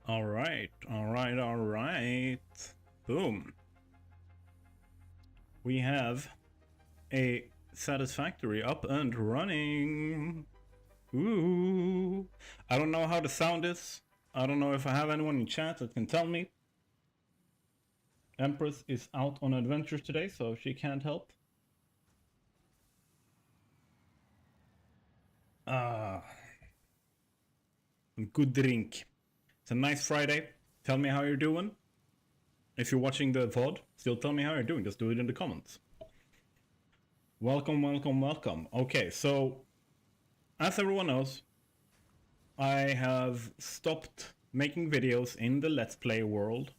All right, all right, all right. Boom. We have a Satisfactory up and running. Ooh. I don't know how the sound is. I don't know if I have anyone in chat that can tell me. Empress is out on adventures today, so she can't help. Good drink. It's a nice Friday. Tell me how you're doing. If you're watching the VOD, still tell me how you're doing. Just do it in the comments. Welcome, welcome, welcome. Okay, so as everyone knows, I have stopped making videos in the Let's Play world.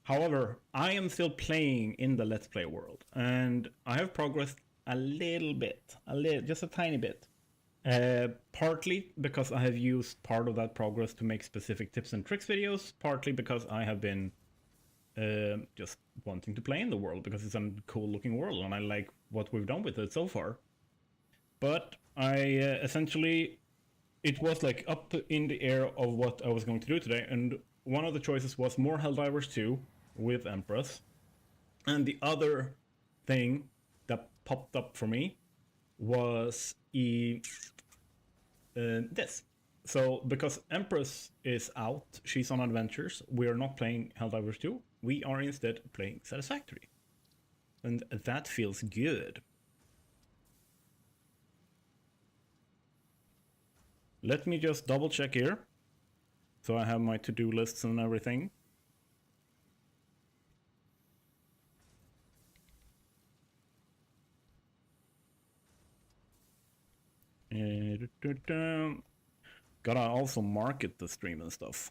However, I am still playing in the Let's Play world, and I have progressed a little bit, just a tiny bit. Partly because I have used part of that progress to make specific tips and tricks videos, partly because I have been just wanting to play in the world because it's a cool looking world and I like what we've done with it so far. But I essentially, it was like up in the air of what I was going to do today, and one of the choices was more Helldivers 2 with Empress, and the other thing that popped up for me was this. So because Empress is out, she's on adventures, we are not playing Helldivers 2, we are instead playing Satisfactory. And that feels good. Let me just double check here. So I have my to-do lists and everything. Gotta also market the stream and stuff.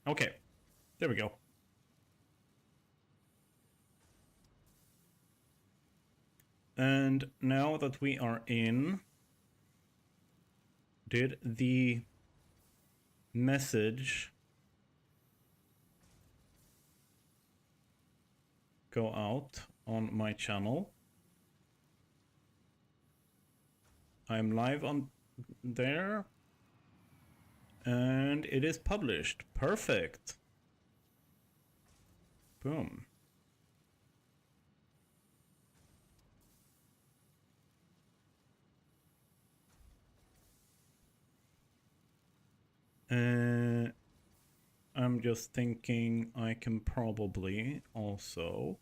Okay, there we go. And now that we are in, did the message go out on my channel? I'm live on there, and it is published. Perfect. Boom. I'm just thinking I can probably also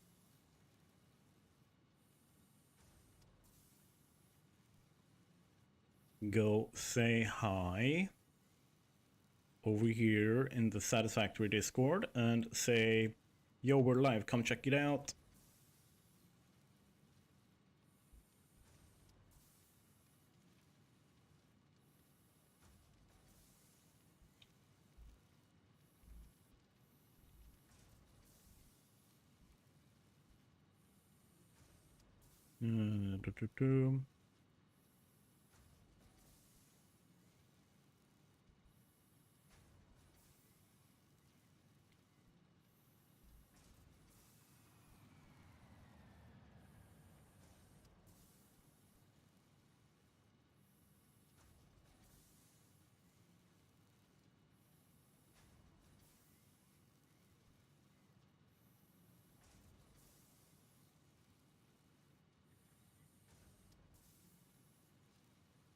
go say hi over here in the Satisfactory Discord and say, yo, we're live, come check it out.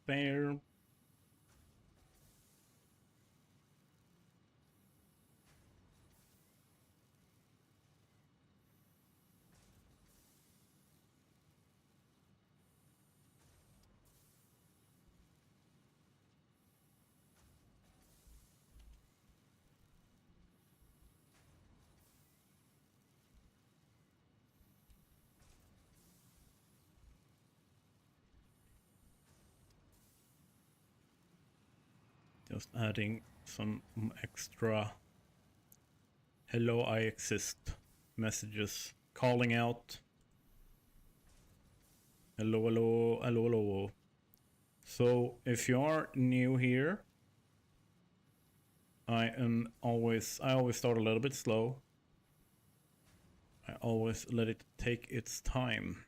there. Just adding some extra hello I exist messages, calling out hello hello hello hello. So if you are new here, I always start a little bit slow. I always let it take its time.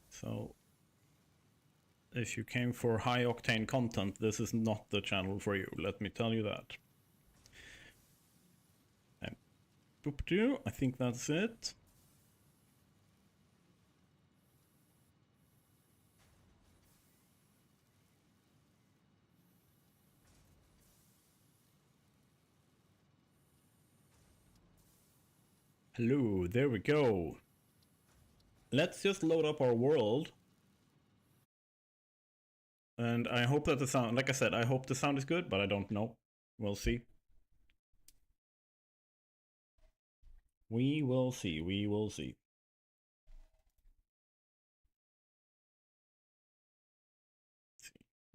So if you came for high octane content, this is not the channel for you, let me tell you that. And boop-doo, I think that's it. Hello, there we go. Let's just load up our world. And I hope that the sound, like I said, I hope the sound is good, but I don't know. We'll see. We will see, we will see.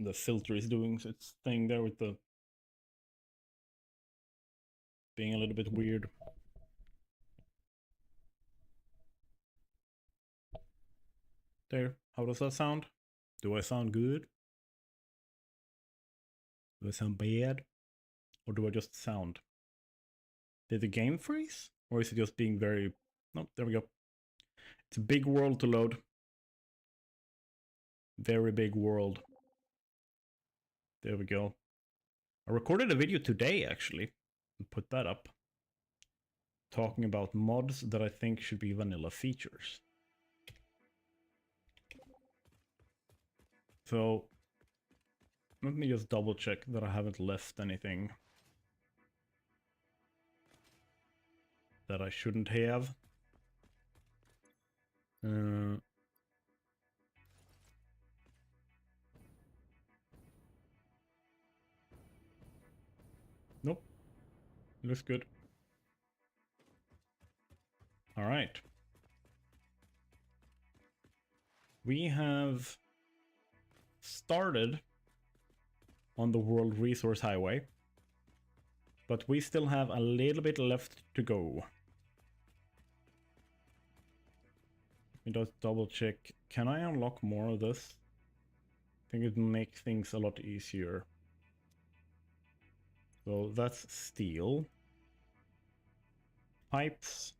The filter is doing its thing there with the being a little bit weird. There, how does that sound? Do I sound good? Do I sound bad? Or do I just sound? Did the game freeze? Or is it just being very... No, there we go. It's a big world to load. Very big world. There we go. I recorded a video today, actually, and put that up. Talking about mods that I think should be vanilla features. So, let me just double check that I haven't left anything that I shouldn't have. Nope. Looks good. All right. We have started on the World Resource Highway, but we still have a little bit left to go. Let me just double check. Can I unlock more of this? I think it makes things a lot easier. So that's steel. Pipes.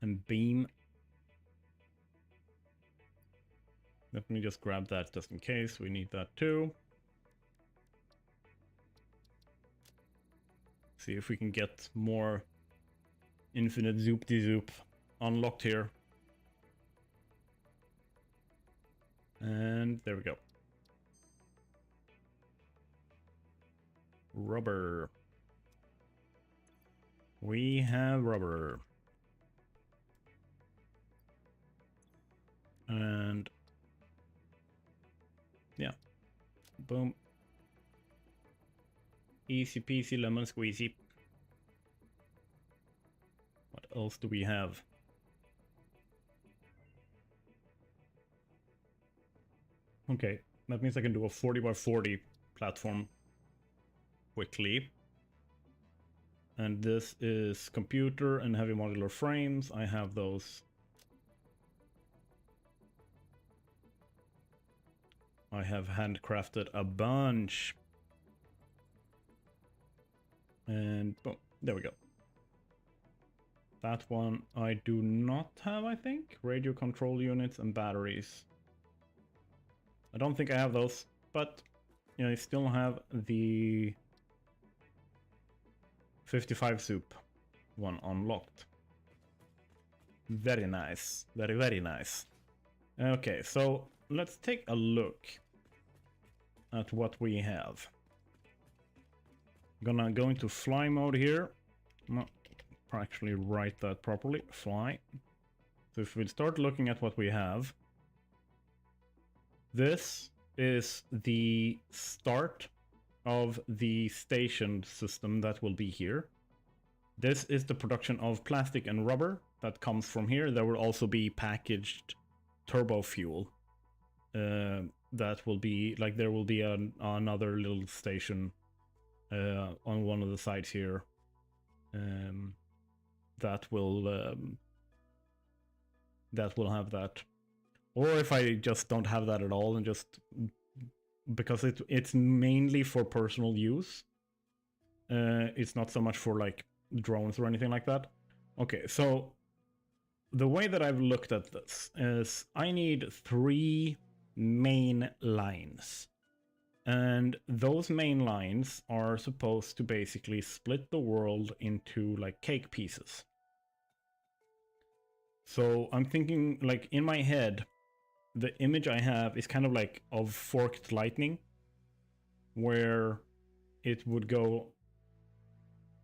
And beam. Let me just grab that just in case. We need that too. See if we can get more infinite zoop-de-zoop unlocked here. And there we go. Rubber. We have rubber. And yeah. Boom. Easy peasy lemon squeezy. What else do we have? Okay, that means I can do a 40x40 platform quickly. And this is computer and heavy modular frames. I have those. I have handcrafted a bunch. And boom, there we go. That one I do not have, I think. Radio control units and batteries. I don't think I have those, but you know, I still have the 55 soup. One unlocked. Very nice. Very, very nice. Okay, so let's take a look at what we have. Gonna go into fly mode here. No, actually write that properly. Fly. So if we start looking at what we have, this is the start of the station system that will be here. This is the production of plastic and rubber that comes from here. There will also be packaged turbo fuel. That will be, like, there will be another little station on one of the sides here that will have that. Or if I just don't have that at all and just because it's mainly for personal use. It's not so much for like drones or anything like that. Okay, so the way that I've looked at this is I need 3 main lines. And those main lines are supposed to basically split the world into like cake pieces. So I'm thinking, like, in my head, the image I have is kind of like of forked lightning, where it would go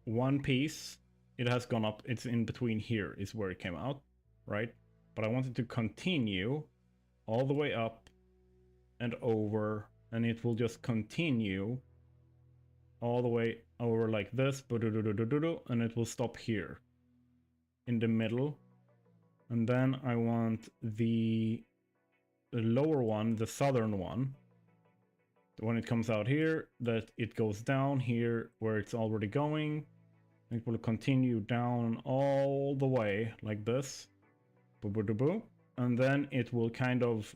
one piece, it has gone up, it's in between here is where it came out, right? But I wanted to continue all the way up and over, and it will just continue all the way over like this, and it will stop here in the middle. And then I want the lower one, the southern one, when it comes out here, that it goes down here where it's already going. It will continue down all the way like this, and then it will kind of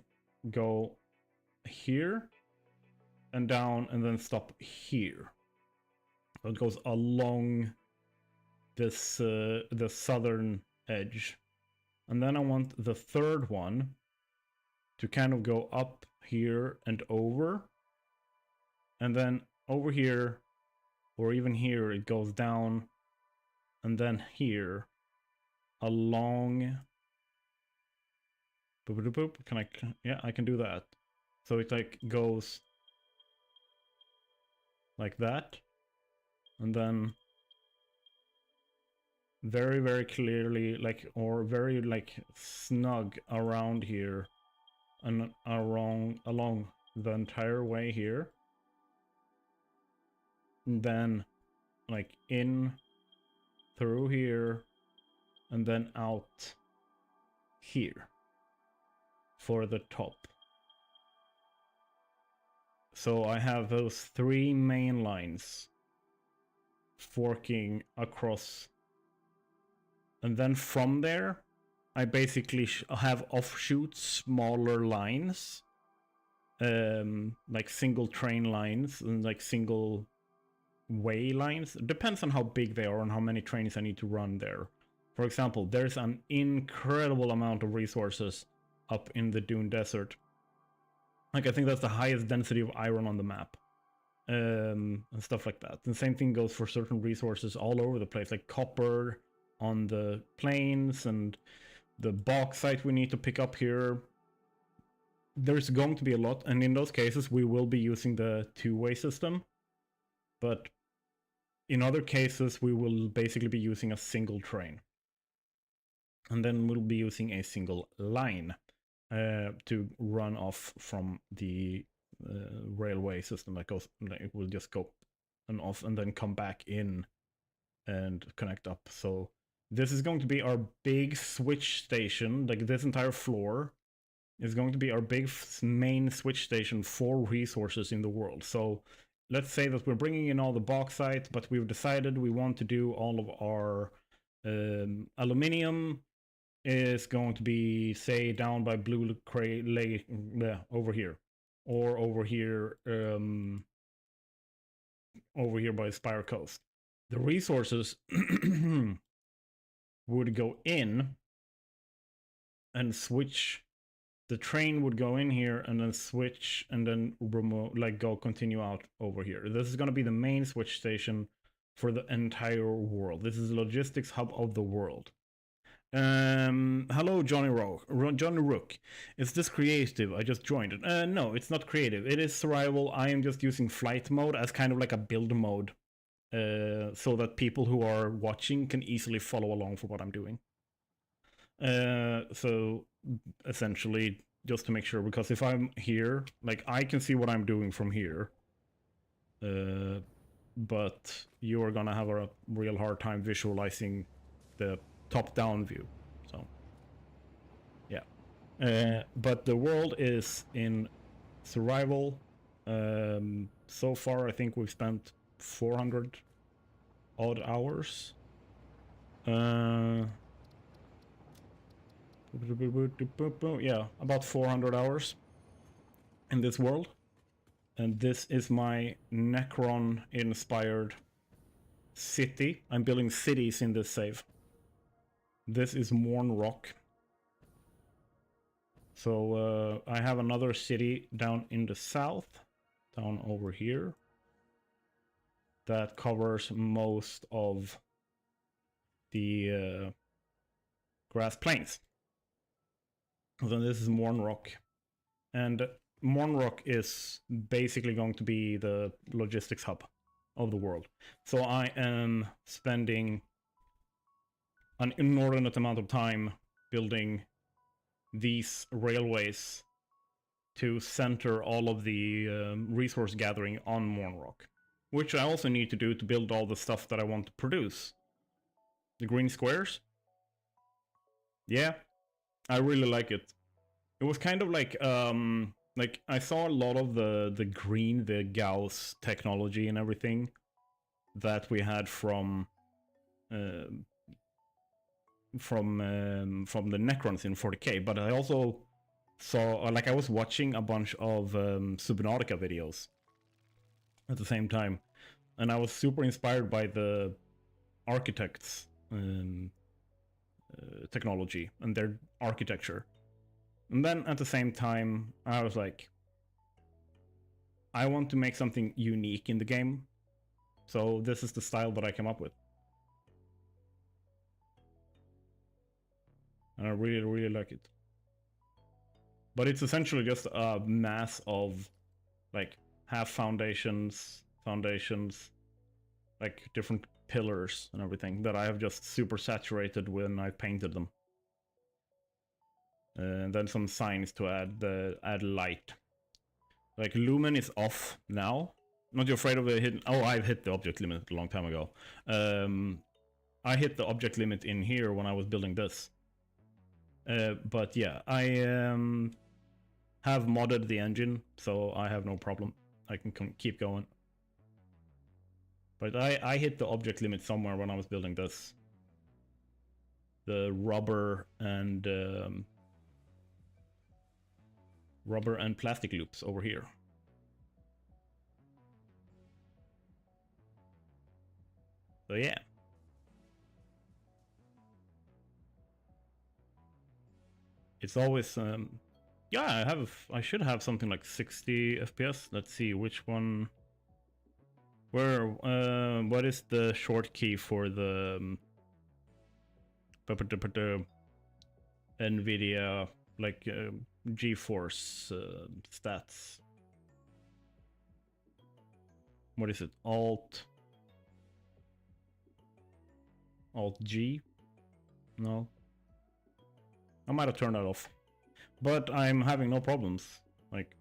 go here and down and then stop here. So it goes along this the southern edge. And then I want the third one to kind of go up here and over. And then over here, or even here, it goes down. And then here, along. Can I? Yeah, I can do that. So it like goes like that. And then very, very clearly, like, or very like snug around here and along the entire way here. And then like in through here and then out here for the top. So I have those 3 main lines forking across. And then from there, I basically have offshoots, smaller lines, like single train lines and like single way lines. It depends on how big they are and how many trains I need to run there. For example, there's an incredible amount of resources up in the Dune Desert. Like, I think that's the highest density of iron on the map. And stuff like that. And the same thing goes for certain resources all over the place, like copper on the plains and the bauxite we need to pick up here. There's going to be a lot, and in those cases we will be using the 2-way system. But in other cases we will basically be using a single train. And then we'll be using a single line to run off from the railway system that goes, it will just go and off and then come back in and connect up. So this is going to be our big switch station. Like, this entire floor is going to be our big main switch station for resources in the world. So let's say that we're bringing in all the bauxite, but we've decided we want to do all of our aluminium is going to be, say, down by Blue Lake, over here, or over here by Spire Coast. The resources would go in and switch. The train would go in here and then switch and then remote, like, go continue out over here. This is going to be the main switch station for the entire world. This is the logistics hub of the world. Hello, Johnny Rook. Is this creative? I just joined it. No, it's not creative. It is survival. I am just using flight mode as kind of like a build mode, so that people who are watching can easily follow along for what I'm doing. So essentially, just to make sure, because if I'm here, like I can see what I'm doing from here, but you are gonna have a real hard time visualizing the top-down view. So yeah, but the world is in survival. So far I think we've spent 400 odd hours. Yeah, about 400 hours in this world. And this is my Necron inspired city. I'm building cities in this save. This is Mournrock. So I have another city down in the south, down over here, that covers most of the grass plains. So this is Mournrock. And Mournrock is basically going to be the logistics hub of the world. So I am spending an inordinate amount of time building these railways to center all of the resource gathering on Mournrock, which I also need to do to build all the stuff that I want to produce. The green squares? Yeah, I really like it. It was kind of like I saw a lot of the green, the Gauss technology and everything that we had from the Necrons in 40k, but I also saw, like, I was watching a bunch of Subnautica videos at the same time, and I was super inspired by the architects' technology and their architecture. And then at the same time, I was like, I want to make something unique in the game, so this is the style that I came up with. And I really, really like it. But it's essentially just a mass of, like, half foundations, like different pillars and everything that I have just super saturated when I painted them. And then some signs to add light. Like, lumen is off now. Not you afraid of the hidden... Oh, I've hit the object limit a long time ago. I hit the object limit in here when I was building this. But yeah, I have modded the engine, so I have no problem. I can keep going. But I hit the object limit somewhere when I was building this. The rubber and plastic loops over here. So yeah. It's always yeah, I should have something like 60 FPS. Let's see which one. What is the short key for the NVIDIA, like GeForce stats? What is it? Alt G? No. I might have turned that off. But I'm having no problems. Like,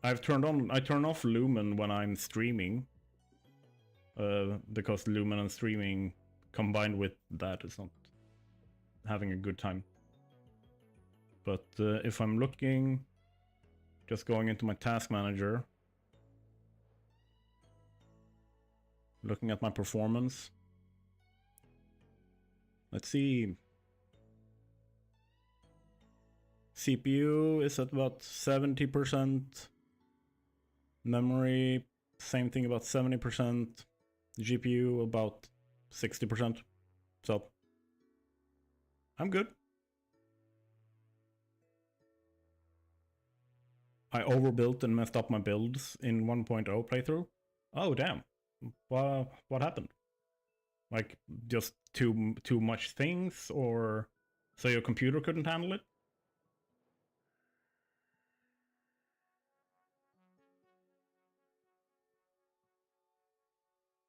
I turn off Lumen when I'm streaming. Because Lumen and streaming combined with that is not having a good time. But if I'm looking, just going into my task manager, looking at my performance, let's see. CPU is at about 70%. Memory, same thing, about 70%. GPU, about 60%. So, I'm good. I overbuilt and messed up my builds in 1.0 playthrough. Oh, damn. What happened? Like just too much things, or so your computer couldn't handle it?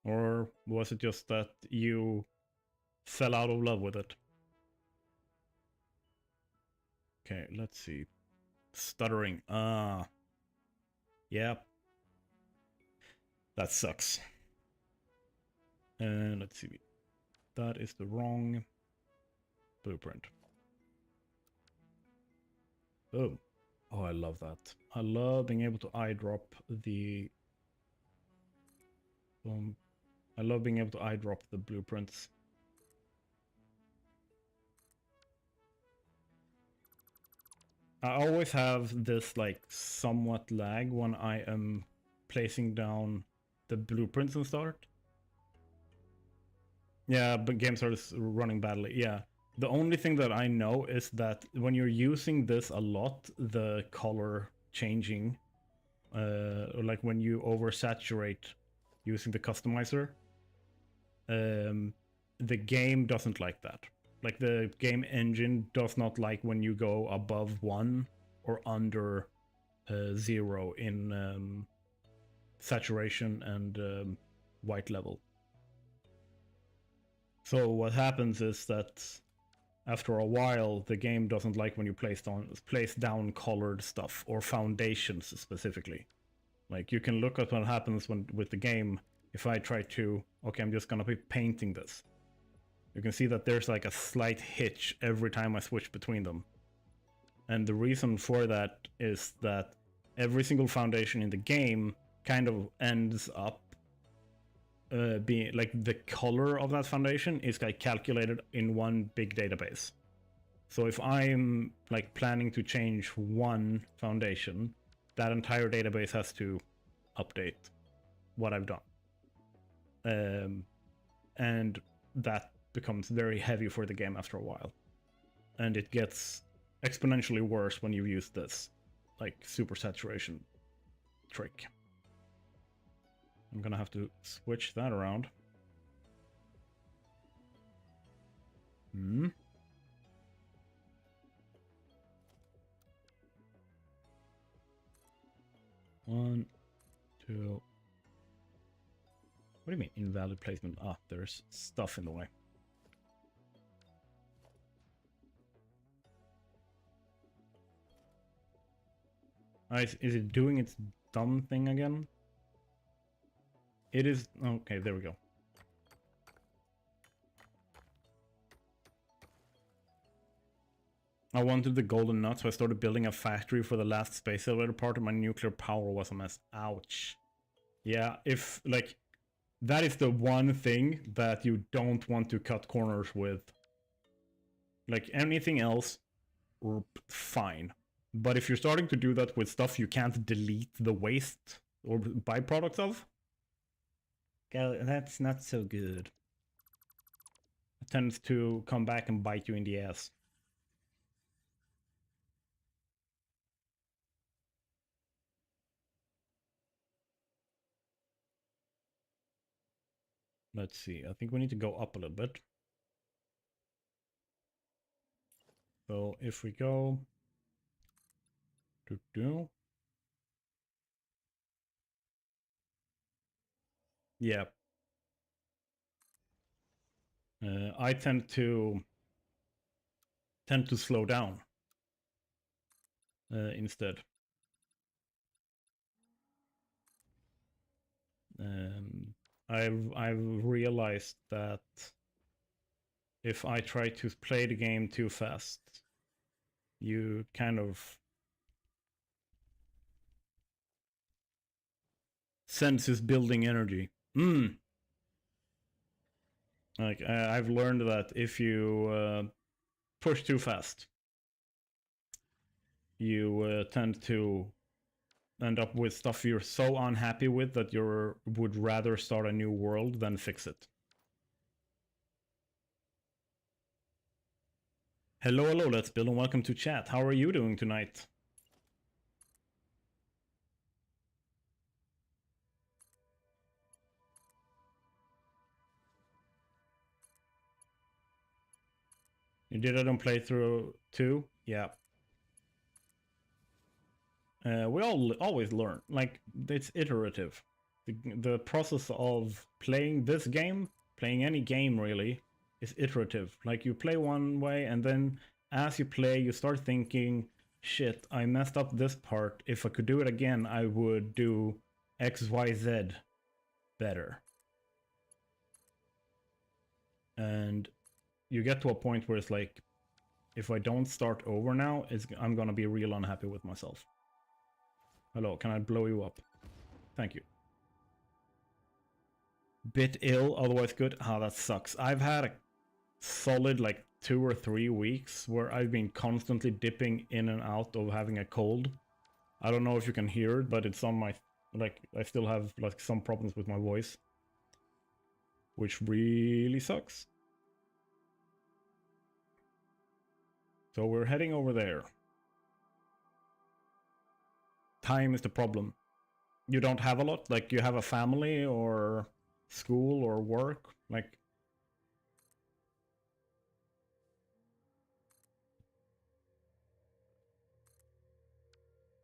Or was it just that you fell out of love with it? Okay, let's see. Stuttering. Yeah. That sucks. And let's see. That is the wrong blueprint. Oh. Oh, I love that. I love being able to eyedrop the... I love being able to eyedrop the blueprints. I always have this like somewhat lag when I am placing down the blueprints and start. Yeah, but game starts running badly. Yeah. The only thing that I know is that when you're using this a lot, the color changing, or like when you oversaturate using the customizer, the game doesn't like that. Like the game engine does not like when you go above 1 or under 0 in saturation and white level. So what happens is that after a while, the game doesn't like when you place down colored stuff or foundations specifically. Like you can look at what happens with the game. If I try to, okay, I'm just gonna be painting this. You can see that there's like a slight hitch every time I switch between them. And the reason for that is that every single foundation in the game kind of ends up being like the color of that foundation is like calculated in one big database. So if I'm like planning to change one foundation, that entire database has to update what I've done. And that becomes very heavy for the game after a while. And it gets exponentially worse when you use this like super saturation trick. I'm gonna have to switch that around. Hmm. One, two. What do you mean invalid placement? Ah, there's stuff in the way. Is it doing its dumb thing again? It is... Okay, there we go. I wanted the golden nut, so I started building a factory for the last space elevator part, and my nuclear power was a mess. Ouch. Yeah, if, like... That is the one thing that you don't want to cut corners with. Like, anything else, fine. But if you're starting to do that with stuff you can't delete the waste or byproducts of, that's not so good. It tends to come back and bite you in the ass. Let's see. I think we need to go up a little bit. So if we go... Yeah. I tend to slow down instead. I've realized that if I try to play the game too fast, you kind of senses building energy. Like I've learned that if you push too fast, you tend to end up with stuff you're so unhappy with that you would rather start a new world than fix it. Hello, let's build and welcome to chat. How are you doing tonight? You did it on playthrough 2? Yeah. We all always learn. Like, it's iterative. The process of playing this game, playing any game really, is iterative. Like, you play one way, and then as you play, you start thinking, shit, I messed up this part. If I could do it again, I would do X, Y, Z better. And you get to a point where it's like, if I don't start over now, I'm gonna be real unhappy with myself. Hello, can I blow you up? Thank you. Bit ill, otherwise good. Ah, that sucks. I've had a solid like 2 or 3 weeks where I've been constantly dipping in and out of having a cold. I don't know if you can hear it, but it's on my, like, I still have like some problems with my voice, which really sucks. So we're heading over there. Time is the problem. You don't have a lot? Like, you have a family or school or work? Like,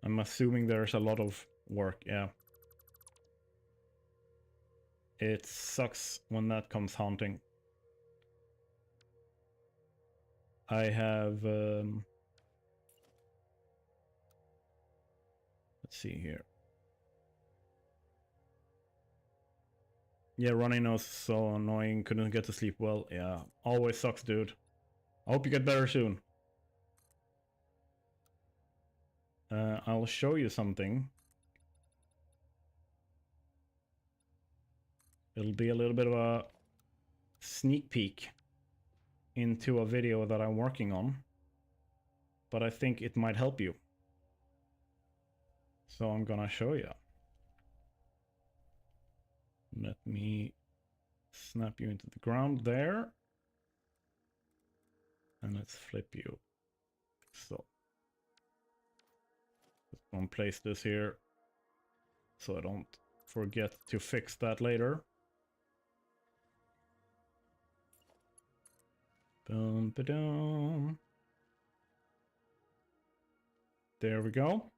I'm assuming there's a lot of work, yeah. It sucks when that comes haunting. I have, let's see here. Yeah, running nose so annoying, couldn't get to sleep well. Yeah, always sucks, dude. I hope you get better soon. I'll show you something. It'll be a little bit of a sneak peek into a video that I'm working on, but I think it might help you. So I'm gonna show you. Let me snap you into the ground there. And let's flip you. So just gonna place this here so I don't forget to fix that later. Boom, ba-dum. There we go.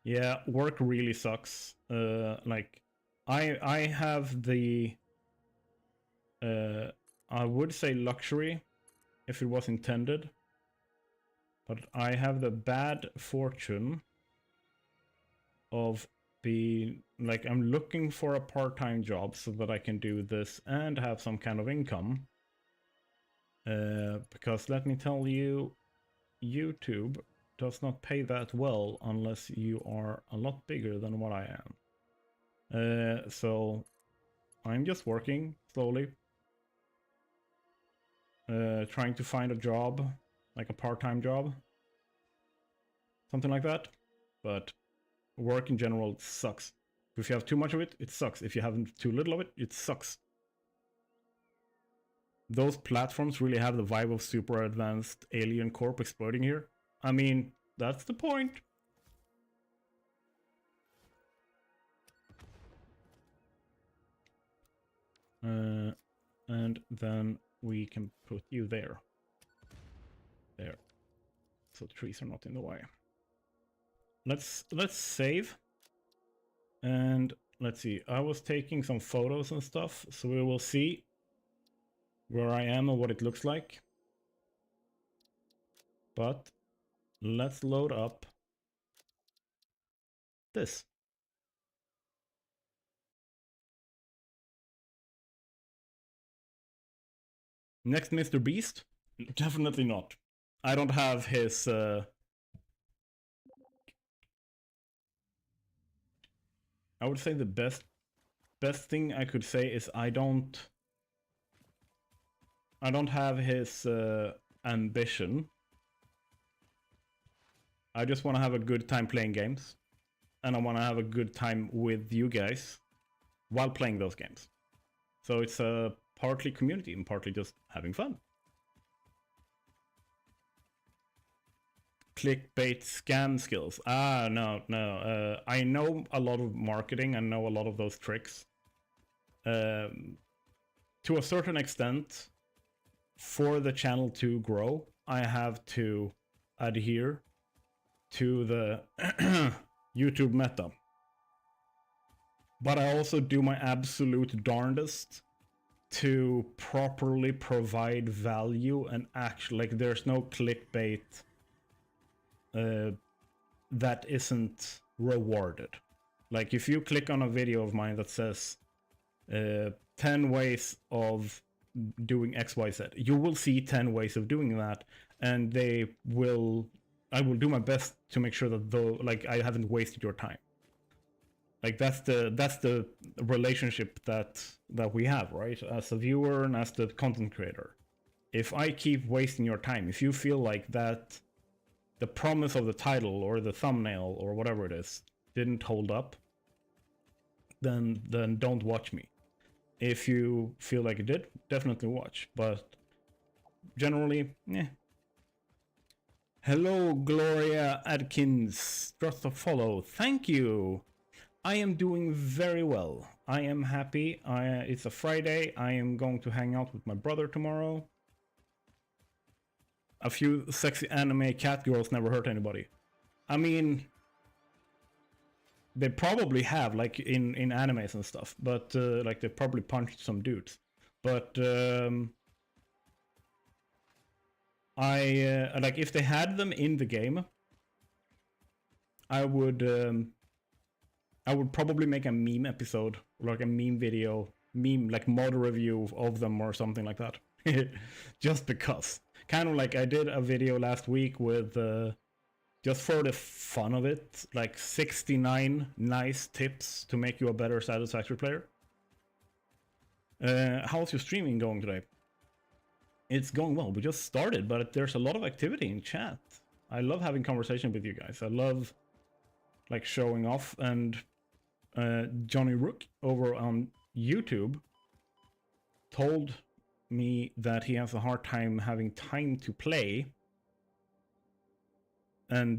Yeah, work really sucks. Like, I have the I would say luxury if it was intended, but I have the bad fortune of being like, I'm looking for a part-time job so that I can do this and have some kind of income. Because let me tell you, YouTube does not pay that well unless you are a lot bigger than what I am. So I'm just working slowly, trying to find a job, like a part-time job, something like that. But work in general sucks. If you have too much of it, it sucks. If you have too little of it, it sucks. Those platforms really have the vibe of super advanced alien corp exploding here. I mean, that's the point. And then we can put you there. There. So the trees are not in the way. Let's save. And let's see. I was taking some photos and stuff, so we will see where I am and what it looks like. But let's load up this. Next Mr. Beast? Definitely not. I don't have his I would say the best thing I could say is I don't have his ambition. I just want to have a good time playing games, and I want to have a good time with you guys while playing those games. So it's partly community and partly just having fun. Clickbait scam skills. Ah, no. I know a lot of marketing. I know a lot of those tricks. To a certain extent, for the channel to grow, I have to adhere to the YouTube meta. But I also do my absolute darndest to properly provide value and actually, like, there's no clickbait that isn't rewarded. Like, if you click on a video of mine that says 10 ways of doing XYZ, you will see 10 ways of doing that, and I will do my best to make sure that I haven't wasted your time. Like, that's the relationship that we have, right? As a viewer and as the content creator. If I keep wasting your time, if you feel like that the promise of the title or the thumbnail or whatever it is didn't hold up, then don't watch me. If you feel like it did, definitely watch. But generally, yeah. Hello, Gloria Adkins. Just a follow. Thank you. I am doing very well. I am happy. It's a Friday. I am going to hang out with my brother tomorrow. A few sexy anime cat girls never hurt anybody. I mean, they probably have, like, in animes and stuff, but like, they probably punched some dudes. But like, if they had them in the game, I would probably make a meme episode, like a meme video, like mod review of them or something like that. Just because. Kind of like I did a video last week with, just for the fun of it, like 69 nice tips to make you a better Satisfactory player. How's your streaming going today? It's going well. We just started, but there's a lot of activity in chat. I love having conversation with you guys. I love, like, showing off. And Johnny Rook over on YouTube told me that he has a hard time having time to play and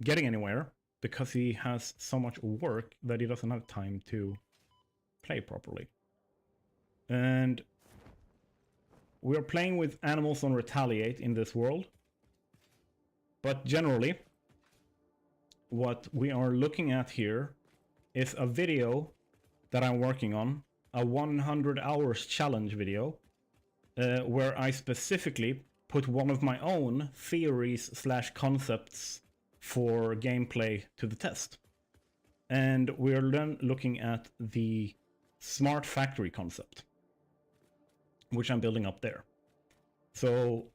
getting anywhere because he has so much work that he doesn't have time to play properly. And we are playing with animals on Retaliate in this world. But generally, what we are looking at here is a video that I'm working on, a 100 hours challenge video, where I specifically put one of my own theories / concepts for gameplay to the test. And we're then looking at the smart factory concept, which I'm building up there. So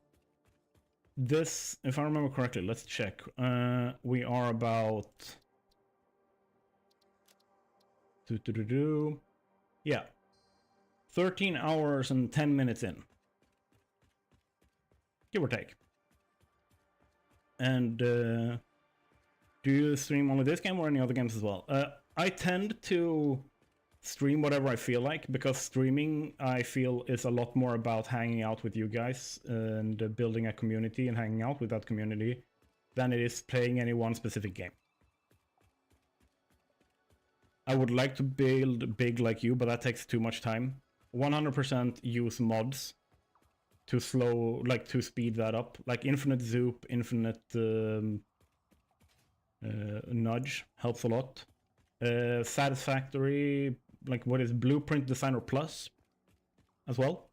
this, if I remember correctly, let's check. We are about... Yeah. 13 hours and 10 minutes in. Give or take. And do you stream only this game or any other games as well? I tend to stream whatever I feel like, because streaming, I feel, is a lot more about hanging out with you guys and building a community and hanging out with that community than it is playing any one specific game. I would like to build big like you, but that takes too much time. 100% use mods to to speed that up. Like infinite zoop, infinite nudge helps a lot. Satisfactory, like what is Blueprint Designer Plus as well.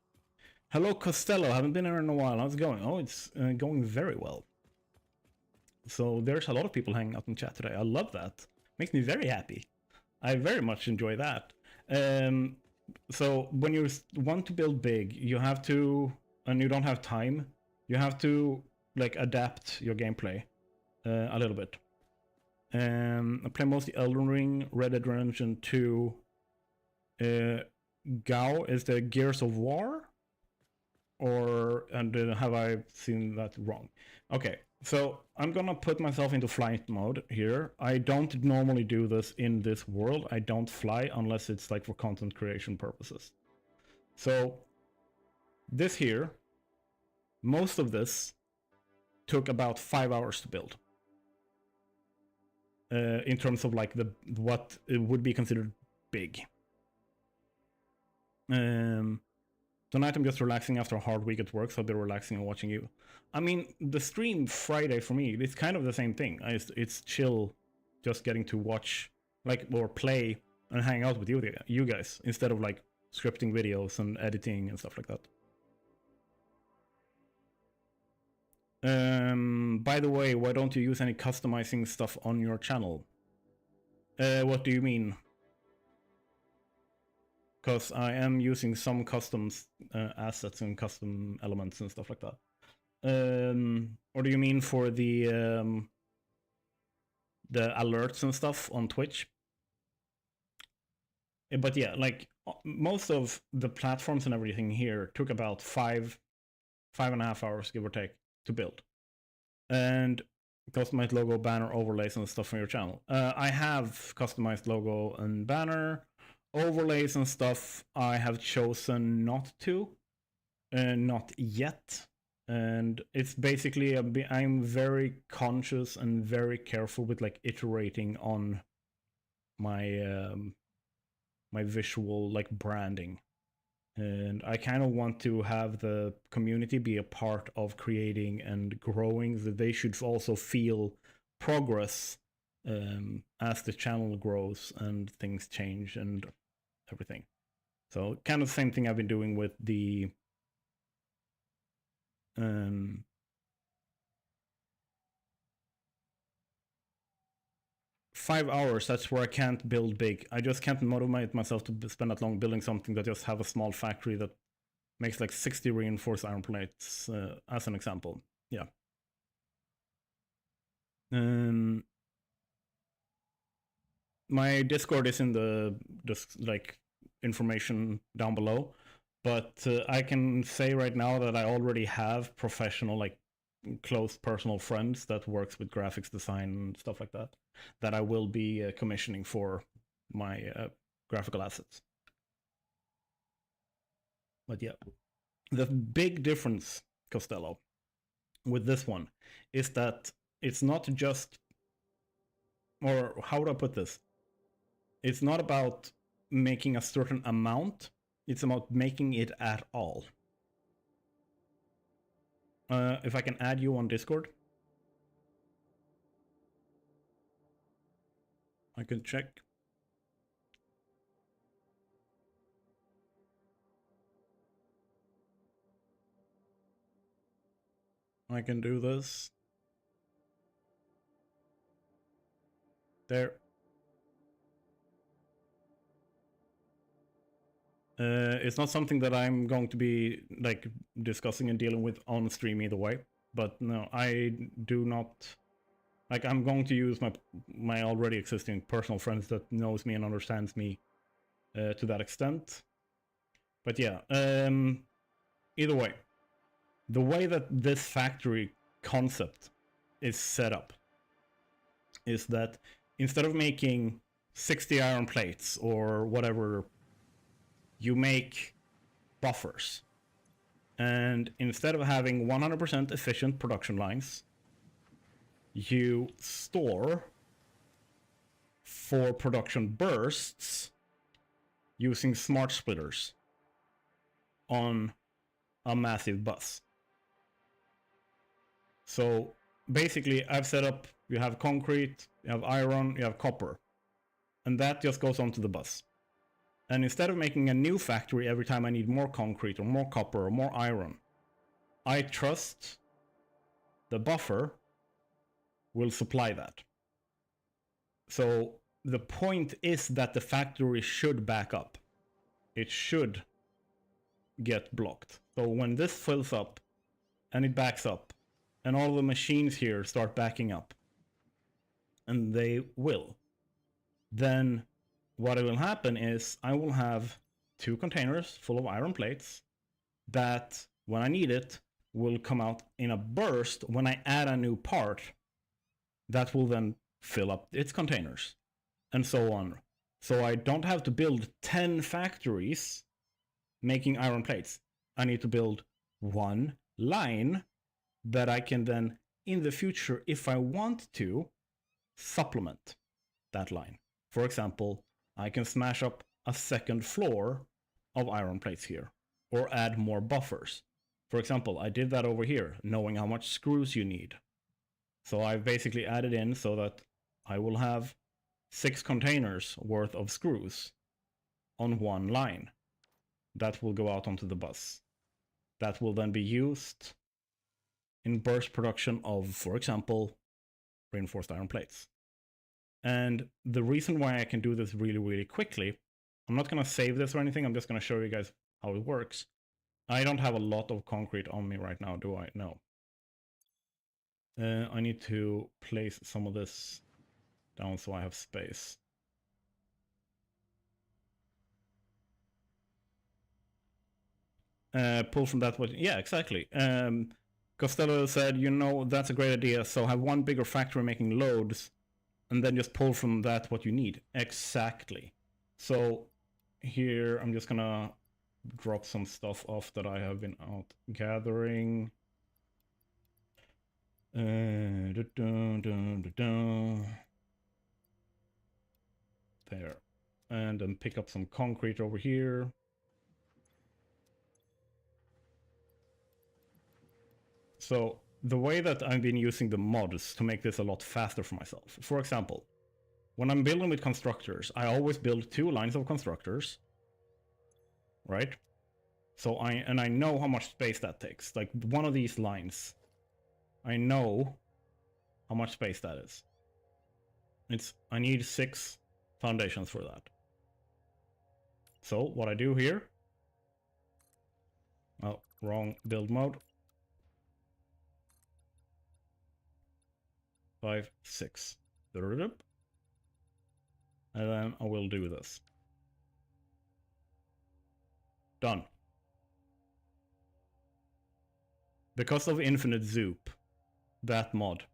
Hello Costello, haven't been here in a while. How's it going? Oh, it's going very well. So there's a lot of people hanging out in chat today. I love that. Makes me very happy. I very much enjoy that. So when you want to build big, you have to, and you don't have time, you have to like adapt your gameplay a little bit. I play mostly Elden Ring, Red Dead Redemption 2. Gao is the Gears of War? Or have I seen that wrong? Okay, so I'm gonna put myself into flight mode here. I don't normally do this in this world. I don't fly unless it's like for content creation purposes. So this here, most of this took about 5 hours to build. In terms of like what it would be considered big. Tonight I'm just relaxing after a hard week at work, so I'll be relaxing and watching you. I mean, the stream Friday for me, it's kind of the same thing. It's chill, just getting to watch, like, or play and hang out with you guys, instead of like scripting videos and editing and stuff like that. By the way, why don't you use any customizing stuff on your channel? What do you mean? Because I am using some custom assets and custom elements and stuff like that. Or do you mean for the alerts and stuff on Twitch? But yeah, like most of the platforms and everything here took about 5.5 hours, give or take, to build. And customized logo, banner, overlays, and stuff on your channel. I have customized logo and banner. Overlays and stuff I have chosen not to, not yet. And it's basically, I'm very conscious and very careful with like iterating on my my visual like branding. And I kind of want to have the community be a part of creating and growing, that they should also feel progress as the channel grows and things change and everything. So kind of the same thing I've been doing with the 5 hours, that's where I can't build big. I just can't motivate myself to spend that long building something that just have a small factory that makes like 60 reinforced iron plates, as an example. Yeah. My Discord is in the like information down below, but I can say right now that I already have professional, like close personal friends that works with graphics design and stuff like that, that I will be commissioning for my graphical assets. But yeah, the big difference, Costello, with this one is that it's not just, or how would I put this? It's not about making a certain amount, it's about making it at all. If I can add you on Discord, I can check. I can do this. There. It's not something that I'm going to be like discussing and dealing with on stream either way. But no, I do not. Like, I'm going to use my already existing personal friends that knows me and understands me to that extent. But yeah, either way, the way that this factory concept is set up is that instead of making 60 iron plates or whatever, you make buffers. And instead of having 100% efficient production lines, you store for production bursts using smart splitters on a massive bus. So basically, I've set up, you have concrete, you have iron, you have copper, and that just goes onto the bus. And instead of making a new factory every time I need more concrete or more copper or more iron, I trust the buffer will supply that. So the point is that the factory should back up. It should get blocked. So when this fills up and it backs up and all the machines here start backing up, and they will, then what will happen is I will have 2 containers full of iron plates that, when I need it, will come out in a burst when I add a new part that will then fill up its containers, and so on. So I don't have to build 10 factories making iron plates. I need to build 1 line that I can then, in the future, if I want to, supplement that line. For example, I can smash up a second floor of iron plates here. or add more buffers. For example, I did that over here, knowing how much screws you need. So I've basically added in so that I will have 6 containers worth of screws on one line. That will go out onto the bus. That will then be used in burst production of, for example, reinforced iron plates. And the reason why I can do this really, really quickly, I'm not going to save this or anything, I'm just going to show you guys how it works. I don't have a lot of concrete on me right now, do I? No. I need to place some of this down so I have space. Pull from that what? Yeah, exactly. Costello said, you know, that's a great idea. So have one bigger factory making loads, and then just pull from that what you need. Exactly. So here I'm just gonna drop some stuff off that I have been out gathering. There. And then pick up some concrete over here. So the way that I've been using the mods to make this a lot faster for myself. For example, when I'm building with constructors, I always build 2 lines of constructors, right? So I know how much space that takes. Like one of these lines, I know how much space that is. I need 6 foundations for that. So what I do here, oh, wrong build mode. 5, 6. And then I will do this. Done. Because of infinite zoop, that mod,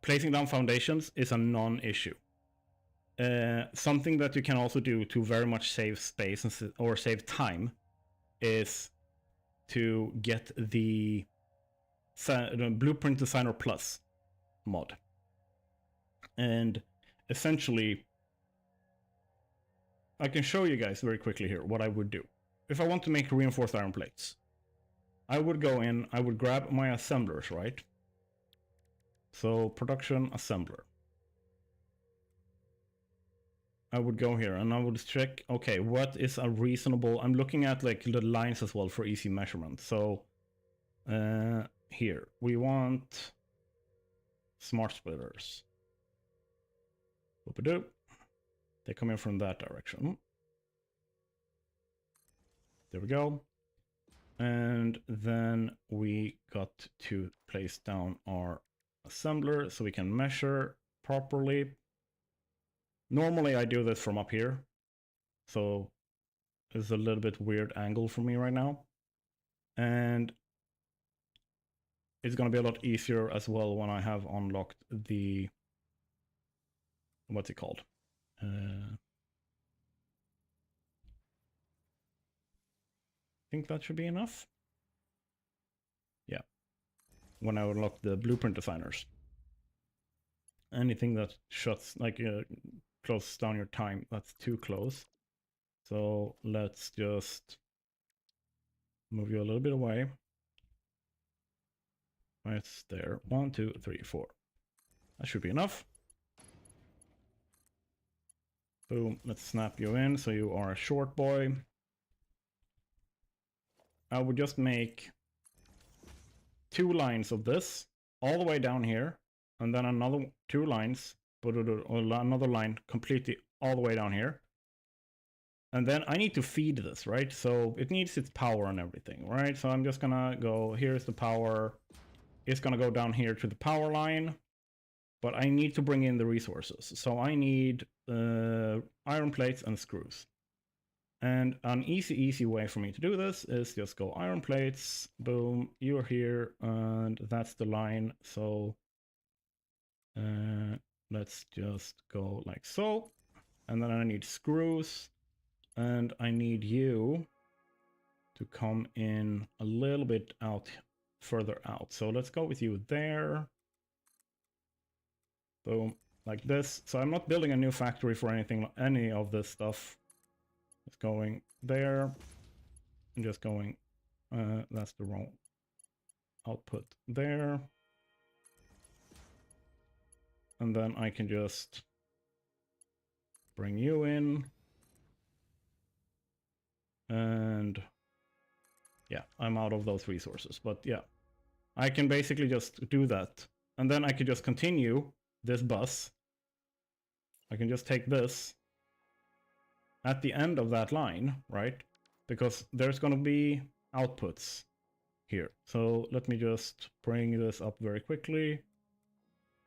placing down foundations is a non-issue. Something that you can also do to very much save space or save time is to get the Blueprint Designer Plus mod. And essentially, I can show you guys very quickly here what I would do. If I want to make reinforced iron plates, I would go in, I would grab my assemblers, right? So production assembler. I would go here and I would check, okay, what is a reasonable, I'm looking at like the lines as well for easy measurement. So here, we want smart splitters. Whoop-a-doop. They come in from that direction. There we go. And then we got to place down our assembler so we can measure properly. Normally I do this from up here, so it's a little bit weird angle for me right now. And it's going to be a lot easier as well when I have unlocked the, what's it called? I think that should be enough. Yeah. When I unlock the blueprint designers. Anything that shuts, like, closes down your time, that's too close. So let's just move you a little bit away. Right there. 1, 2, 3, 4. That should be enough. Boom. Let's snap you in so you are a short boy. I would just make 2 lines of this all the way down here, and then another 2 lines, or another line completely all the way down here. And then I need to feed this, right? So it needs its power and everything, right? So I'm just gonna go, here's the power. It's gonna go down here to the power line, but I need to bring in the resources. So I need iron plates and screws. And an easy way for me to do this is just go iron plates, boom, you're here, and that's the line. So let's just go like so. And then I need screws, and I need you to come in a little bit out, further out. So let's go with you there. Boom, like this. So I'm not building a new factory for anything, any of this stuff. It's going there. I'm just going, that's the wrong output there. And then I can just bring you in. And yeah, I'm out of those resources, but yeah, I can basically just do that. And then I could just continue this bus. I can just take this at the end of that line, right? Because there's going to be outputs here. So let me just bring this up very quickly.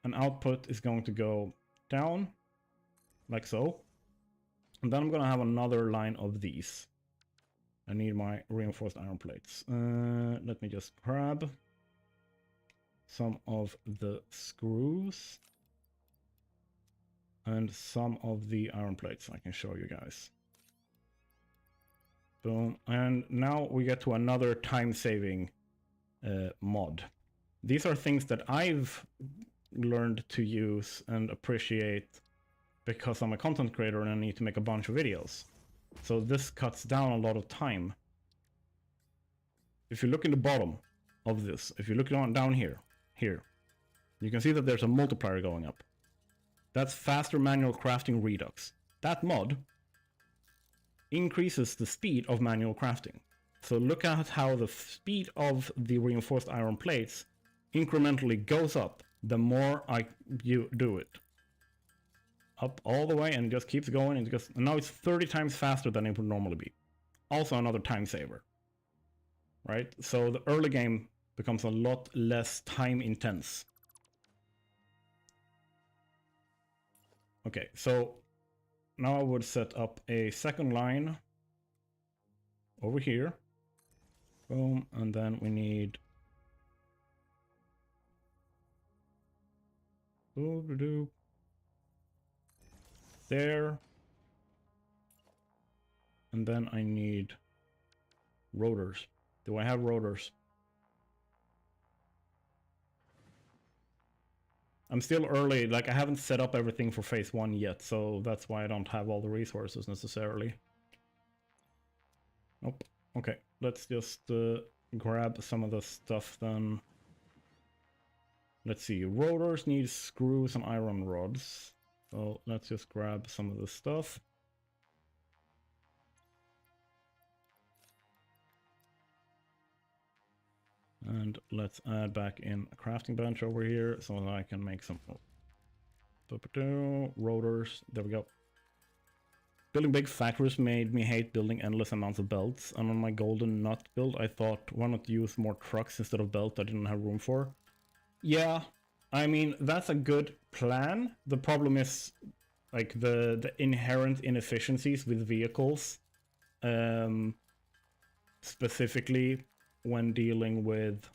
An output is going to go down, like so. And then I'm going to have another line of these. I need my reinforced iron plates. Let me just grab some of the screws and some of the iron plates I can show you guys. Boom. And now we get to another time-saving mod. These are things that I've learned to use and appreciate because I'm a content creator and I need to make a bunch of videos. So this cuts down a lot of time. If you look in the bottom of this, if you look down here, you can see that there's a multiplier going up. That's faster manual crafting redux. That mod increases the speed of manual crafting. So look at how the speed of the reinforced iron plates incrementally goes up the more you do it. Up all the way and just keeps going, and now it's 30 times faster than it would normally be. Also another time saver, right? So the early game becomes a lot less time intense. Okay, so now I would set up a second line over here. Boom, and then we need there. And then I need rotors. Do I have rotors? I'm still early, like I haven't set up everything for phase 1 yet, so that's why I don't have all the resources necessarily. Nope. Okay, let's just grab some of the stuff then. Let's see, rotors need screws and iron rods. So let's just grab some of the stuff. And let's add back in a crafting bench over here so that I can make some rotors. There we go. Building big factories made me hate building endless amounts of belts. And on my golden nut build, I thought, why not use more trucks instead of belt I didn't have room for? Yeah, I mean, that's a good plan. The problem is, like, the inherent inefficiencies with vehicles. Specifically when dealing with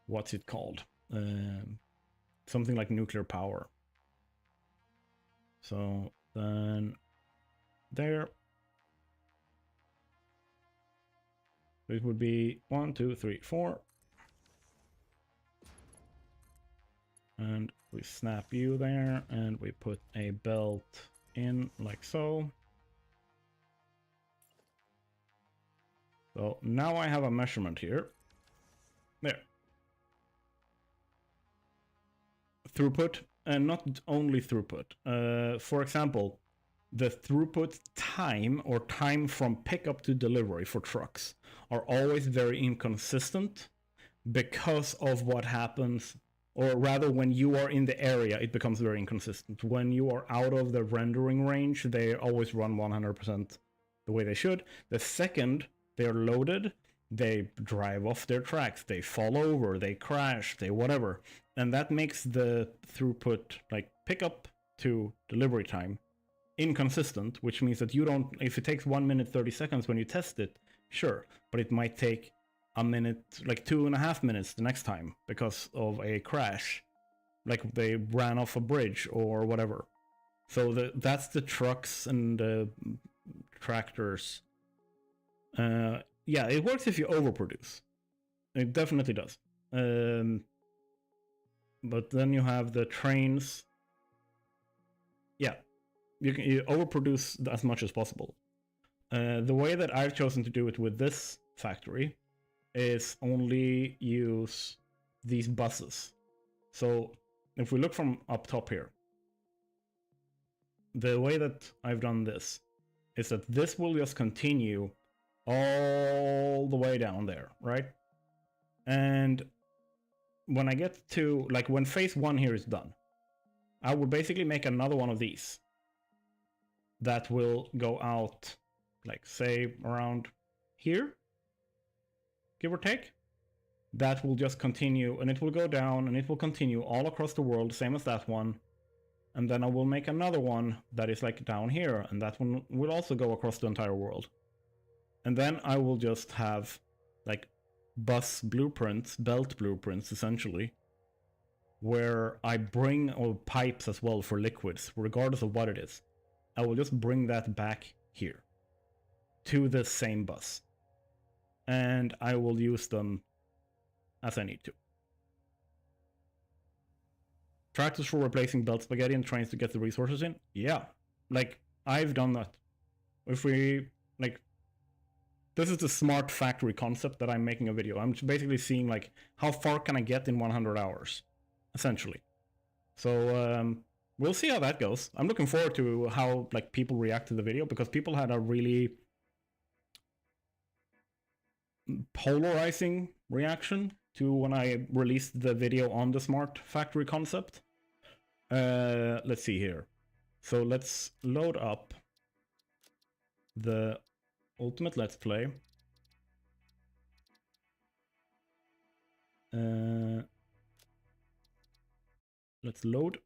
what's it called, something like nuclear power. So then there it would be 1 2 3 4, and we snap you there and we put a belt in like so. So now I have a measurement here. There. Throughput, and not only throughput. For example, the throughput time or time from pickup to delivery for trucks are always very inconsistent because of what happens, or rather when you are in the area, it becomes very inconsistent. When you are out of the rendering range, they always run 100% the way they should. The second they're loaded, they drive off their tracks, they fall over, they crash, they whatever. And that makes the throughput, like pickup to delivery time, inconsistent, which means that you don't, if it takes 1 minute 30 seconds when you test it, sure, but it might take a minute, like 2.5 minutes the next time because of a crash, like they ran off a bridge or whatever. So that's the trucks and the tractors. Yeah, it works if you overproduce. It definitely does. But then you have the trains. Yeah, you overproduce as much as possible. The way that I've chosen to do it with this factory is only use these buses. So if we look from up top here, the way that I've done this is that this will just continue all the way down there, right? And when I get to, like, when phase 1 here is done, I will basically make another one of these that will go out, like, say, around here, give or take. That will just continue, and it will go down, and it will continue all across the world, same as that one. And then I will make another one that is, like, down here, and that one will also go across the entire world. And then I will just have, like, bus blueprints, belt blueprints, essentially, where I bring, or pipes as well for liquids, regardless of what it is. I will just bring that back here to the same bus, and I will use them as I need to. Tractors for replacing belt spaghetti and trains to get the resources in? Yeah, like, I've done that. If we, like, this is the smart factory concept that I'm making a video. I'm basically seeing, like, how far can I get in 100 hours, essentially. So we'll see how that goes. I'm looking forward to how, like, people react to the video, because people had a really polarizing reaction to when I released the video on the smart factory concept. Let's see here. So let's load up the Ultimate Let's Play. Let's load.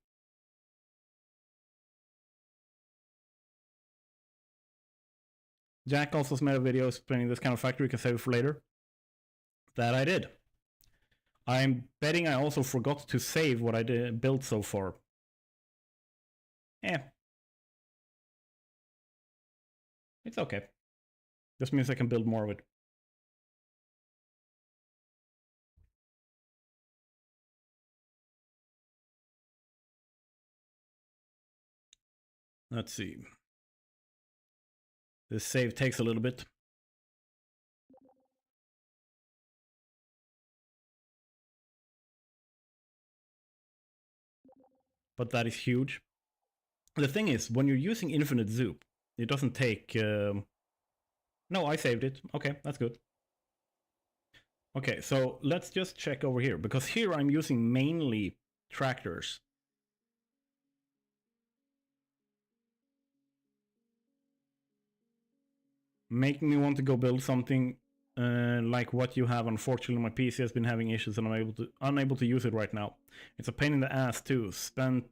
Jack also made a video explaining this kind of factory, you can save it for later. That I did. I'm betting I also forgot to save what I did built so far. It's okay. This means I can build more of it. Let's see. This save takes a little bit. But that is huge. The thing is, when you're using infinite zoop, it doesn't take... No, I saved it. Okay, that's good. Okay, so let's just check over here, because here I'm using mainly tractors. Making me want to go build something like what you have. Unfortunately, my PC has been having issues and I'm unable to use it right now. It's a pain in the ass too. Spent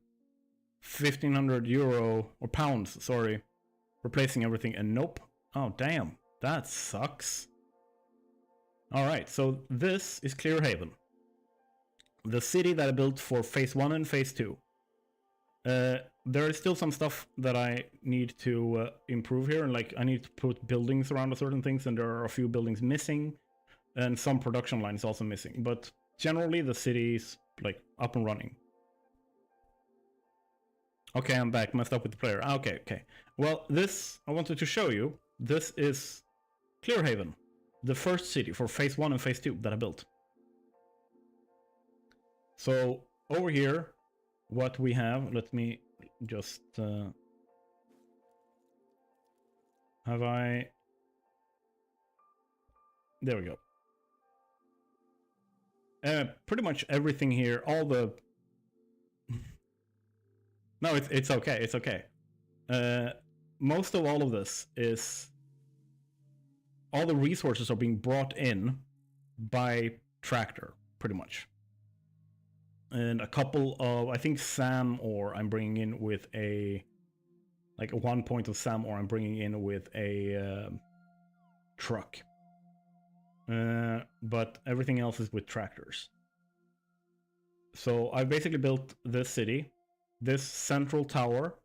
1,500 euro, or pounds, sorry, replacing everything, and nope. Oh, damn. That sucks. Alright, so this is Clearhaven. The city that I built for phase 1 and phase 2. There is still some stuff that I need to improve here, and like I need to put buildings around a certain things, and there are a few buildings missing, and some production lines also missing. But generally, the city is like up and running. Okay, I'm back. Messed up with the player. Okay. Well, this I wanted to show you. This is Clearhaven, the first city for phase 1 and phase 2 that I built. So over here, what we have, let me just have I, there we go. Pretty much everything here, all the no, it's okay, it's okay. Most of all of this is, all the resources are being brought in by tractor, pretty much. And a couple of, I think Sam ore I'm bringing in with a, like 1 point of Sam ore I'm bringing in with a truck. But everything else is with tractors. So I basically built this city, this central tower.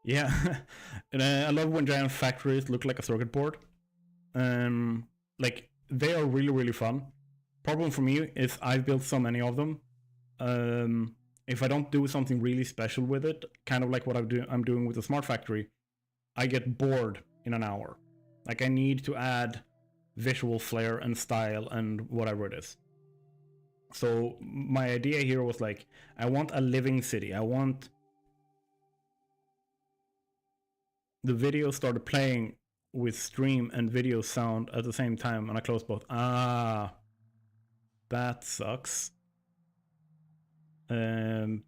Yeah, and I love when giant factories look like a circuit board. Like, they are really, really fun. Problem for me is I've built so many of them. If I don't do something really special with it, kind of like what I'm doing with the smart factory, I get bored in an hour. Like, I need to add visual flair and style and whatever it is. So my idea here was like, I want a living city. I want the video started playing with stream and video sound at the same time, and I closed both. Ah, that sucks. Did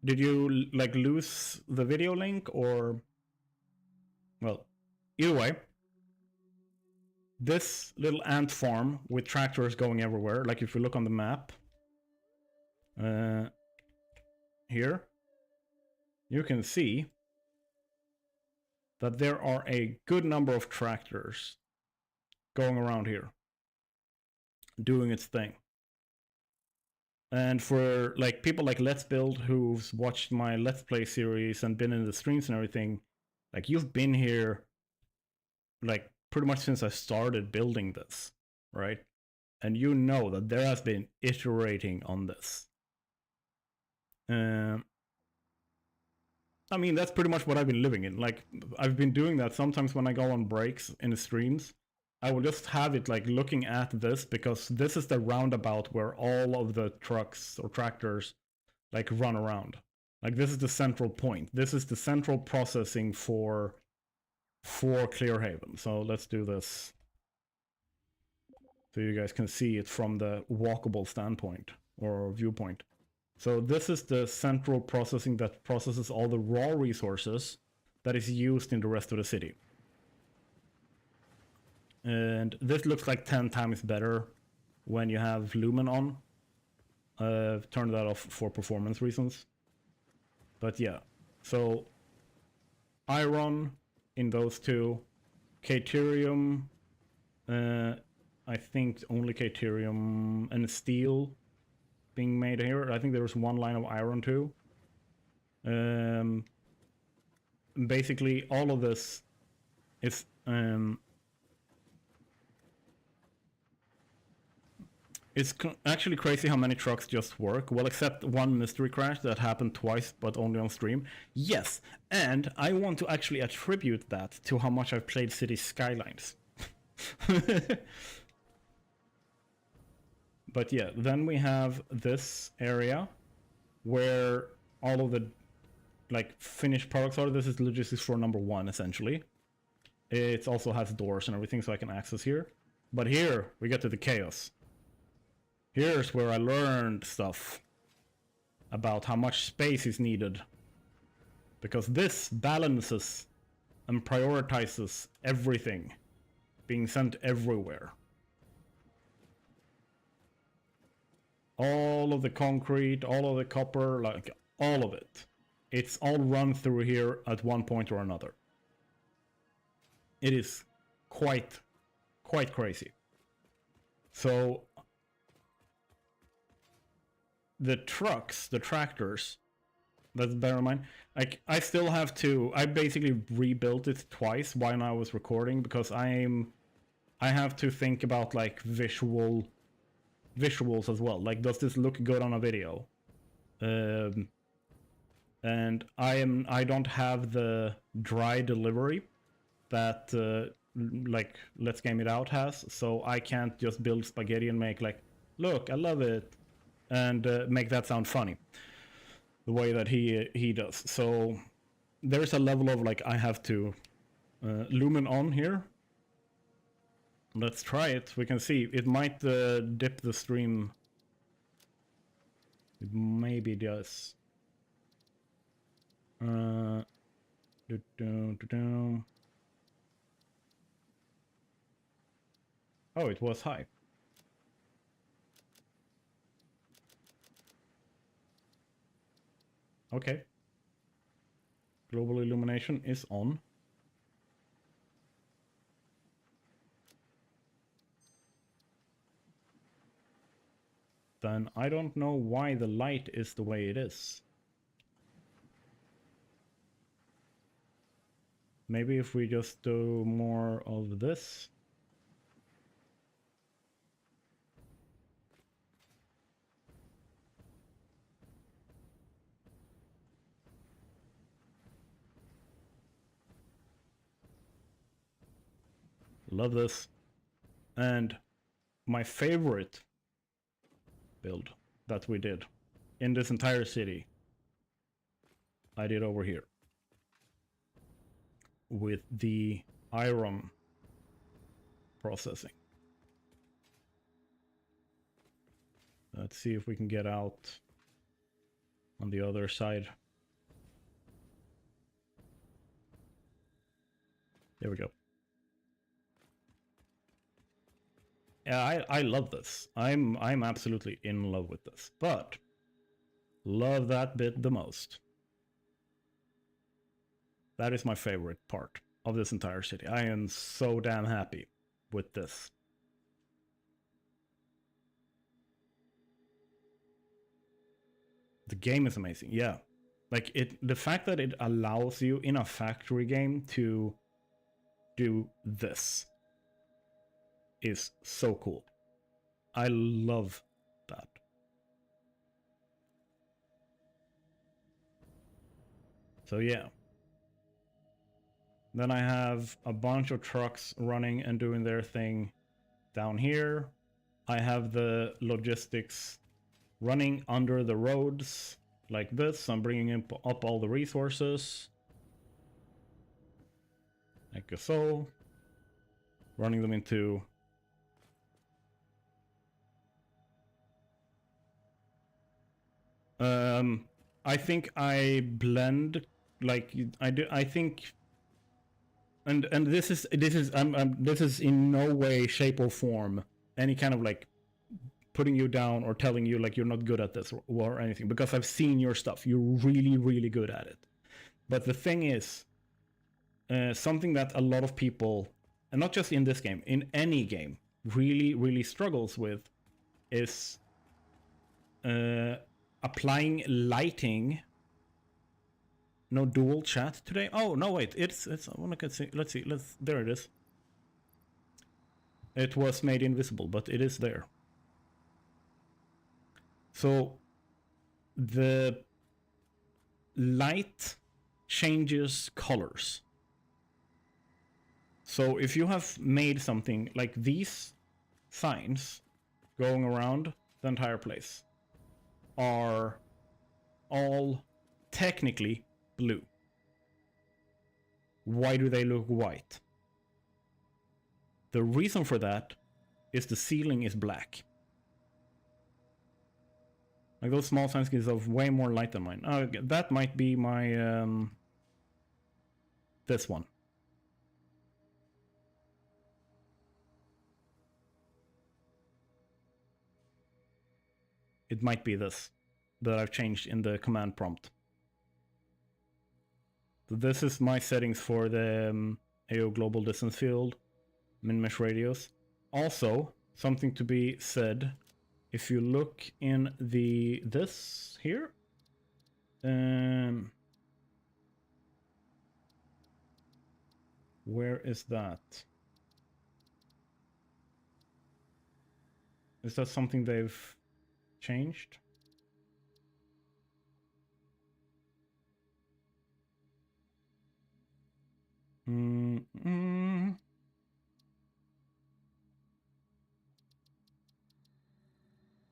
you like lose the video link, or? Well, either way, this little ant farm with tractors going everywhere, like if you look on the map, here, you can see that there are a good number of tractors going around here, doing its thing. And for like people like Let's Build who've watched my Let's Play series and been in the streams and everything, like you've been here like pretty much since I started building this, right? And you know that there has been iterating on this. I mean, that's pretty much what I've been living in. Like, I've been doing that sometimes when I go on breaks in the streams. I will just have it like looking at this, because this is the roundabout where all of the trucks or tractors like run around. Like, this is the central point. This is the central processing for Clearhaven. So let's do this so you guys can see it from the walkable standpoint or viewpoint. So this is the central processing that processes all the raw resources that is used in the rest of the city. And this looks like 10 times better when you have Lumen on. Turn that off for performance reasons. But yeah, so iron in those two, Caterium, I think only Caterium and steel being made here. I think there's one line of iron too. Basically all of this is it's actually crazy how many trucks just work. Well, except one mystery crash that happened twice, but only on stream. Yes, and I want to actually attribute that to how much I've played City Skylines. But yeah, then we have this area where all of the like finished products are. This is logistics floor number 1, essentially. It also has doors and everything, so I can access here. But here we get to the chaos. Here's where I learned stuff about how much space is needed, because this balances and prioritizes everything being sent everywhere. All of the concrete, all of the copper, like all of it. It's all run through here at one point or another. It is quite crazy. So the trucks, the tractors, let's bear in mind, like I still have to, I basically rebuilt it twice while I was recording, because I have to think about like visuals as well. Like, does this look good on a video? And I don't have the dry delivery that like Let's Game It Out has, so I can't just build spaghetti and make like, look, I love it, and make that sound funny the way that he does. So there's a level of like, I have to lumen on here. Let's try it. We can see it might dip the stream. It maybe does. Oh, it was high. Okay. Global illumination is on. Then I don't know why the light is the way it is. Maybe if we just do more of this. Love this. And my favorite build that we did in this entire city, I did over here with the iron processing. Let's see if we can get out on the other side. There we go. Yeah, I love this. I'm absolutely in love with this, but love that bit the most. That is my favorite part of this entire city. I am so damn happy with this. The game is amazing, yeah. Like the fact that it allows you in a factory game to do this is so cool. I love that. So yeah. Then I have a bunch of trucks running and doing their thing down here. I have the logistics running under the roads like this. I'm bringing up all the resources. Like so. Running them into... I think I blend, like, I think... And this is in no way, shape, or form any kind of like putting you down or telling you like you're not good at this or anything, because I've seen your stuff. You're really, really good at it. But the thing is, something that a lot of people, and not just in this game, in any game, really, really struggles with is applying lighting. No dual chat today? Oh, no, wait. It's I want to see. Let's see. There it is. It was made invisible, but it is there. So the light changes colors. So if you have made something like these signs going around the entire place are all technically blue. Why do they look white? The reason for that is the ceiling is black. Like those small signs give off way more light than mine. That might be my this one. It might be this that I've changed in the command prompt. So this is my settings for the AO global distance field, min-mesh radius. Also, something to be said, if you look in this here, where is that? Is that something they've changed?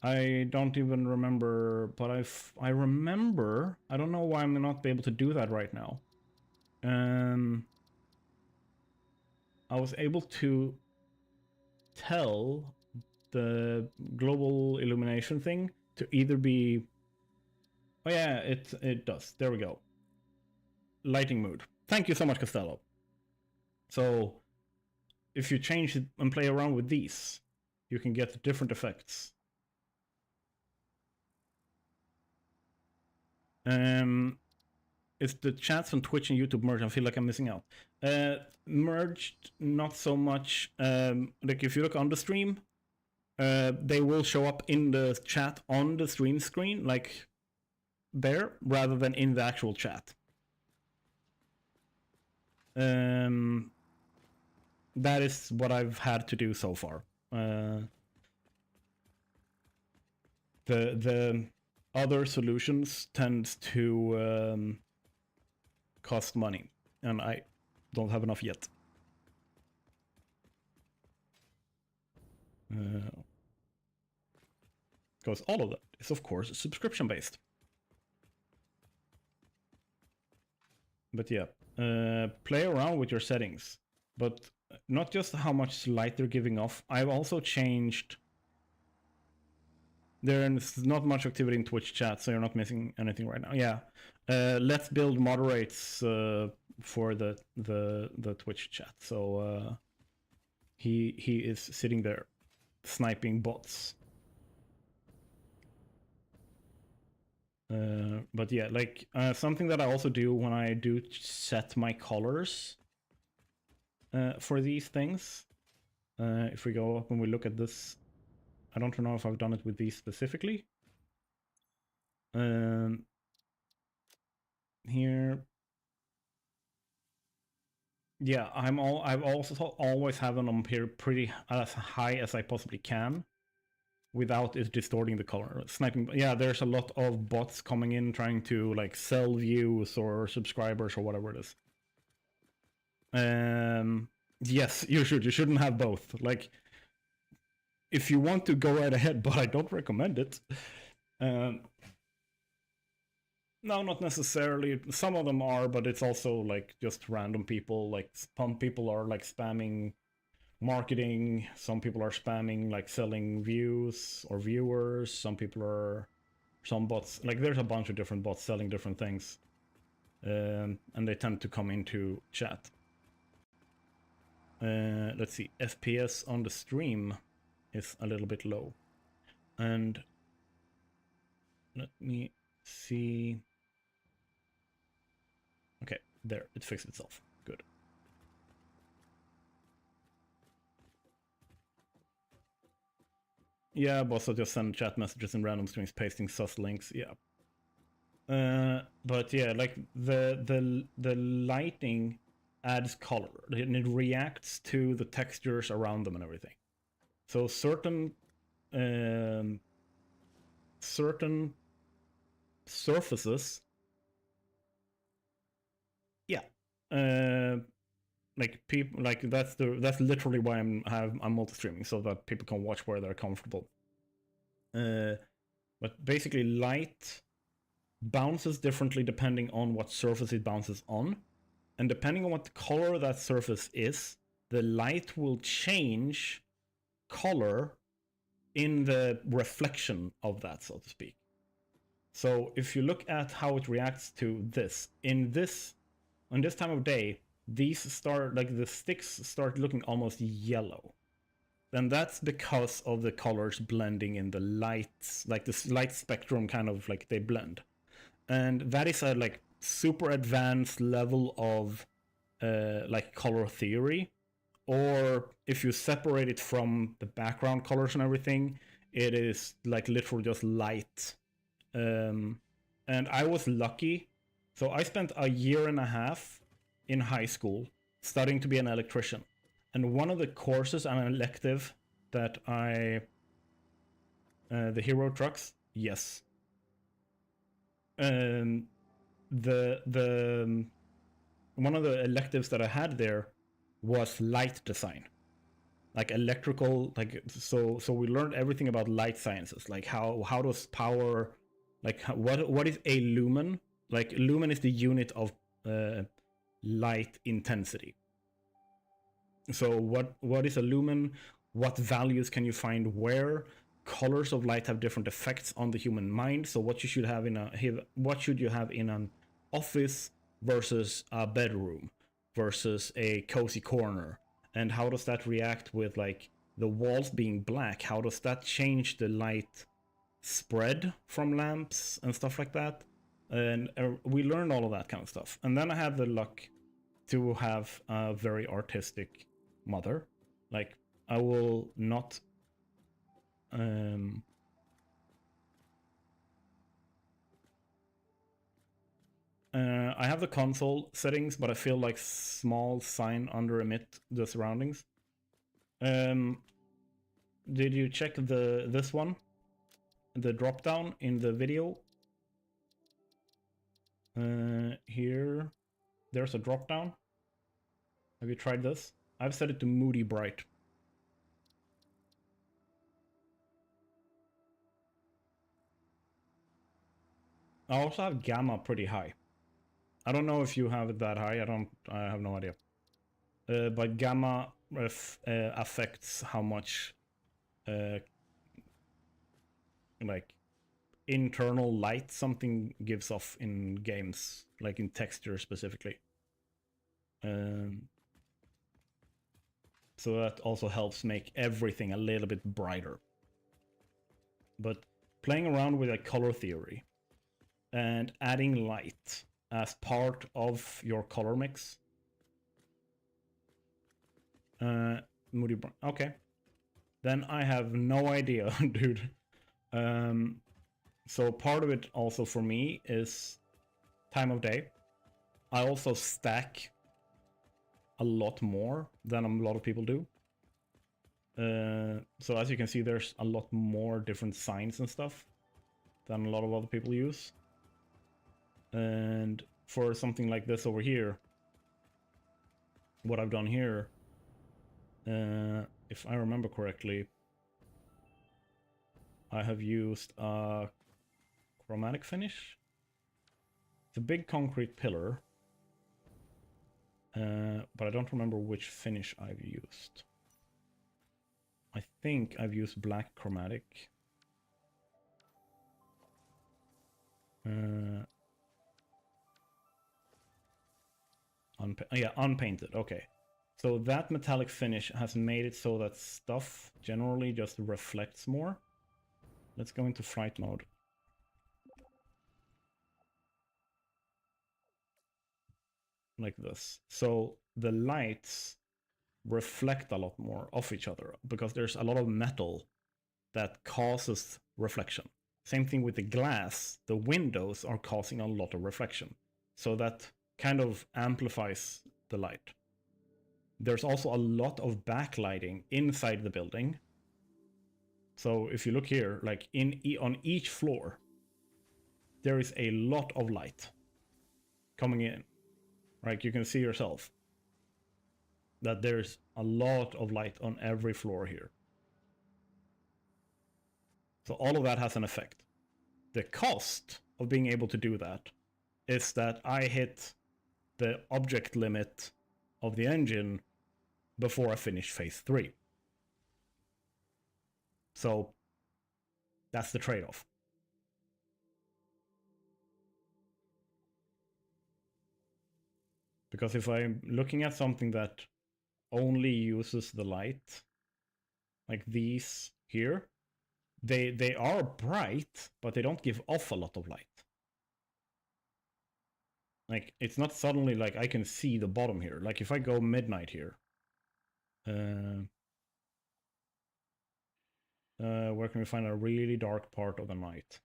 I don't even remember, but I remember. I don't know why I'm not able to do that right now. I was able to tell the global illumination thing to either be... Oh yeah, it does. There we go. Lighting mood. Thank you so much, Costello. So if you change it and play around with these, you can get different effects. It's the chats on Twitch and YouTube merged. I feel like I'm missing out. Merged, not so much. Like if you look on the stream, they will show up in the chat on the stream screen, like there, rather than in the actual chat. That is what I've had to do so far. The other solutions tend to cost money, and I don't have enough yet. Because all of that is, of course, subscription-based. But yeah, play around with your settings. But not just how much light they're giving off. I've also changed... There's not much activity in Twitch chat, so you're not missing anything right now. Yeah, Let's Build moderates for the Twitch chat. So he is sitting there sniping bots. But yeah, like something that I also do when I do set my colors for these things. If we go up and we look at this, I don't know if I've done it with these specifically. Here, yeah, I've also always have them here pretty as high as I possibly can, without it distorting the color. Sniping, yeah, there's a lot of bots coming in trying to like sell views or subscribers or whatever it is. Yes, you shouldn't have both. Like, if you want to, go right ahead, but I don't recommend it. No, not necessarily. Some of them are, but it's also like just random people. Like some people are like spamming marketing. Some people are spamming like selling views or viewers. Some bots, like there's a bunch of different bots selling different things. And they tend to come into chat. Let's see, FPS on the stream is a little bit low. And let me see. Okay, there, it fixed itself. Good. Yeah, but also just send chat messages in random strings, pasting sus links. Yeah. But yeah, like the lighting adds color, and it reacts to the textures around them and everything. So certain surfaces, yeah, like people, like that's literally why I'm multi-streaming, so that people can watch where they're comfortable. But basically, light bounces differently depending on what surface it bounces on, and depending on what color that surface is, the light will change color in the reflection of that, so to speak. So if you look at how it reacts to this, on this time of day, these start, like the sticks start looking almost yellow. Then that's because of the colors blending in the lights, like this light spectrum kind of like they blend. And that is a like super advanced level of like color theory. Or if you separate it from the background colors and everything, it is like literally just light. And I was lucky. So I spent a year and a half in high school studying to be an electrician. And one of the courses, an elective that the hero trucks, yes. The one of the electives that I had there was light design, like electrical, like so we learned everything about light sciences, like how does power, like what is a lumen? Like lumen is the unit of light intensity. So what is a lumen? What values can you find where? Colors of light have different effects on the human mind. So what should you have in an office versus a bedroom versus a cozy corner? And how does that react with like the walls being black? How does that change the light spread from lamps and stuff like that? And we learned all of that kind of stuff. And then I had the luck to have a very artistic mother. Like, I will not I have the console settings, but I feel like small sign under emit the surroundings. Did you check this one? The drop down in the video? Here, there's a drop down. Have you tried this? I've set it to moody bright. I also have gamma pretty high. I don't know if you have it that high. I have no idea. But gamma affects how much like internal light something gives off in games, like in texture specifically. So that also helps make everything a little bit brighter. But playing around with a color theory and adding light as part of your color mix. Moody brown. Okay. Then I have no idea, dude. So part of it also for me is time of day. I also stack a lot more than a lot of people do. So as you can see, there's a lot more different signs and stuff than a lot of other people use. And for something like this over here, what I've done here, if I remember correctly, I have used a chromatic finish. It's a big concrete pillar, but I don't remember which finish I've used. I think I've used black chromatic. Yeah, unpainted. Okay. So that metallic finish has made it so that stuff generally just reflects more. Let's go into flight mode. Like this. So the lights reflect a lot more off each other because there's a lot of metal that causes reflection. Same thing with the glass. The windows are causing a lot of reflection. So that kind of amplifies the light. There's also a lot of backlighting inside the building. So if you look here, like on each floor, there is a lot of light coming in. Right, you can see yourself that there's a lot of light on every floor here. So all of that has an effect. The cost of being able to do that is that I hit the object limit of the engine before I finish phase 3. So that's the trade-off. Because if I'm looking at something that only uses the light, like these here, they are bright, but they don't give off a lot of light. Like, it's not suddenly like I can see the bottom here. Like, if I go midnight here, where can we find a really dark part of the night?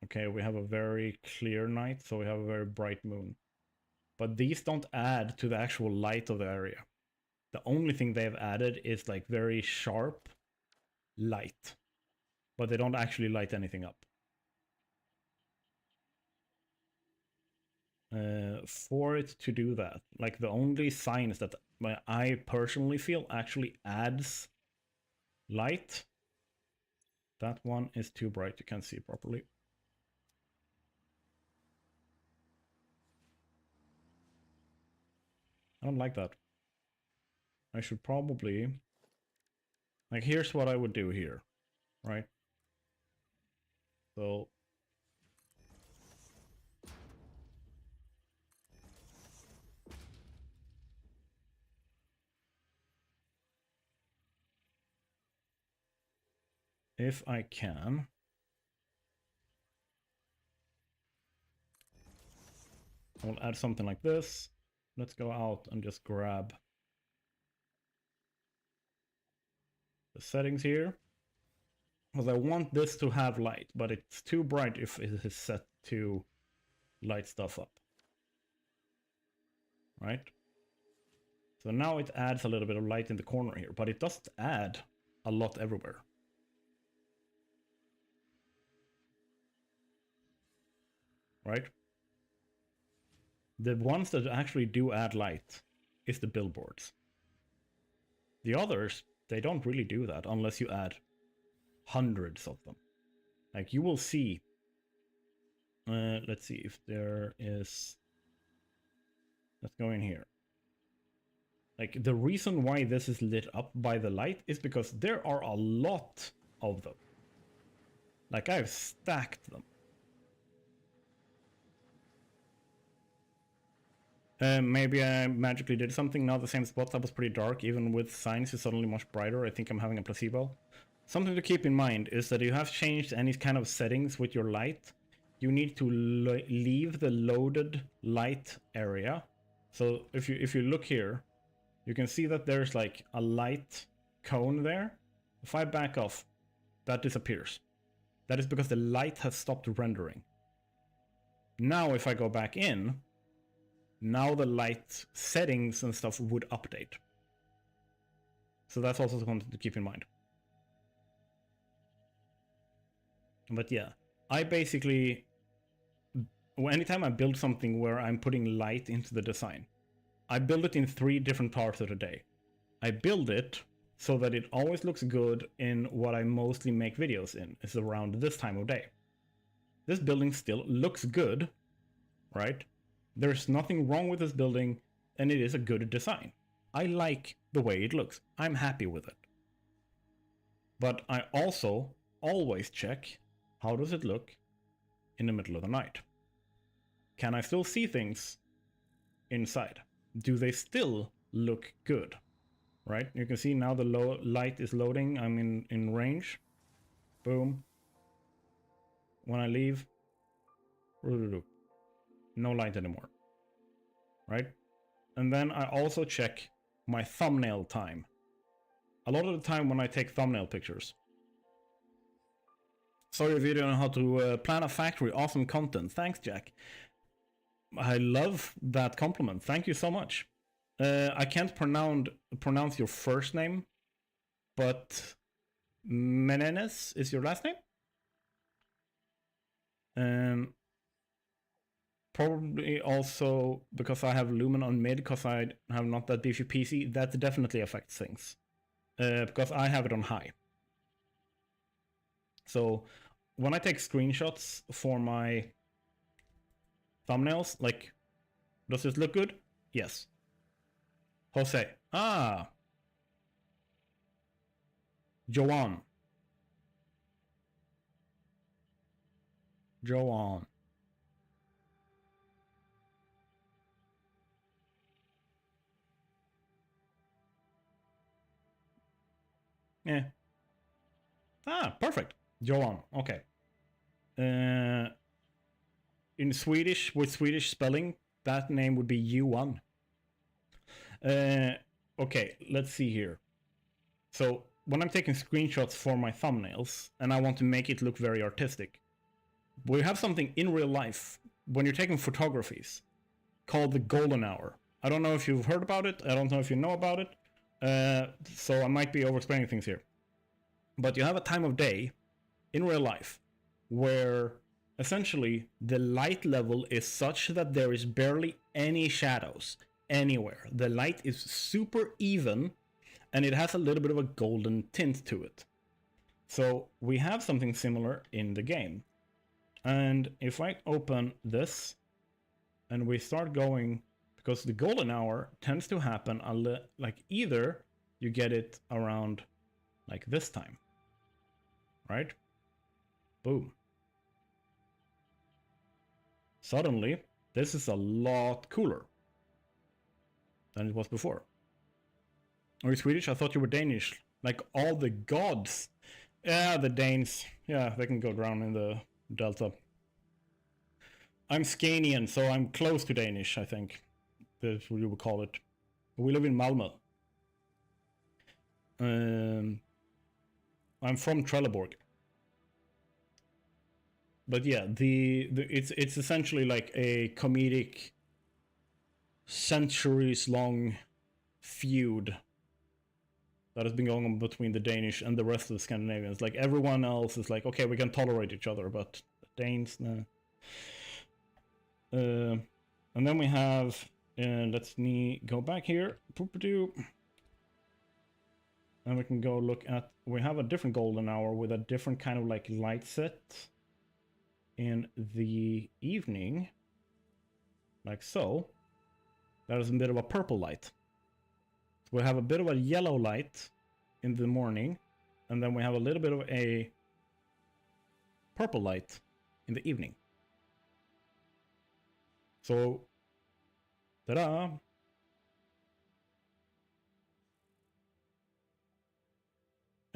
Okay, we have a very clear night, so we have a very bright moon. But these don't add to the actual light of the area. The only thing they've added is like very sharp light. But they don't actually light anything up. For it to do that, like the only signs that I personally feel actually adds light, that one is too bright, you can't see properly. I don't like that. I should probably, like, here's what I would do here, right? So if I can, I'll add something like this. Let's go out and just grab the settings here. Because I want this to have light, but it's too bright if it is set to light stuff up. Right? So now it adds a little bit of light in the corner here, but it doesn't add a lot everywhere. Right? The ones that actually do add light is the billboards. The others, they don't really do that unless you add hundreds of them. Like you will see. Let's see if there is. Let's go in here. Like the reason why this is lit up by the light is because there are a lot of them. Like I've stacked them. Maybe I magically did something. Now the same spot that was pretty dark, even with signs, is suddenly much brighter. I think I'm having a placebo. Something to keep in mind is that you have changed any kind of settings with your light. You need to leave the loaded light area. So if you look here, you can see that there's like a light cone there. If I back off, that disappears. That is because the light has stopped rendering. Now if I go back in, now the light settings and stuff would update. So that's also something to keep in mind. But yeah, I basically, anytime I build something where I'm putting light into the design, I build it in 3 different parts of the day. I build it so that it always looks good in what I mostly make videos in. It's around this time of day. This building still looks good, right? There's nothing wrong with this building, and it is a good design. I like the way it looks. I'm happy with it. But I also always check, how does it look in the middle of the night? Can I still see things inside? Do they still look good? Right? You can see now the light is loading. I'm in range. Boom. When I leave, no light anymore. Right? And then I also check my thumbnail time. A lot of the time when I take thumbnail pictures. Sorry if you don't know how to plan a factory. Awesome content. Thanks, Jack. I love that compliment. Thank you so much. I can't pronounce your first name, but Menenes is your last name? Probably also because I have Lumen on mid, because I have not that beefy PC. That definitely affects things. Because I have it on high. So when I take screenshots for my thumbnails, like, does this look good? Yes. Jose. Ah. Joanne. Yeah. Ah, perfect. Joanne. Okay. In Swedish, with Swedish spelling, that name would be Johan. Okay, let's see here. So when I'm taking screenshots for my thumbnails and I want to make it look very artistic, we have something in real life when you're taking photographies called the golden hour. I don't know if you've heard about it. I don't know if you know about it. So I might be over-explaining things here. But you have a time of day in real life where essentially the light level is such that there is barely any shadows anywhere. The light is super even and it has a little bit of a golden tint to it. So we have something similar in the game. And if I open this and we start going, because the golden hour tends to happen like either you get it around like this time, right? Boom. Suddenly, this is a lot cooler than it was before. Are you Swedish? I thought you were Danish. Like all the gods. Yeah, the Danes. Yeah, they can go down in the Delta. I'm Scanian, so I'm close to Danish, I think. That's what you would call it. We live in Malmö. I'm from Trelleborg. But yeah, it's essentially like a comedic, centuries-long feud that has been going on between the Danish and the rest of the Scandinavians. Like everyone else is like, okay, we can tolerate each other, but the Danes, nah. And then we have, let's me go back here. And we can go look at, we have a different golden hour with a different kind of like light set in the evening, like so. That is a bit of a purple light. We have a bit of a yellow light in the morning, and then we have a little bit of a purple light in the evening. So, ta-da!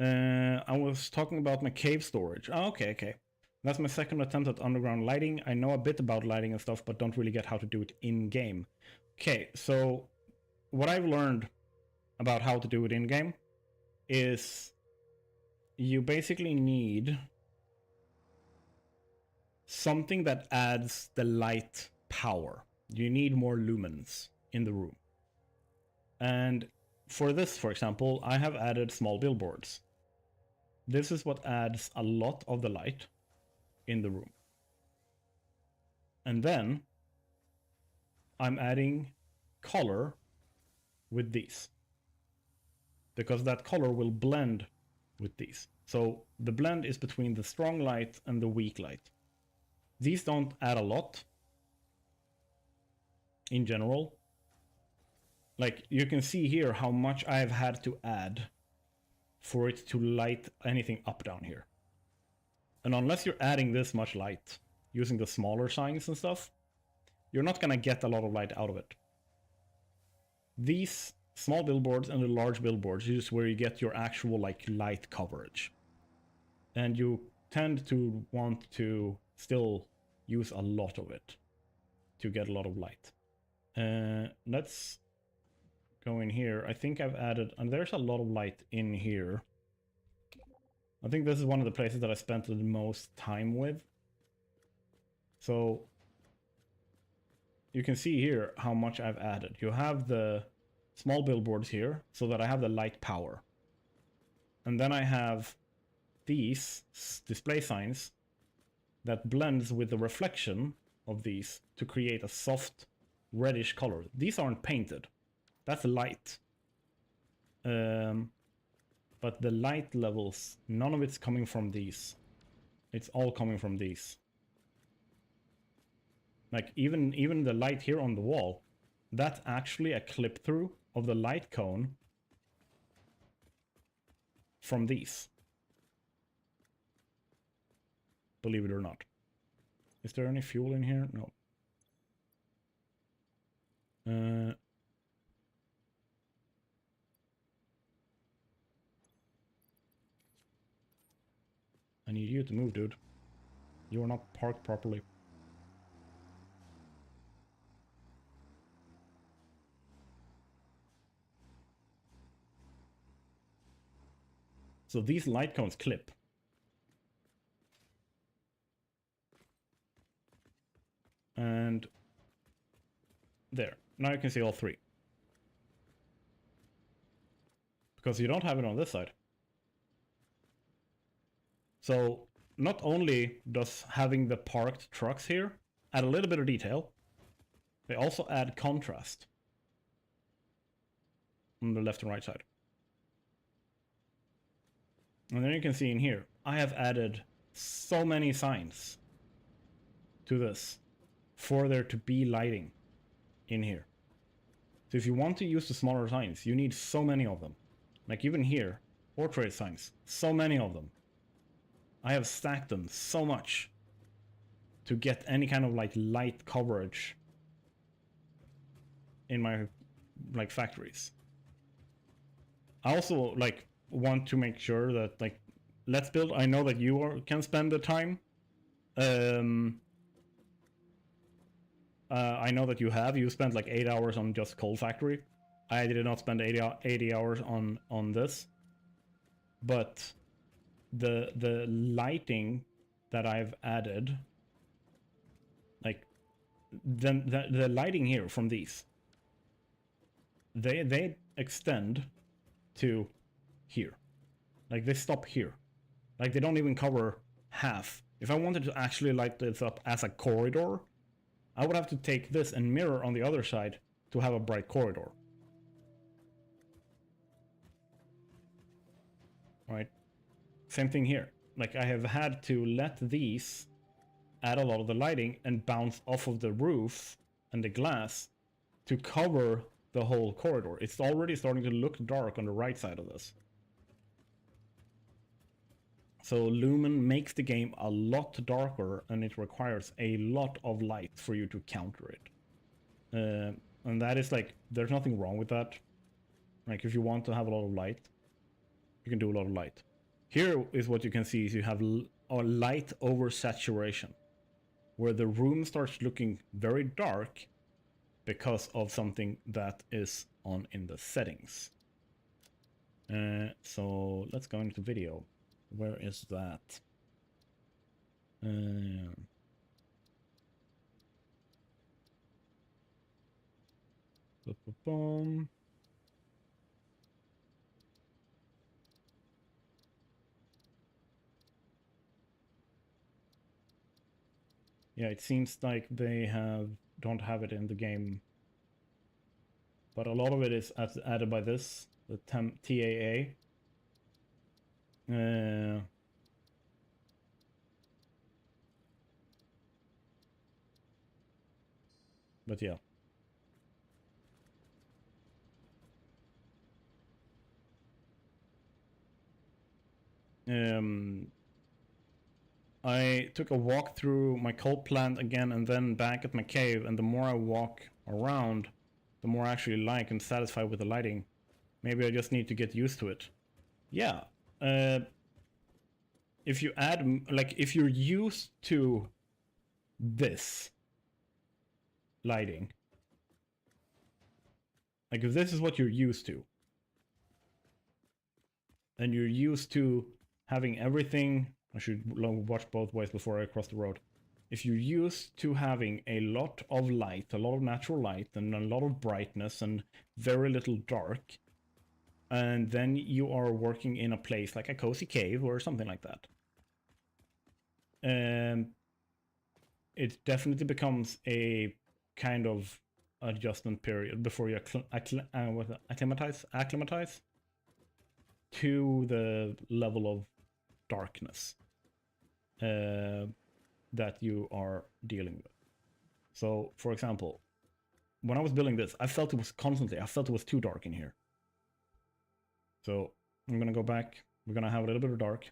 I was talking about my cave storage. Oh, okay. That's my second attempt at underground lighting. I know a bit about lighting and stuff, but don't really get how to do it in-game. Okay, so what I've learned about how to do it in-game is you basically need something that adds the light power. You need more lumens in the room. And for this, for example, I have added small billboards. This is what adds a lot of the light in the room. And then I'm adding color with these, because that color will blend with these. So the blend is between the strong light and the weak light. These don't add a lot in general. Like, you can see here how much I've had to add for it to light anything up down here. And unless you're adding this much light using the smaller signs and stuff, you're not gonna get a lot of light out of it. These small billboards and the large billboards is where you get your actual like light coverage. And you tend to want to still use a lot of it to get a lot of light. Let's go in here. I think I've added, and there's a lot of light in here. I think this is one of the places that I spent the most time with. So you can see here how much I've added. You have the small billboards here so that I have the light power. And then I have these display signs that blends with the reflection of these to create a soft reddish color. These aren't painted. That's light. But the light levels, none of it's coming from these. It's all coming from these. Like even the light here on the wall, that's actually a clip through of the light cone from these. Believe it or not. Is there any fuel in here? No. I need you to move, dude. You are not parked properly. So these light cones clip. And there. Now you can see all three. Because you don't have it on this side. So not only does having the parked trucks here add a little bit of detail, they also add contrast on the left and right side. And then you can see in here, I have added so many signs to this for there to be lighting in here. So if you want to use the smaller signs, you need so many of them. Like even here, portrait signs, so many of them. I have stacked them so much to get any kind of like light coverage in my like factories. I also like want to make sure that like Let's Build, I know that you can spend the time. I know that you spent like 8 hours on just Coal Factory. I did not spend 80 hours on this. But the lighting that I've added, like the lighting here from these, they extend to here. Like they stop here. Like they don't even cover half. If I wanted to actually light this up as a corridor, I would have to take this and mirror on the other side to have a bright corridor. right? Same thing here. Like I have had to let these add a lot of the lighting and bounce off of the roof and the glass to cover the whole corridor. It's already starting to look dark on the right side of this. So Lumen makes the game a lot darker, and it requires a lot of light for you to counter it. And that is like, there's nothing wrong with that. Like if you want to have a lot of light, you can do a lot of light. Here is what you can see is you have a light over saturation, where the room starts looking very dark because of something that is on in the settings. So let's go into video. Where is that? Boom. Yeah, it seems like they don't have it in the game, but a lot of it is added by this, the TAA. But yeah. I took a walk through my coal plant again and then back at my cave, and the more I walk around, the more I actually like and satisfied with the lighting. Maybe I just need to get used to it. Yeah. If you add, like, if you're used to this lighting, like if this is what you're used to, and you're used to having everything, I should watch both ways before I cross the road. If you're used to having a lot of light, a lot of natural light, and a lot of brightness, and very little dark, and then you are working in a place like a cozy cave or something like that, it definitely becomes a kind of adjustment period before you acclimatize to the level of darkness that you are dealing with. So, for example, when I was building this, I felt it was too dark in here. So I'm gonna go back. We're gonna have a little bit of dark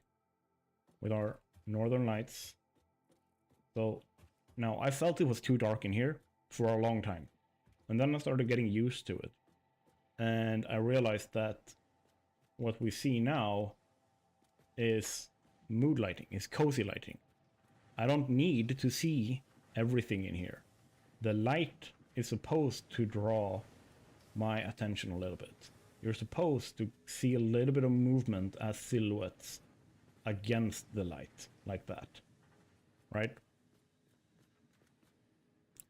with our northern lights. So now I felt it was too dark in here for a long time. And then I started getting used to it. And I realized that what we see now is mood lighting, is cozy lighting. I don't need to see everything in here. The light is supposed to draw my attention a little bit. You're supposed to see a little bit of movement as silhouettes against the light, like that, right?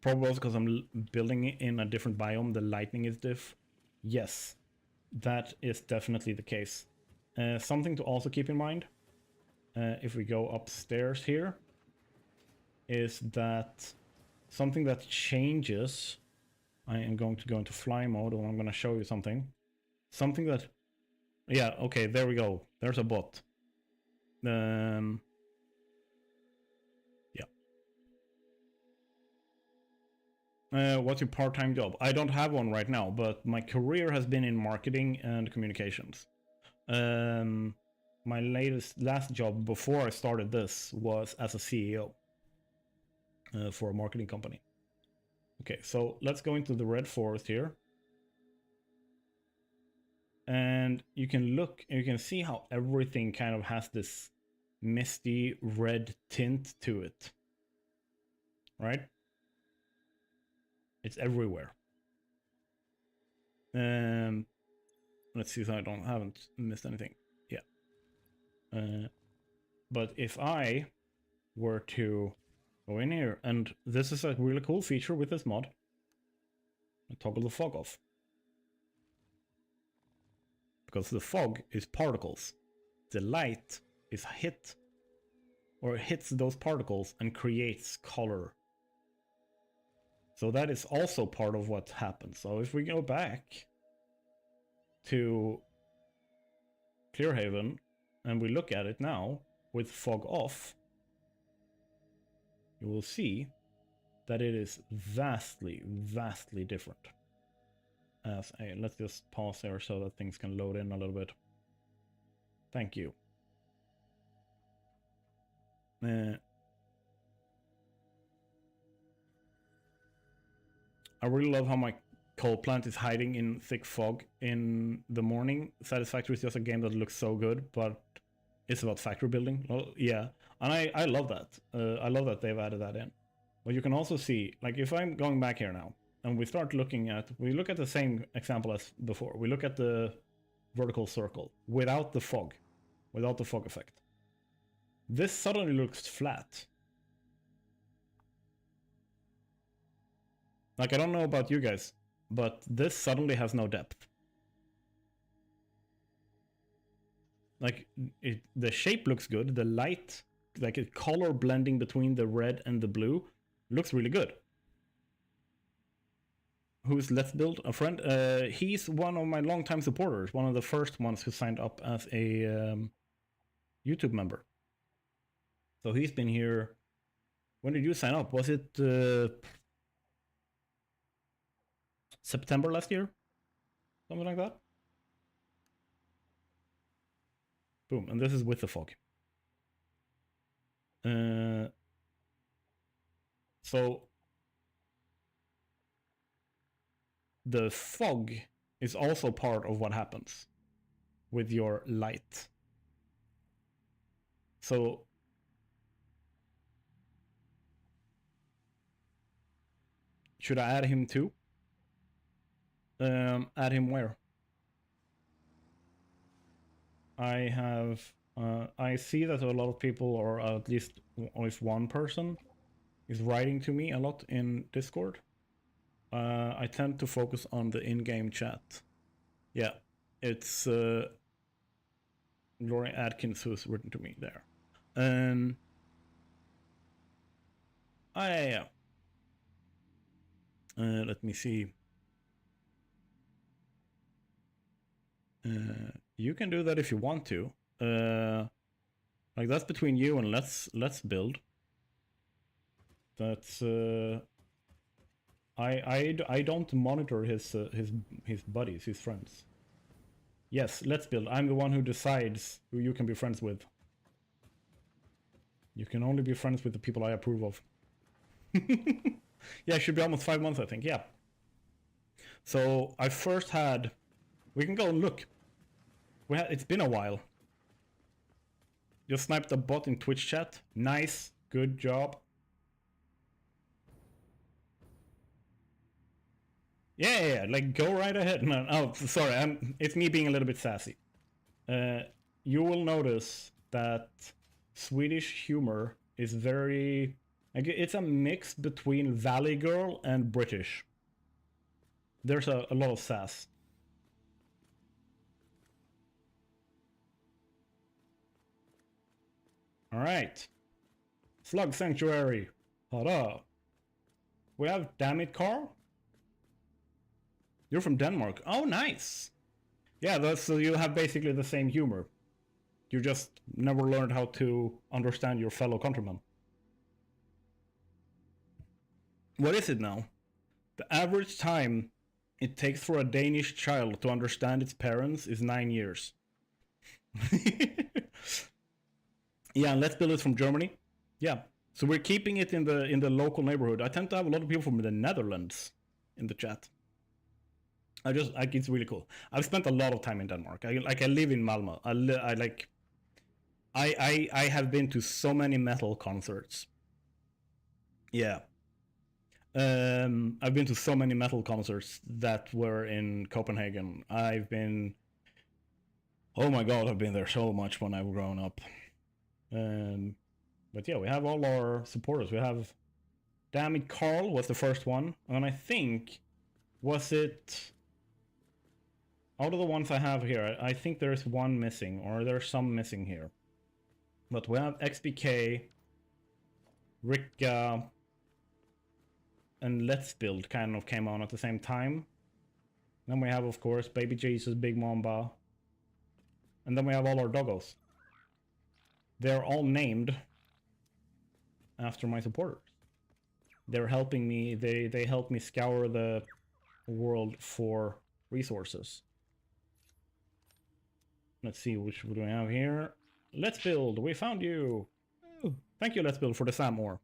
Probably also because I'm building it in a different biome, the lighting is diff. Yes, that is definitely the case. Something to also keep in mind, if we go upstairs here, is that something that changes. I am going to go into fly mode, and I'm going to show you something. Something that, yeah, okay, there we go. There's a bot. Yeah. What's your part-time job? I don't have one right now, but my career has been in marketing and communications. My last job before I started this was as a CEO for a marketing company. Okay, so let's go into the red forest here. And you can look, and you can see how everything kind of has this misty red tint to it, right? It's everywhere. Let's see if I haven't missed anything. Yeah. But if I were to go in here, and this is a really cool feature with this mod, I toggle the fog off. Because the fog is particles. The light is hits those particles and creates color. So that is also part of what happens. So if we go back to Clearhaven, and we look at it now with fog off, you will see that it is vastly, vastly different. Let's just pause there so that things can load in a little bit. Thank you. I really love how my coal plant is hiding in thick fog in the morning. Satisfactory is just a game that looks so good, but it's about factory building. Well, yeah, and I love that. I love that they've added that in. But you can also see, like, if I'm going back here now, and we start looking at, we look at the same example as before. We look at the vertical circle without the fog effect. This suddenly looks flat. Like, I don't know about you guys, but this suddenly has no depth. Like, the shape looks good. The light, like a color blending between the red and the blue, looks really good. Who's Let's Build? A friend? He's one of my longtime supporters. One of the first ones who signed up as a YouTube member. So he's been here. When did you sign up? Was it September last year? Something like that? Boom, and this is with the fog. So the fog is also part of what happens with your light. So should I add him too? Add him where? I have, I see that a lot of people, or at least if one person, is writing to me a lot in Discord. I tend to focus on the in-game chat. Yeah, it's Gloria Adkins who's written to me there. Let me see. You can do that if you want to. Like, that's between you and let's build. That's I don't monitor his buddies, his friends. Yes, let's build. I'm the one who decides who you can be friends with. You can only be friends with the people I approve of. Yeah, it should be almost 5 months, I think. Yeah. So I first had. We can go and look. It's been a while. Just sniped a bot in Twitch chat. Nice, good job. Yeah, like, go right ahead. No, oh, sorry, it's me being a little bit sassy. You will notice that Swedish humor is very... Like, it's a mix between Valley Girl and British. There's a lot of sass. Alright. Slug Sanctuary. Tada. We have Damn It Carl. You're from Denmark. Oh, nice. Yeah, so you have basically the same humor. You just never learned how to understand your fellow countrymen. What is it now? The average time it takes for a Danish child to understand its parents is 9 years. Yeah, and Let's Build is from Germany. Yeah, so we're keeping it in the local neighborhood. I tend to have a lot of people from the Netherlands in the chat. It's really cool. I've spent a lot of time in Denmark. I live in Malmö. I have been to so many metal concerts. Yeah. I've been to so many metal concerts that were in Copenhagen. Oh my god, I've been there so much when I've grown up. But yeah, we have all our supporters. We have Damn It Carl was the first one, and I think, was it... Out of the ones I have here, I think there's one missing, or there's some missing here. But we have XBK, Ricka, and Let's Build kind of came on at the same time. Then we have, of course, Baby Jesus, Big Mamba. And then we have all our doggos. They're all named after my supporters. They're helping me, they help me scour the world for resources. Let's see, which do we have here? Let's Build, we found you! Oh, thank you, Let's Build, for the Sam ore.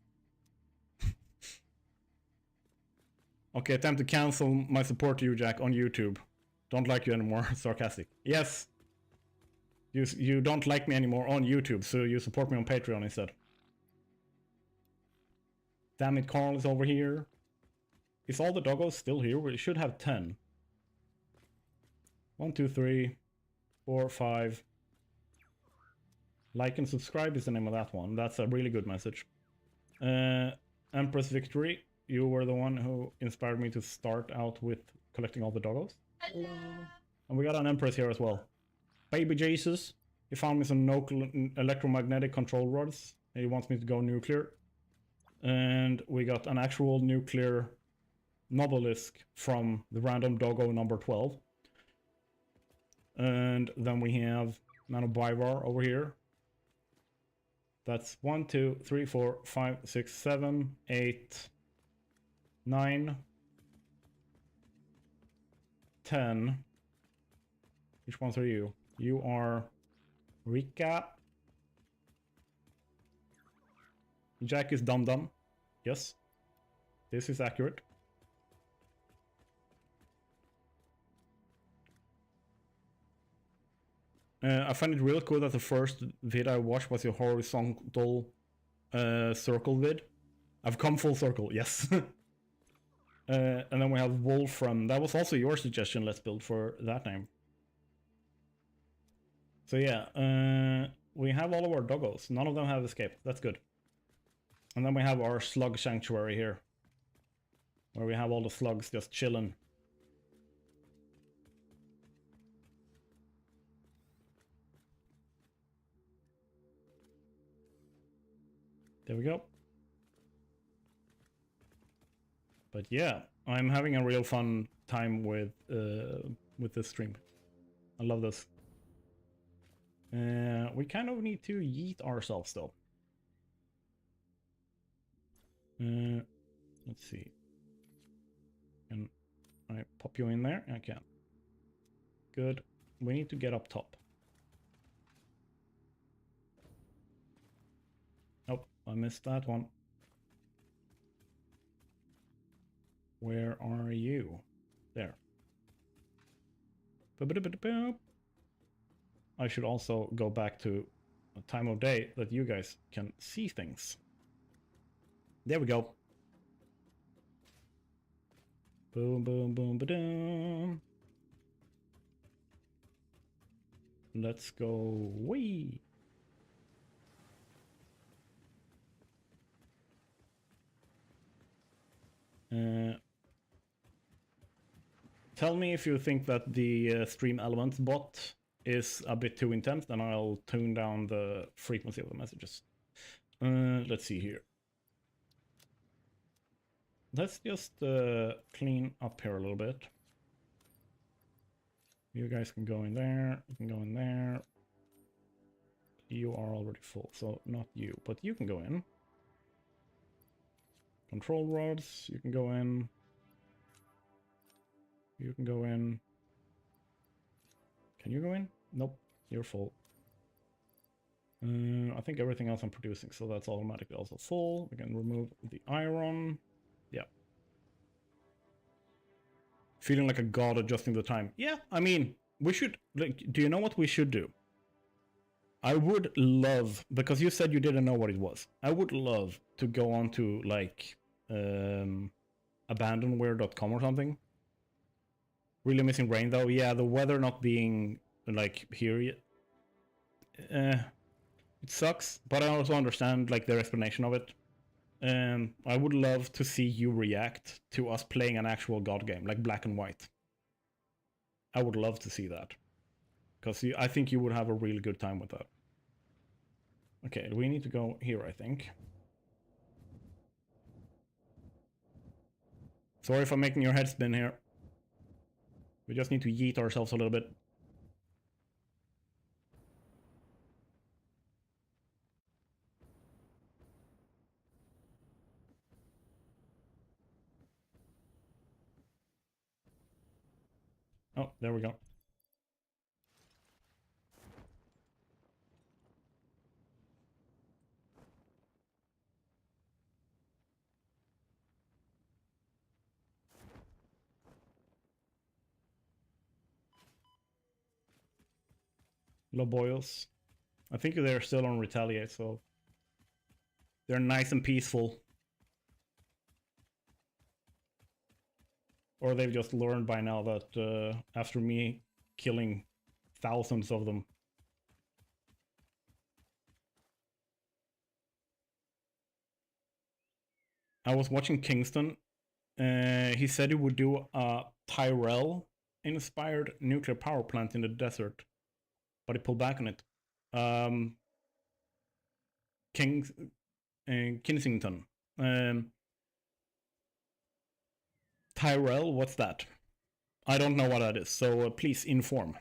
Okay, time to cancel my support to you, Jack, on YouTube. Don't like you anymore, sarcastic. Yes! You don't like me anymore on YouTube, so you support me on Patreon instead. Damn it, Carl is over here. Is all the doggos still here? We should have 10. 1, 2, 3, 4, 5. Like and subscribe is the name of that one. That's a really good message. Empress Victory, you were the one who inspired me to start out with collecting all the doggos. Hello. And we got an Empress here as well. Baby Jesus, he found me some electromagnetic control rods. He wants me to go nuclear. And we got an actual nuclear Nobelisk from the random doggo number 12. And then we have Nanobivar over here. That's 1, 2, 3, 4, 5, 6, 7, 8, 9, 10. Which ones are you? You are Rika. Jack is Dum Dum. Yes. This is accurate. I find it real cool that the first vid I watched was your horizontal circle vid. I've come full circle, yes. And then we have Wolfram. That was also your suggestion, Let's Build, for that name. So yeah, we have all of our doggos. None of them have escaped. That's good. And then we have our slug sanctuary here, where we have all the slugs just chilling. There we go. But yeah, I'm having a real fun time with this stream. I love this. We kind of need to yeet ourselves though. Let's see. Can I pop you in there? I can. Good. We need to get up top. Nope, I missed that one. Where are you? There. I should also go back to a time of day that you guys can see things. There we go. Boom, boom, boom, ba-doom. Let's go. Whee! Tell me if you think that the stream elements bot is a bit too intense, then I'll tune down the frequency of the messages. Let's see here. Let's just clean up here a little bit. You guys can go in there, you can go in there. You are already full, so not you, but you can go in. Control rods, you can go in. You can go in. Can you go in? Nope, you're full. I think everything else I'm producing, so that's automatically also full. We can remove the iron. Yeah. Feeling like a god adjusting the time. Yeah, I mean, we should, like, do you know what we should do? I would love, because you said you didn't know what it was, I would love to go on to, like, abandonware.com or something. Really missing rain, though. Yeah, the weather not being, like, here yet. It sucks, but I also understand, like, their explanation of it. I would love to see you react to us playing an actual god game, like Black and White. I would love to see that. Because I think you would have a really good time with that. Okay, we need to go here, I think. Sorry if I'm making your head spin here. We just need to yeet ourselves a little bit. Oh, there we go. Loboyos. I think they're still on Retaliate, so they're nice and peaceful. Or they've just learned by now that after me killing thousands of them. I was watching Kingston. He said he would do a Tyrell-inspired nuclear power plant in the desert, but he pulled back on it. Kensington. Tyrell, what's that? I don't know what that is, so please inform.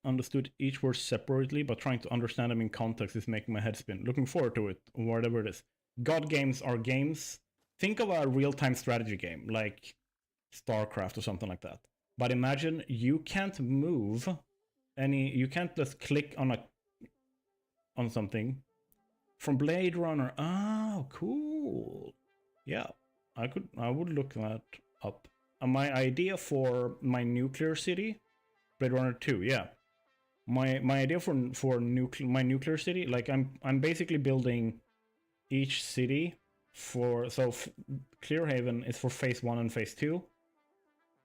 Understood each word separately, but trying to understand them in context is making my head spin. Looking forward to it, whatever it is. God games are games. Think of a real-time strategy game, like StarCraft or something like that. But imagine you can't move any, you can't just click on something. From Blade Runner. Oh, cool. Yeah, I would look that up. My idea for my nuclear city, Blade Runner 2, yeah. My idea for my nuclear city, like I'm basically building each city for, so Clearhaven is for phase 1 and phase 2.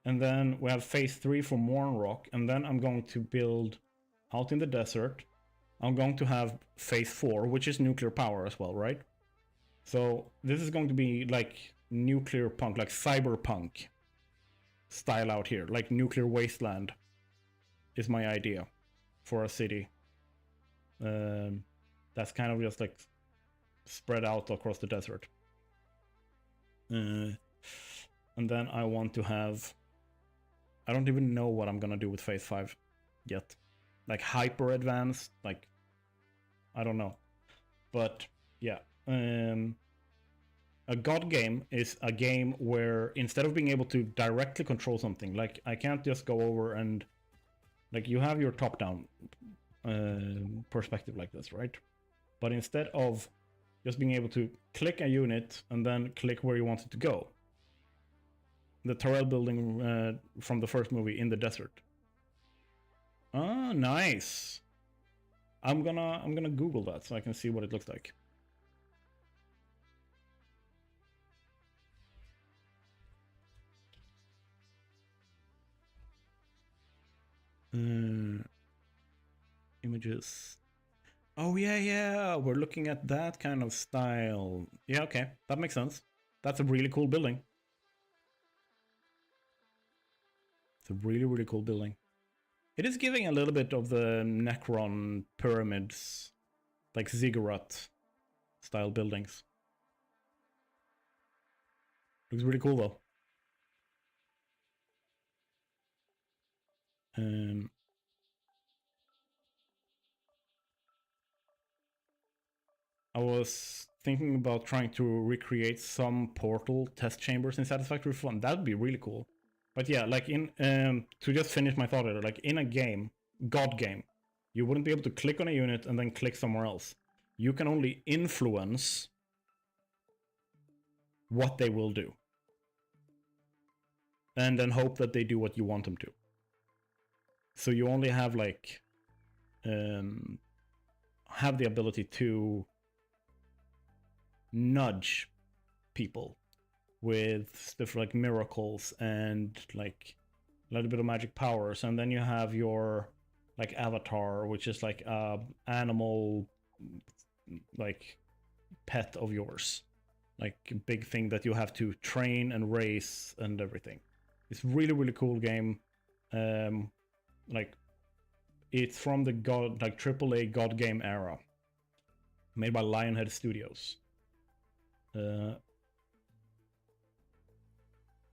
And then we have phase 3 for Mournrock, and then I'm going to build out in the desert. I'm going to have phase 4, which is nuclear power as well, right? So this is going to be like nuclear punk, like cyberpunk style out here, like nuclear wasteland is my idea for a city. That's kind of just like spread out across the desert. And then I want to have, I don't even know what I'm gonna do with phase 5 yet. Like hyper advanced, like, I don't know. But yeah, a god game is a game where instead of being able to directly control something, like I can't just go over and, like, you have your top-down perspective like this, right? But instead of just being able to click a unit and then click where you want it to go, the Tyrell building from the first movie in the desert. Ah, nice. I'm gonna Google that so I can see what it looks like. Images. Oh yeah, we're looking at that kind of style. Yeah, okay, that makes sense. That's a really cool building. It's a really cool building. It is giving a little bit of the Necron pyramids, like ziggurat style buildings. Looks really cool though. I was thinking about trying to recreate some portal test chambers in Satisfactory 1. That would be really cool. But yeah, like in to just finish my thought here, like in a game, God game, you wouldn't be able to click on a unit and then click somewhere else. You can only influence what they will do. And then hope that they do what you want them to. So you only have like have the ability to nudge people with stuff like miracles and like a little bit of magic powers, and then you have your like avatar, which is like a animal like pet of yours, like a big thing that you have to train and race and everything. It's really cool game. Like it's from the god, like AAA god game era, made by Lionhead Studios.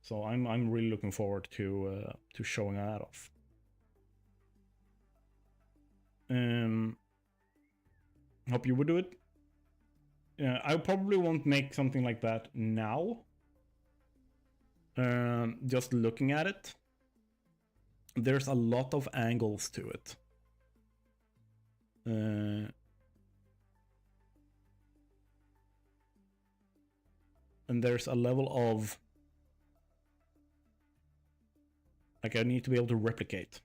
So I'm really looking forward to showing that off. Hope you would do it. I probably won't make something like that now. Just looking at it, there's a lot of angles to it. And there's a level of, like, I need to be able to replicate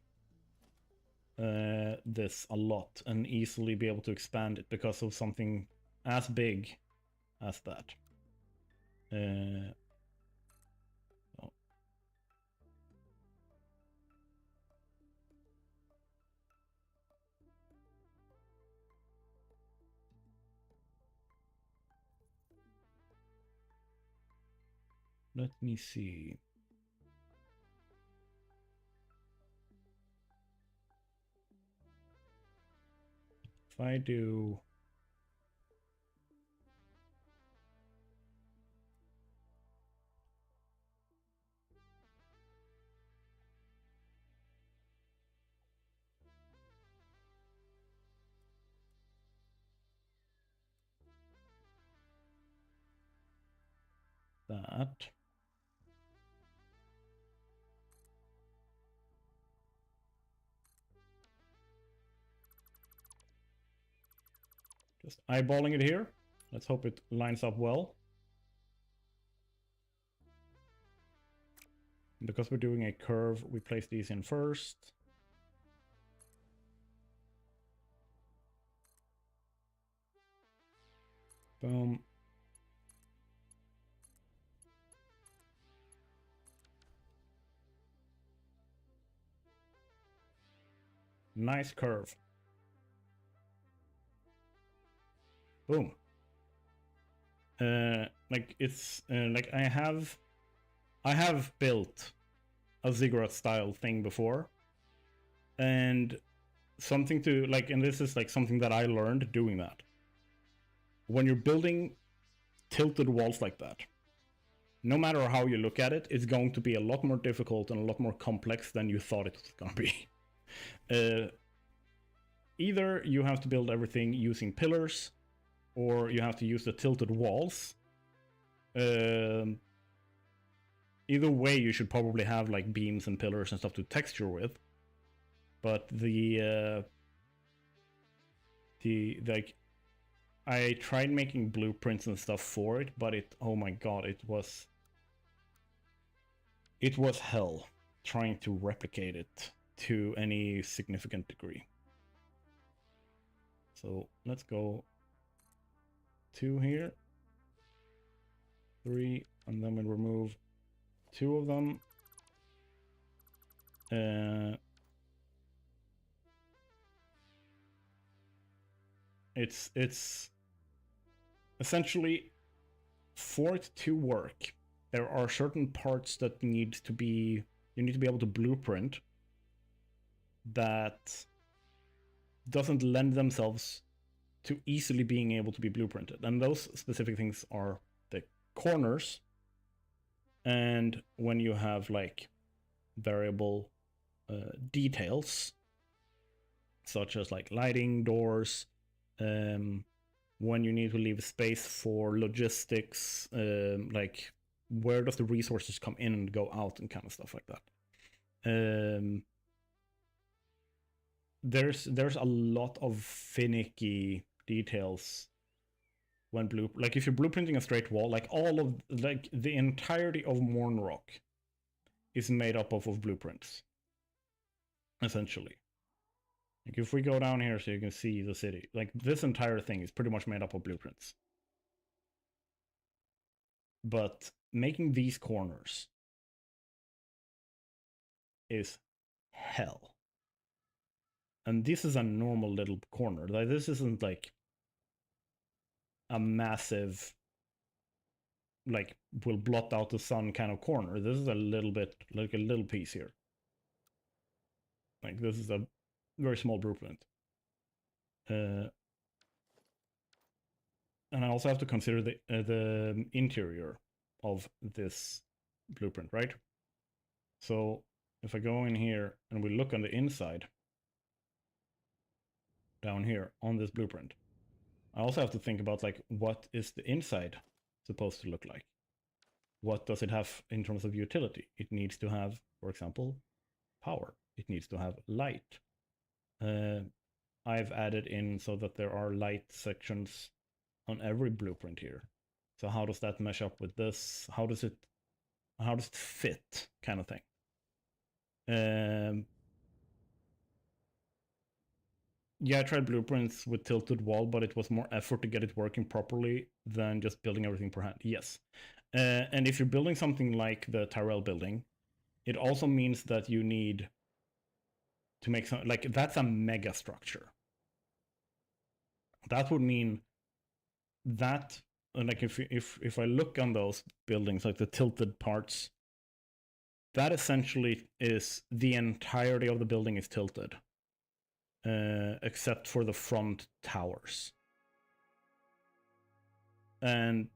this a lot and easily be able to expand it because of something as big as that. Oh. Let me see. If I do that, just eyeballing it here. Let's hope it lines up well. Because we're doing a curve, we place these in first. Boom. Nice curve. Boom. Like it's like I have built a ziggurat style thing before, and something to like, and this is like something that I learned doing that. When you're building tilted walls like that, no matter how you look at it, it's going to be a lot more difficult and a lot more complex than you thought it was going to be. Either you have to build everything using pillars, or you have to use the tilted walls. Either way, you should probably have like beams and pillars and stuff to texture with. But the like, I tried making blueprints and stuff for it, but it, oh my god, it was hell trying to replicate it to any significant degree. So let's go 2 here, 3, and then we'll remove 2 of them. It's essentially, for it to work, there are certain parts that you need to be able to blueprint that doesn't lend themselves to easily being able to be blueprinted. And those specific things are the corners, and when you have like variable details, such as like lighting, doors, when you need to leave space for logistics, like where does the resources come in and go out and kind of stuff like that. There's a lot of finicky details when like if you're blueprinting a straight wall, like all of like the entirety of Mournrock is made up of blueprints, essentially. Like if we go down here so you can see the city, like this entire thing is pretty much made up of blueprints. But making these corners is hell. And this is a normal little corner. Like this isn't like a massive, like will blot out the sun kind of corner. This is a little bit like a little piece here. Like this is a very small blueprint. And I also have to consider the interior of this blueprint, right? So if I go in here and we look on the inside, down here on this blueprint, I also have to think about like, what is the inside supposed to look like? What does it have in terms of utility? It needs to have, for example, power. it needs to have light. I've added in so that there are light sections on every blueprint here. So how does that mesh up with this? How does it fit, kind of thing? Yeah, I tried blueprints with tilted wall, but it was more effort to get it working properly than just building everything per hand. Yes. And if you're building something like the Tyrell building, it also means that you need to make some, like, that's a mega structure. That would mean that, like, if I look on those buildings, like the tilted parts, that essentially is the entirety of the building is tilted. Except for the front towers. And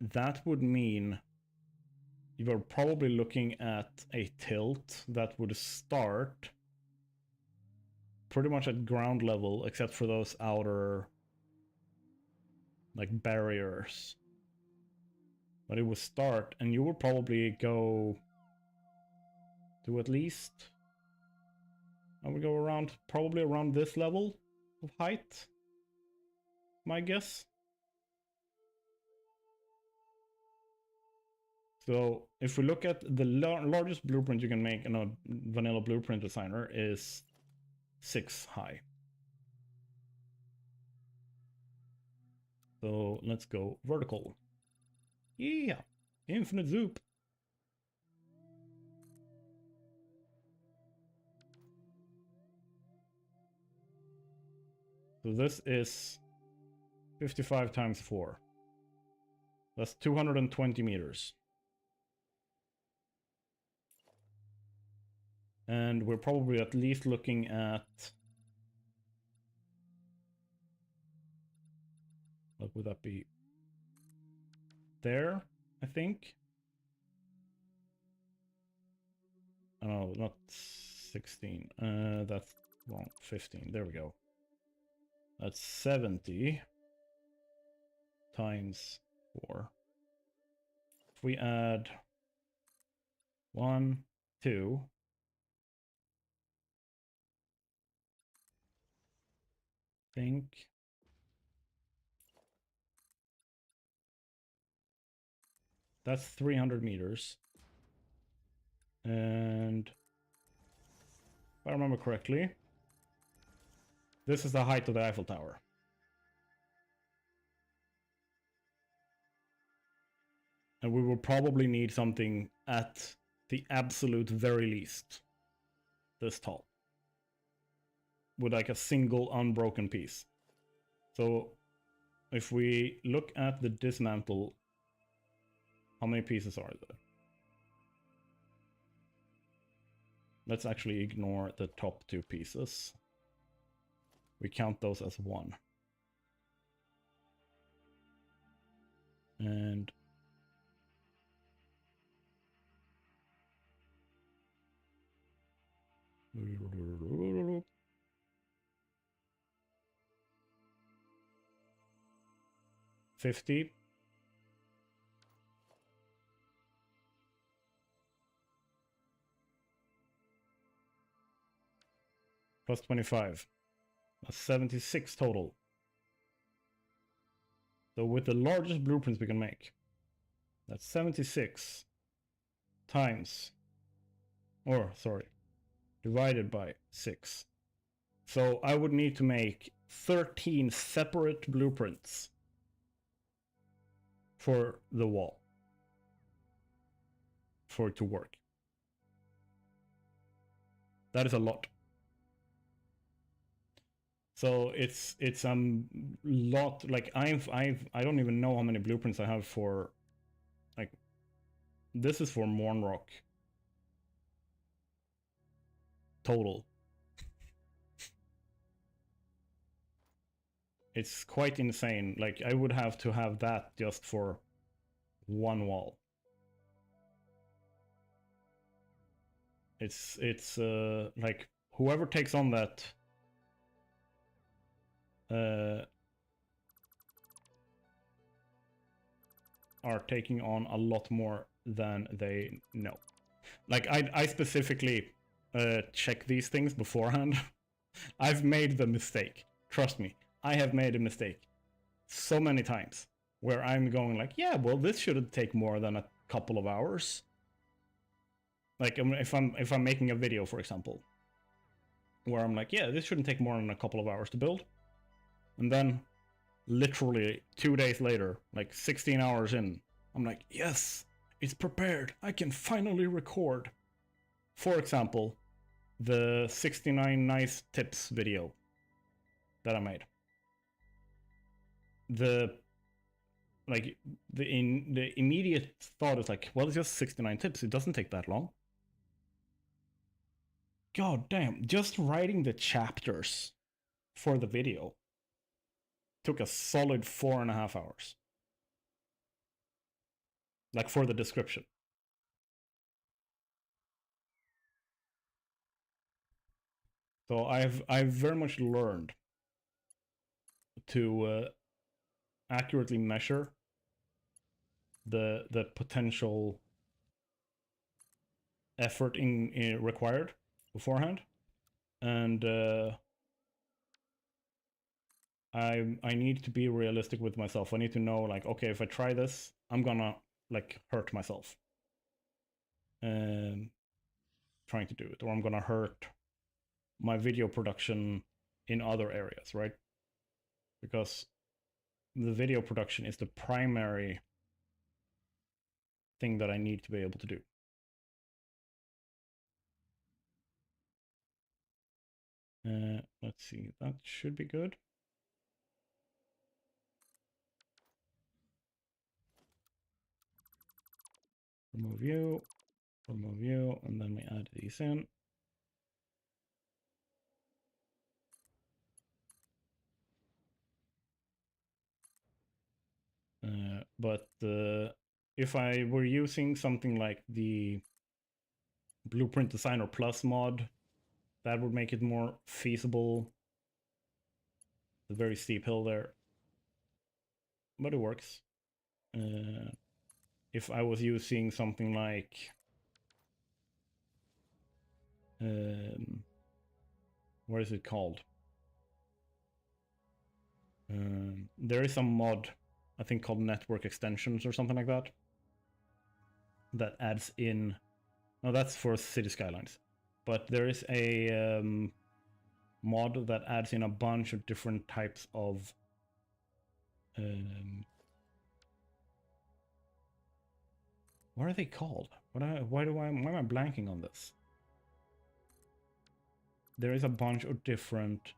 that would mean you are probably looking at a tilt that would start pretty much at ground level, except for those outer, like, barriers. But it would start, and you would probably go to at least, I would go around, probably around this level of height, my guess. So if we look at the largest blueprint you can make in a vanilla blueprint designer is 6 high. So let's go vertical. Yeah, infinite zoop. So this is 55 times 4. That's 220 meters. And we're probably at least looking at, what would that be? There, I think. Oh, not 16. That's wrong. 15. There we go. That's 70 times 4. If we add 1, 2, think that's 300 meters. And if I remember correctly, this is the height of the Eiffel Tower. And we will probably need something at the absolute very least this tall, with like a single unbroken piece. So if we look at the dismantle, how many pieces are there? Let's actually ignore the top 2 pieces. We count those as 1. And $50. Plus 25. That's 76 total. So with the largest blueprints we can make, that's 76 times, or sorry, divided by 6. So I would need to make 13 separate blueprints for the wall for it to work. That is a lot. So it's a lot. Like I don't even know how many blueprints I have for, like, this is for Mournrock total. It's quite insane. Like I would have to have that just for one wall. It's like whoever takes on that are taking on a lot more than they know. Like I specifically check these things beforehand. I've made the mistake. Trust me, I have made a mistake so many times where I'm going like, yeah, well, this shouldn't take more than a couple of hours. Like if I'm making a video, for example, where I'm like, yeah, this shouldn't take more than a couple of hours to build, and then literally 2 days later, like 16 hours in, I'm like, yes, it's prepared. I can finally record. For example, the 69 nice tips video that I made. The immediate thought is like, well, it's just 69 tips. It doesn't take that long. God damn, just writing the chapters for the video took a solid 4.5 hours. Like for the description. So I've very much learned to accurately measure the potential effort in required beforehand, and I need to be realistic with myself. I need to know, like, okay, if I try this, I'm gonna like hurt myself trying to do it, or I'm gonna hurt my video production in other areas, right? Because the video production is the primary thing that I need to be able to do. Let's see, that should be good. Remove you, and then we add these in. But if I were using something like the Blueprint Designer Plus mod, that would make it more feasible. The very steep hill there, but it works. If I was using something like what is it called? There is some mod, I think, called Network Extensions or something like that, that adds in. No, that's for City Skylines. But there is a mod that adds in a bunch of different types of what are they called? Why am I blanking on this? There is a bunch of different,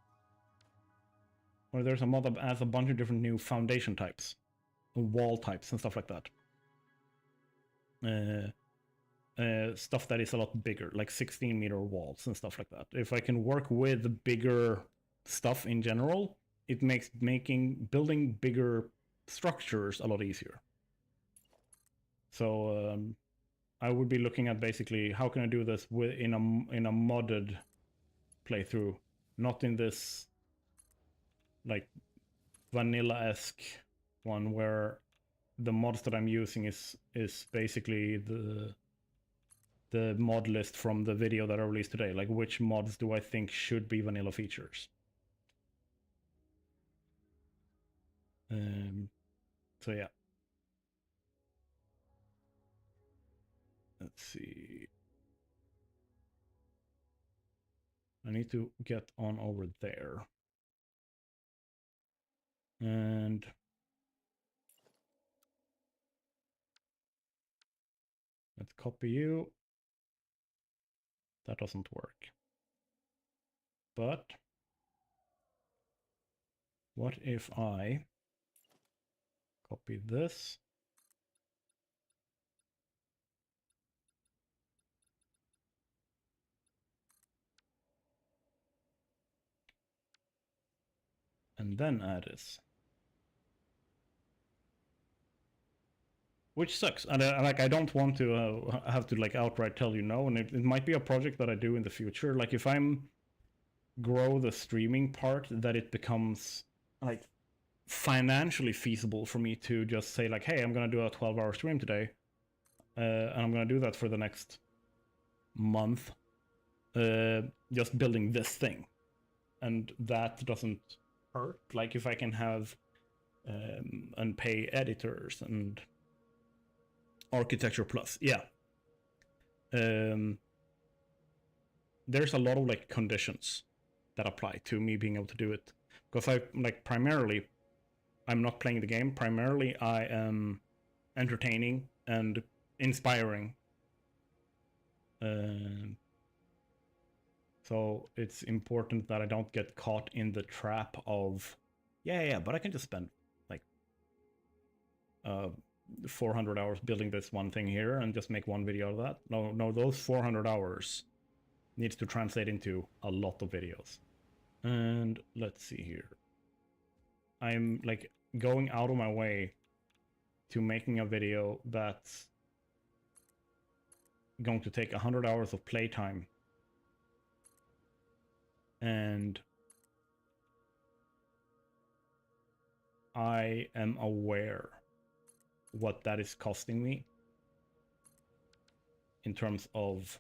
or there's a mod that adds a bunch of different new foundation types, wall types, and stuff like that. Stuff that is a lot bigger, like 16-meter walls and stuff like that. If I can work with bigger stuff in general, it makes building bigger structures a lot easier. So I would be looking at basically how can I do this in a modded playthrough, not in this like vanilla-esque one where the mods that I'm using is basically the mod list from the video that I released today. Like, which mods do I think should be vanilla features? So yeah. Let's see. I need to get on over there. And let's copy you. That doesn't work. But what if I copy this? And then add this. Which sucks, and like I don't want to have to like outright tell you no, and it might be a project that I do in the future. Like if I'm grow the streaming part, that it becomes like financially feasible for me to just say like, hey, I'm gonna do a 12-hour stream today, and I'm gonna do that for the next month just building this thing, and that doesn't hurt. Like if I can have and pay editors and architecture plus, yeah. There's a lot of like conditions that apply to me being able to do it, because I like primarily I'm not playing the game. Primarily I am entertaining and inspiring. So it's important that I don't get caught in the trap of, yeah, but I can just spend like 400 hours building this one thing here and just make one video out of that. No, those 400 hours needs to translate into a lot of videos. And let's see here. I'm like going out of my way to making a video that's going to take 100 hours of playtime, and I am aware what that is costing me in terms of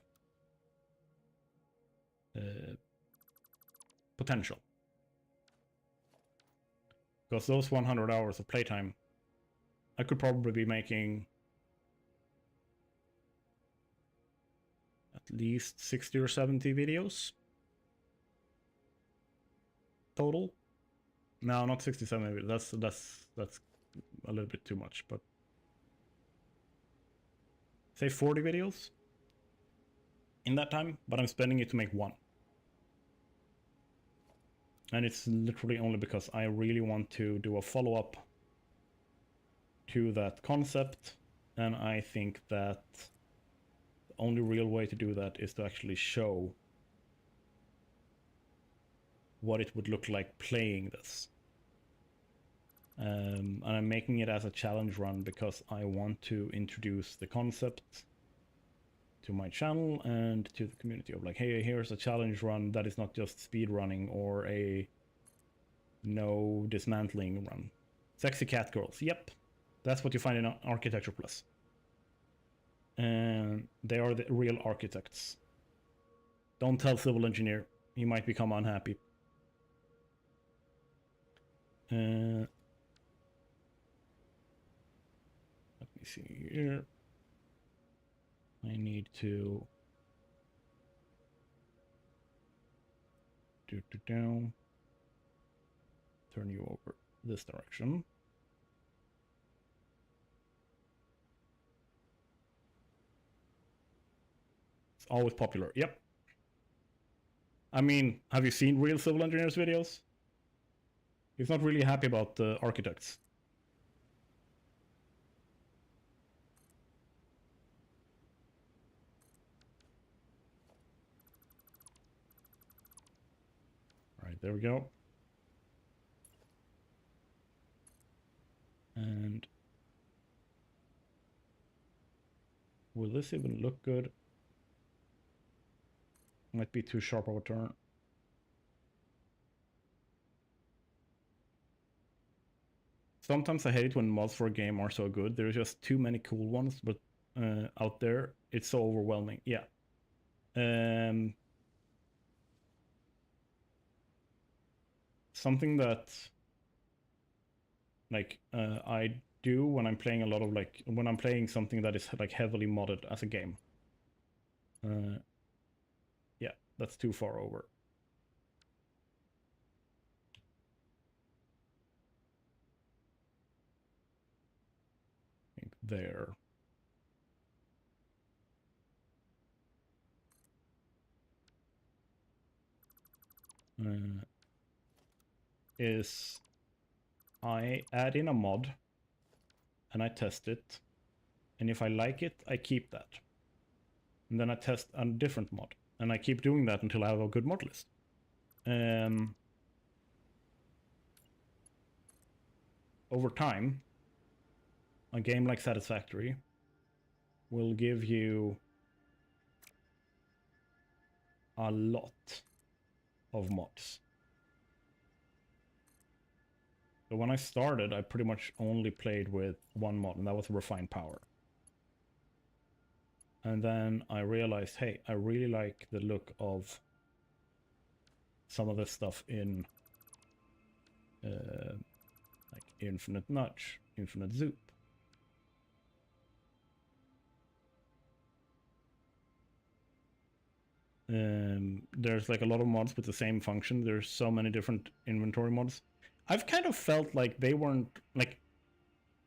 potential. Because those 100 hours of playtime, I could probably be making at least 60 or 70 videos total. No, not 67. That's a little bit too much, but say 40 videos in that time, but I'm spending it to make one. And it's literally only because I really want to do a follow-up to that concept, and I think that the only real way to do that is to actually show what it would look like playing this. And I'm making it as a challenge run because I want to introduce the concept to my channel and to the community of like, hey, here's a challenge run that is not just speed running or a no dismantling run. Sexy cat girls, yep, that's what you find in Architecture Plus. And they are the real architects. Don't tell Civil Engineer, he might become unhappy. Let me see here. I need to turn you over this direction. It's always popular. Yep. I mean, have you seen real civil engineers videos? He's not really happy about the architects. All right, there we go. And will this even look good? Might be too sharp of a turn. Sometimes I hate it when mods for a game are so good. There's just too many cool ones, but out there, it's so overwhelming. Yeah. Something that like I do when I'm playing a lot of like when I'm playing something that is like heavily modded as a game. Yeah, that's too far over. I think there. Is I add in a mod and I test it, and if I like it, I keep that. And then I test a different mod, and I keep doing that until I have a good mod list. Over time, a game like Satisfactory will give you a lot of mods. So when I started, I pretty much only played with one mod, and that was Refined Power. And then I realized, hey, I really like the look of some of this stuff in like infinite nudge, infinite zoop. There's like a lot of mods with the same function. There's so many different inventory mods. I've kind of felt like they weren't like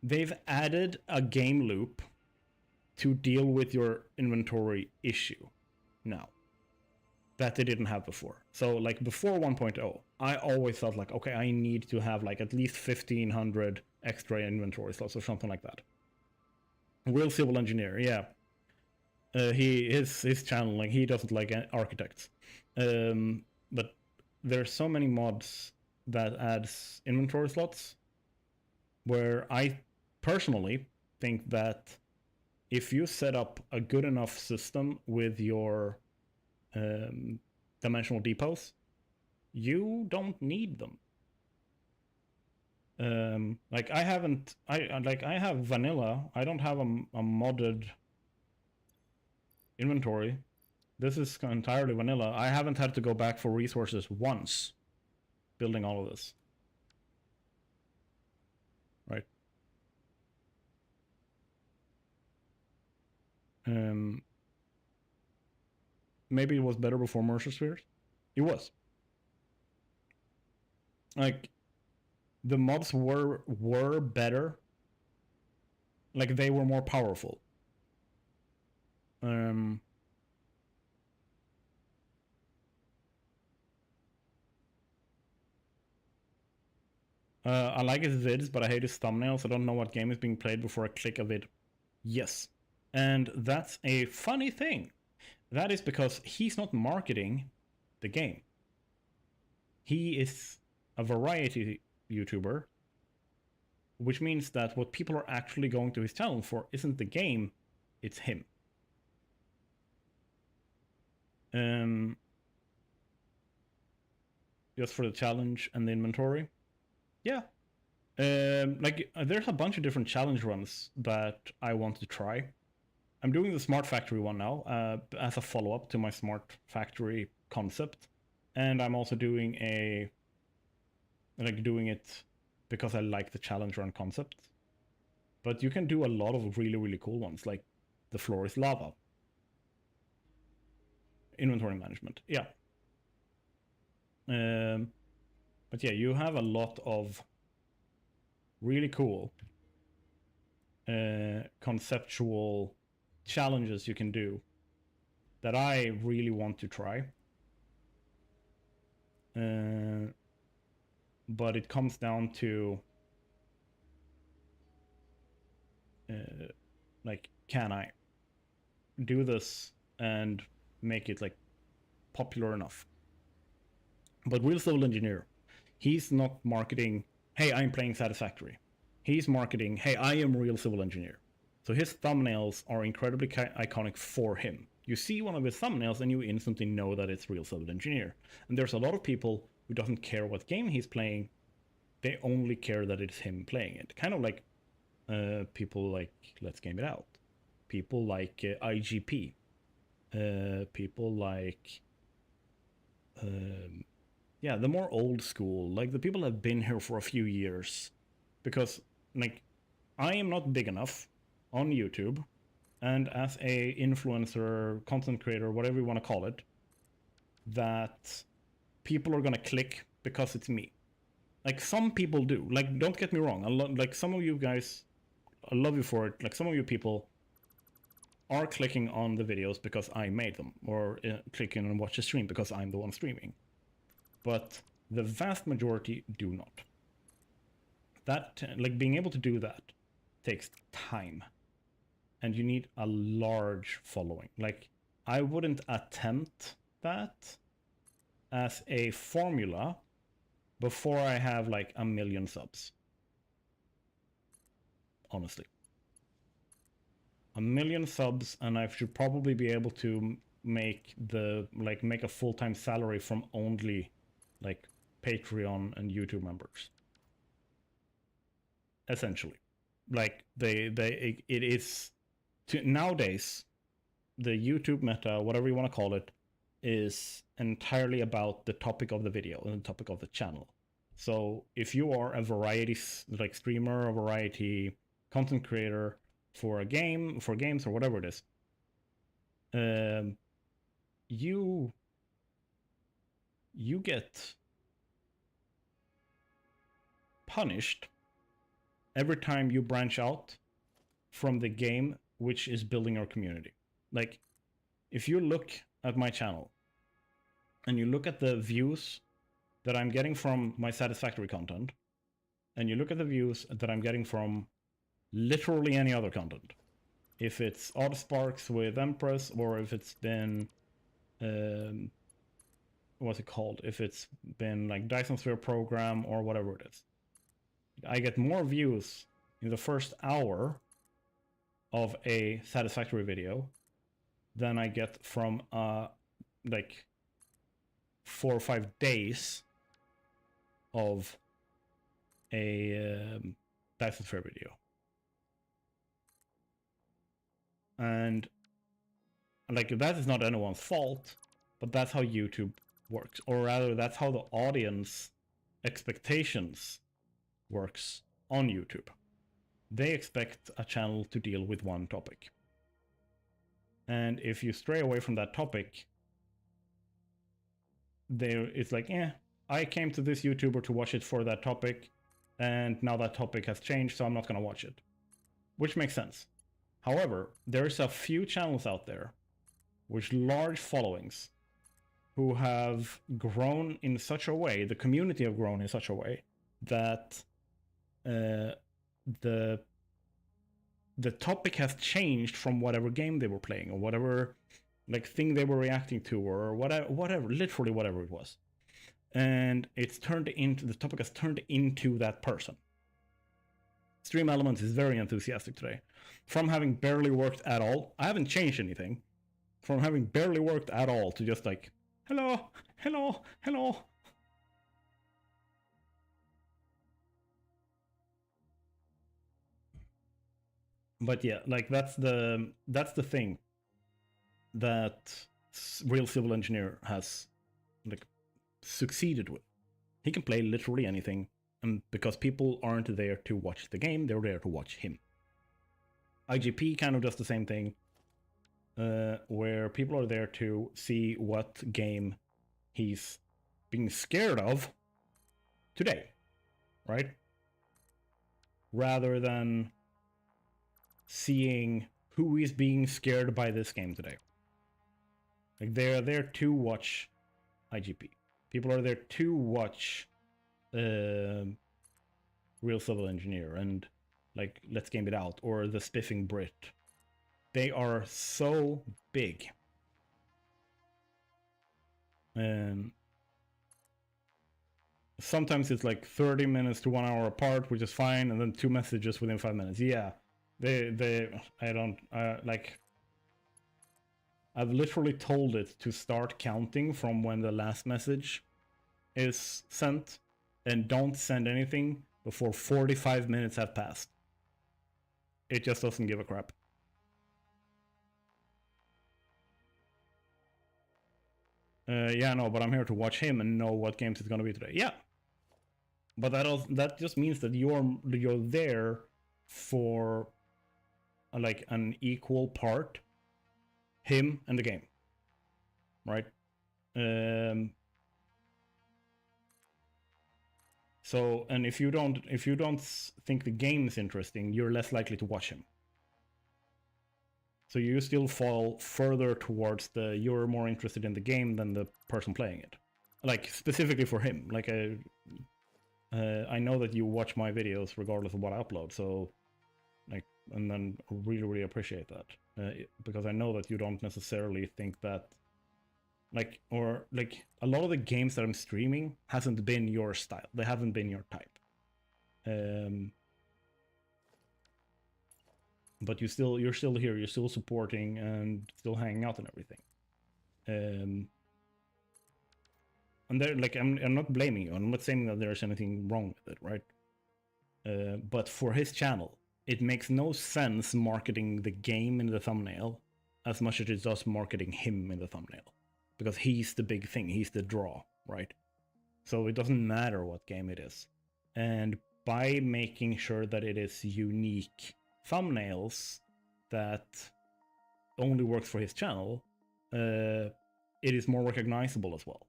they've added a game loop to deal with your inventory issue now that they didn't have before. So like before 1.0, I always felt like, okay, I need to have like at least 1500 extra inventory slots or something like that. Real civil engineer, yeah. His channel, like he doesn't like architects. But there's so many mods that adds inventory slots where I personally think that if you set up a good enough system with your dimensional depots, you don't need them. Like I have vanilla. I don't have a modded inventory. This is entirely vanilla. I haven't had to go back for resources once building all of this. Right. Maybe it was better before Mercer Spheres. It was. Like the mobs were better. Like they were more powerful. I like his vids, but I hate his thumbnails. I don't know what game is being played before I click a vid. Yes. And that's a funny thing. That is because he's not marketing the game. He is a variety YouTuber, which means that what people are actually going to his channel for isn't the game, it's him. Just for the challenge and the inventory. Yeah. Like there's a bunch of different challenge runs that I want to try. I'm doing the Smart Factory one now as a follow-up to my Smart Factory concept, and I'm also doing it because I like the challenge run concept. But you can do a lot of really cool ones, like the floor is lava, inventory management. Yeah. But yeah, you have a lot of really cool conceptual challenges you can do that I really want to try. But it comes down to like, can I do this and make it like popular enough? But Real Civil Engineer, he's not marketing, hey, I'm playing Satisfactory. He's marketing, hey, I am Real Civil Engineer. So his thumbnails are incredibly iconic for him. You see one of his thumbnails and you instantly know that it's Real Civil Engineer. And there's a lot of people who doesn't care what game he's playing. They only care that it's him playing it. Kind of like people like Let's Game It Out. People like IGP. People like... yeah, the more old school. Like the people that have been here for a few years. Because, like, I am not big enough on YouTube, and as a influencer, content creator, whatever you want to call it, that people are gonna click because it's me. Like some people do. Like, don't get me wrong. Like some of you guys, I love you for it. Like some of you people are clicking on the videos because I made them, or clicking and watch the stream because I'm the one streaming. But the vast majority do not. That, like, being able to do that takes time. And you need a large following. Like, I wouldn't attempt that as a formula before I have like 1 million subs. Honestly. 1 million subs, and I should probably be able to make a full-time salary from only like Patreon and YouTube members. Essentially. Like it is nowadays, the YouTube meta, whatever you want to call it, is entirely about the topic of the video and the topic of the channel. So if you are a variety like streamer, a variety content creator for a game, for games or whatever it is, you get punished every time you branch out from the game which is building your community. Like, if you look at my channel and you look at the views that I'm getting from my Satisfactory content, and you look at the views that I'm getting from literally any other content, if it's Odd Sparks with Empress, or if it's been what's it called, if it's been like Dyson Sphere program or whatever it is, I get more views in the first hour of a Satisfactory video than I get from like 4 or 5 days of a Dyson Sphere video. And like, that is not anyone's fault, but that's how YouTube works, or rather that's how the audience expectations works on YouTube. They expect a channel to deal with one topic. And if you stray away from that topic, it's like, I came to this YouTuber to watch it for that topic, and now that topic has changed, so I'm not going to watch it. Which makes sense. However, there's a few channels out there with large followings who have grown in such a way, the community have grown in such a way, that the topic has changed from whatever game they were playing, or whatever like thing they were reacting to, or whatever, literally whatever it was. And the topic has turned into that person. Stream Elements is very enthusiastic today. From having barely worked at all, I haven't changed anything. From having barely worked at all to just like, hello, hello, hello. But yeah, like that's the thing that Real Civil Engineer has like succeeded with. He can play literally anything, and because people aren't there to watch the game, they're there to watch him. IGP kind of does the same thing, where people are there to see what game he's being scared of today, right? Rather than seeing who is being scared by this game today. Like, they're there to watch IGP. People are there to watch Real Civil Engineer and like Let's Game It Out or the Spiffing Brit. They are so big. Sometimes it's like 30 minutes to 1 hour apart, which is fine, and then 2 messages within 5 minutes. Yeah, I've literally told it to start counting from when the last message is sent, and don't send anything before 45 minutes have passed. It just doesn't give a crap. Yeah, no, but I'm here to watch him and know what games it's gonna be today. Yeah, but that just means that you're there for like an equal part, him and the game, right? So, and if you don't think the game is interesting, you're less likely to watch him. So you still fall further towards you're more interested in the game than the person playing it. Like, specifically for him. Like, I know that you watch my videos regardless of what I upload, so, like, and then really, really appreciate that. Because I know that you don't necessarily think that, like, or, like, a lot of the games that I'm streaming hasn't been your style. They haven't been your type. But you're still here, you're still supporting and still hanging out and everything. And there, like, I'm not blaming you. I'm not saying that there's anything wrong with it, right? But for his channel, it makes no sense marketing the game in the thumbnail as much as it does marketing him in the thumbnail. Because he's the big thing, he's the draw, right? So it doesn't matter what game it is. And by making sure that it is unique thumbnails that only works for his channel, it is more recognizable as well.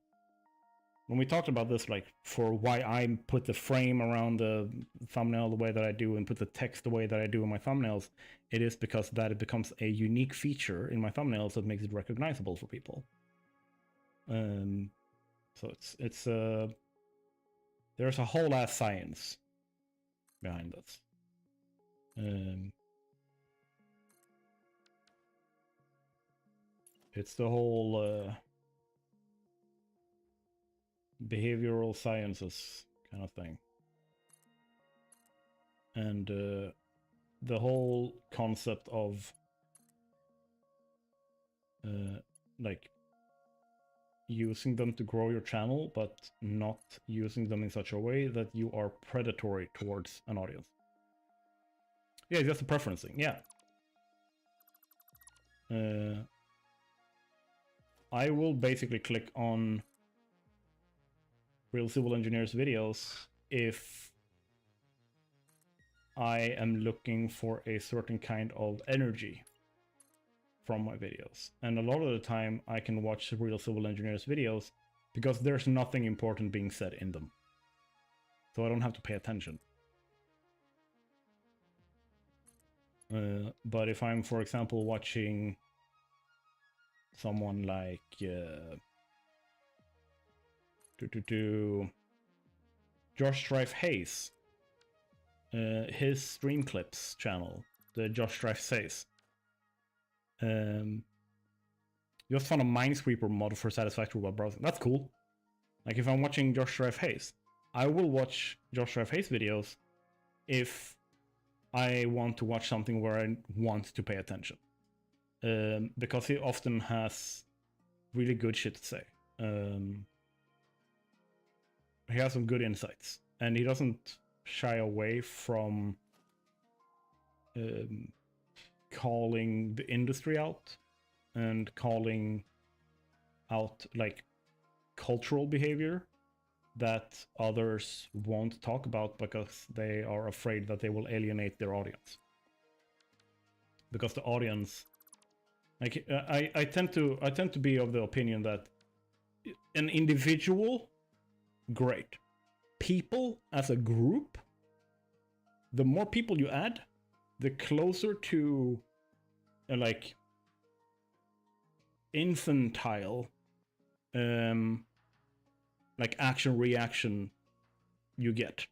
When we talked about this, like for why I put the frame around the thumbnail the way that I do and put the text the way that I do in my thumbnails, it is because that it becomes a unique feature in my thumbnails that makes it recognizable for people. So it's there's a whole ass science behind this. It's the whole behavioral sciences kind of thing. And the whole concept of like using them to grow your channel, but not using them in such a way that you are predatory towards an audience. Yeah, just a preferencing, yeah. I will basically click on Real Civil Engineers videos if I am looking for a certain kind of energy from my videos. And a lot of the time I can watch Real Civil Engineers videos because there's nothing important being said in them. So I don't have to pay attention. But if I'm, for example, watching someone like Josh Strife Hayes, his stream clips channel, the Josh Strife Says, just found a Minesweeper mod for Satisfactory web browsing. That's cool. Like if I'm watching Josh Strife Hayes, I will watch Josh Strife Hayes videos if I want to watch something where I want to pay attention. Because he often has really good shit to say. He has some good insights, and he doesn't shy away from calling the industry out and calling out like cultural behavior that others won't talk about because they are afraid that they will alienate their audience. Because the audience, like I tend to be of the opinion that an individual, great. People as a group, the more people you add, the closer to like infantile like action reaction you get,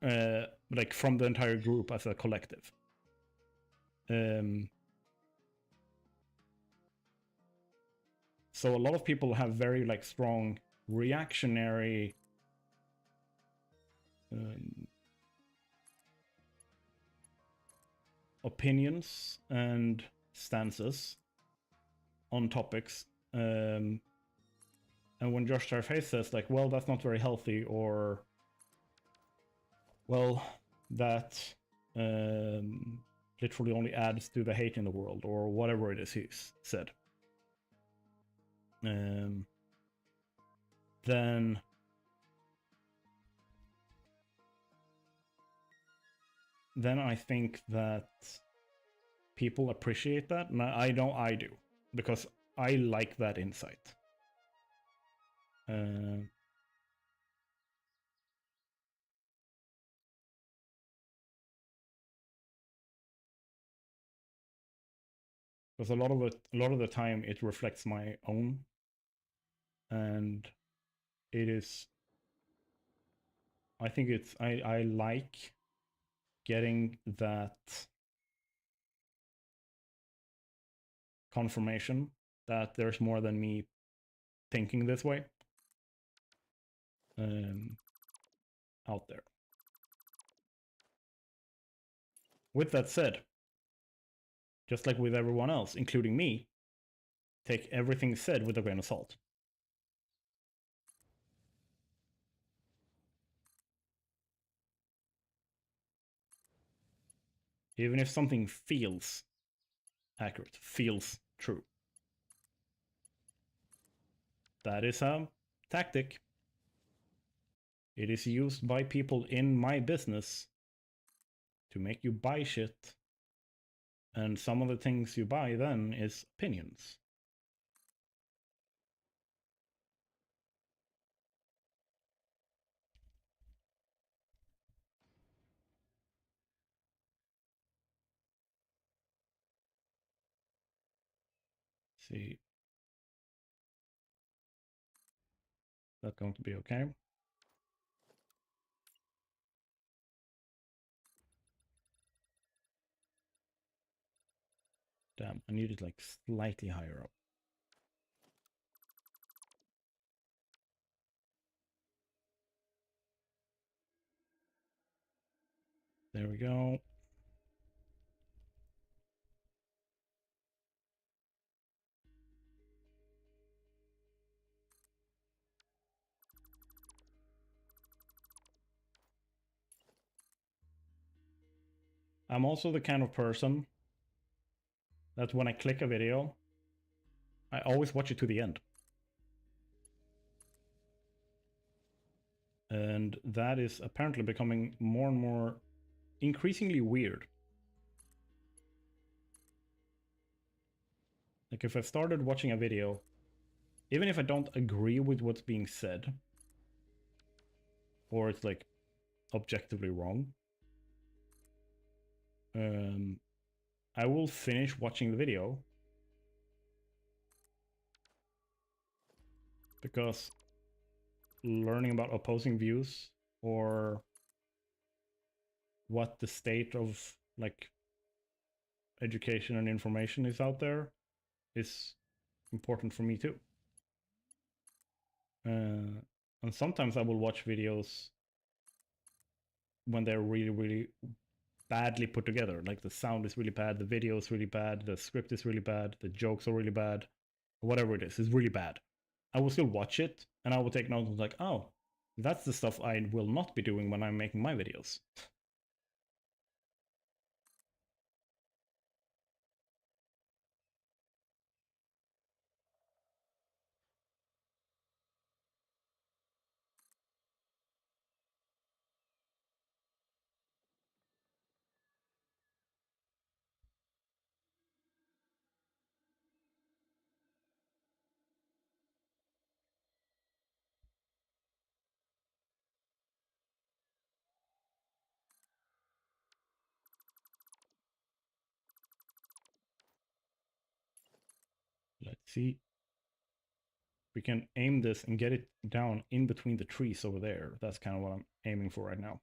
like from the entire group as a collective. So a lot of people have very like strong reactionary opinions and stances on topics. And when Josh Tarface says like, well, that's not very healthy, or well, that literally only adds to the hate in the world, or whatever it is he's said, then I think that people appreciate that, and I know I do, because I like that insight. Because a lot of the time it reflects my own, and it is. I think it's I like getting that confirmation that there's more than me thinking this way out there. With that said, just like with everyone else, including me, take everything said with a grain of salt. Even if something feels accurate, feels True. That is a tactic. It is used by people in my business to make you buy shit. And some of the things you buy then is opinions. See. That's going to be okay. Damn, I need it like slightly higher up. There we go. I'm also the kind of person that when I click a video, I always watch it to the end. And that is apparently becoming more and more increasingly weird. Like if I started watching a video, even if I don't agree with what's being said, or it's like objectively wrong, I will finish watching the video because learning about opposing views or what the state of like education and information is out there is important for me too. And sometimes I will watch videos when they're really, really badly put together. Like the sound is really bad, the video is really bad, the script is really bad, the jokes are really bad, whatever it is really bad. I will still watch it and I will take notes like, oh, that's the stuff I will not be doing when I'm making my videos. Let's see. We can aim this and get it down in between the trees over there. That's kind of what I'm aiming for right now.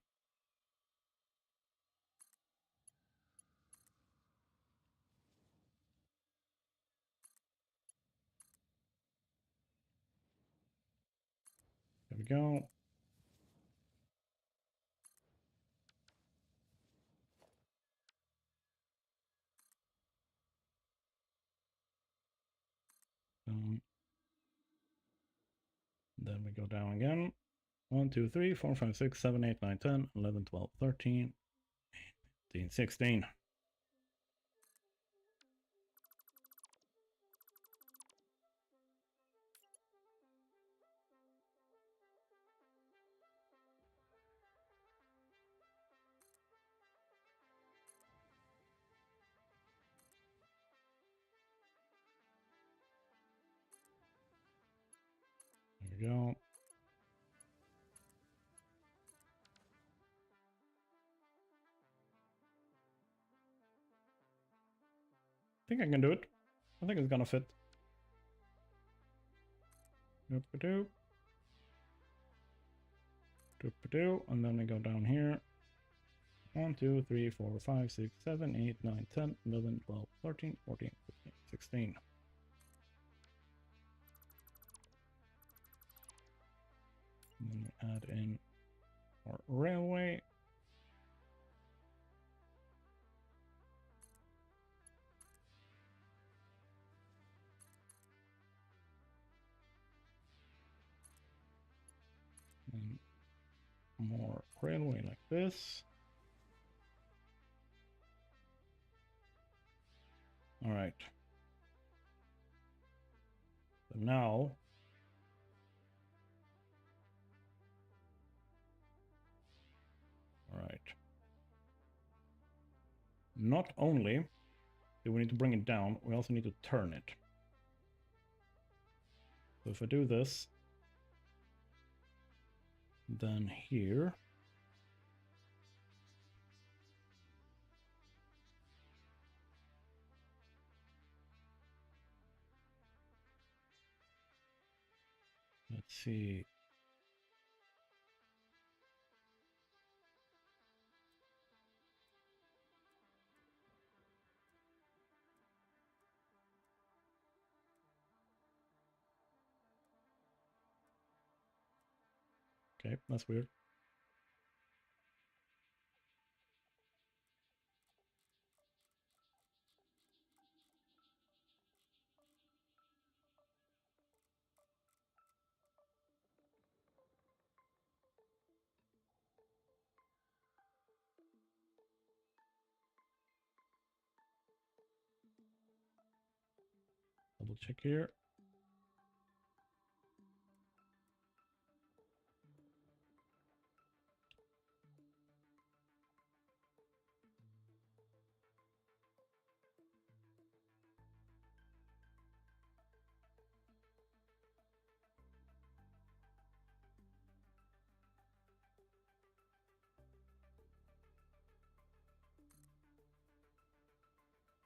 There we go. Then we go down again. 1, 2, 3, 4, 5, 6, 7, 8, 9, 10, 11, 12, 13, 15, 16. There we go. I think I can do it. I think it's gonna fit. Doop-a-doo. Doop-a-doo. And then we go down here. 1, 2, 3, 4, 5, 6, 7, 8, 9, 10, 11, 12, 13, 14, 15, 16. And then we add in our railway. And more railway like this. All right. So now all right. Not only do we need to bring it down, we also need to turn it. So if I do this, then here, let's see. Okay, that's weird. Double check here.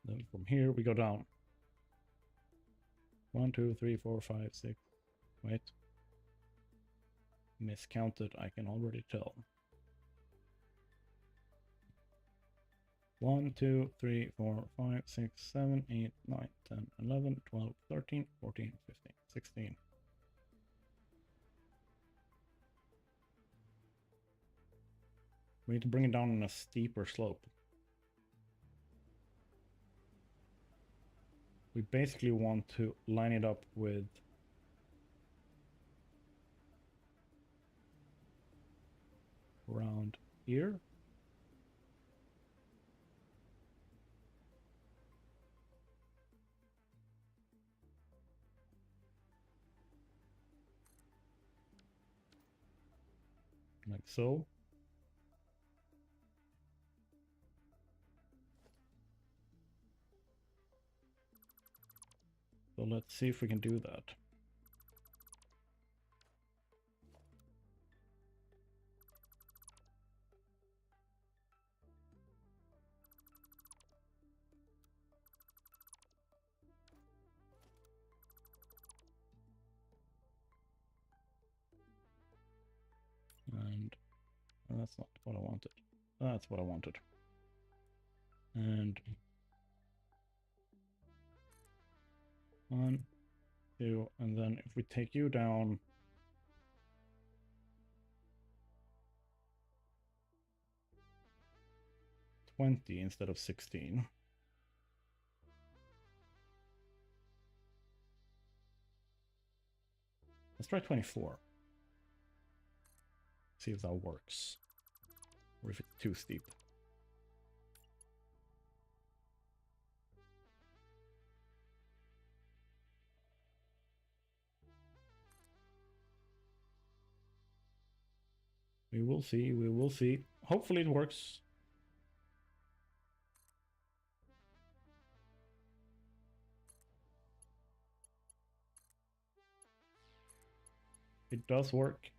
Then from here we go down. 1, 2, 3, 4, 5, 6. Wait. Miscounted, I can already tell. 1, 2, 3, 4, 5, 6, 7, 8, 9, 10, 11, 12, 13, 14, 15, 16. We need to bring it down on a steeper slope. We basically want to line it up with around here. Like so. So let's see if we can do that. And that's not what I wanted. That's what I wanted. And 1, 2, and then if we take you down 20 instead of 16. Let's try 24. See if that works. Or if it's too steep. We will see, we will see. Hopefully it works. It does work.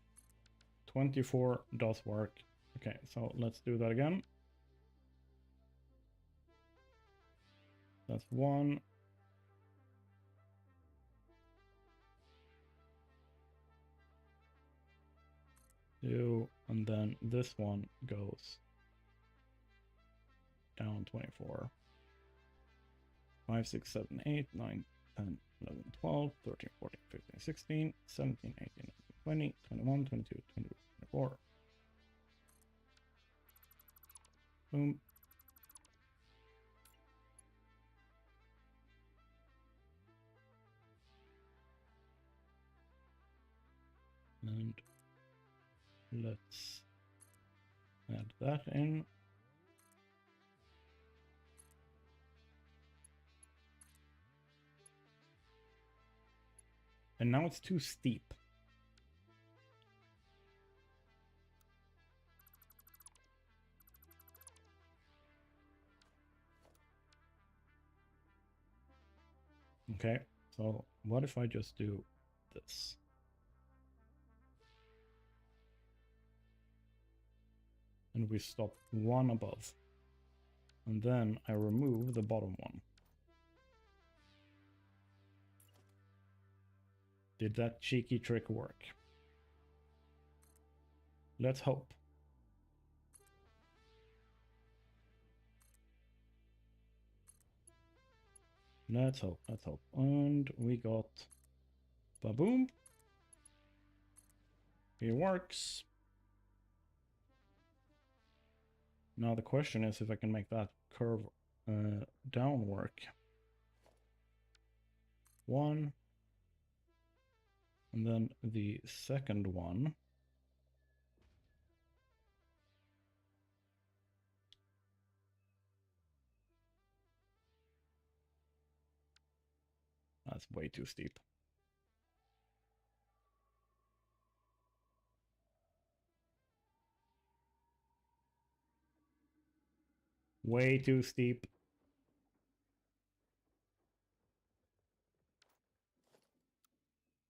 24 does work. Okay, so let's do that again. That's 1. 2, and then this one goes down 24. 5, 6, 7, 8, 9, 10, 11, 12, 13, 14, 15, 16, 17, 18, 19, 20, 21, 22, 23, 24. Boom. And let's add that in. And now it's too steep. Okay, so what if I just do this? And we stop one above. And then I remove the bottom one. Did that cheeky trick work? Let's hope. Let's hope, let's hope. And we got ba-boom. It works. Now the question is if I can make that curve down work. One. And then the second one. That's way too steep. Way too steep.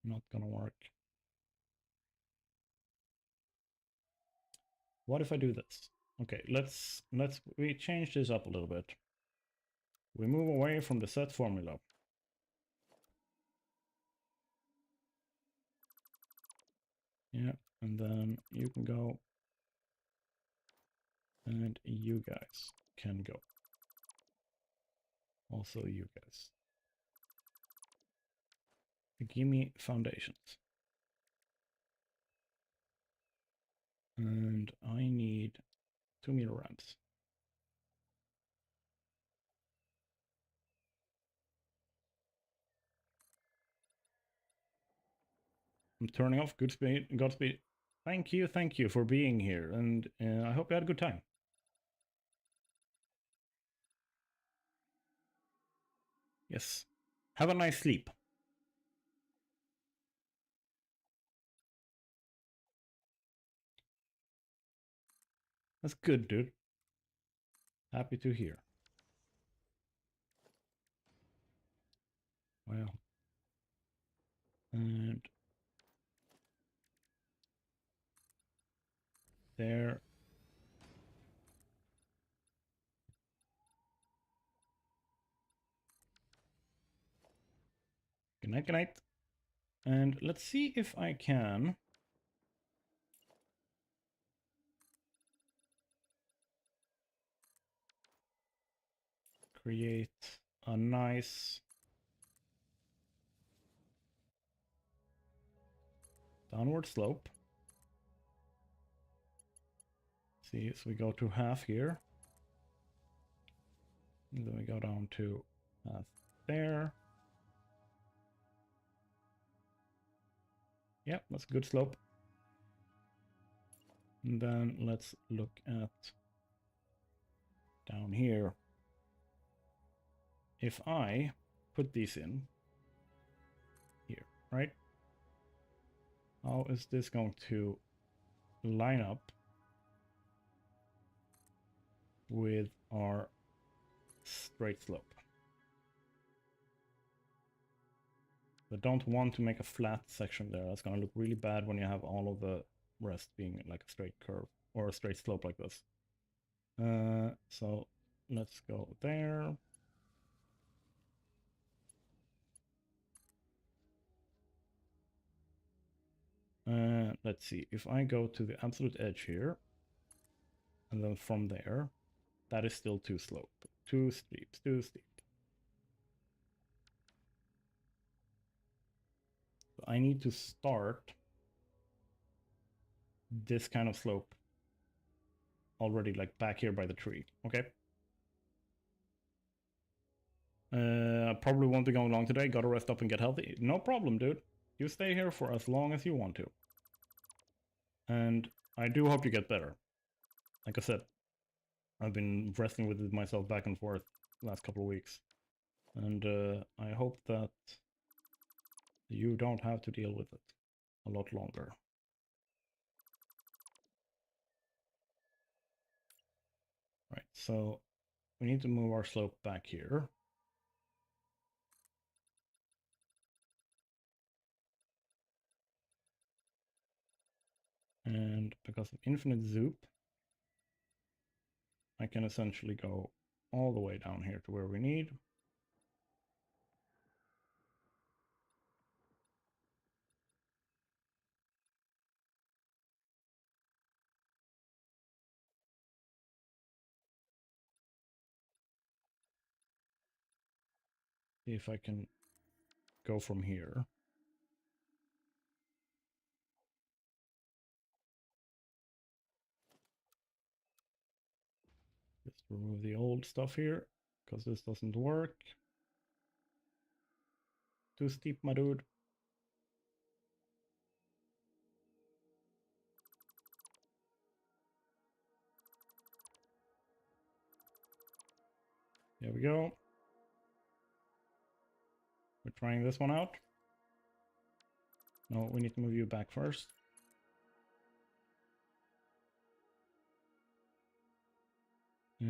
Not gonna work. What if I do this? Okay, we change this up a little bit. We move away from the set formula. Yeah, and then you can go. And you guys can go. Also you guys. Give me foundations. And I need 2 meter ramps. I'm turning off Godspeed. Thank you for being here, and I hope you had a good time. Yes. Have a nice sleep. That's good, dude. Happy to hear. Well. And there. Good night, good night. And let's see if I can create a nice downward slope. See, so we go to half here. And then we go down to half there. Yeah, that's a good slope. And then let's look at down here. If I put these in here, right? How is this going to line up with our straight slope? I don't want to make a flat section there. That's going to look really bad when you have all of the rest being like a straight curve or a straight slope like this. So let's go there. Let's see, if I go to the absolute edge here, and then from there, that is still too steep, too steep. So I need to start this kind of slope already, like back here by the tree, okay? I probably won't be going long today, gotta rest up and get healthy. No problem, dude. You stay here for as long as you want to. And I do hope you get better. Like I said, I've been wrestling with it myself back and forth the last couple of weeks. And I hope that You don't have to deal with it a lot longer. Right, so we need to move our slope back here. And because of infinite zoop, I can essentially go all the way down here to where we need. See if I can go from here. Just remove the old stuff here, because this doesn't work. Too steep, my dude. There we go. We're trying this one out. No, we need to move you back first. I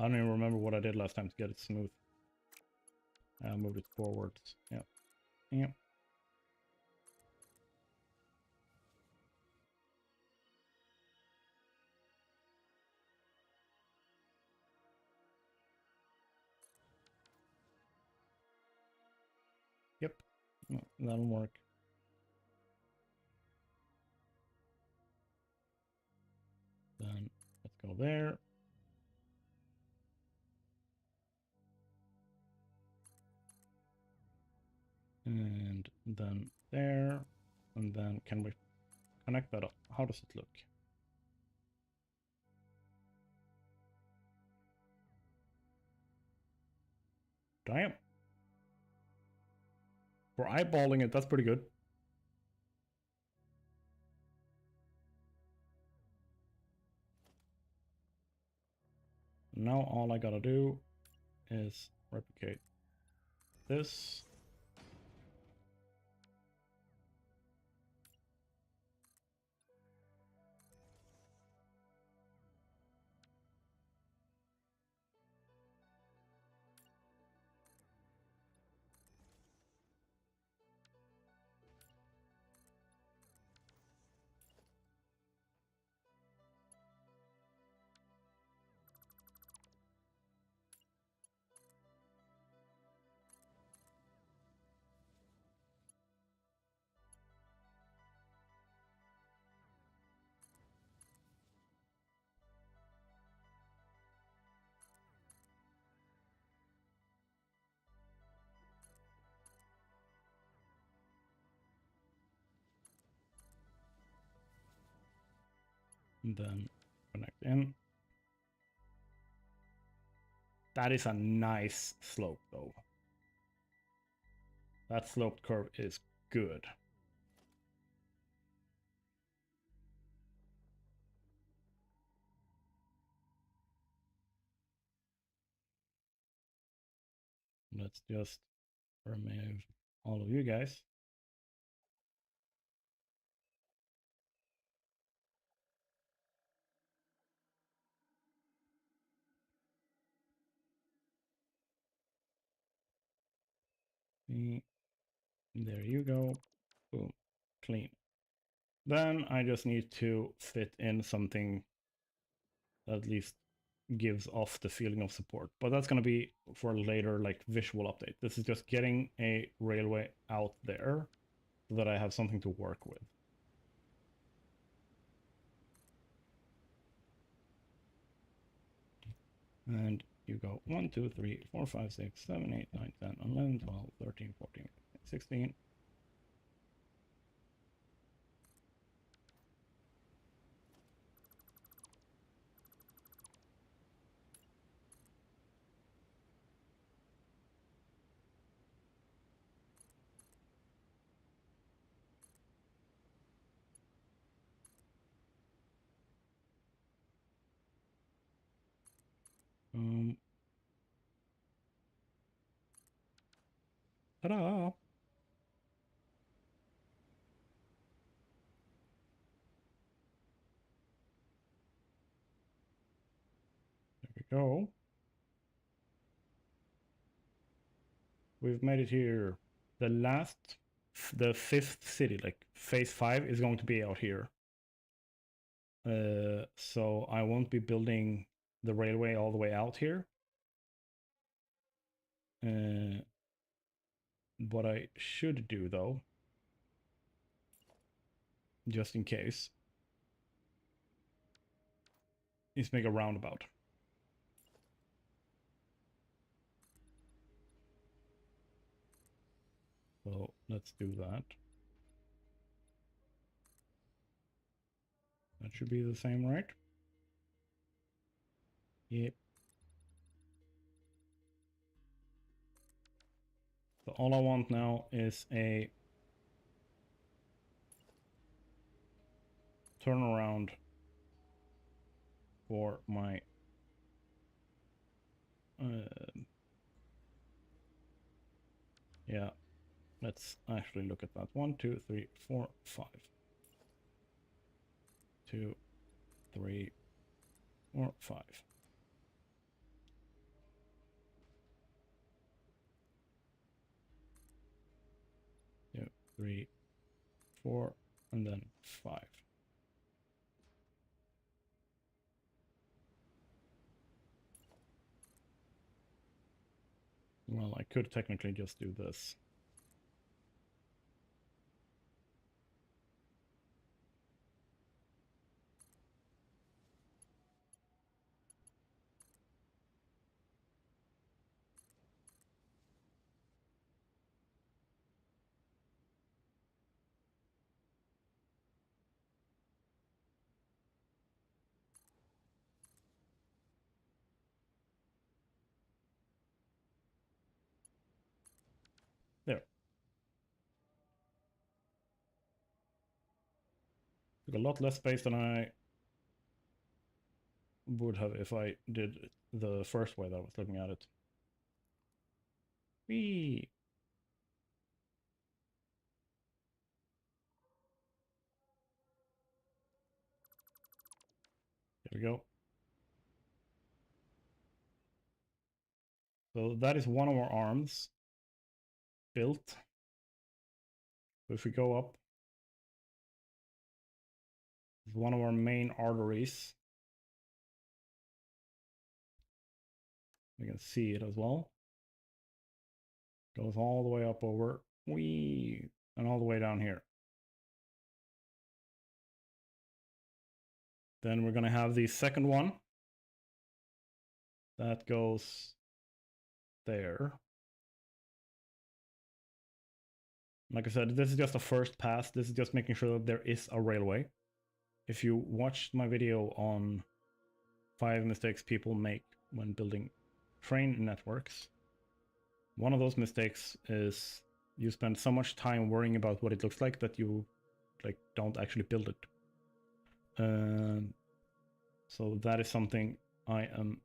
don't even remember what I did last time to get it smooth. I moved it forwards. Yep. Yep. Yep. No, that'll work. Then let's go there. And then there. And then can we connect that up? How does it look? Damn. For eyeballing it, that's pretty good. Now all I gotta do is replicate this. And then connect in. That is a nice slope though. That sloped curve is good. Let's just remove all of you guys. There you go. Boom. Clean. Then I just need to fit in something that at least gives off the feeling of support. But that's going to be for a later like visual update. This is just getting a railway out there so that I have something to work with. And you go 1, 2, 3, 4, 5, 6, 7, 8, 9, 10, 11, 12, 13, 14, 16. Ta-da! There we go. We've made it here. The fifth city, like phase 5, is going to be out here. So I won't be building the railway all the way out here. What I should do, though, just in case, is make a roundabout. So let's do that. That should be the same, right? Yep. So all I want now is a turnaround for my yeah, let's actually look at that. 1, 2, 3, 4, 5. 2, 3, 4, 5. 2, 3, 4, and then 5. Well, I could technically just do this. There. Took a lot less space than I would have if I did it the first way that I was looking at it. Whee! There we go. So that is one of our arms built. So if we go up, it's one of our main arteries. We can see it as well. Goes all the way up over, whee, and all the way down here. Then we're going to have the second one. That goes there. Like I said, this is just a first pass. This is just making sure that there is a railway. If you watched my video on 5 mistakes people make when building train networks, one of those mistakes is you spend so much time worrying about what it looks like that you don't actually build it. So that is something I am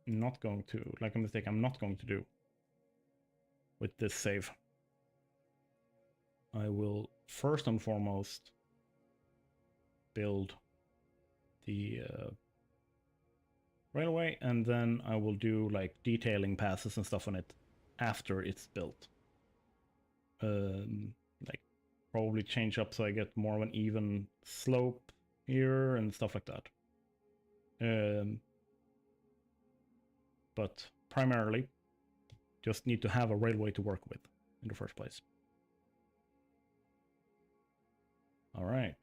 not going to, like a mistake I'm not going to do with this save. I will first and foremost build the railway, and then I will do like detailing passes and stuff on it after it's built. Like probably change up so I get more of an even slope here and stuff like that. But primarily just need to have a railway to work with in the first place. All right.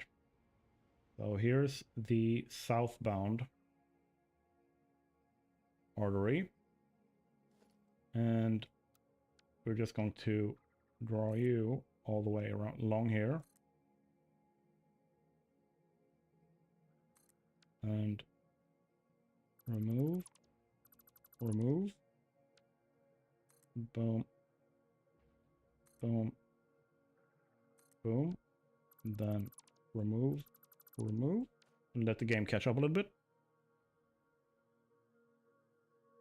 So here's the southbound artery. And we're just going to draw you all the way around along here. And remove, remove, boom, boom, boom, then remove, remove, and let the game catch up a little bit.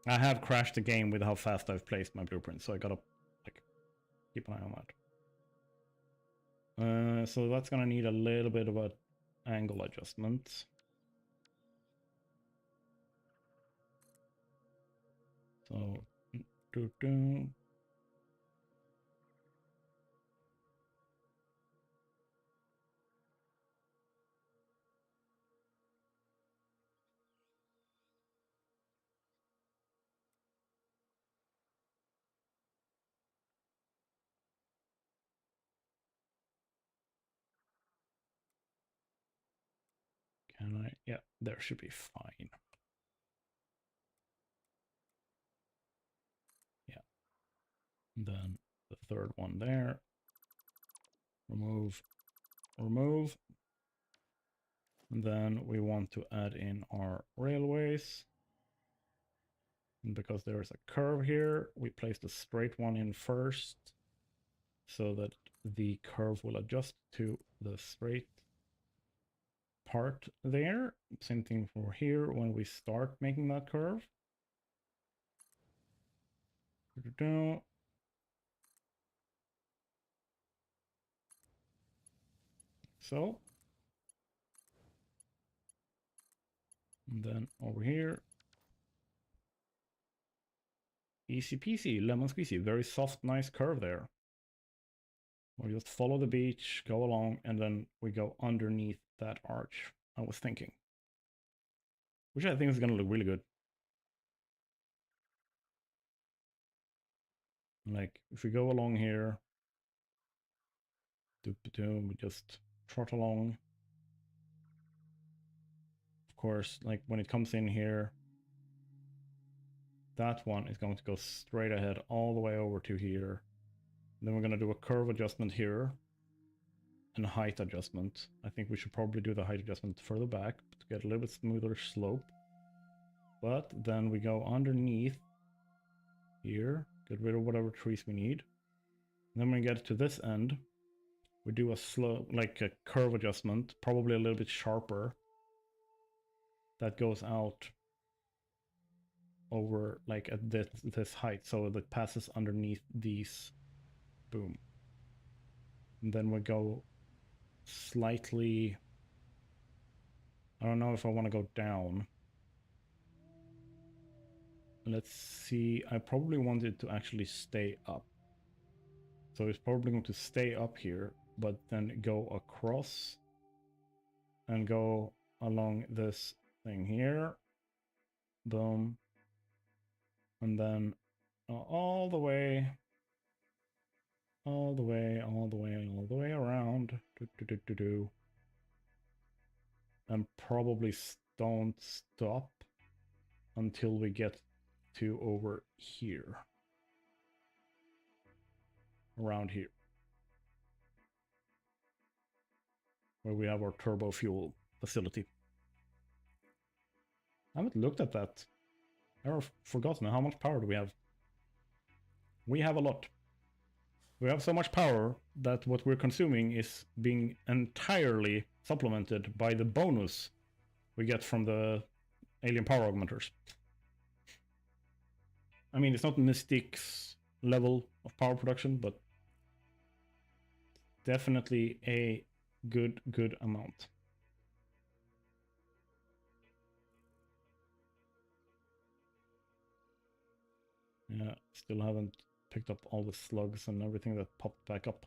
I have crashed the game with how fast I've placed my blueprints, so I gotta like keep an eye on that. So that's gonna need a little bit of a angle adjustment. So do. Can I? Yeah, there should be fine. Yeah. And then the third one there. Remove, remove. And then we want to add in our railways. And because there is a curve here, we place the straight one in first so that the curve will adjust to the straight part there. Same thing for here when we start making that curve. So. And then over here. Easy peasy, lemon squeezy. Very soft, nice curve there. We'll just follow the beach, go along, and then we go underneath that arch, I was thinking. Which I think is going to look really good. Like, if we go along here, we just trot along. Of course, like when it comes in here, that one is going to go straight ahead all the way over to here. And then we're going to do a curve adjustment here and a height adjustment. I think we should probably do the height adjustment further back to get a little bit smoother slope. But then we go underneath here, get rid of whatever trees we need. And then when we get to this end, we do a slow, like a curve adjustment, probably a little bit sharper. That goes out over like at this height, so that passes underneath these. Boom. And then we go slightly. I don't know if I want to go down. Let's see. I probably want it to actually stay up. So it's probably going to stay up here, but then go across and go along this thing here. Boom. And then all the way around. And probably don't stop until we get to over here. Around here. Where we have our turbo fuel facility. I haven't looked at that. I've forgotten how much power do we have. We have a lot. We have so much power that what we're consuming is being entirely supplemented by the bonus we get from the alien power augmenters. I mean, it's not Mystique's level of power production, but definitely a good amount. Yeah, still haven't picked up all the slugs and everything that popped back up.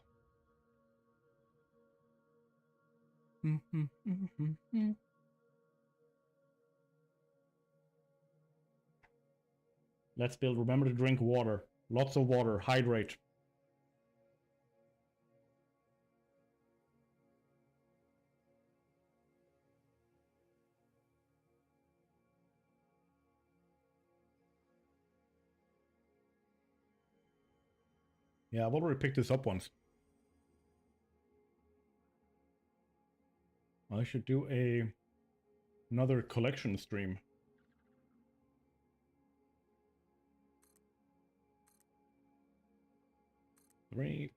Let's build. Remember to drink water. Lots of water. Hydrate. Yeah, I've already picked this up once. I should do another collection stream. Three.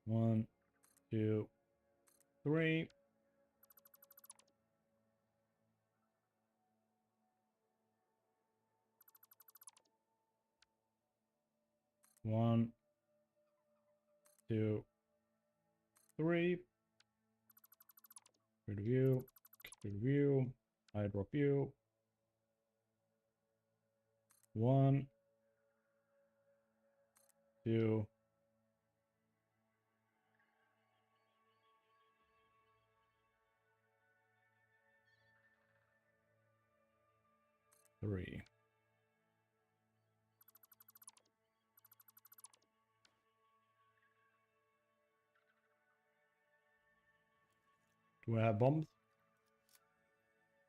1, 2, 3. 1, 2, 3. Review. Review. I drop you. 1, 2. 3. Do I have bombs?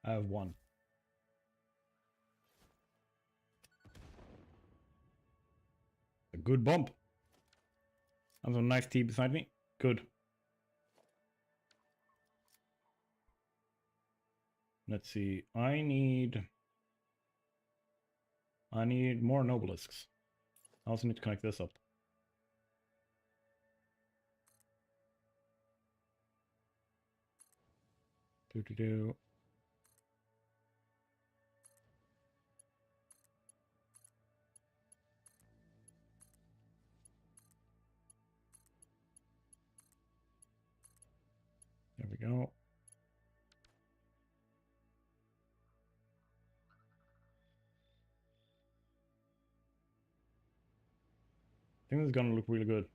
I have 1. A good bomb. And some nice tea beside me. Good. Let's see. I need more obelisks. I also need to connect this up. Do. There we go. I think this is gonna look really good.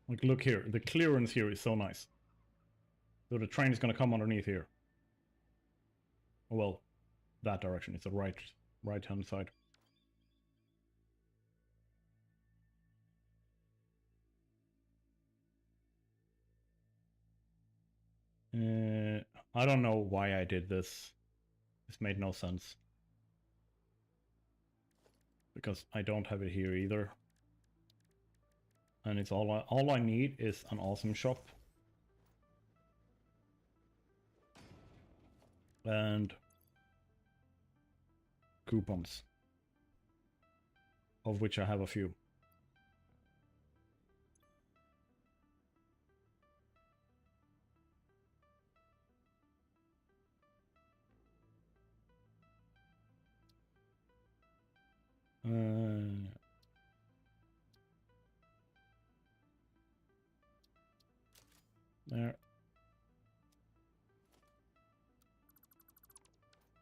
Like, look here. The clearance here is so nice. So the train is gonna come underneath here. Oh, well, that direction. It's the right-hand side. I don't know why I did this. This made no sense. Because I don't have it here either. And it's all I need is an awesome shop. And coupons. Of which I have a few. There.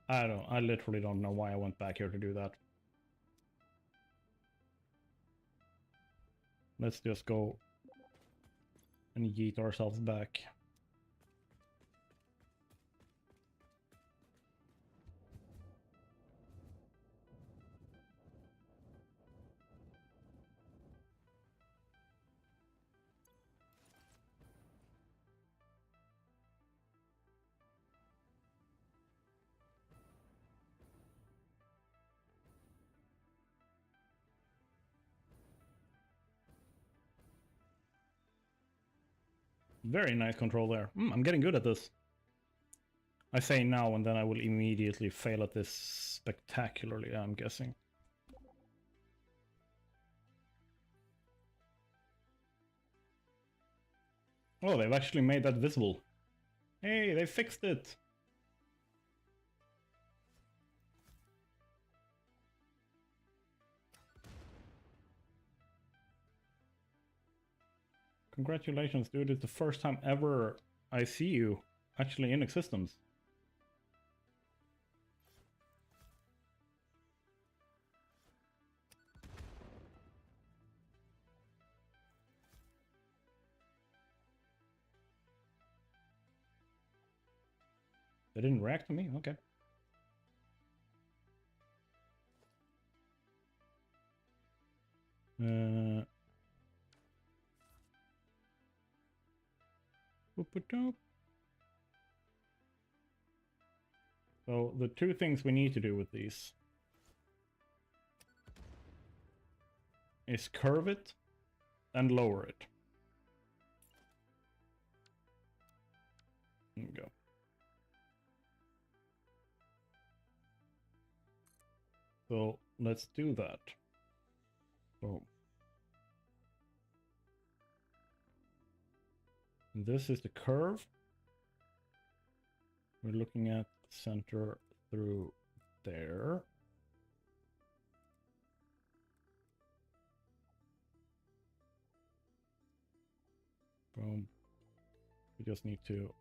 I literally don't know why I went back here to do that. Let's just go and yeet ourselves back. Very nice control there. I'm getting good at this. I say now and then I will immediately fail at this spectacularly, I'm guessing. Oh, they've actually made that visible. Hey, they fixed it! Congratulations, dude. It's the first time ever I see you actually in existence. They didn't react to me? Okay. So the two things we need to do with these is curve it and lower it. There we go. So let's do that. So this is the curve. We're looking at center through there. just need to...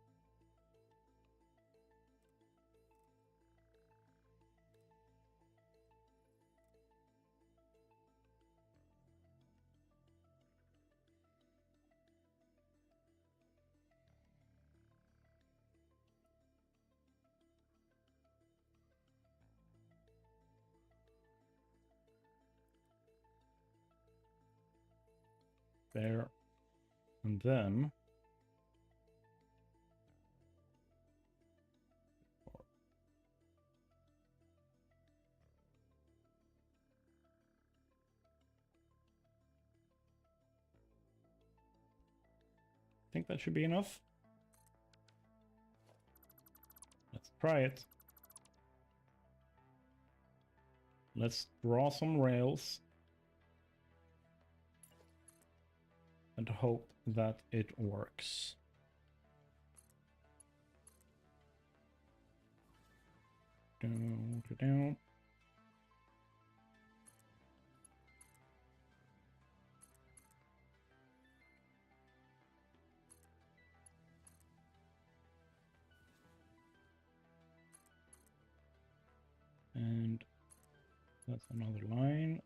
There. And then... I think that should be enough. Let's try it. Let's draw some rails and hope that it works. Down, down. And that's another line.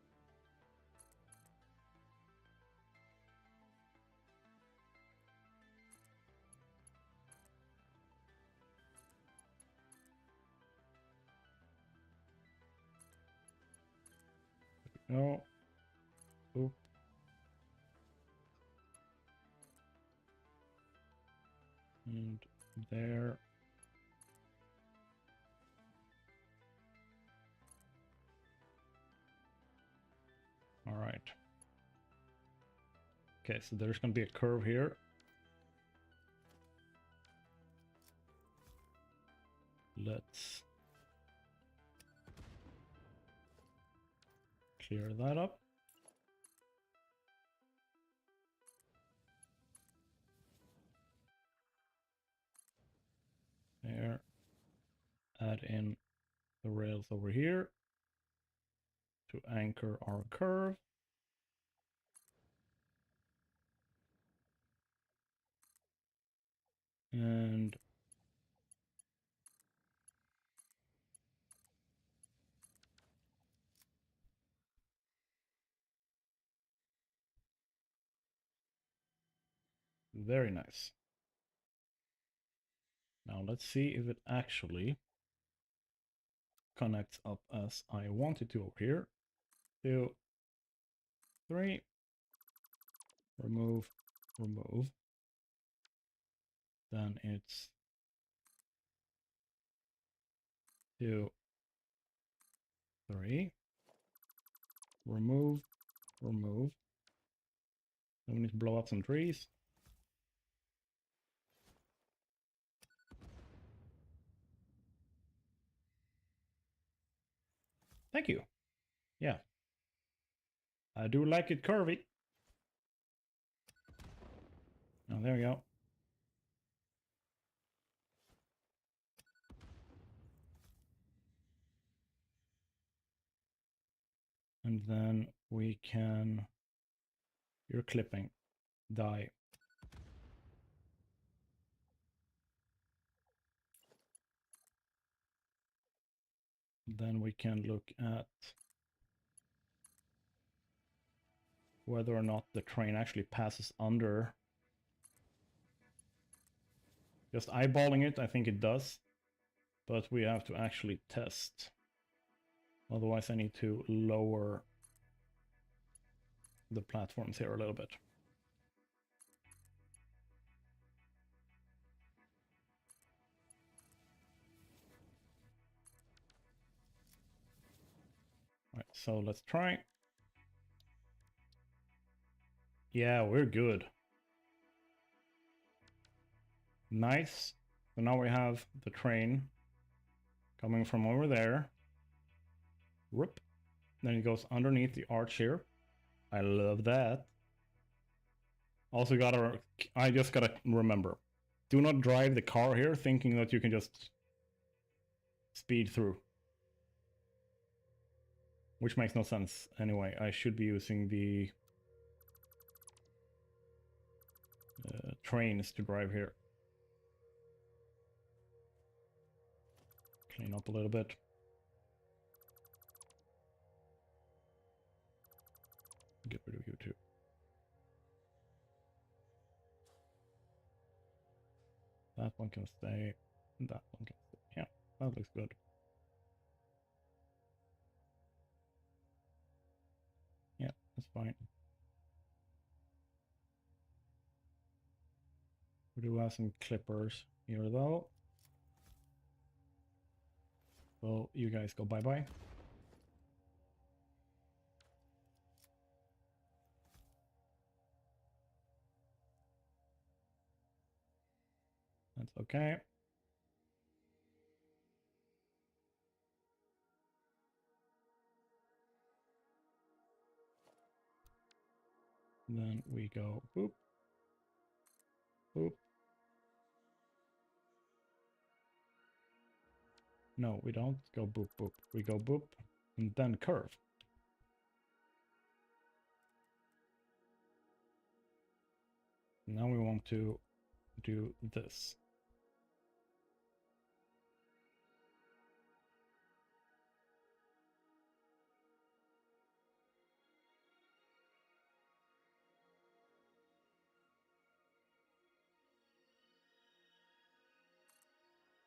There we go. Oop. And there. All right. Okay, so there's going to be a curve here. Let's clear that up. There. Add in the rails over here to anchor our curve. And very nice. Now let's see if it actually connects up as I want it to over here. 2, 3. Remove, remove. Then it's 2, 3. Remove, remove. Then we need to blow up some trees. Thank you. Yeah. I do like it curvy. Oh, there we go. And then we can... You're clipping. Die. Then we can look at whether or not the train actually passes under. Just eyeballing it, I think it does. But we have to actually test. Otherwise I need to lower the platforms here a little bit. Right, so let's try. Yeah, we're good. Nice. So now we have the train coming from over there. Whoop. Then it goes underneath the arch here. I love that. Also I just gotta remember. Do not drive the car here thinking that you can just speed through. Which makes no sense anyway. I should be using the trains to drive here. Clean up a little bit. Get rid of you too. That one can stay. That one can stay. Yeah, that looks good. Yeah, that's fine. We do have some clippers here though. So you guys go bye-bye. That's okay. Then we go boop, boop. No, we don't go boop, boop. We go boop and then curve. Now we want to do this.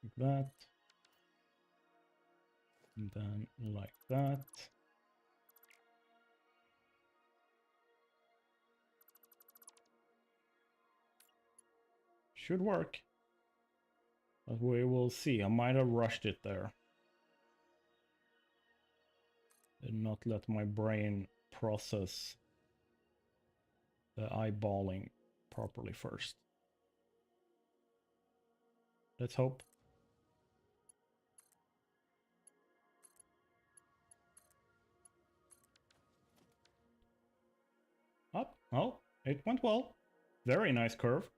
Like that. And then like that. Should work. But we will see. I might have rushed it there. Did not let my brain process the eyeballing properly first. Let's hope. Up. Oh, it went well. Very nice curve.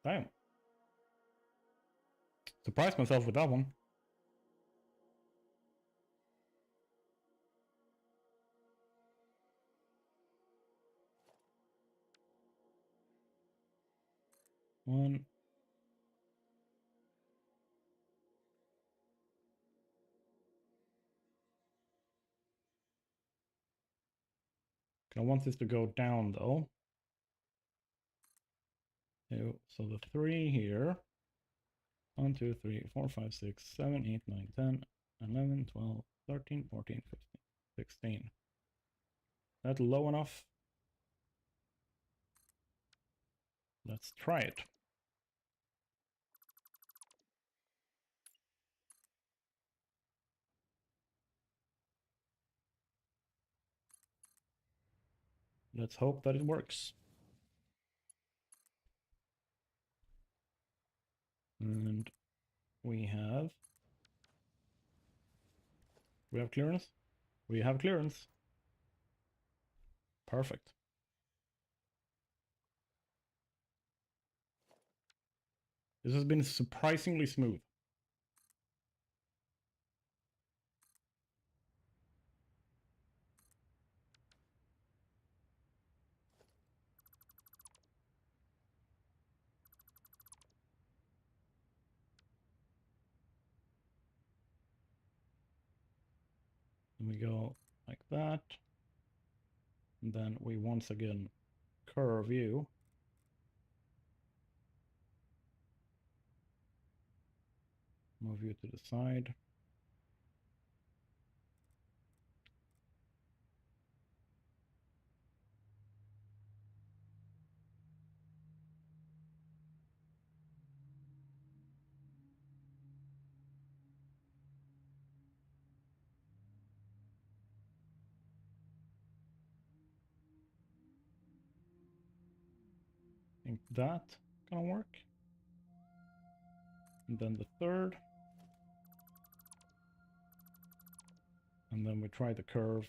Damn. Surprised myself with that one. One. I want this to go down though. So the 3 here. 1, 2, 3, 4, 5, 6, 7, 8, 9, 10, 11, 12, 13, 14, 15, 16. That low enough? Let's try it. Let's hope that it works. And we have clearance. We have clearance. Perfect. This has been surprisingly smooth. And we go like that. And then we once again curve you. Move you to the side. I think that gonna work. And then the third. And then we try the curve.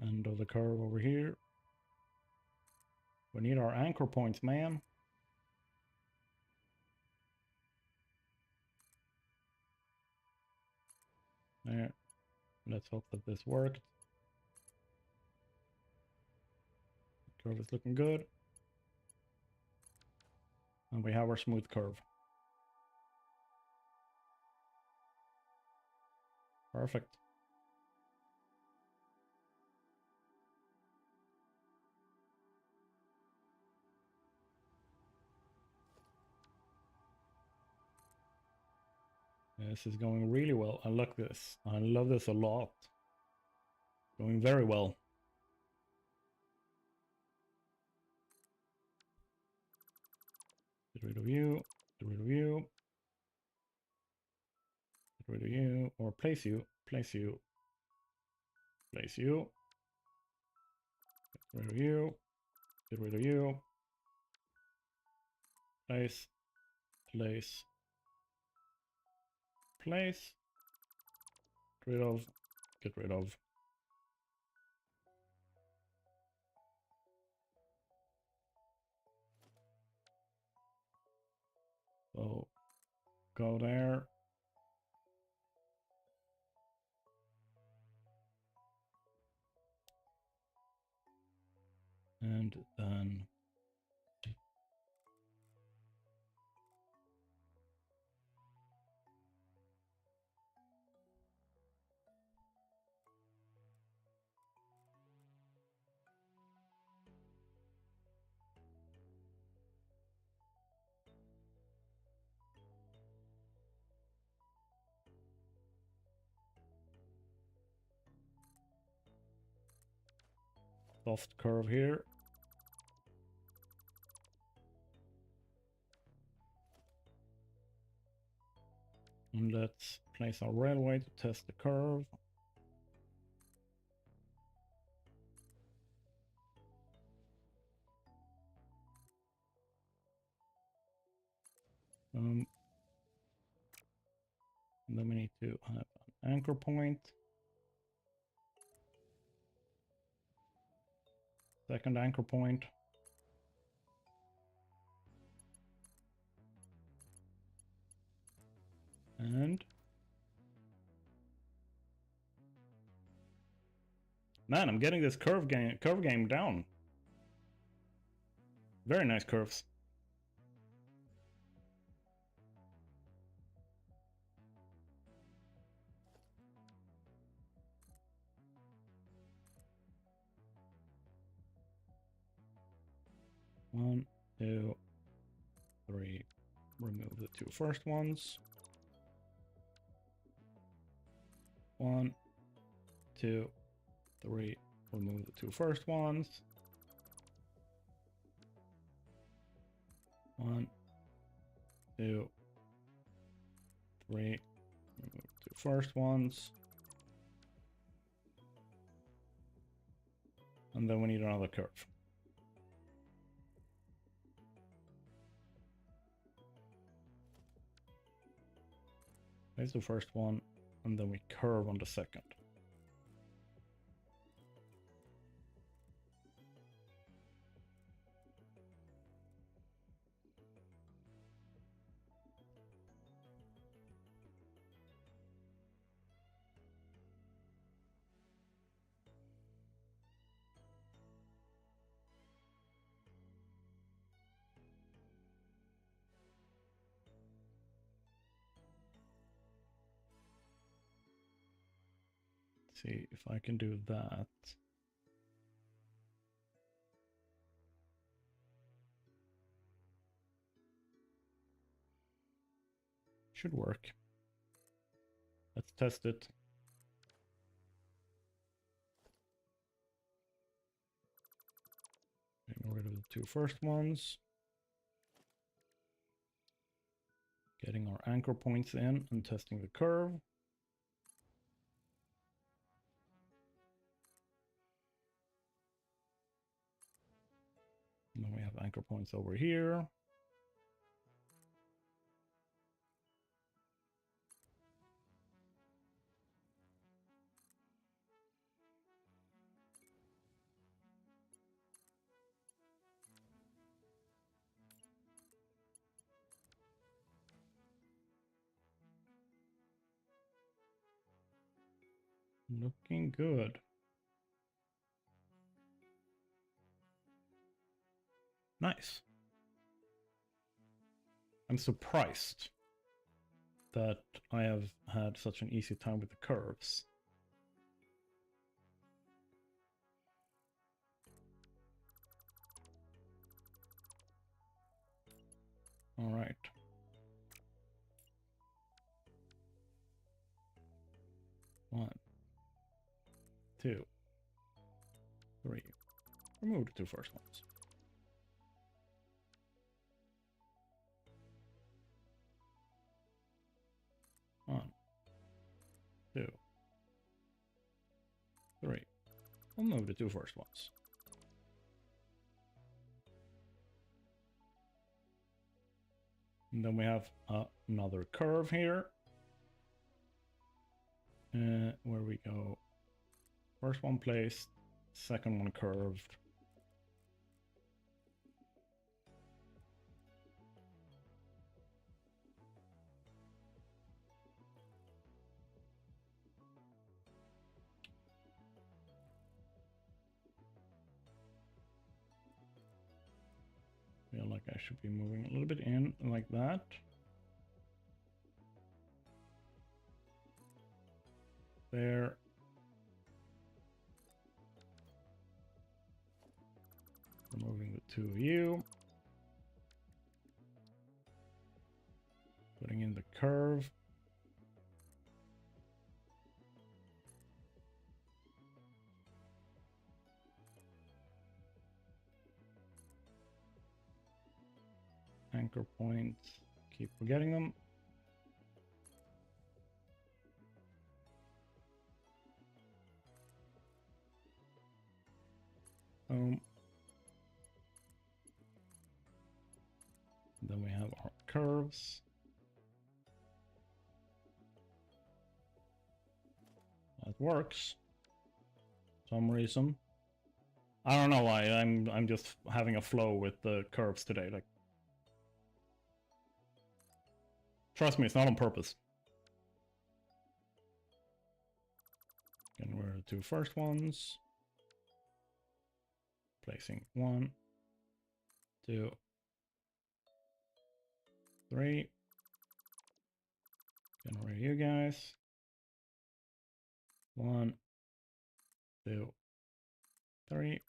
End of the curve over here. We need our anchor points, man. There. Let's hope that this worked. The curve is looking good. And we have our smooth curve. Perfect. This is going really well. I like this. I love this a lot. Going very well. Get rid of you. Get rid of you. Get rid of you. Or place you. Place you. Place you. Get rid of you. Get rid of you. Place. Place. Place. Get rid of. Get rid of. So go there. And then soft curve here. And let's place our railway to test the curve. And then we need to have an anchor point. Second anchor point. And man, I'm getting this curve game down. Very nice curves. One, two, three. Remove the two first ones. One, two, three. Remove the two first ones. One, two, three. Remove the two first ones. And then we need another curve. Place the first one, and then we curve on the second. See if I can do that. Should work. Let's test it. Getting rid of the two first ones. Getting our anchor points in and testing the curve. And then we have anchor points over here. Looking good. Nice. I'm surprised that I have had such an easy time with the curves. All right. One, two, three. Remove the two first ones. One, two, three. We'll move the two first ones. And then we have another curve here. Where we go. First one placed, second one curved. Feel like I should be moving a little bit in like that. There. Removing the two of you. Putting in the curve. Anchor points. Keep forgetting them. Boom. Then we have our curves. That works. Some reason. I don't know why. I'm just having a flow with the curves today. Like, trust me, it's not on purpose. Getting rid of the two first ones. Placing 1, 2, 3. Getting rid of you guys. 1, 2, 3.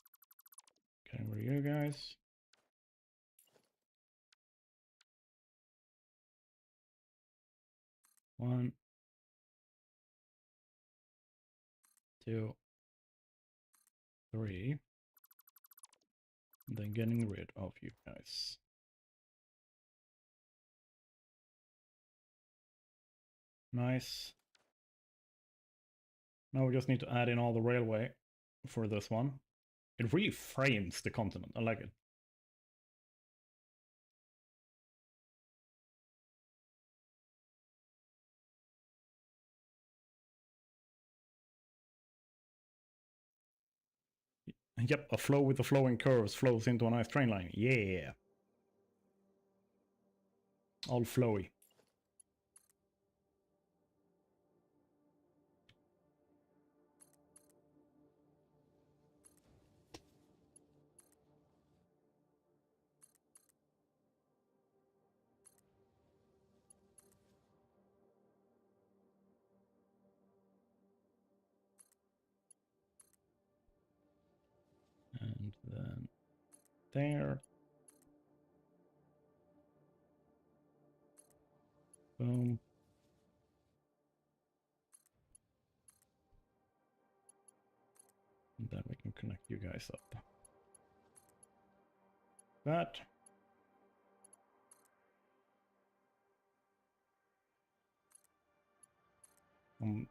Getting rid of you guys. 1, 2, 3. Then getting rid of you guys. Nice. Now we just need to add in all the railway for this one. It really frames the continent. I like it. Yep, a flow with the flowing curves flows into a nice train line. Yeah. All flowy. And then there. Boom. And then we can connect you guys up. That.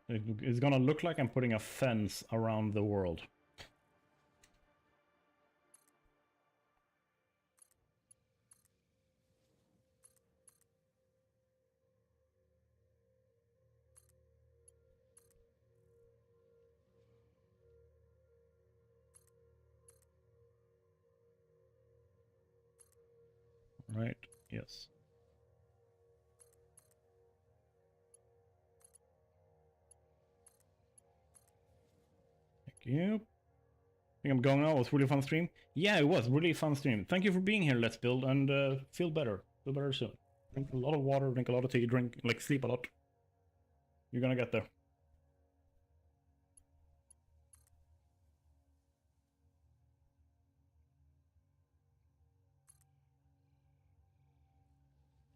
It's gonna look like I'm putting a fence around the world. Right? Yes. you. Think I'm going now. It was really fun stream. Yeah, it was really fun stream. Thank you for being here. Let's build and feel better. Feel better soon. Drink a lot of water. Drink a lot of tea. Drink like sleep a lot. You're gonna get there.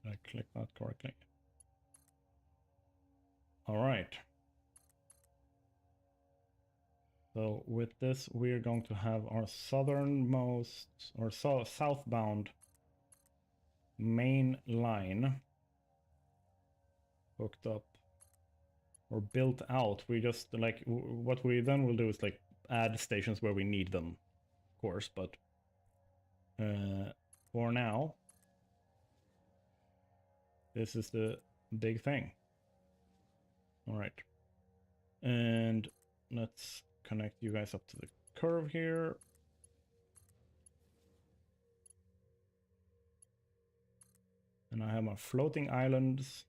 I clicked that correctly. All right. So with this, we're going to have our southernmost or southbound main line hooked up or built out. We just like what we then will do is like add stations where we need them, of course, but for now, this is the big thing. All right. And let's connect you guys up to the curve here. And I have my floating islands.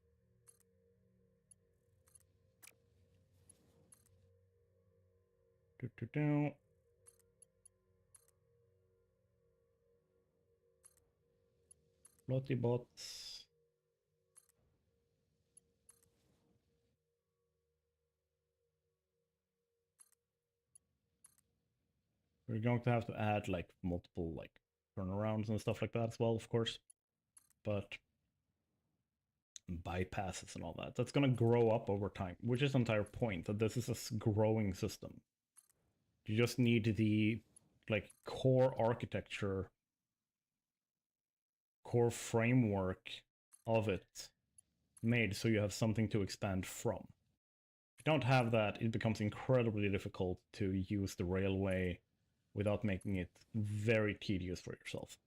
Floaty bots. We're going to have to add like multiple like turnarounds and stuff like that as well, of course. But bypasses and all that. That's going to grow up over time, which is the entire point, that this is a growing system. You just need the like core architecture, core framework of it made so you have something to expand from. If you don't have that, it becomes incredibly difficult to use the railway without making it very tedious for yourself.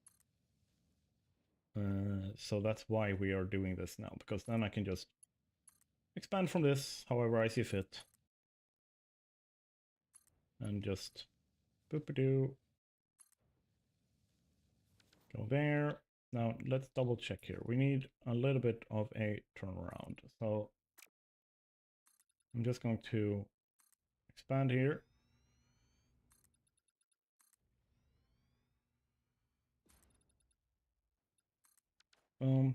So that's why we are doing this now, because then I can just expand from this however I see fit. And just boop-a-doo. Go there. Now let's double check here. We need a little bit of a turnaround. So I'm just going to expand here. Boom.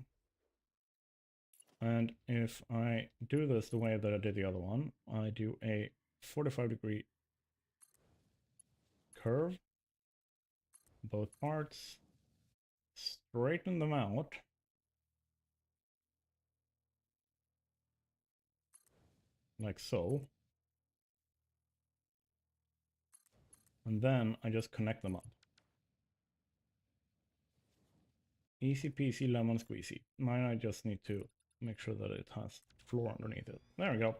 And if I do this the way that I did the other one, I do a 45-degree curve, both parts, straighten them out, like so, and then I just connect them up. Easy peasy lemon squeezy. Mine, I just need to make sure that it has floor underneath it. There we go.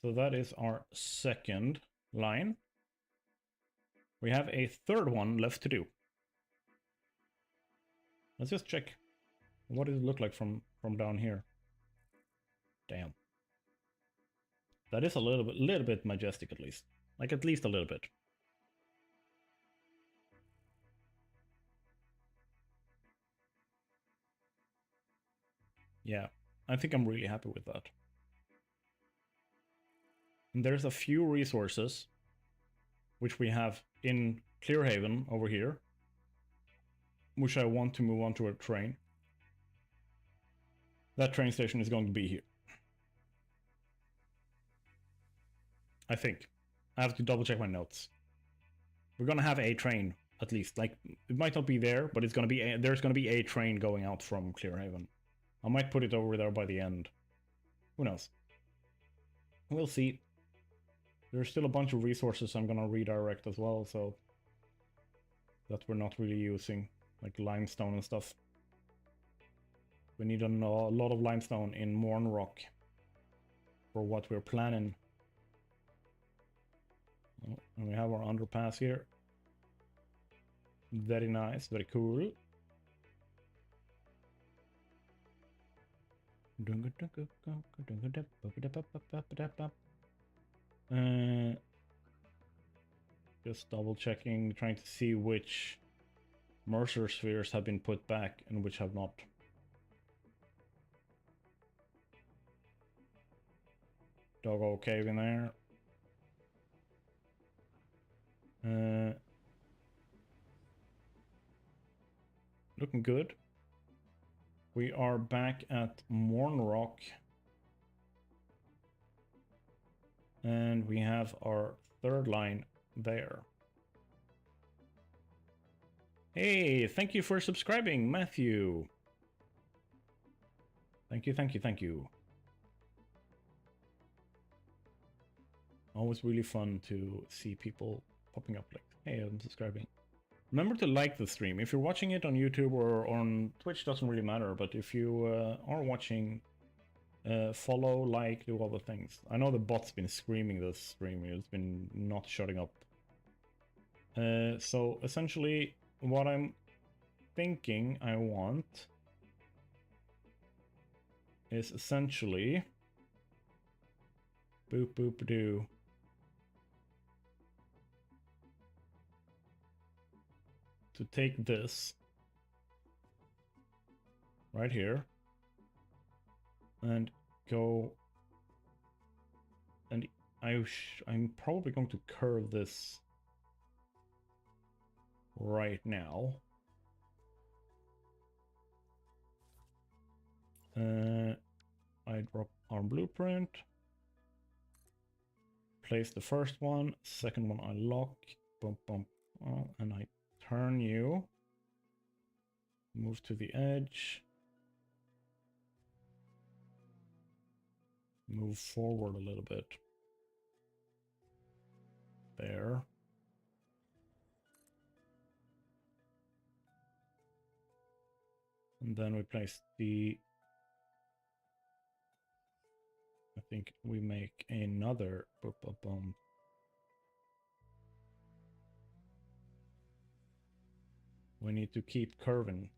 So that is our second line. We have a third one left to do. Let's just check. What does it look like from down here? Damn. That is a little bit majestic, at least. Like at least a little bit. Yeah, I think I'm really happy with that. And there's a few resources which we have in Clearhaven over here, which I want to move on to a train. That train station is going to be here. I think. I have to double check my notes. We're gonna have a train, at least. Like, it might not be there, but it's gonna be there's gonna be a train going out from Clearhaven. I might put it over there by the end. Who knows? We'll see. There's still a bunch of resources I'm gonna redirect as well, so that we're not really using, like limestone and stuff. We need a lot of limestone in Mournrock for what we're planning. Oh, and we have our underpass here. Very nice, very cool. Just double checking, trying to see which Mercer spheres have been put back and which have not. Doggo cave in there. Looking good. We are back at Mournrock. And we have our third line there. Hey, thank you for subscribing, Matthew. Thank you, thank you, thank you. Always really fun to see people popping up like, hey, I'm subscribing. Remember to like the stream. If you're watching it on YouTube or on Twitch, doesn't really matter. But if you are watching, follow, like, do all the things. I know the bot's been screaming this stream. It's been not shutting up. So essentially, what I'm thinking I want is essentially boop boop doo. To take this right here and go, and I'm probably going to curve this right now. I drop our blueprint, place the first one, second one I lock, bump bump, and I turn you, move to the edge, move forward a little bit, there. And then we place the, I think we make another boop boop bump. We need to keep curving.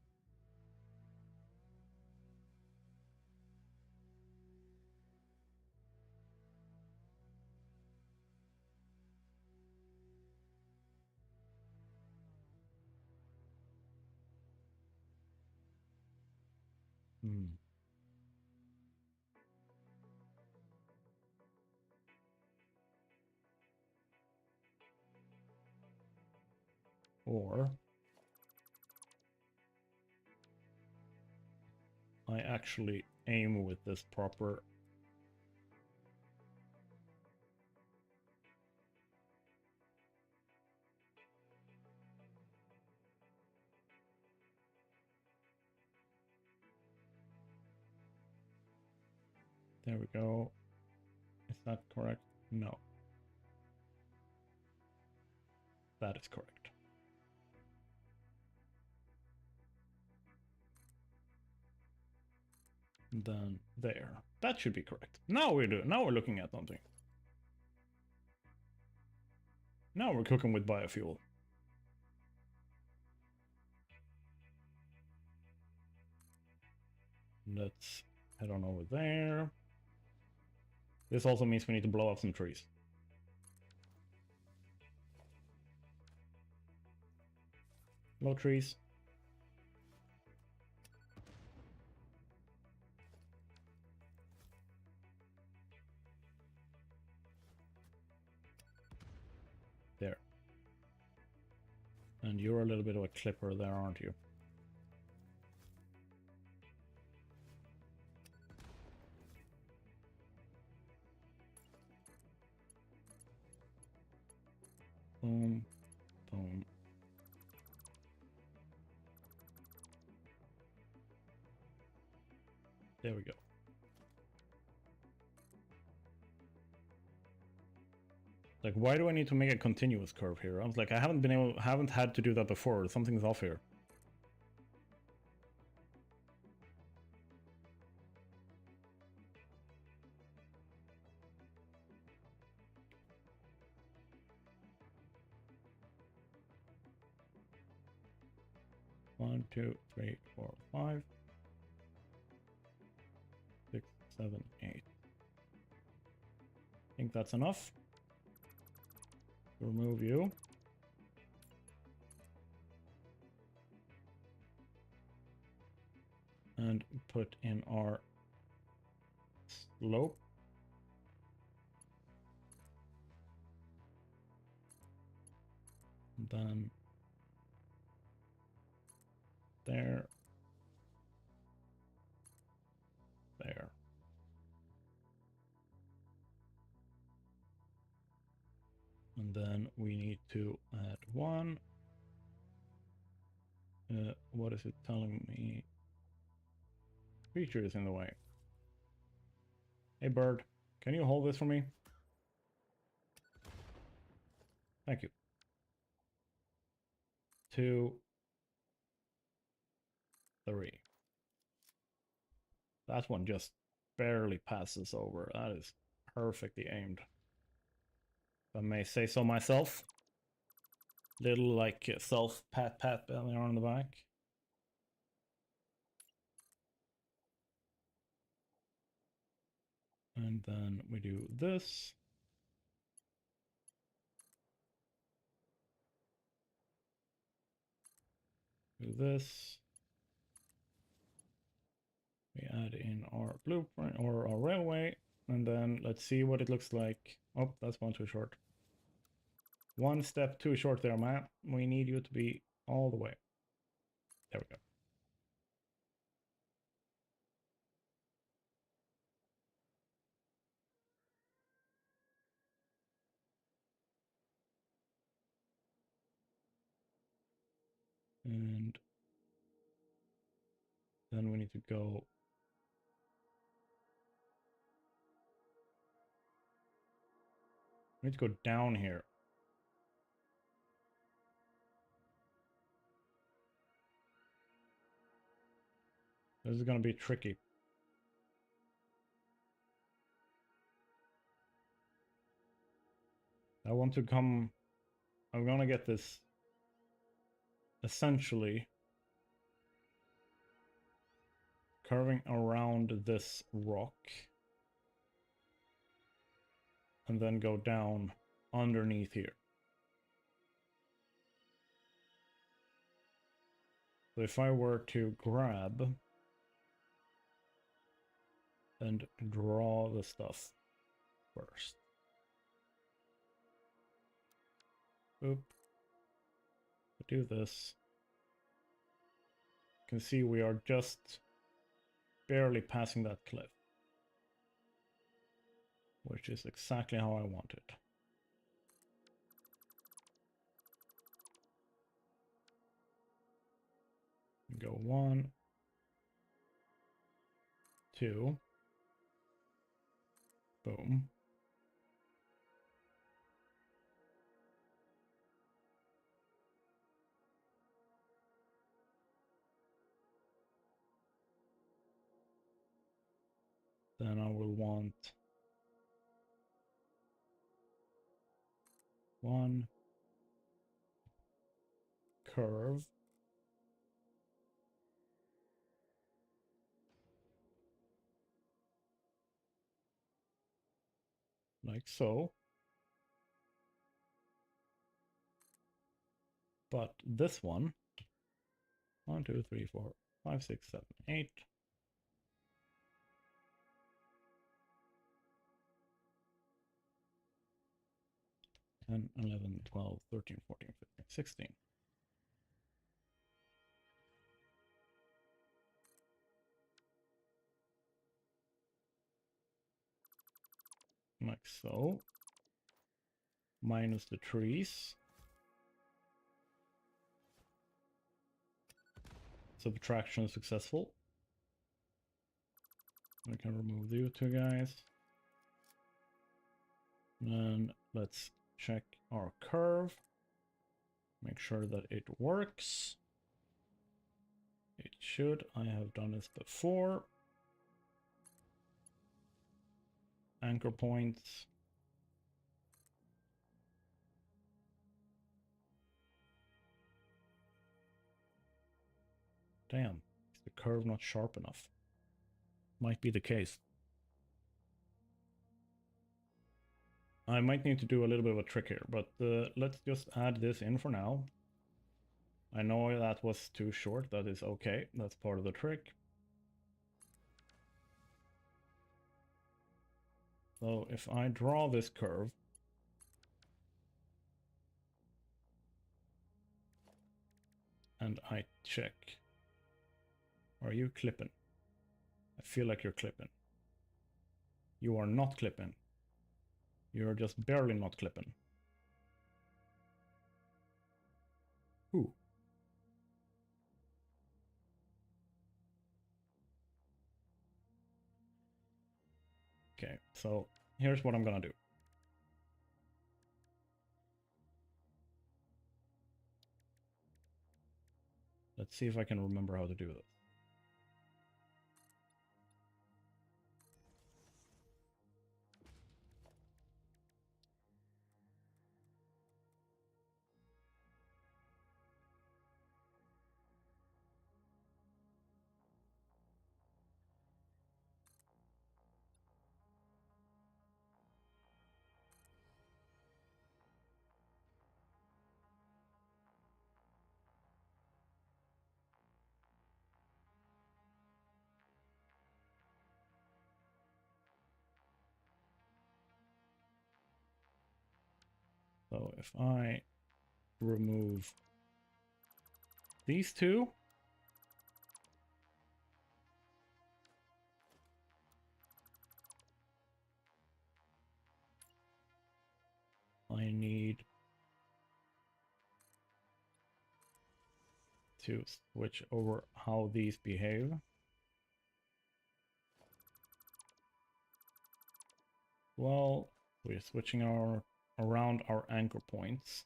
Or I actually aim with this proper. There we go. Is that correct? No. That is correct. Then there. That should be correct. Now we're doing. Now we're looking at something. Now we're cooking with biofuel. Let's head on over there. This also means we need to blow up some trees. Blow trees. There. And you're a little bit of a clipper there, aren't you? Boom, boom. There we go. Like, why do I need to make a continuous curve here? I was like, I haven't had to do that before. Something's off here. One, two, three, 4, 5, 6, 7, 8. I think that's enough. Remove you. And put in our slope. And then there. There. And then we need to add one. What is it telling me? Creature is in the way. Hey bird, can you hold this for me? Thank you. 2, 3. That one just barely passes over. That is perfectly aimed. If I may say so myself. Little like self pat belly on the back. And then we do this. Do this. We add in our blueprint or our railway. And then let's see what it looks like. Oh, that's one too short. One step too short there, man. We need you to be all the way. There we go. And then we need to go. We need to go down here. This is going to be tricky. I want to come. I'm going to get this essentially curving around this rock. And then go down underneath here. So if I were to grab and draw the stuff first. Oop. Do this. You can see we are just barely passing that cliff. Which is exactly how I want it. Go 1, 2. Boom. Then I will want 1 curve. Like so. But this one, 1, 2, 3, 4, 5, 6, 7, 8. 10, 11, 12, 13, 14, 15, 16. Like so. Minus the trees. Subtraction successful. We can remove the two guys. And let's check our curve. Make sure that it works. It should. I have done this before. Anchor points. Damn, is the curve not sharp enough? Might be the case. I might need to do a little bit of a trick here, but let's just add this in for now. I know that was too short. That is okay. That's part of the trick. So if I draw this curve, and I check. Are you clipping? I feel like you're clipping. You are not clipping. You're just barely not clipping. Ooh. Okay, so here's what I'm gonna do. Let's see if I can remember how to do this. So if I remove these two, I need to switch over how these behave. Well, we're switching around our anchor points.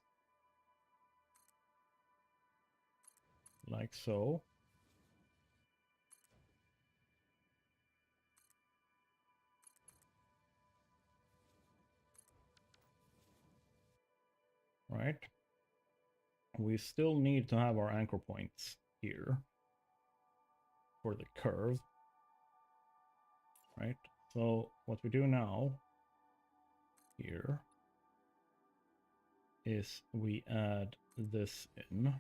Like so. Right? We still need to have our anchor points here for the curve. Right? So what we do now here is we add this in.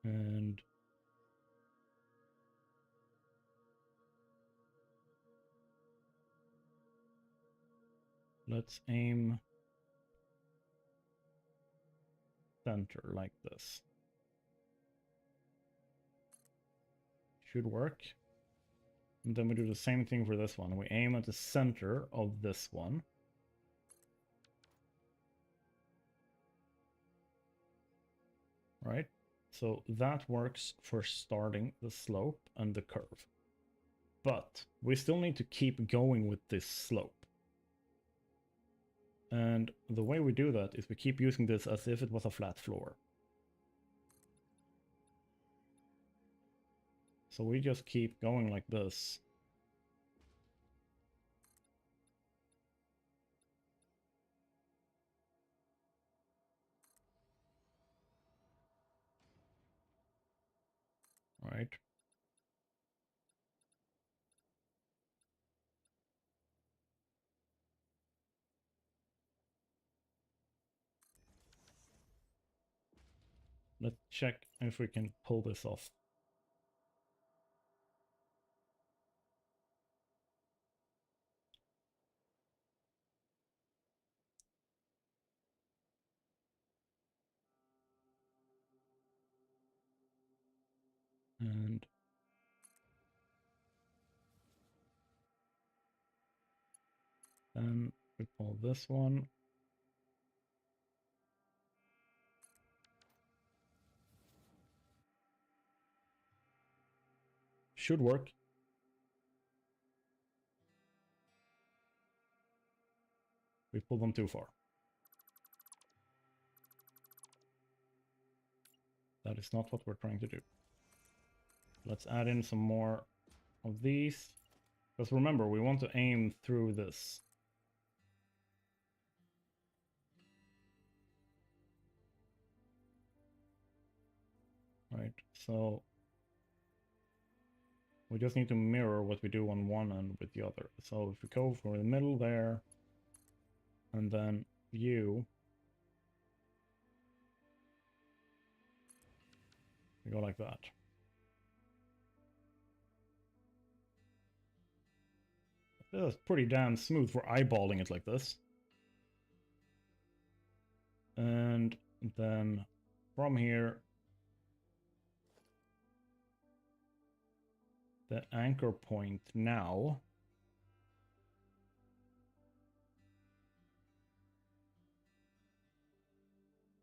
And let's aim center like this. Should work. And then we do the same thing for this one. We aim at the center of this one. Right? So that works for starting the slope and the curve. But we still need to keep going with this slope. And the way we do that is we keep using this as if it was a flat floor. So we just keep going like this. Right? Let's check if we can pull this off. And then we pull this one. Should work. We pulled them too far. That is not what we're trying to do. Let's add in some more of these. Because remember, we want to aim through this. Right, so we just need to mirror what we do on one end with the other. So if we go for the middle there, and then view, We go like that. This is pretty damn smooth for eyeballing it like this. And then from here, the anchor point now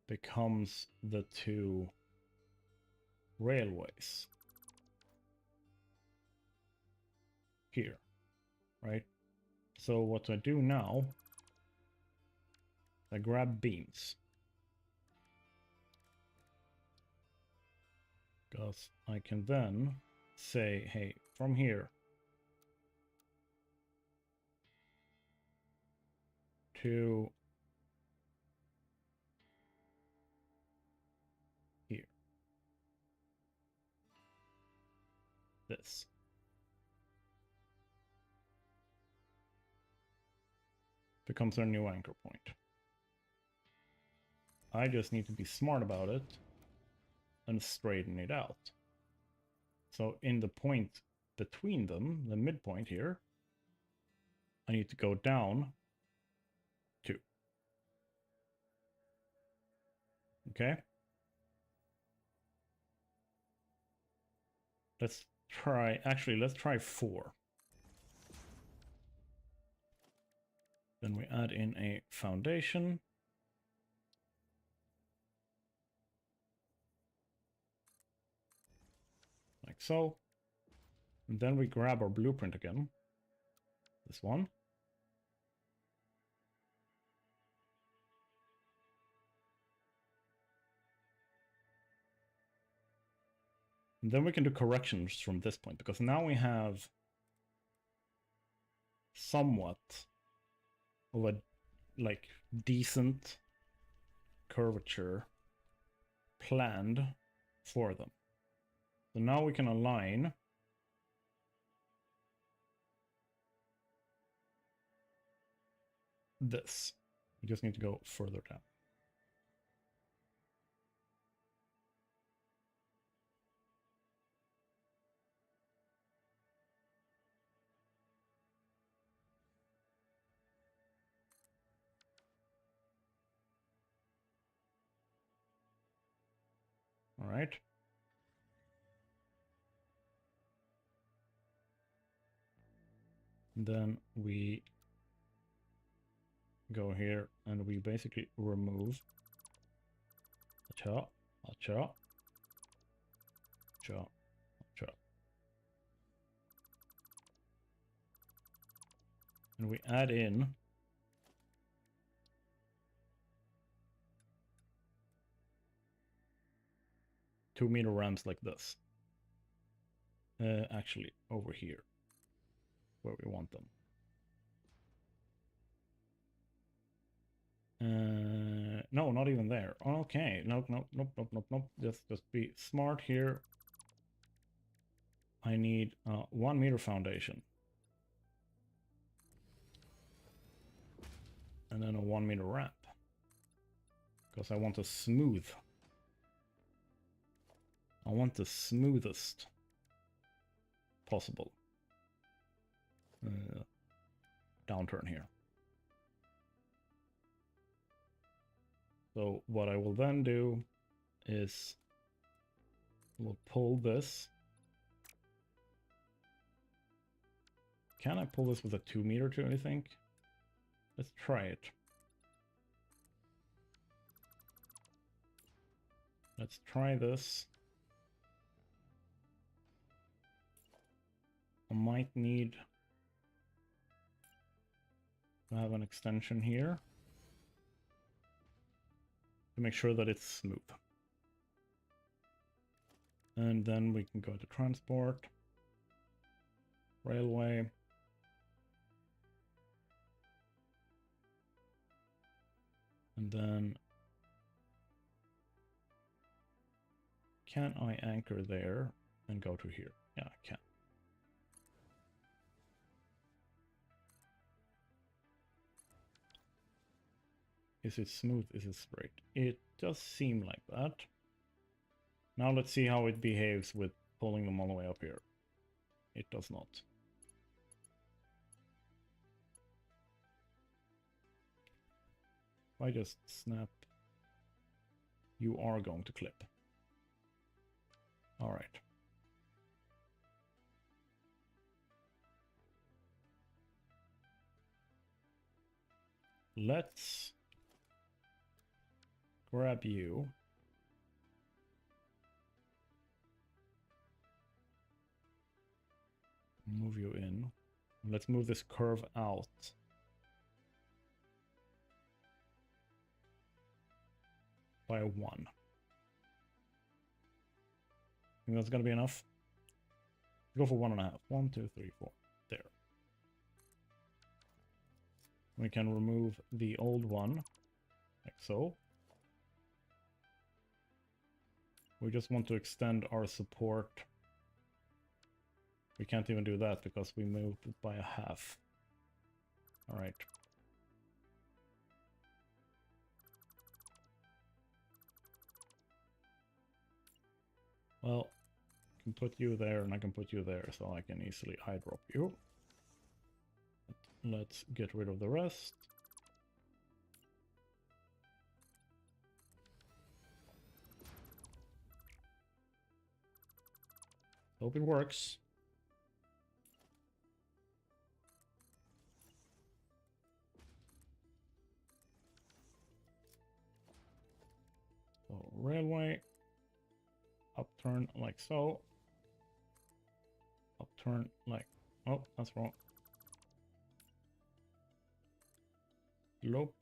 becomes the two railways here, right? So what I do now, I grab beams, because I can then say, hey, from here to here, this. Becomes our new anchor point. I just need to be smart about it and straighten it out. So in the point between them, the midpoint here, I need to go down 2. Okay? Let's try 4. Then we add in a foundation. Like so. And then we grab our blueprint again. This one. And then we can do corrections from this point, because now we have somewhat of a like decent curvature planned for them. So now we can align this. We just need to go further down. All right. And then we go here and we basically remove cha, cha, cha, cha. And we add in two-meter ramps like this. Actually, over here, where we want them. No, not even there. Okay, nope. Just be smart here. I need 1 meter foundation. And then a 1 meter ramp. Because I want a smooth. I want the smoothest possible downturn here. So what I will then do is we'll pull this. Can I pull this with a 2 meter too, I think? Let's try it. Let's try this. I might need to have an extension here to make sure that it's smooth. And then we can go to transport, railway. And then can I anchor there and go to here? Yeah, I can. Is it smooth? Is it straight? It does seem like that. Now let's see how it behaves with pulling them all the way up here. It does not. If I just snap, you are going to clip. All right. Let's grab you. Move you in. Let's move this curve out. By 1. Think that's gonna be enough? Go for 1.5. 1, 2, 3, 4. There. We can remove the old one, like so. We just want to extend our support. We can't even do that because we moved it by 1/2. All right. Well, I can put you there and I can put you there, so I can easily eyedrop you. Let's get rid of the rest. Hope it works. So railway, upturn like so. Upturn like, oh, that's wrong. Lope.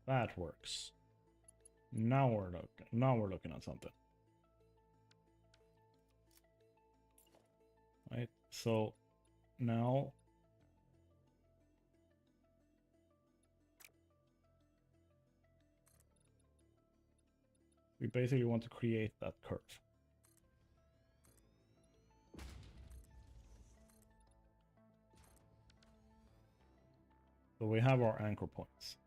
That works. Now we're looking at something. Right, so now we basically want to create that curve. So we have our anchor points.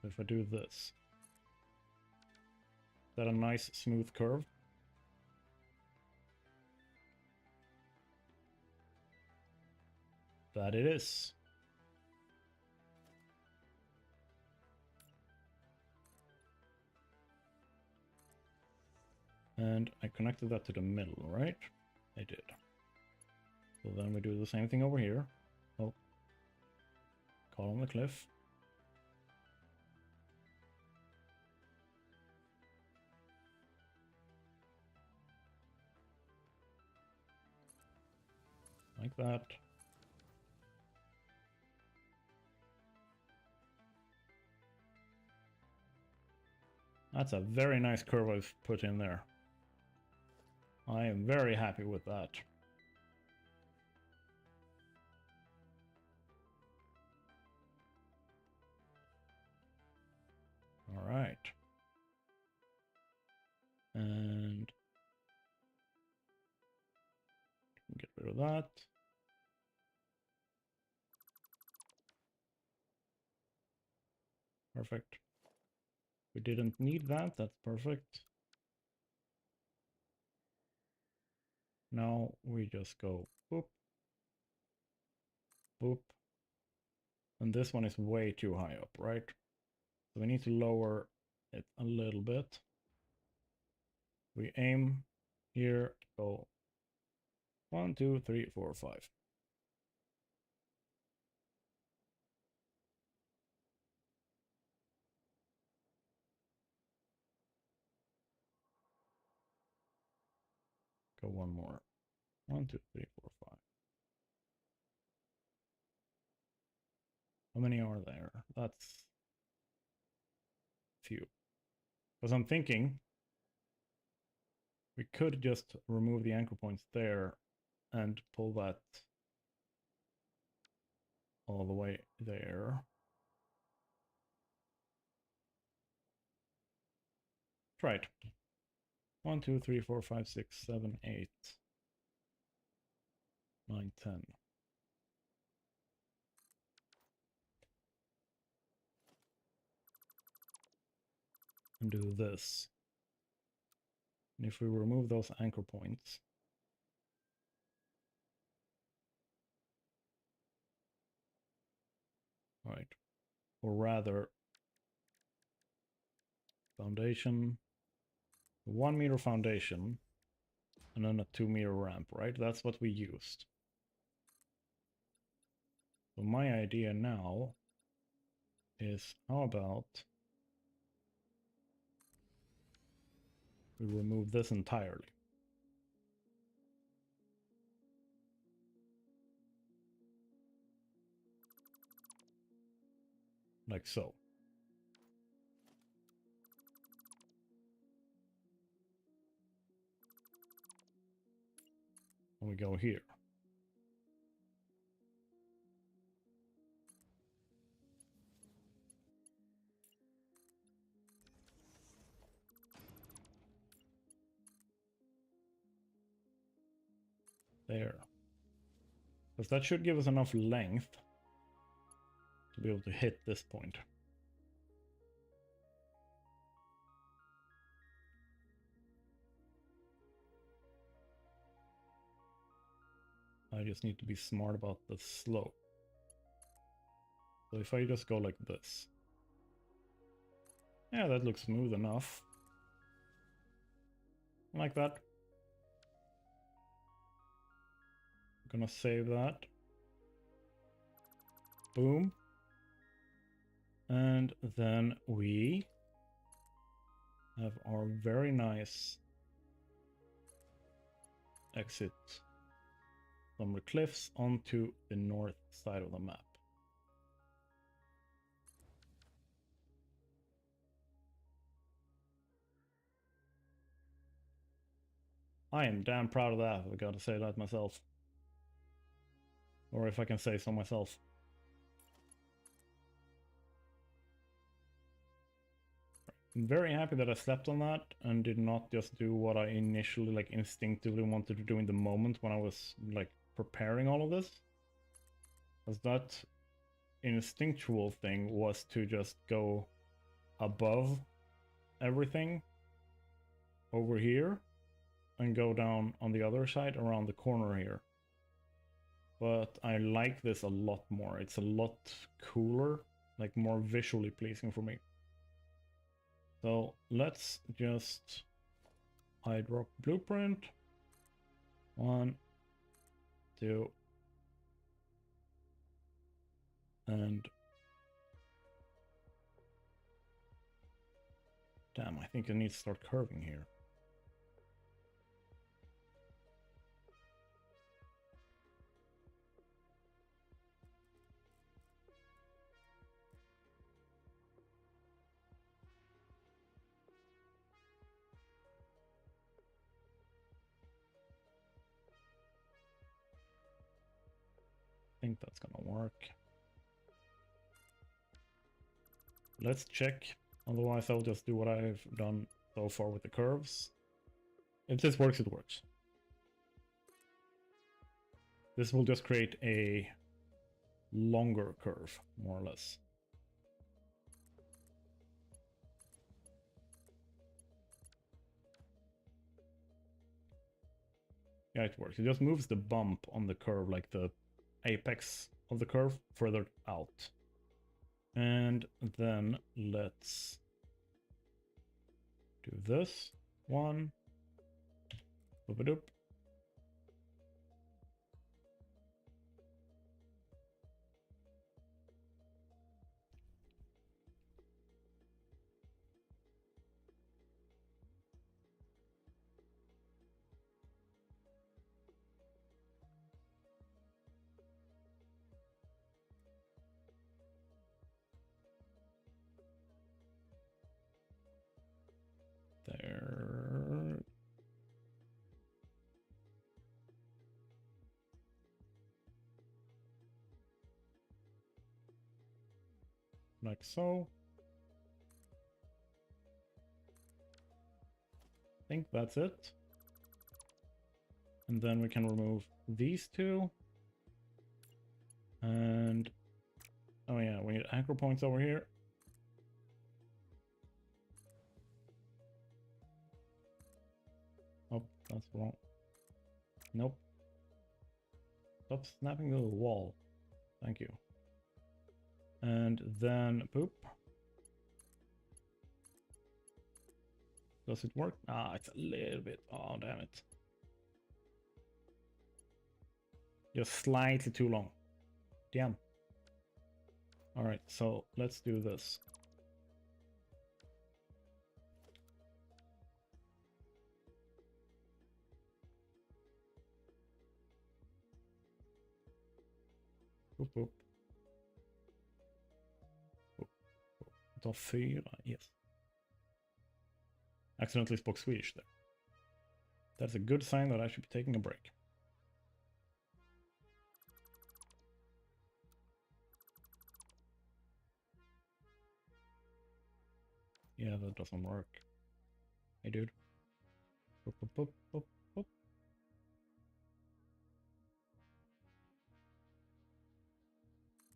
If I do this, is that a nice smooth curve? That it is. And I connected that to the middle, right? I did. So then we do the same thing over here. Oh, call on the cliff. Like that. That's a very nice curve I've put in there. I am very happy with that. All right. And get rid of that. Perfect. We didn't need that. That's perfect. Now we just go boop, boop. And this one is way too high up, right? So we need to lower it a little bit. We aim here, go 1, 2, 3, 4, 5. Go one more. 1, 2, 3, 4, 5. How many are there? That's few. Because I'm thinking we could just remove the anchor points there and pull that all the way there. Try it. 1, 2, 3, 4, 5, 6, 7, 8, 9, 10. And do this. And if we remove those anchor points, right, or rather, foundation, 1 meter foundation, and then a 2 meter ramp, right? That's what we used. So my idea now is, how about we remove this entirely? Like so. And we go here. There. Because that should give us enough length to be able to hit this point. I just need to be smart about the slope. So if I just go like this. Yeah, that looks smooth enough. Like that. I'm gonna save that. Boom. And then we have our very nice exit from the cliffs onto the north side of the map. I am damn proud of that, I gotta say that myself. Or if I can say so myself. I'm very happy that I slept on that and did not just do what I initially like instinctively wanted to do in the moment when I was like preparing all of this. Because that instinctual thing was to just go above everything over here and go down on the other side around the corner here. But I like this a lot more. It's a lot cooler, like more visually pleasing for me. So let's just drop blueprint. 1, 2, and damn, I think I need to start curving here. I think that's gonna work. Let's check. Otherwise, I'll just do what I've done so far with the curves. If this works, it works. This will just create a longer curve, more or less. Yeah, it works. It just moves the bump on the curve, like the apex of the curve, further out. And then let's do this one. Boop-a-doop. There. Like so. think that's it. And then we can remove these two. And oh yeah, we need anchor points over here. Oh, that's wrong. Nope. Stop snapping the wall. Thank you. And then boop. Does it work? Ah, it's a little bit. Oh, damn it. Just slightly too long. Damn. All right, so let's do this. Boop, boop. Boop, boop. Då 4, yes. Accidentally spoke Swedish there. That's a good sign that I should be taking a break. Yeah, that doesn't work. Hey, dude. Boop, boop, boop, boop, boop.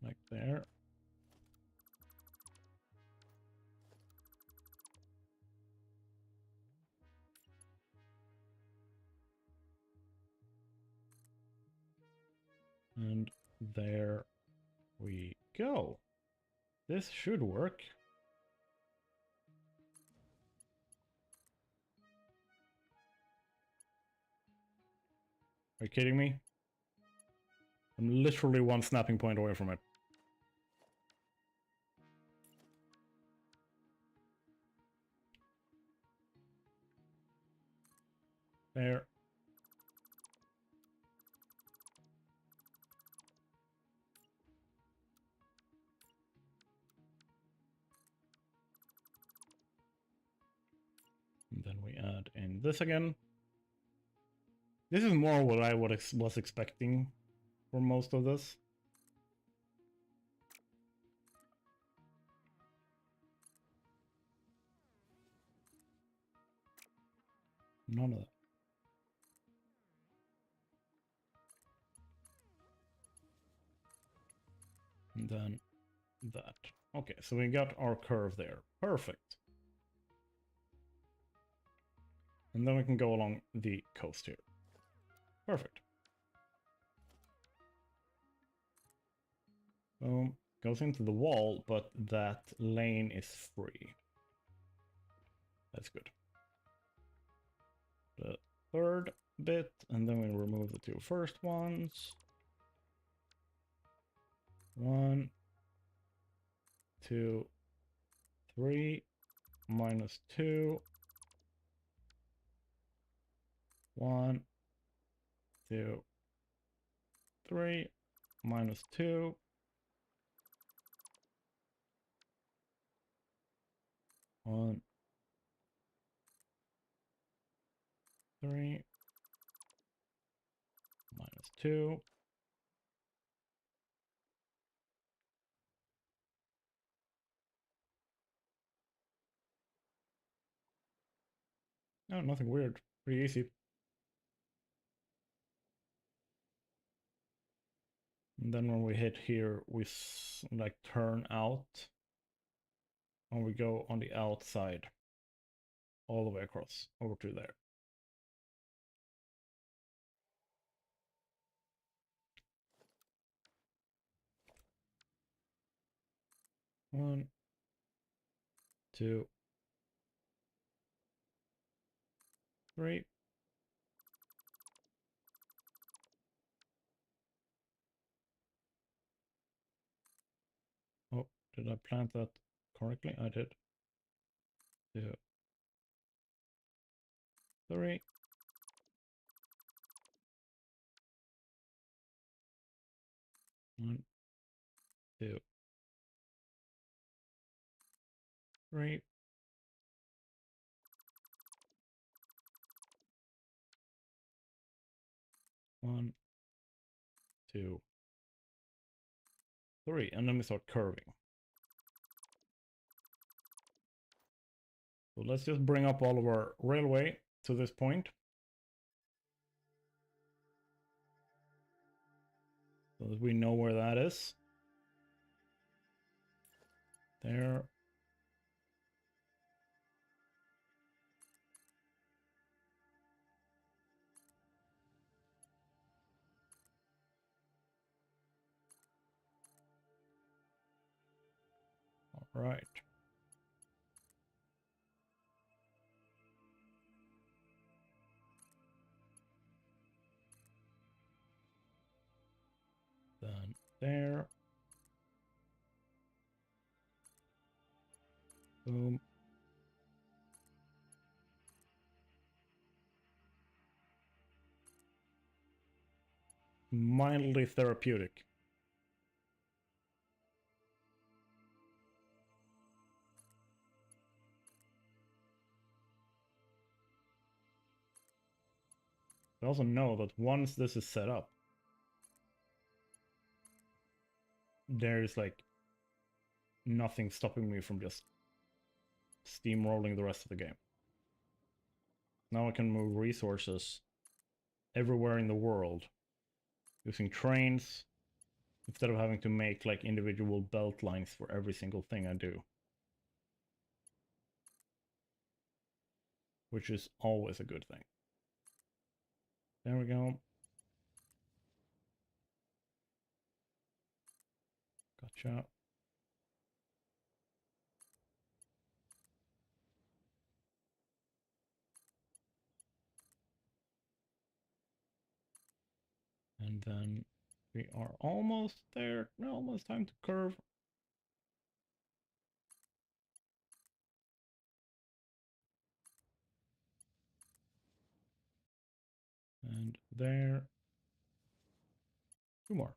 Like there. And there we go. This should work. Are you kidding me? I'm literally one snapping point away from it. There. And then we add in this again. This is more what I was expecting for most of this. None of that. And then that. Okay, so we got our curve there. Perfect. And then we can go along the coast here. Perfect. Boom. Goes into the wall, but that lane is free. That's good. The third bit, and then we remove the two first ones. 1, 2, 3, -2. 1, 2, 3, -2. 1, 3, -2. No, nothing weird. Pretty easy. And then when we hit here, we like turn out. And we go on the outside. All the way across, over to there. One, 2, 3. Oh, did I plant that correctly? I did. 2, 3. 1, 2, 3. 1, 2, 3. And then we start curving. So let's just bring up all of our railway to this point. So that we know where that is. There. All right. Then there. Boom. Mildly therapeutic. I also know that once this is set up, there's like nothing stopping me from just steamrolling the rest of the game. Now I can move resources everywhere in the world using trains instead of having to make like individual belt lines for every single thing I do. Which is always a good thing. There we go. Gotcha. And then we are almost there. Almost time to curve. And there. 2 more.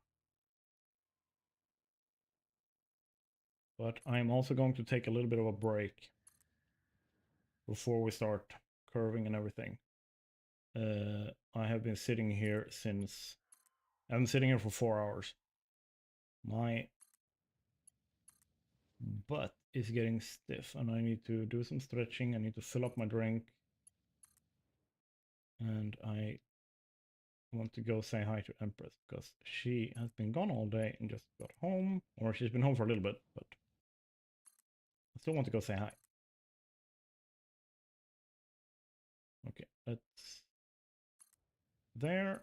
But I'm also going to take a little bit of a break before we start curving and everything. I have been sitting here since... I've been sitting here for 4 hours. My butt is getting stiff and I need to do some stretching. I need to fill up my drink. And I want to go say hi to Empress because she has been gone all day and just got home. Or she's been home for a little bit, but I still want to go say hi. Okay, let's... There.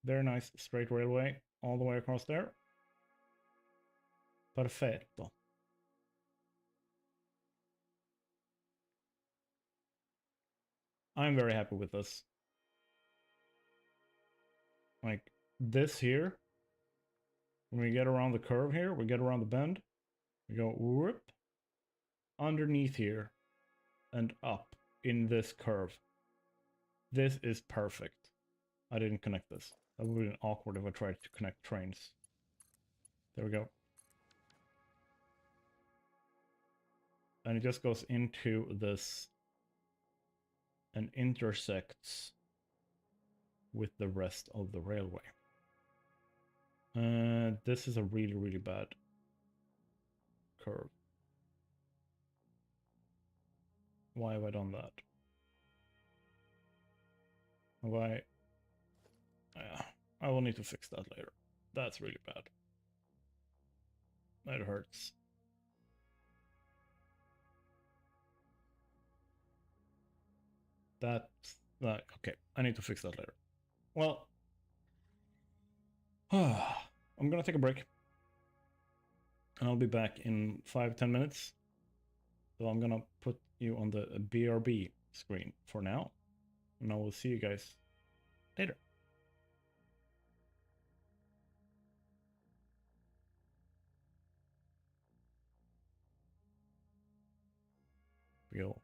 Very nice straight railway all the way across there. Perfetto. I'm very happy with this. Like this here, when we get around the curve here, we get around the bend, we go whoop, underneath here, and up in this curve. This is perfect. I didn't connect this. That would have been awkward if I tried to connect trains. There we go. And it just goes into this and intersects with the rest of the railway. This is a really, really bad curve. Why have I done that? Have I... I will need to fix that later. That's really bad. That hurts. That's... okay, I need to fix that later. Well... I'm gonna take a break. And I'll be back in 5-10 minutes. So I'm gonna put you on the BRB screen for now. And I will see you guys later. Real.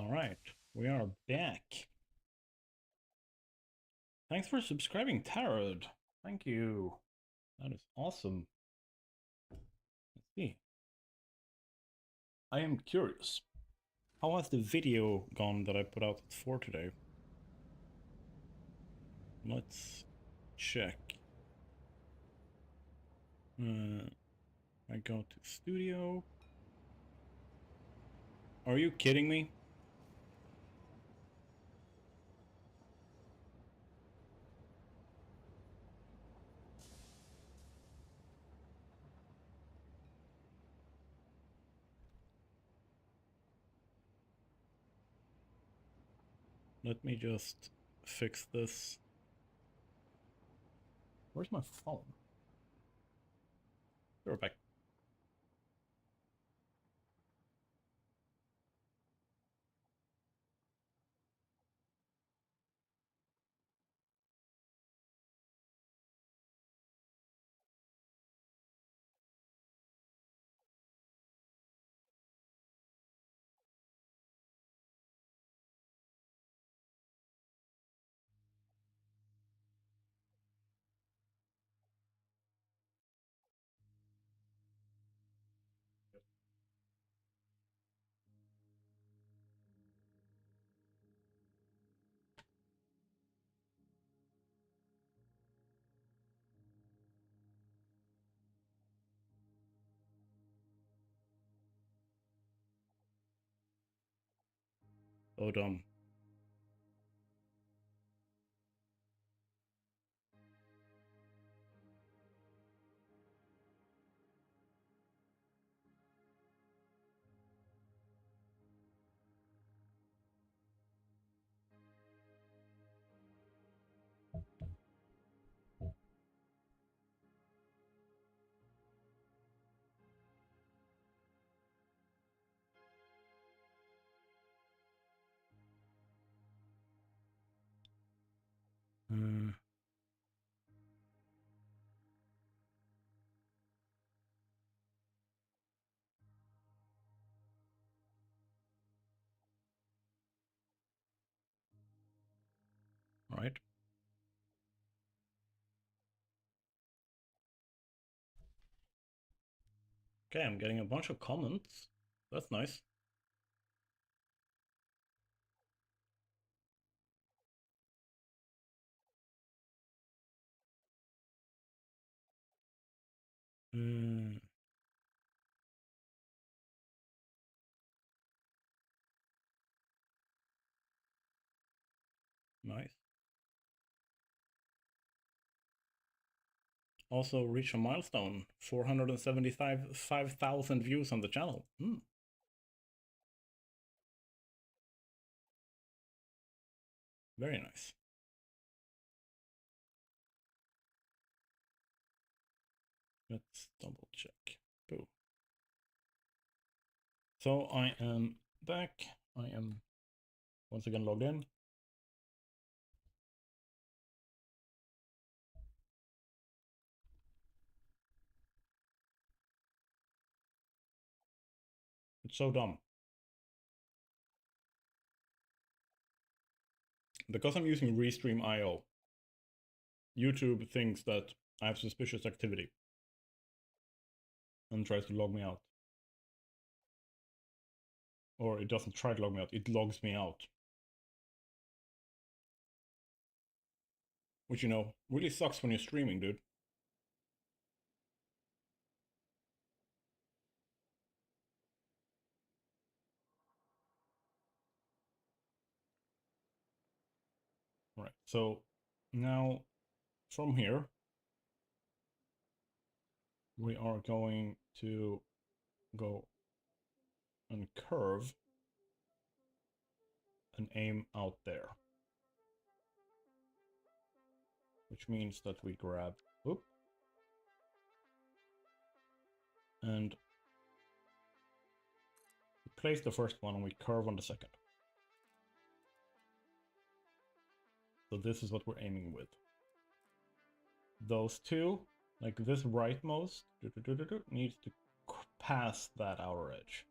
All right, we are back. Thanks for subscribing, Tarot. Thank you. That is awesome. Let's see. I am curious. How has the video gone that I put out at 4 today? Let's check. I go to studio. Are you kidding me? Let me just fix this. Where's my phone? We're back. So dumb. All right. Okay, I'm getting a bunch of comments. That's nice. Nice. Also reach a milestone, 475,000 views on the channel. Very nice. Let's double check. Boo. So I am back. I am once again logged in. It's so dumb. Because I'm using Restream.io, YouTube thinks that I have suspicious activity and tries to log me out. Or it doesn't try to log me out, it logs me out. Which, you know, really sucks when you're streaming, dude. Right, so now from here, we are going to go and curve and aim out there. Which means that we grab, whoop, and place the first one and we curve on the second. So this is what we're aiming with. Those two, like this rightmost, needs to pass that outer edge.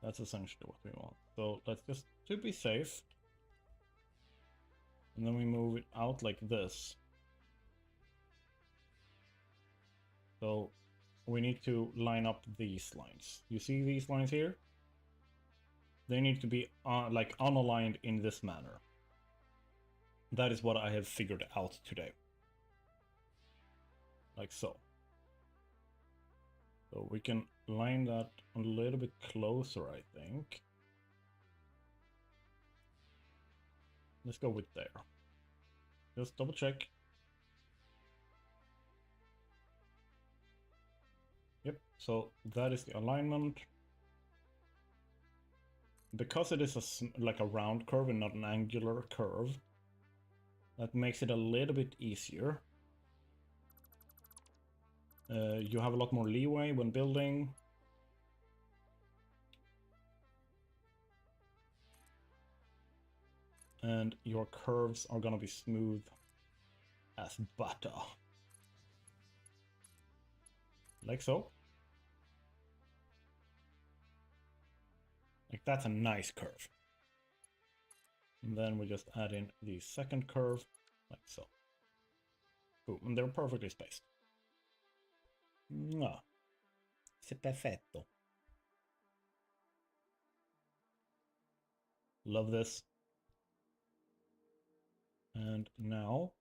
That's essentially what we want. So let's just, to be safe, and then we move it out like this. So we need to line up these lines. You see these lines here? They need to be like unaligned in this manner. That is what I have figured out today. Like so. So we can line that a little bit closer, I think. Let's go with there. Just double check. Yep, so that is the alignment. Because it is like a round curve and not an angular curve, that makes it a little bit easier. You have a lot more leeway when building. And your curves are gonna be smooth as butter. Like so. Like that's a nice curve. And then we just add in the second curve, like so. Boom, and they're perfectly spaced. Mwah. C'est perfetto. Love this. And now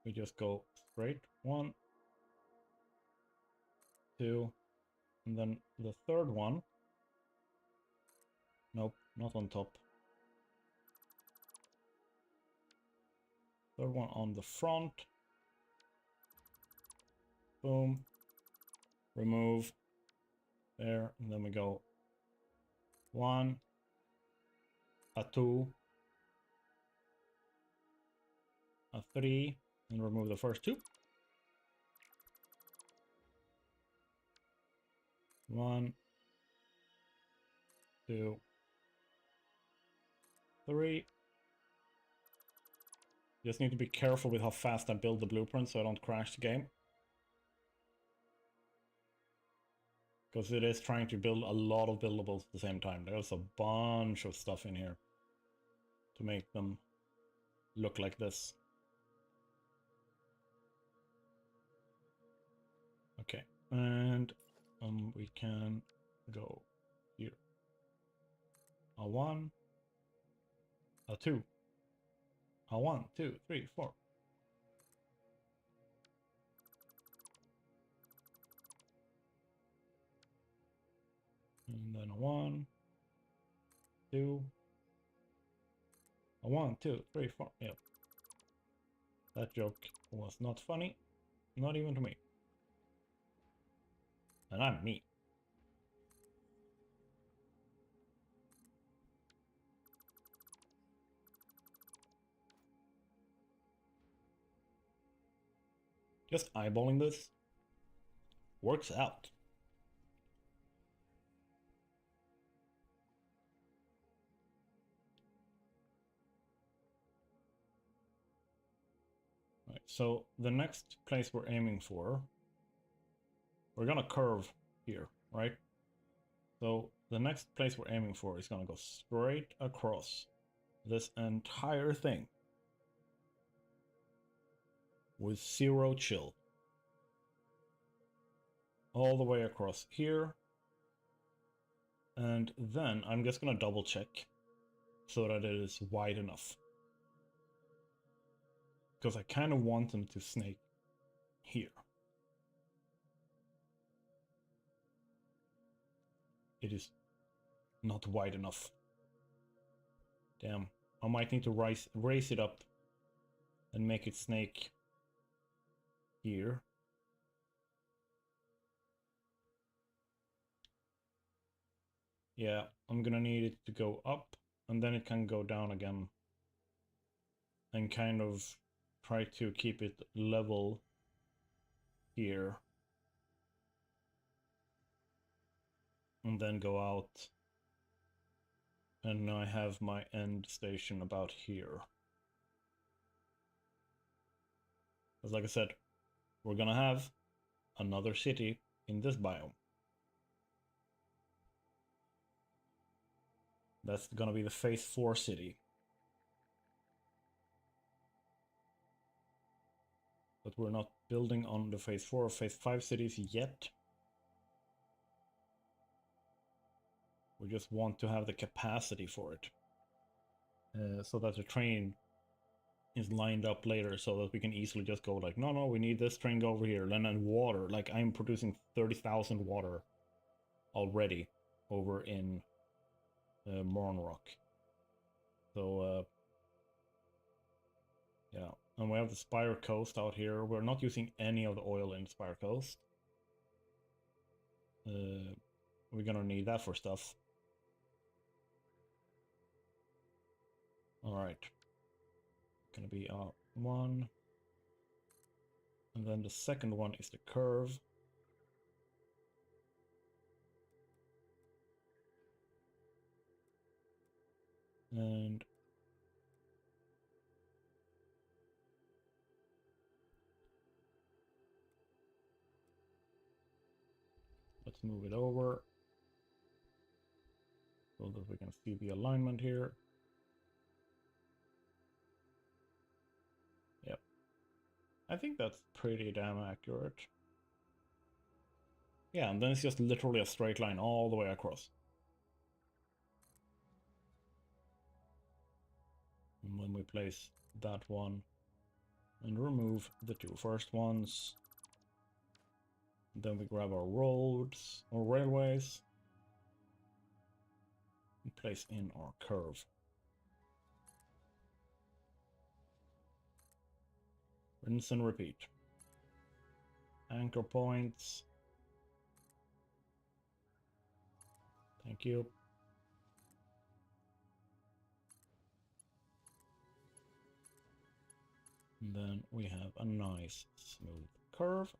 we just go straight, 1, 2, and then the third one. Nope, not on top. Third one on the front. Boom. Remove. There, and then we go 1, a 2, a 3, and remove the first 2. 1, 2, 3. Just need to be careful with how fast I build the blueprint so I don't crash the game. Because it is trying to build a lot of buildables at the same time. There's a bunch of stuff in here to make them look like this. Okay, and we can go here. A 1, a 2, a 1, 2, 3, 4. And then a 1, 2, a 1, 2, 3, 4. Yep. That joke was not funny, not even to me. And I'm me. Just eyeballing this works out. Right, so the next place we're aiming for, we're gonna curve here, right? So the next place we're aiming for is gonna go straight across this entire thing with 0 chill. All the way across here. And then I'm just gonna double check so that it is wide enough. Because I kind of want them to snake here. It is not wide enough. Damn, I might need to raise it up and make it snake here. Yeah, I'm gonna need it to go up, and then it can go down again. And kind of try to keep it level here. And then go out. And I have my end station about here. Because like I said, we're gonna have another city in this biome. That's gonna be the Phase 4 city. But we're not building on the Phase 4 or Phase 5 cities yet. We just want to have the capacity for it. So that the train is lined up later so that we can easily just go like, no, we need this train go over here. And then water, like I'm producing 30,000 water already over in Mournrock. So, yeah. And we have the Spire Coast out here. We're not using any of the oil in Spire Coast. We're gonna need that for stuff. Alright. Gonna be one. And then the second one is the curve. And let's move it over so that we can see the alignment here. Yep. I think that's pretty damn accurate. Yeah, and then it's just literally a straight line all the way across. And when we place that one and remove the two first ones, then we grab our roads or railways and place in our curve. Rinse and repeat. Anchor points. Thank you. And then we have a nice smooth curve.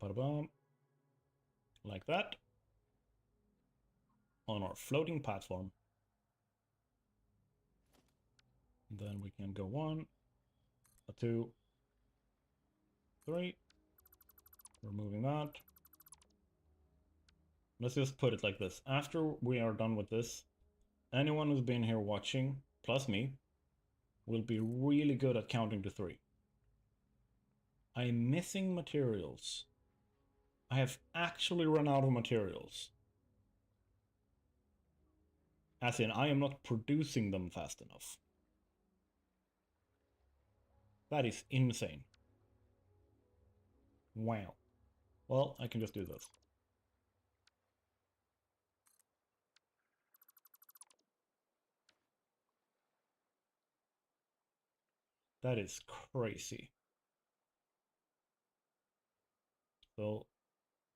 Ba-da-bum. Like that. On our floating platform. And then we can go 1, 2, 3. Removing that. Let's just put it like this. After we are done with this, anyone who's been here watching, plus me, will be really good at counting to 3. I'm missing materials. I have actually run out of materials. As in, I am not producing them fast enough. That is insane. Wow. Well, I can just do this. That is crazy. So,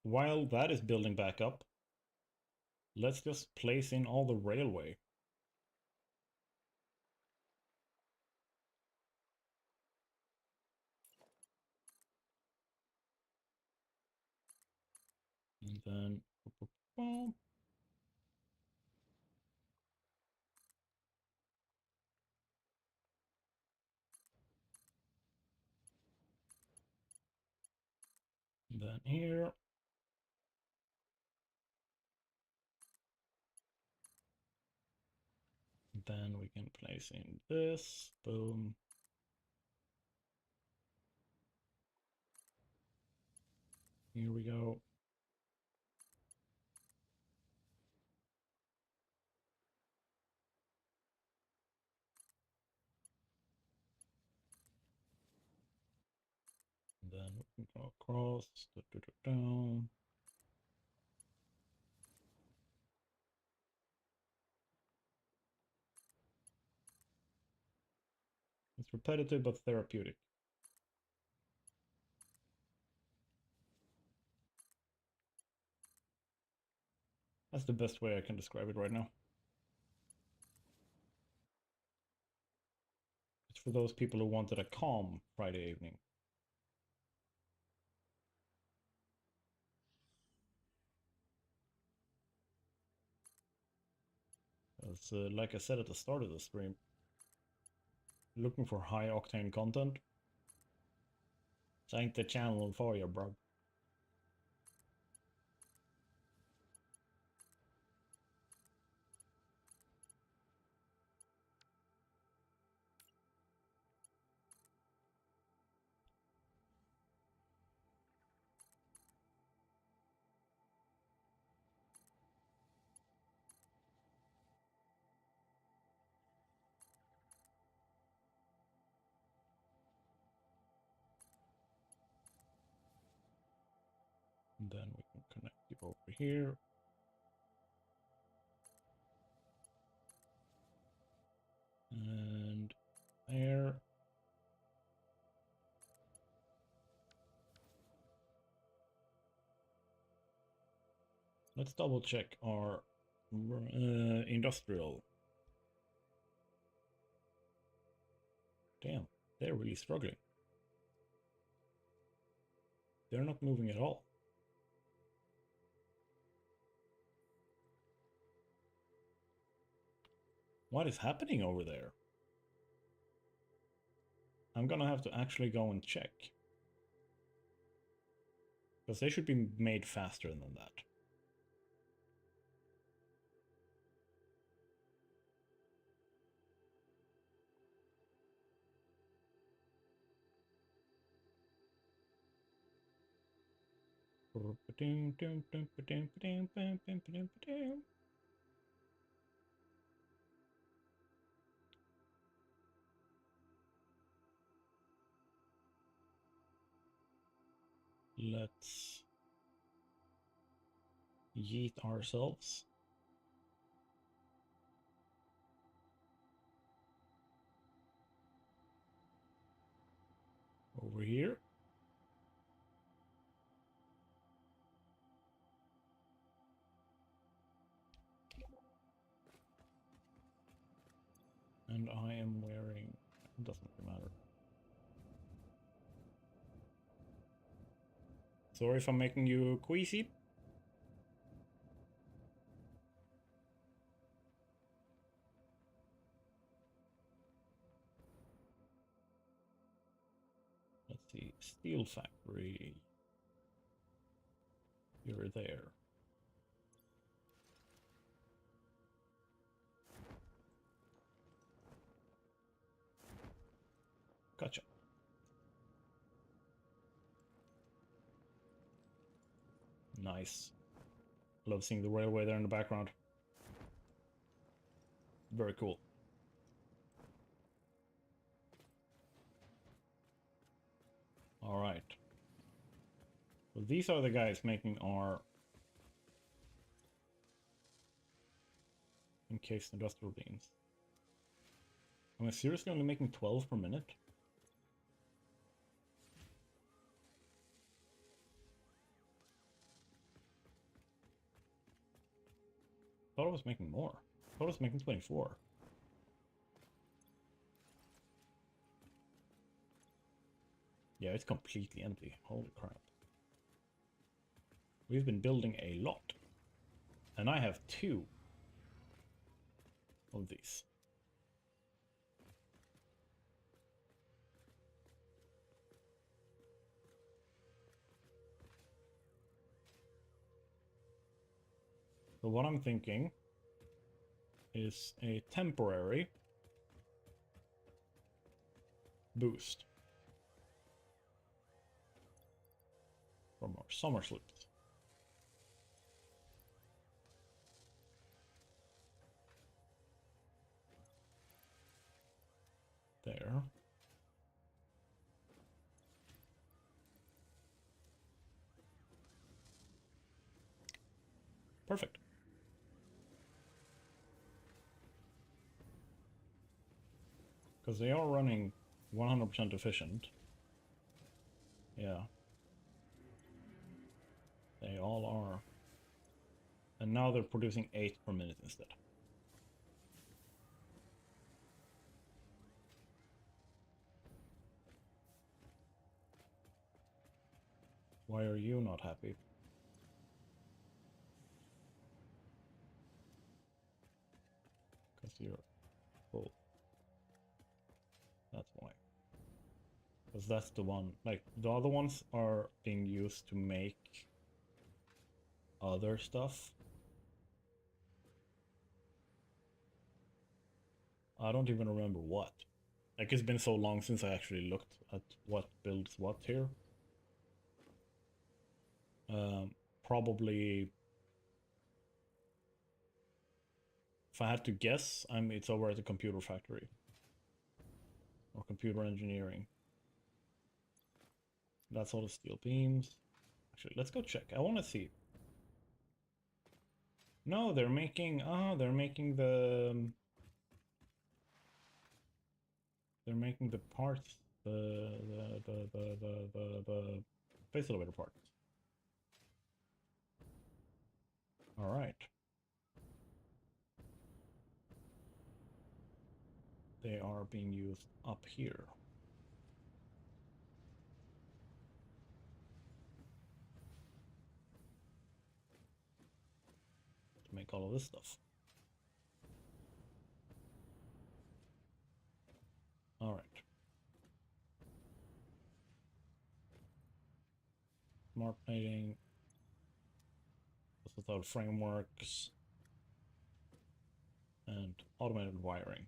while that is building back up, let's just place in all the railway. And then... then here. Then we can place in this. Boom. Here we go. And then we can go across. Down. It's repetitive but therapeutic. That's the best way I can describe it right now. It's for those people who wanted a calm Friday evening. As like I said at the start of the stream, looking for high octane content, this ain't the channel for you, bro. then we can connect you over here. And there. Let's double check our industrial. Damn, they're really struggling. They're not moving at all. What is happening over there? I'm gonna have to actually go and check. Because they should be made faster than that. Let's yeet ourselves. Over here. And I am wearing, it doesn't matter. Sorry if I'm making you queasy. Let's see, steel factory. You're there. Gotcha. Nice. Love seeing the railway there in the background. Very cool. All right. So these are the guys making our encased industrial beams. Am I seriously only making 12 per minute? I thought I was making more. I thought I was making 24. Yeah, it's completely empty. Holy crap. We've been building a lot. And I have 2 of these. So what I'm thinking is a temporary boost from our summer sloops. There. Perfect. Because they are running 100% efficient. Yeah. They all are. And now they're producing 8 per minute instead. Why are you not happy? Because you're full. That's why. Because that's the one. Like, the other ones are being used to make other stuff. I don't even remember what. Like, it's been so long since I actually looked at what builds what here. Probably, if I had to guess, it's over at the computer factory. Or computer engineering. That's all the steel beams. Actually, let's go check. I want to see. No, they're making. They're making the. They're making the parts. The space elevator parts. All right. They are being used up here. To make all of this stuff. All right. Smart plating. This is our frameworks. And automated wiring.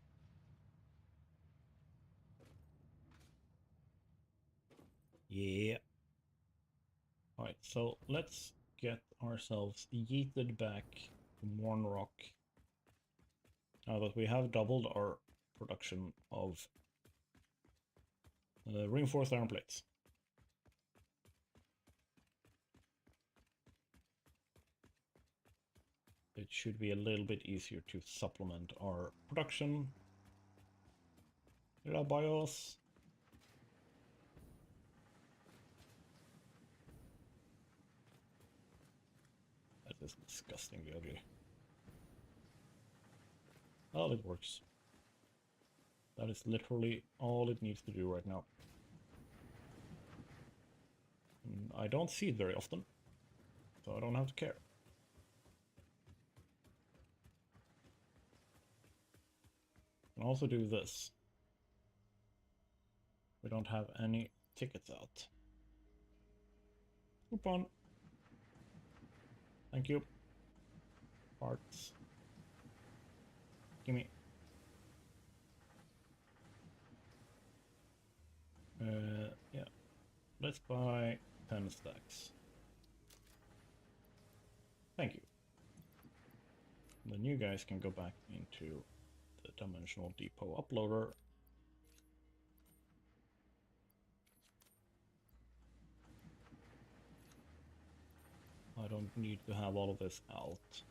Yeah. Alright, so let's get ourselves yeeted back to Mournrock. Now that we have doubled our production of reinforced iron plates. It should be a little bit easier to supplement our production. Did I buy us? That is disgustingly ugly. Oh, it works. That is literally all it needs to do right now. I don't see it very often, so I don't have to care. I can also do this. We don't have any tickets out. Coupon. Thank you. Parts. Gimme. Yeah. Let's buy 10 stacks. Thank you. Then you guys can go back into the Dimensional Depot uploader. I don't need to have all of this out.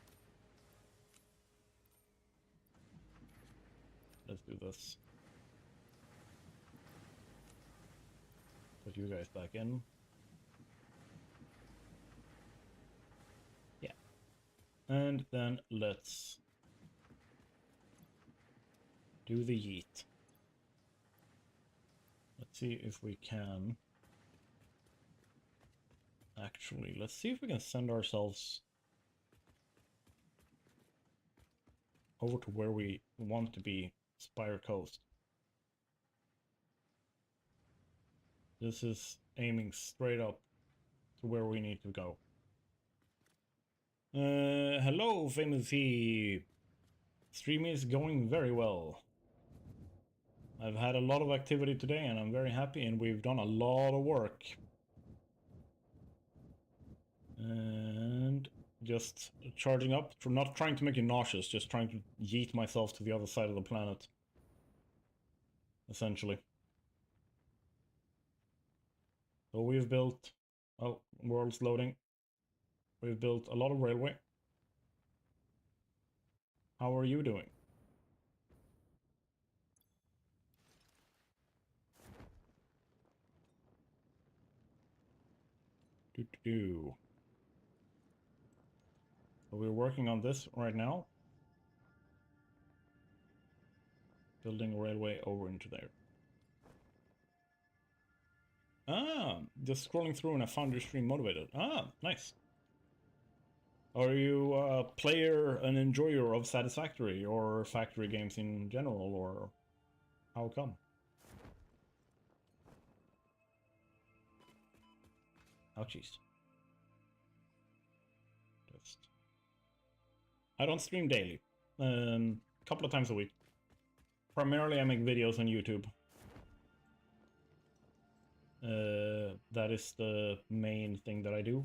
Let's do this. Put you guys back in. Yeah. And then let's do the yeet. Let's see if we can. Actually, let's see if we can send ourselves over to where we want to be, Spire Coast. This is aiming straight up to where we need to go. Hello, Famous He. Stream is going very well. I've had a lot of activity today and I'm very happy, and we've done a lot of work. And just charging up, not trying to make you nauseous, just trying to yeet myself to the other side of the planet. Essentially. So we've built... Oh, world's loading. We've built a lot of railway. How are you doing? So we're working on this right now. Building a railway over into there. Ah, just scrolling through and I found your stream motivated. Ah, nice. Are you a player, an enjoyer of Satisfactory or factory games in general, or how come? Ouchies. Just... I don't stream daily. Couple of times a week. Primarily I make videos on YouTube. That is the main thing that I do.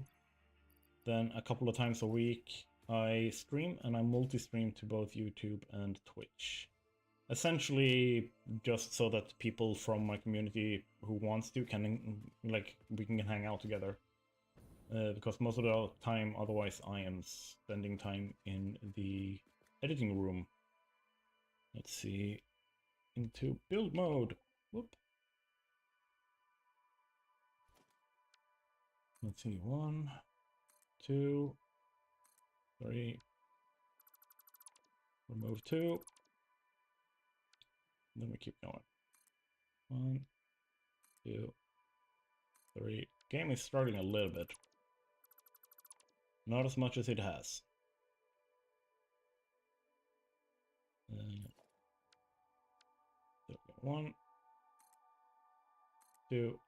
Then a couple of times a week I stream, and I multi-stream to both YouTube and Twitch. Essentially just so that people from my community who wants to can, like, we can hang out together. because most of the time otherwise I am spending time in the editing room. Let's see, into build mode. Whoop. Let's see, 1, 2, 3. Remove 2. Then we keep going. 1, 2, 3. Game is starting a little bit. Not as much as it has. There we go. 1, 2,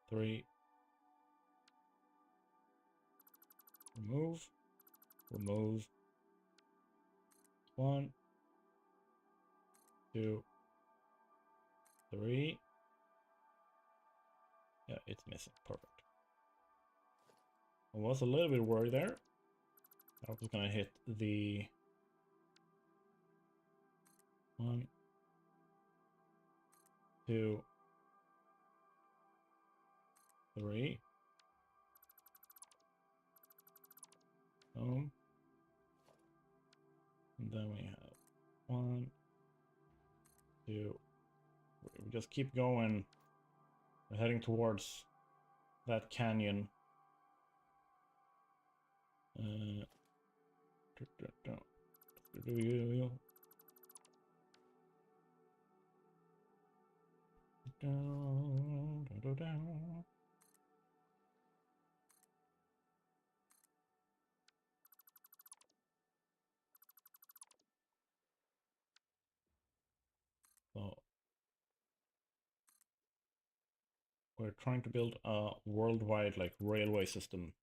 3. Remove. Remove. 1, 2, 3. Yeah, it's missing. Perfect. I was a little bit worried there. I was gonna hit the 1, 2, 3. Boom. And then we have 1, 2, 3. We just keep going. We're heading towards that canyon. So we're trying to build a worldwide like railway system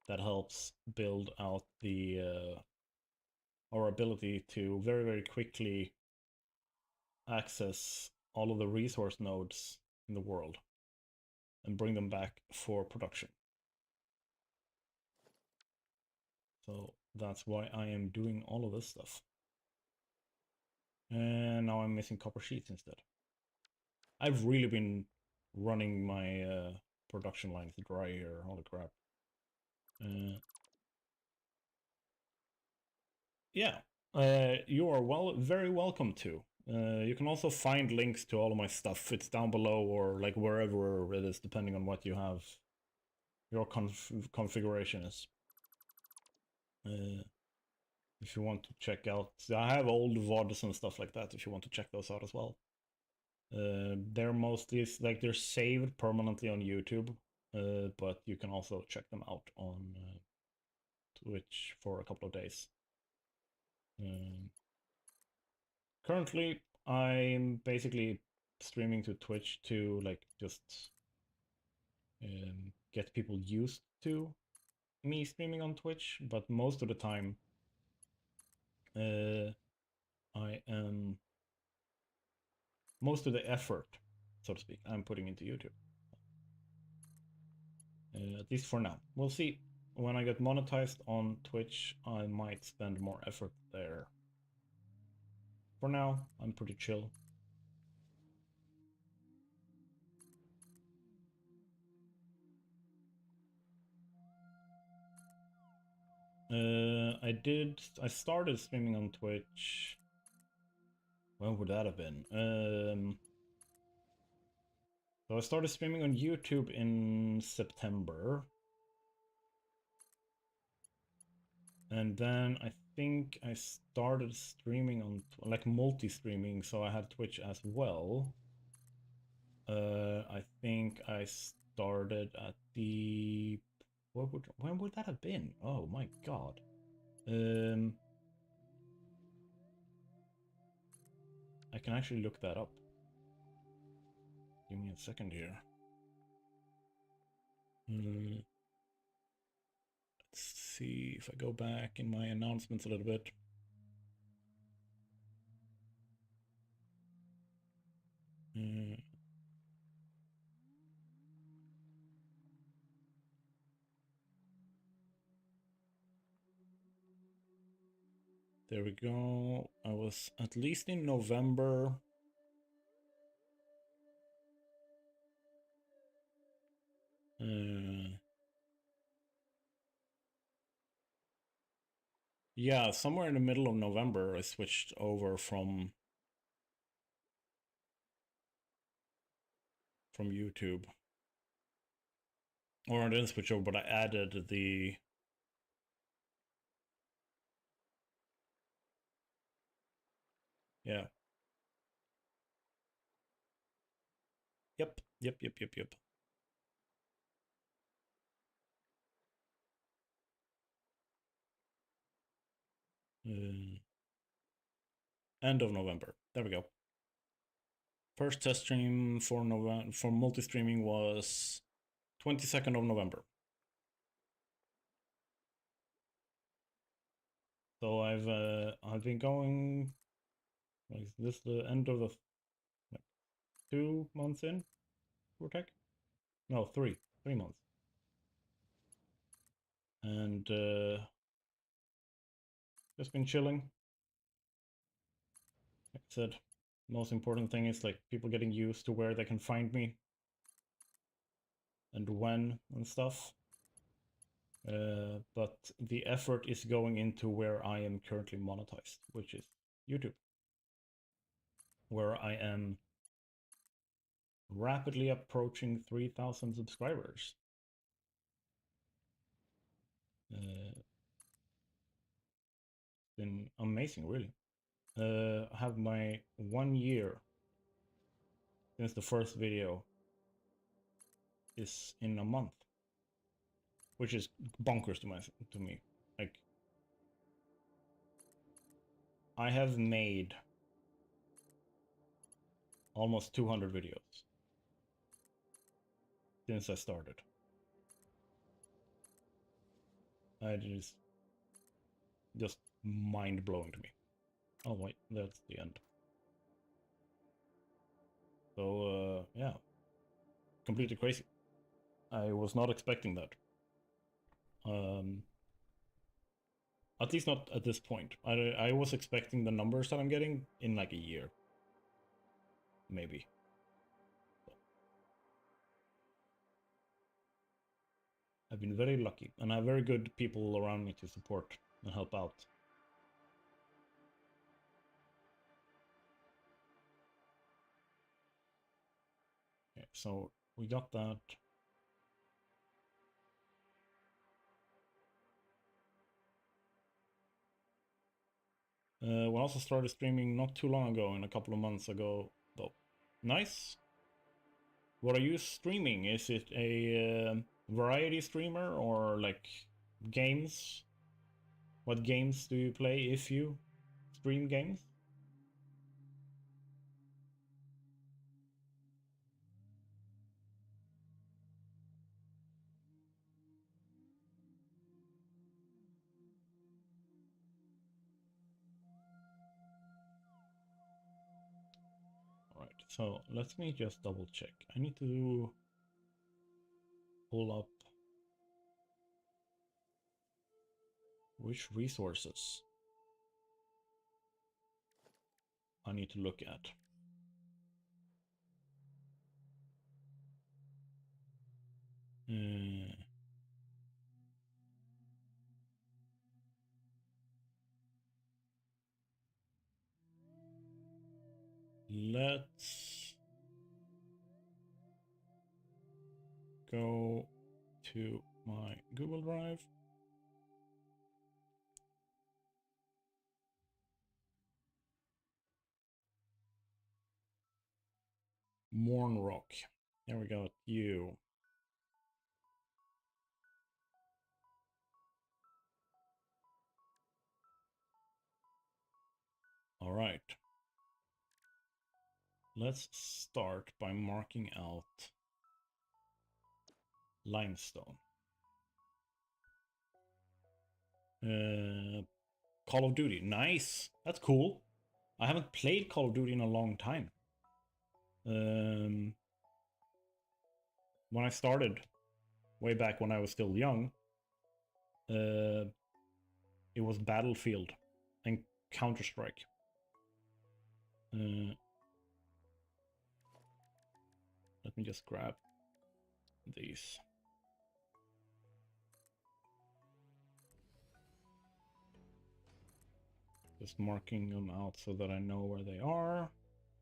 that helps build out the our ability to very, very quickly access all of the resource nodes in the world and bring them back for production. So that's why I am doing all of this stuff. And now I'm missing copper sheets instead. I've really been running my production lines dry here, holy crap. Yeah, you are very welcome to. You can also find links to all of my stuff. It's down below or like wherever it is, depending on what you have, your configuration is. If you want to check out, I have old VODs and stuff like that if you want to check those out as well. They're mostly, like, they're saved permanently on YouTube, but you can also check them out on Twitch for a couple of days. Currently, I'm basically streaming to Twitch to like just get people used to me streaming on Twitch, but most of the time most of the effort, so to speak, I'm putting into YouTube. At least for now. We'll see. When I get monetized on Twitch, I might spend more effort there. For now, I'm pretty chill. I started streaming on Twitch. When would that have been? So I started streaming on YouTube in September. And then I think I started streaming on, like, multi-streaming, so I had Twitch as well. I think I started at the... when would that have been? Oh my god. I can actually look that up. Give me a second here. Let's see if I go back in my announcements a little bit. There we go. I was at least in November. Yeah, somewhere in the middle of November, I switched over from YouTube. Or I didn't switch over, but I added the... Yeah. Yep. End of November. There we go. First test stream for multi-streaming was 22nd of November. So I've been going. Is this the end of the 2 months in? Vortec? No, 3 months. And just been chilling. Like I said, most important thing is like people getting used to where they can find me and when and stuff. But the effort is going into where I am currently monetized, which is YouTube, where I am rapidly approaching 3,000 subscribers. Been amazing, really. I have my 1 year since the first video is in a month, which is bonkers to me. Like, I have made almost 200 videos since I started. It is just mind-blowing to me. Oh wait, that's the end. So yeah, completely crazy. I was not expecting that. At least not at this point. I was expecting the numbers that I'm getting in like a year. Maybe. I've been very lucky, and I have very good people around me to support and help out. Okay, so we got that. We also started streaming not too long ago, in a couple of months ago, though. Nice. What are you streaming? Is it a variety streamer or like games? What games do you play if you stream games? Alright, so let me just double check. I need to pull up which resources I need to look at. Let's go to my Google Drive. Mournrock. There we go. You. All right. Let's start by marking out limestone. Call of Duty. Nice. That's cool. I haven't played Call of Duty in a long time. When I started, way back when I was still young, it was Battlefield and Counter-Strike. Let me just grab these. Just marking them out so that I know where they are.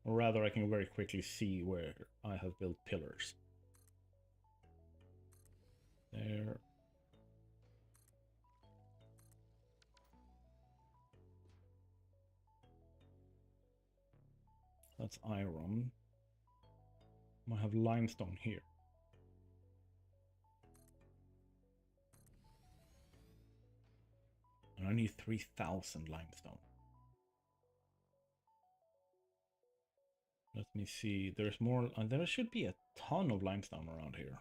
Or rather, I can very quickly see where I have built pillars. There. That's iron. I have limestone here. And I need 3,000 limestone. Let me see. There's more. There should be a ton of limestone around here.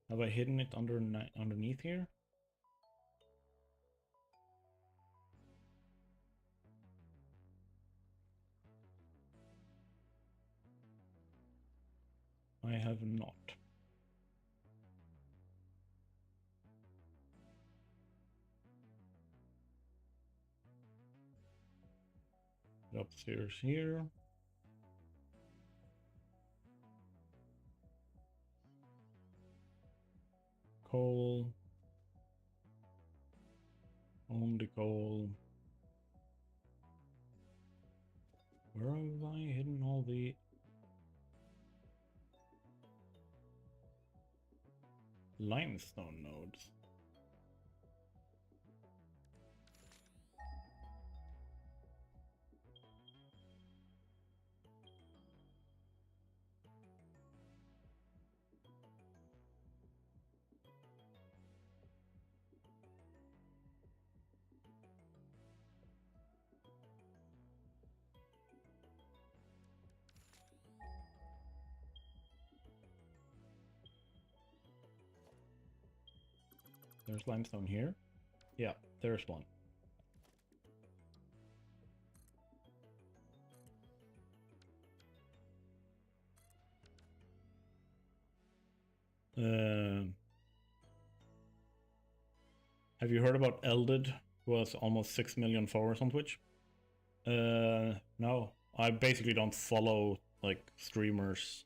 Have I hidden it underneath here? I have not. Upstairs here. Coal. Only coal. Where have I hidden all the... limestone nodes? There's limestone here. Yeah, there's one. Have you heard about Elded, who has almost 6 million followers on Twitch? No. I basically don't follow, like, streamers.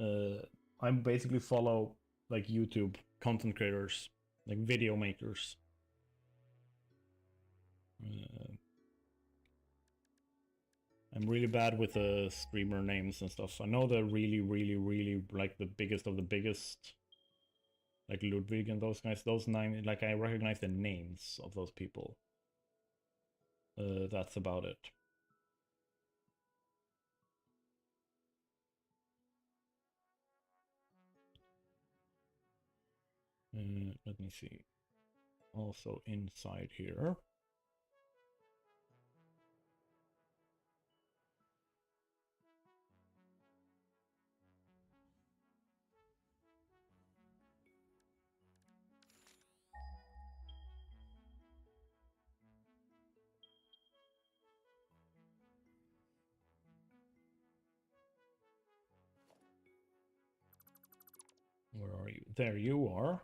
I basically follow, like, YouTube content creators, like, video makers. I'm really bad with the streamer names and stuff. I know they're really, like, the biggest of the biggest. Like Ludwig and those guys, those nine, like I recognize the names of those people. That's about it. Let me see. Also inside here. Where are you? There you are.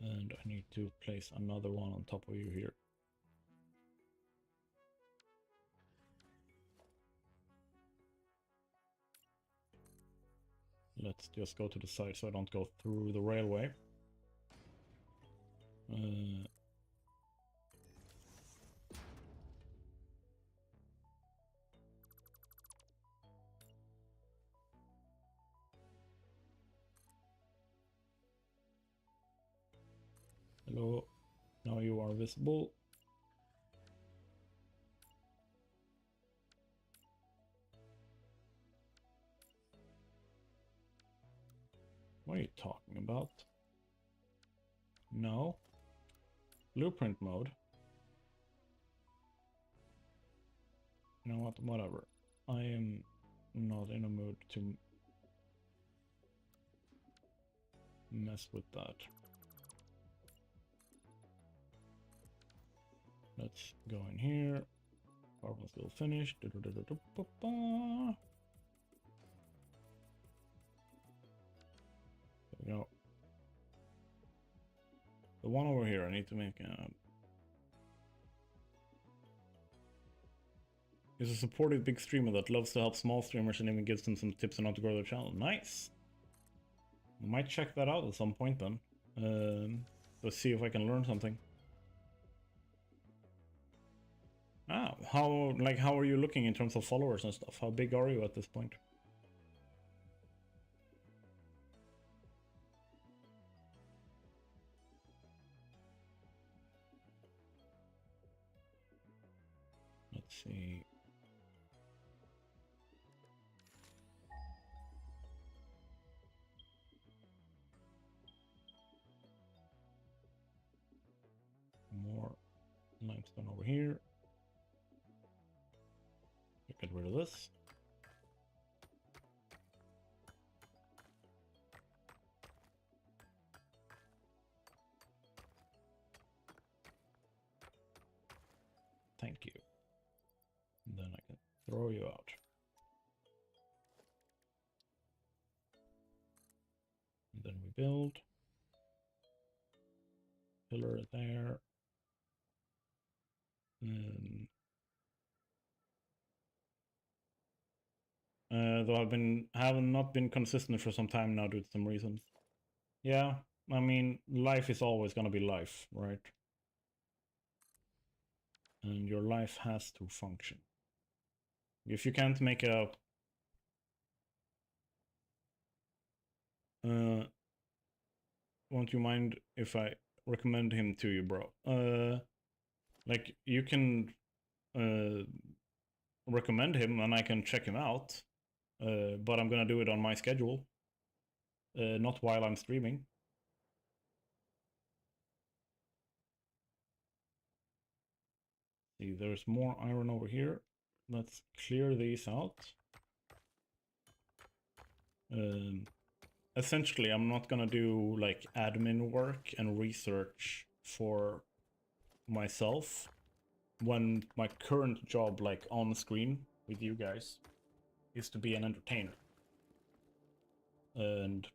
And I need to place another one on top of you here. Let's just go to the side so I don't go through the railway. Hello, now you are visible. What are you talking about? No. Blueprint mode. You know what? Whatever. I am not in a mood to mess with that. Let's go in here. Carbon still finished. There we go. The one over here, I need to make He's a supportive big streamer that loves to help small streamers and even gives them some tips on how to grow their channel. Nice! I might check that out at some point then. Let's see if I can learn something. Ah, how are you looking in terms of followers and stuff? How big are you at this point? Let's see. More limestone over here. Get rid of this. Thank you. And then I can throw you out. And then we build. Pillar there. Though have not been consistent for some time now due to some reasons. Yeah, I mean, life is always gonna be life, right? And your life has to function. If you can't make a won't you mind if I recommend him to you, bro? Like you can recommend him and I can check him out. But I'm gonna do it on my schedule. Not while I'm streaming. See, there's more iron over here. Let's clear these out. Essentially, I'm not gonna do like admin work and research for myself when my current job, like on screen with you guys, is to be an entertainer. And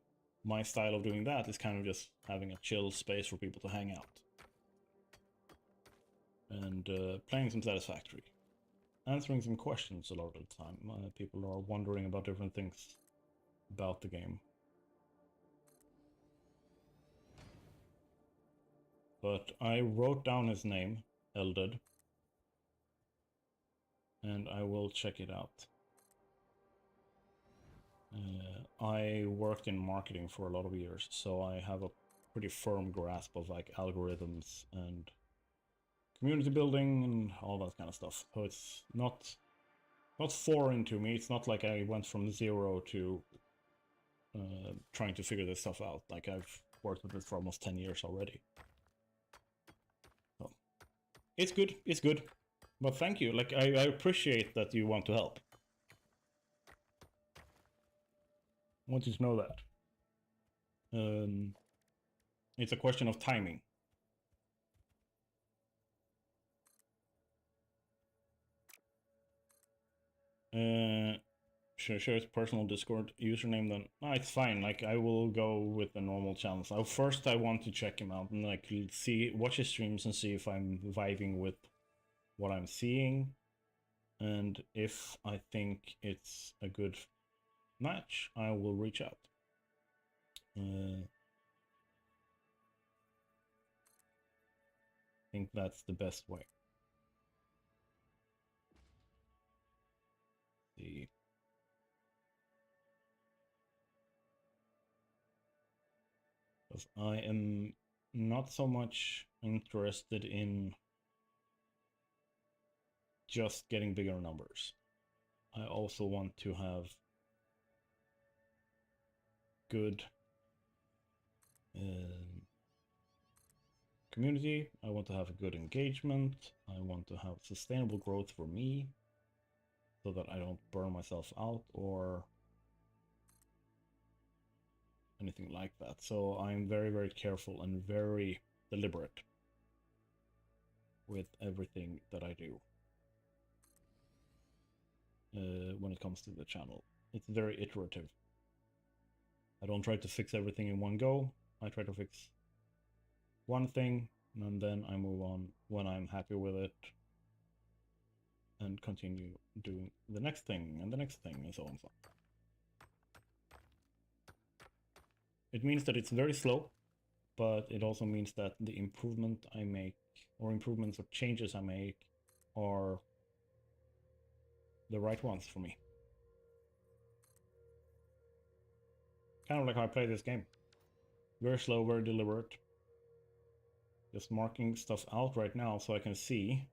my style of doing that is kind of just having a chill space for people to hang out. And playing some Satisfactory. Answering some questions a lot of the time. People are wondering about different things about the game. But I wrote down his name, Eldad. And I will check it out. I worked in marketing for a lot of years, so I have a pretty firm grasp of like algorithms and community building and all that kind of stuff. So it's not foreign to me. It's not like I went from zero to trying to figure this stuff out. Like I've worked with it for almost 10 years already. So it's good. It's good. But thank you. Like I appreciate that you want to help. I want you to know that. It's a question of timing. Should I share his personal Discord username then? No, it's fine. Like I will go with the normal channels. First I want to check him out and like watch his streams and see if I'm vibing with what I'm seeing. And if I think it's a good match, I will reach out. I think that's the best way. Because I am not so much interested in just getting bigger numbers. I also want to have good community. I want to have a good engagement. I want to have sustainable growth for me so that I don't burn myself out or anything like that. So I'm very, very careful and very deliberate with everything that I do when it comes to the channel. It's very iterative. I don't try to fix everything in one go. I try to fix one thing and then I move on when I'm happy with it and continue doing the next thing and the next thing and so on. it means that it's very slow, but it also means that the improvement I make, or improvements or changes I make, are the right ones for me. Kind of like how I play this game. Very slow, very deliberate. Just marking stuff out right now so I can see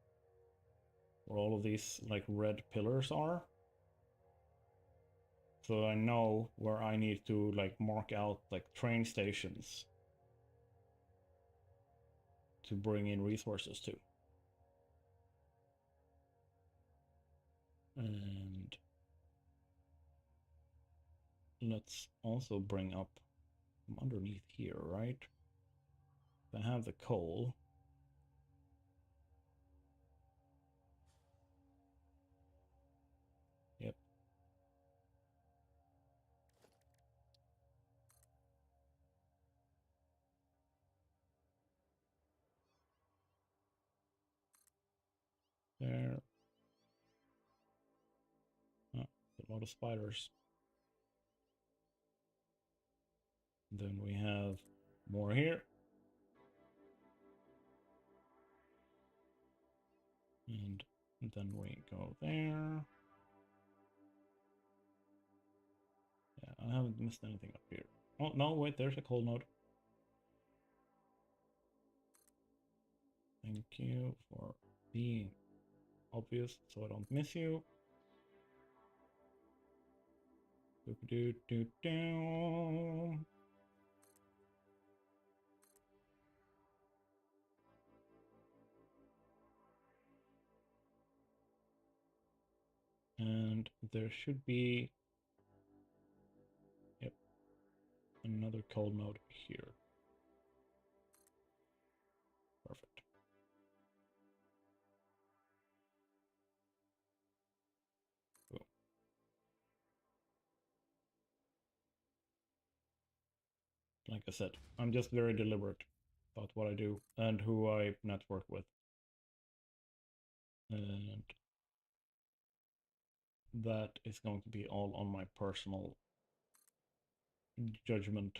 where all of these like red pillars are. So I know where I need to like mark out like train stations to bring in resources to. And let's also bring up from underneath here, right? I have the coal. Yep. There. Oh, a lot of spiders. Then we have more here. And then we go there. Yeah, I haven't missed anything up here. Oh, no, wait, there's a coal node. Thank you for being obvious so I don't miss you. Do, do, do. And there should be, yep, another coal node here. Perfect. Cool. Like I said, I'm just very deliberate about what I do and who I network with. And that is going to be all on my personal judgment.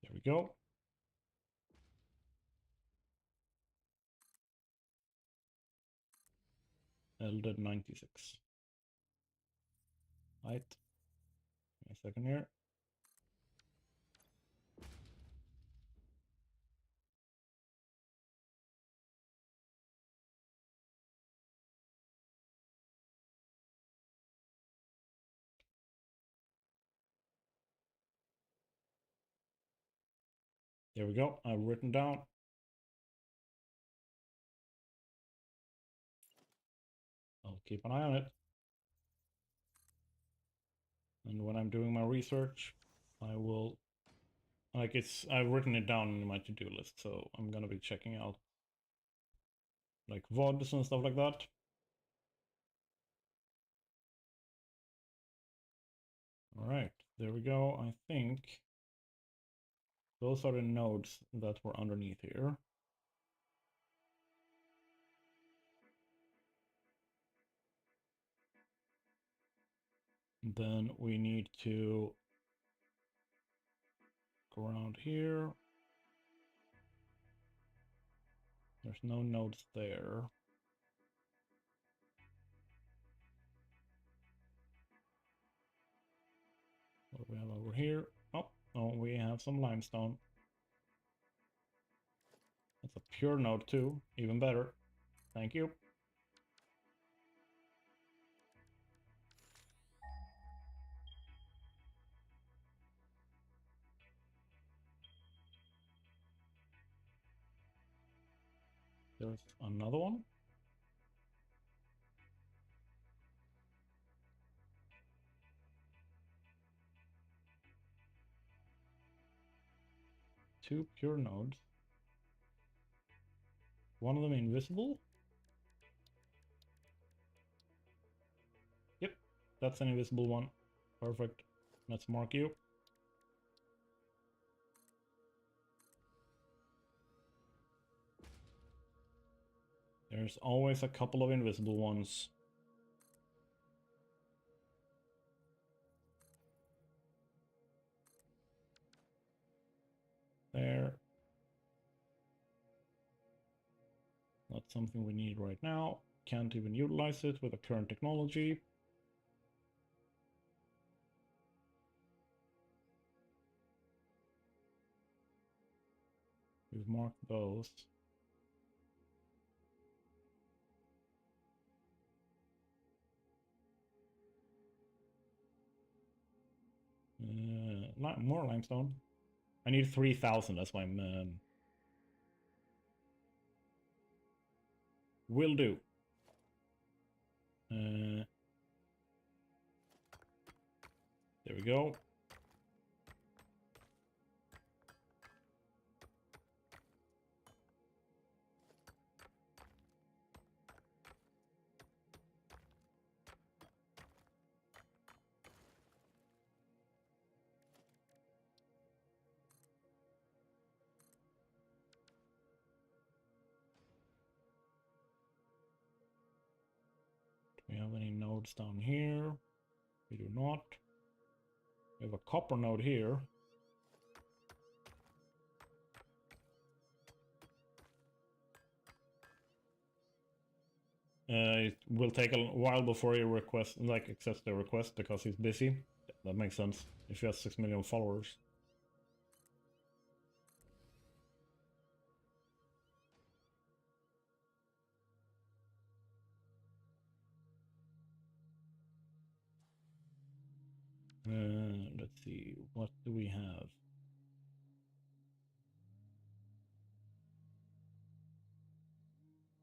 There we go. Elded 96. Right. A second here. There we go. I've written down. I'll keep an eye on it. And when I'm doing my research, I will, like I've written it down in my to-do list, so I'm gonna be checking out like VODs and stuff like that. All right, there we go. I think those are the nodes that were underneath here. Then we need to go around here. There's no nodes there. What do we have over here? Oh, we have some limestone. That's a pure node too, even better. Thank you. There's another one. Two pure nodes. One of them invisible. That's an invisible one. Perfect. Let's mark you. There's always a couple of invisible ones. There. Not something we need right now. Can't even utilize it with the current technology. We've marked those. More limestone. I need 3,000, that's why I'm... will do. There we go. Do we have any nodes down here? We do not. We have a copper node here. It will take a while before he accepts the request because he's busy. That makes sense. If he has 6 million followers. Let's see, what do we have?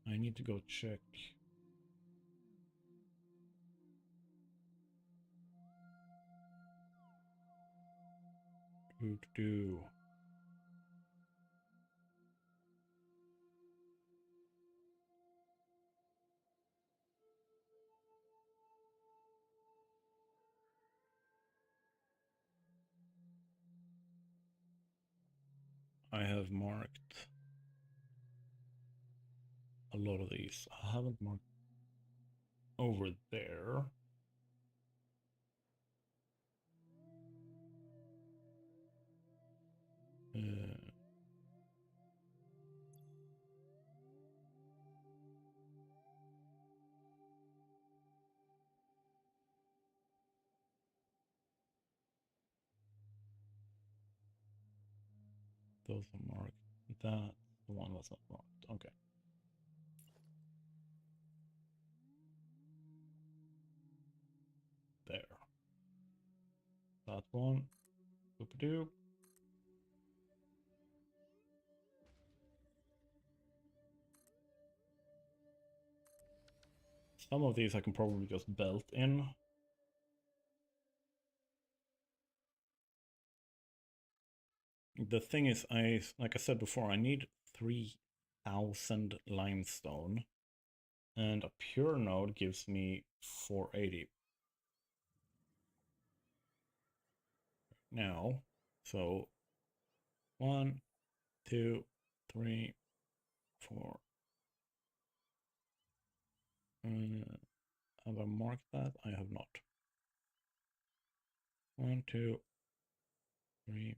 I need to go check. Do. I have marked a lot of these. I haven't marked over there. Those are marked. That the one was not marked. Okay. There. That one. Boop-a-doo. Some of these I can probably just belt in. The thing is, like I said before, I need 3,000 limestone, and a pure node gives me 480 now. So 1, 2, 3, 4. Have I marked that? I have not. 1, 2, 3,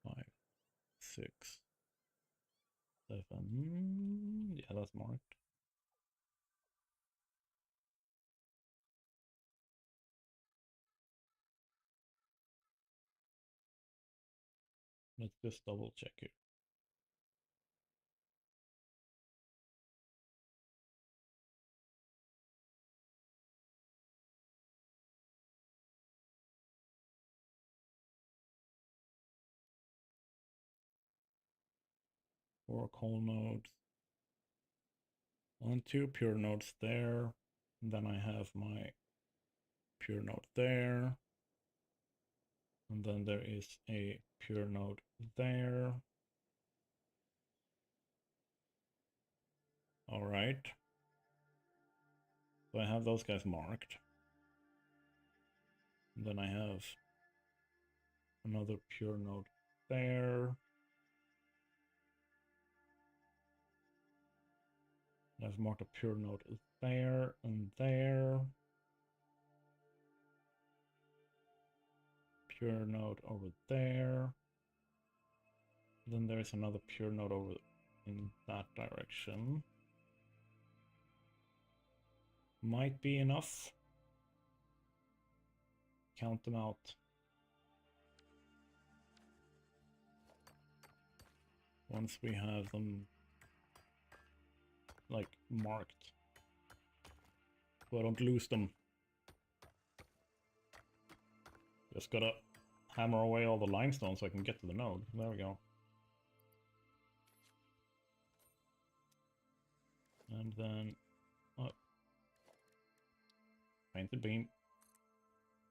5, 6, 7. Yeah, that's marked. Let's just double check it. Four coal nodes. 1, 2 pure nodes there. And then I have my pure node there. And then there is a pure node there. All right. So I have those guys marked. And then I have another pure node there. I've marked a pure node there and there. Pure node over there. Then there's another pure node over in that direction. Might be enough. Count them out. Once we have them like marked, so I don't lose them. Just gotta hammer away all the limestone so I can get to the node. There we go. And then painted beam.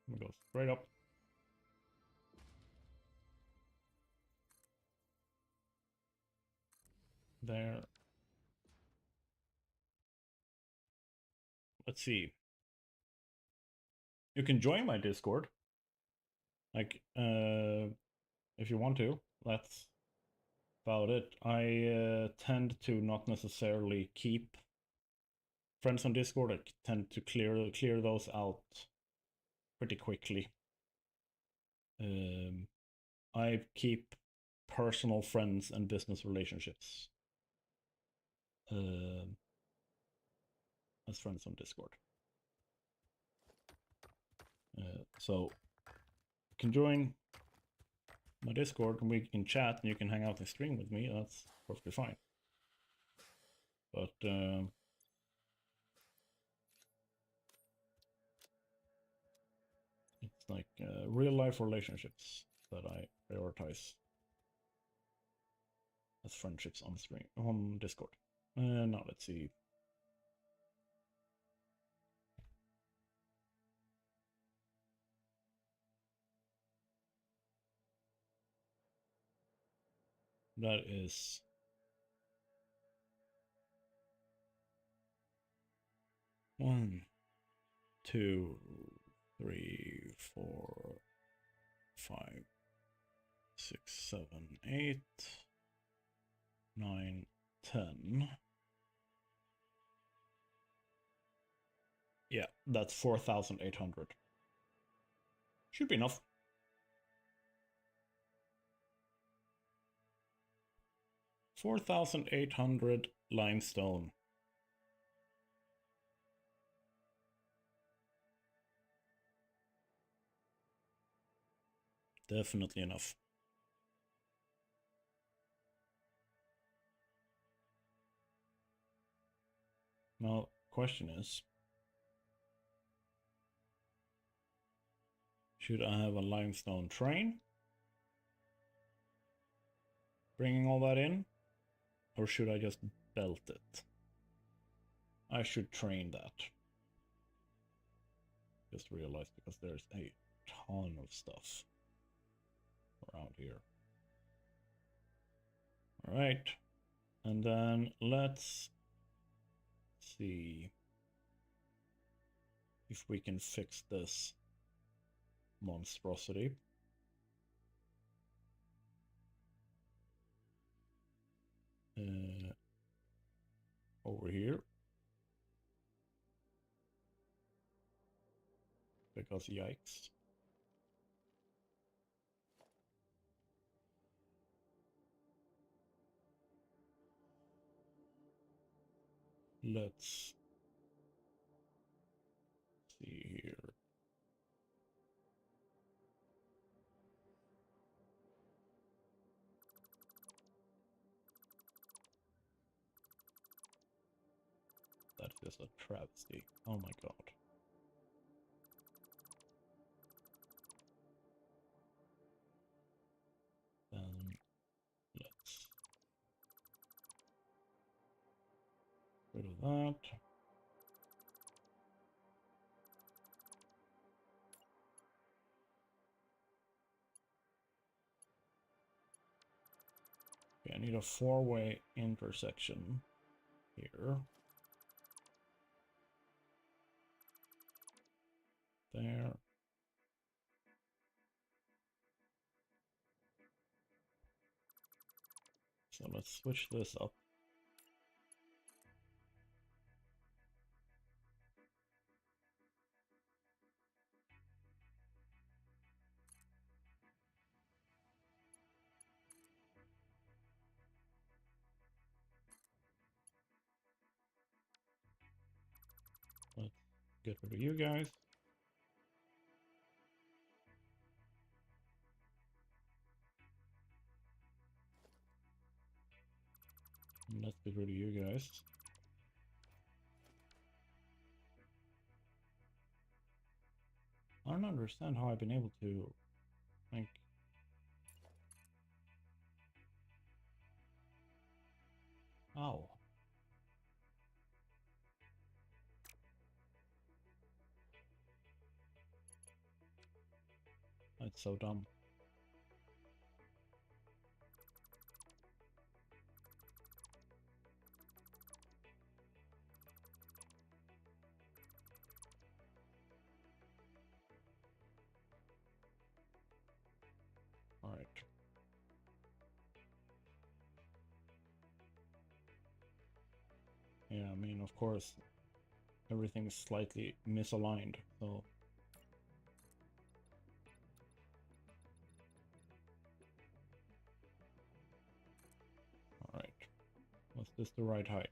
We go straight up. There. Let's see. You can join my Discord. Like, if you want to. That's about it. I tend to not necessarily keep friends on Discord. I tend to clear those out pretty quickly. I keep personal friends and business relationships as friends on Discord. So you can join my Discord and we can chat and you can hang out and stream with me. That's perfectly fine. But it's like real life relationships that I prioritize as friendships on stream on Discord. Now let's see. That is 1, 2, 3, 4, 5, 6, 7, 8, 9, 10. Yeah, that's 4,800. Should be enough. $4,800 limestone. Definitely enough. Now, question is, should I have a limestone train bringing all that in? Or should I just belt it? I should train that. Just realized because there's a ton of stuff around here. All right. And then let's see if we can fix this monstrosity. Over here. Because yikes. Let's see here. That's just a travesty. Oh my god. Then let's get rid of that. Okay, I need a 4-way intersection here. there. So let's switch this up. Let's get rid of you guys. And let's get rid of you guys. I don't understand how I've been able to, like... Ow. That's so dumb. All right. Yeah, I mean, of course, everything's slightly misaligned, so... Alright. Was this the right height?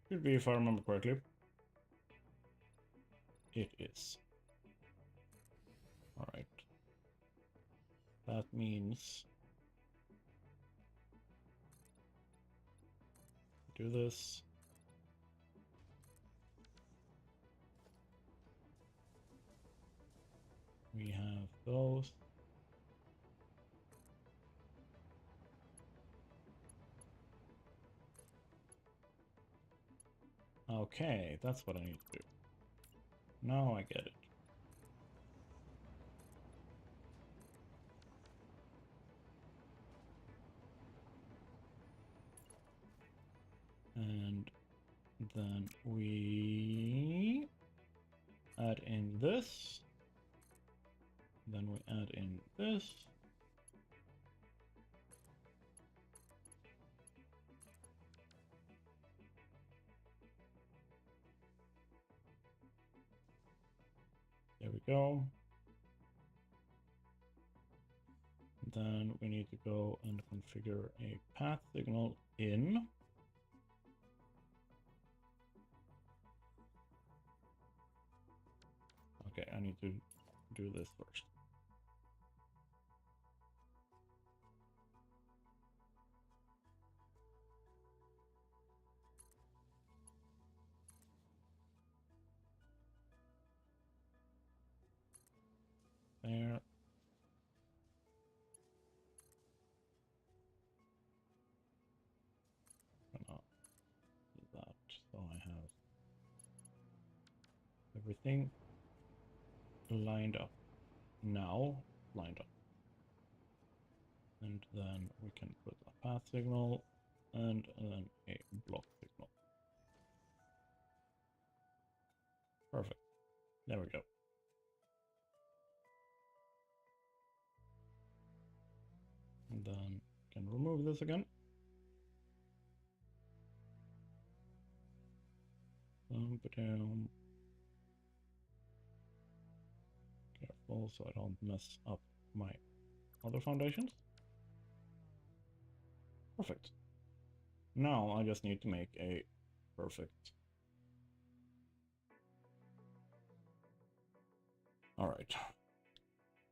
Should be, if I remember correctly. It is. Alright. That means... do this. We have those. Okay, that's what I need to do. Now I get it. And then we add in this. Then we add in this. There we go. Then we need to go and configure a path signal in. Okay, I need to do this first. There. Gonna do that so I have everything lined up. Now lined up. And then we can put a path signal and then a block signal. Perfect. There we go. And then can remove this again. Careful so I don't mess up my other foundations. Perfect. Now I just need to make a perfect. All right.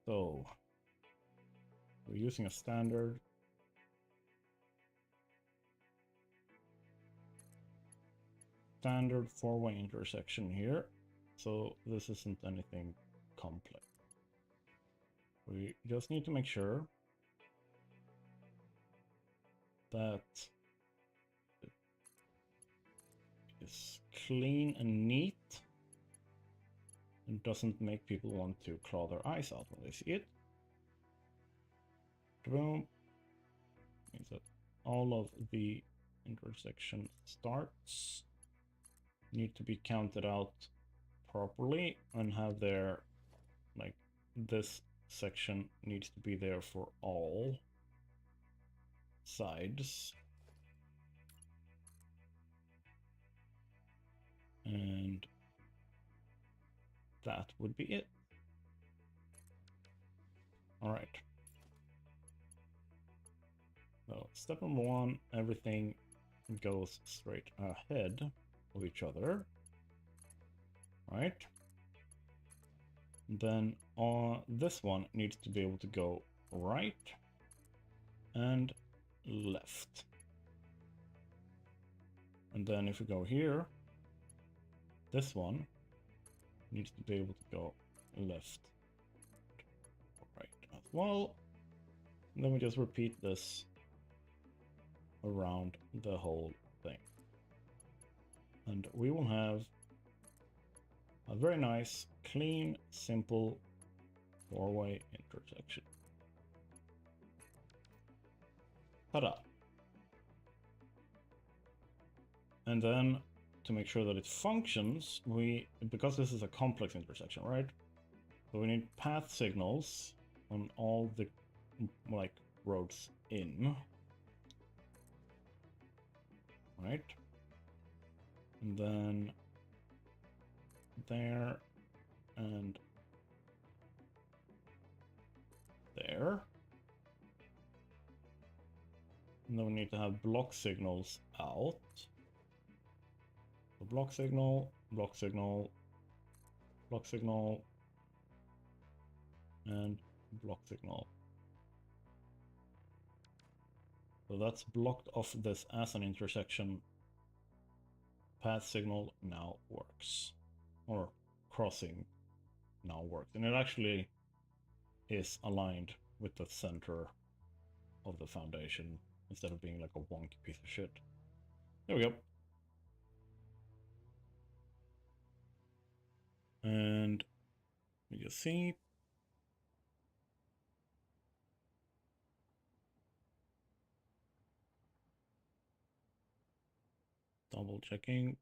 So we're using a standard. Standard four-way intersection here. So this isn't anything complex. We just need to make sure that it is clean and neat and doesn't make people want to claw their eyes out when they see it. Boom. Means that all of the intersection starts need to be counted out properly and have their, like, this section needs to be there for all sides. And that would be it. All right. So step number one, everything goes straight ahead of each other. Right. Then this one needs to be able to go right and left. And then if we go here, this one needs to be able to go left, right as well. And then we just repeat this around the whole thing. And we will have a very nice, clean, simple four-way intersection. Ta-da! And then to make sure that it functions, because this is a complex intersection, right? So we need path signals on all the like roads in, right? And then there and there. And then we need to have block signals out. So block signal, block signal, block signal, and block signal. So that's blocked off this as an intersection. Path signal now works. Or crossing now works. And it actually is aligned with the center of the foundation instead of being like a wonky piece of shit. There we go. And you can see double checking.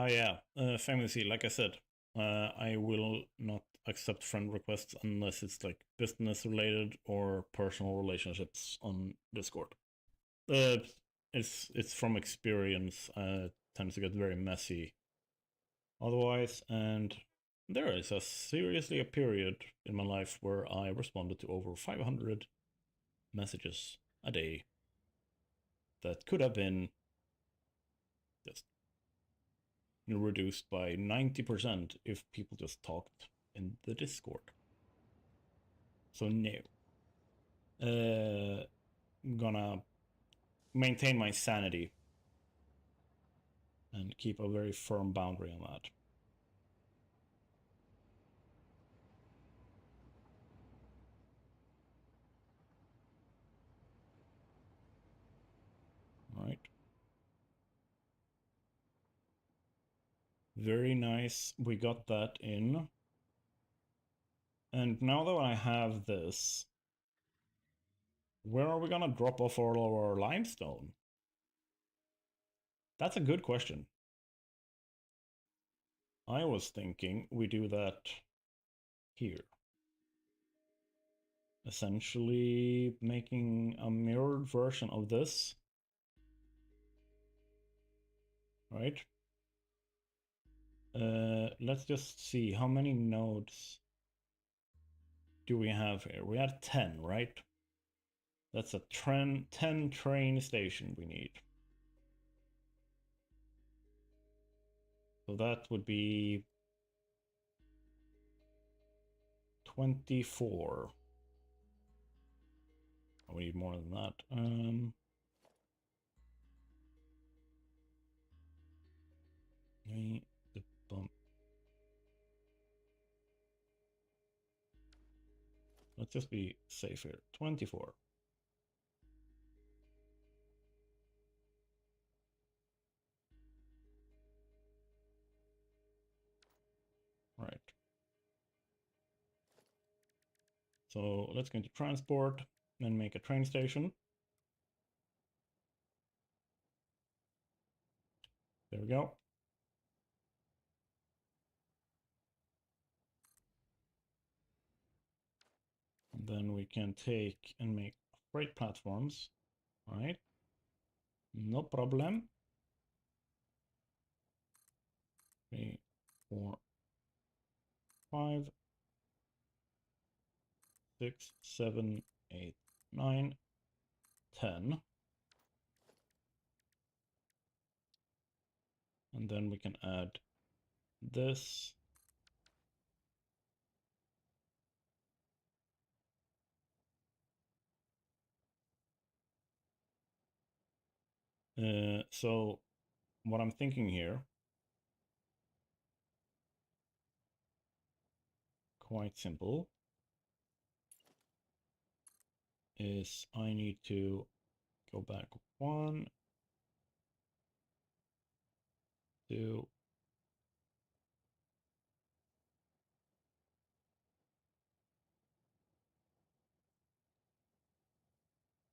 Yeah, famously, like I said, I will not accept friend requests unless it's like business related or personal relationships on Discord. It's from experience. Tends to get very messy otherwise, and there is seriously a period in my life where I responded to over 500 messages a day that could have been just reduced by 90% if people just talked in the Discord. So no. Gonna maintain my sanity and keep a very firm boundary on that. Right. Very nice. We got that in. And now that I have this, where are we gonna drop off all of our limestone? That's a good question. I was thinking we do that here. Essentially making a mirrored version of this. Right? Let's just see how many nodes do we have here. We have 10, right? That's a 10 train station we need. So that would be 24. We need more than that. Let's just be safe here. 24. So let's go into transport and make a train station. There we go. And then we can take and make freight platforms. All right. No problem. 3, 4, 5, 6, 7, 8, 9, 10. And then we can add this. So what I'm thinking here, quite simple, is I need to go back 1, 2,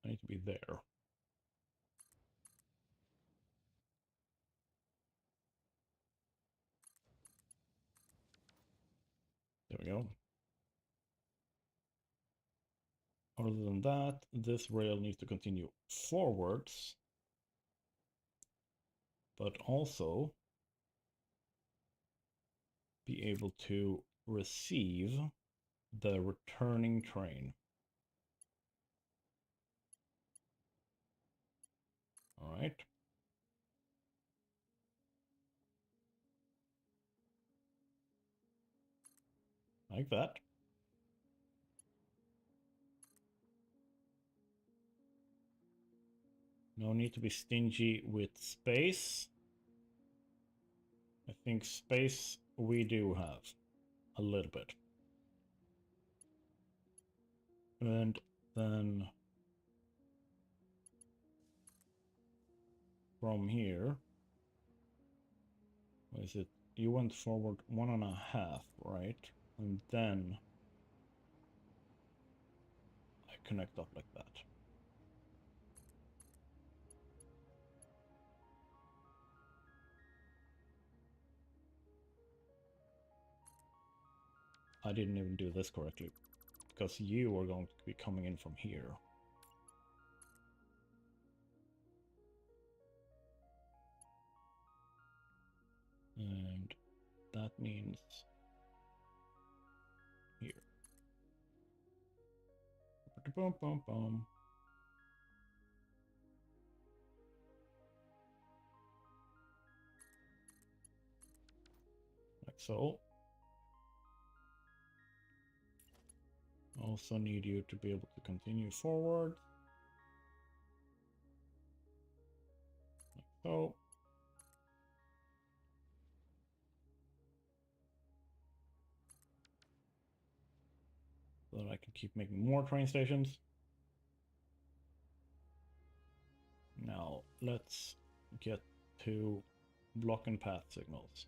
I need to be there. There we go. Other than that, this rail needs to continue forwards, but also be able to receive the returning train. All right. Like that. No need to be stingy with space. I think space we do have a little bit. And then from here, what is it? You went forward 1.5, right? And then I connect up like that. I didn't even do this correctly, because you are going to be coming in from here. And that means here. Boom, boom, boom. Like so. Also need you to be able to continue forward. Like so. So that I can keep making more train stations. Now let's get to block and path signals.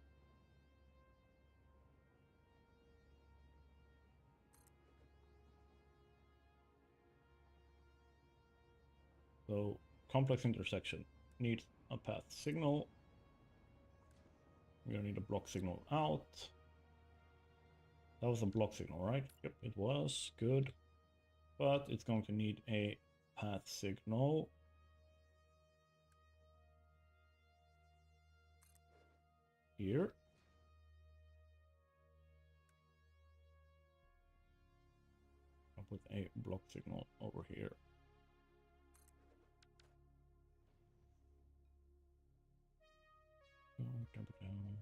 So complex intersection needs a path signal. We're gonna need a block signal out. That was a block signal, right? Yep, it was. Good. But it's going to need a path signal. Here. I'll put a block signal over here. Dump it down.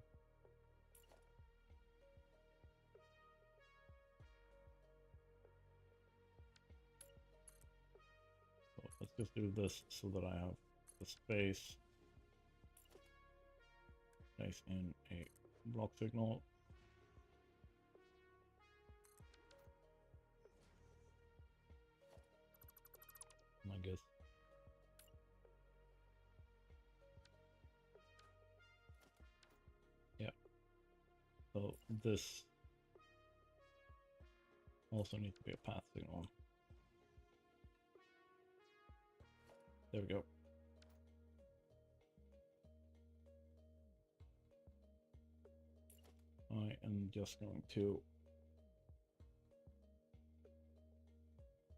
So let's just do this so that I have the space. Place in a block signal. I guess. Yeah. So this Also need to be a path signal. There we go. I am just going to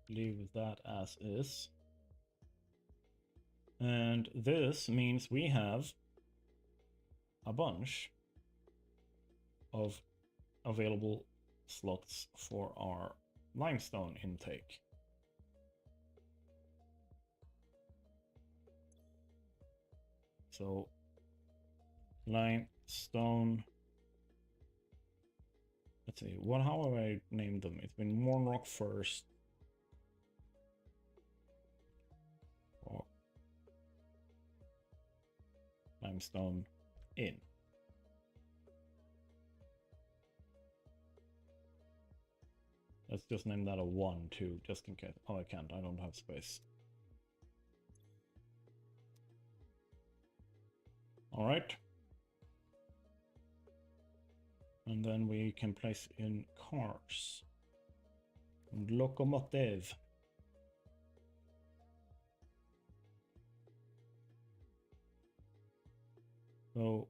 leave that as is. And this means we have a bunch of available slots for our limestone intake. So limestone, let's see, how have I named them? It's been Mournrock first. Or limestone in. Let's just name that a 1 too, just in case. Oh, I can't, I don't have space. All right. And then we can place in cars. And locomotive. So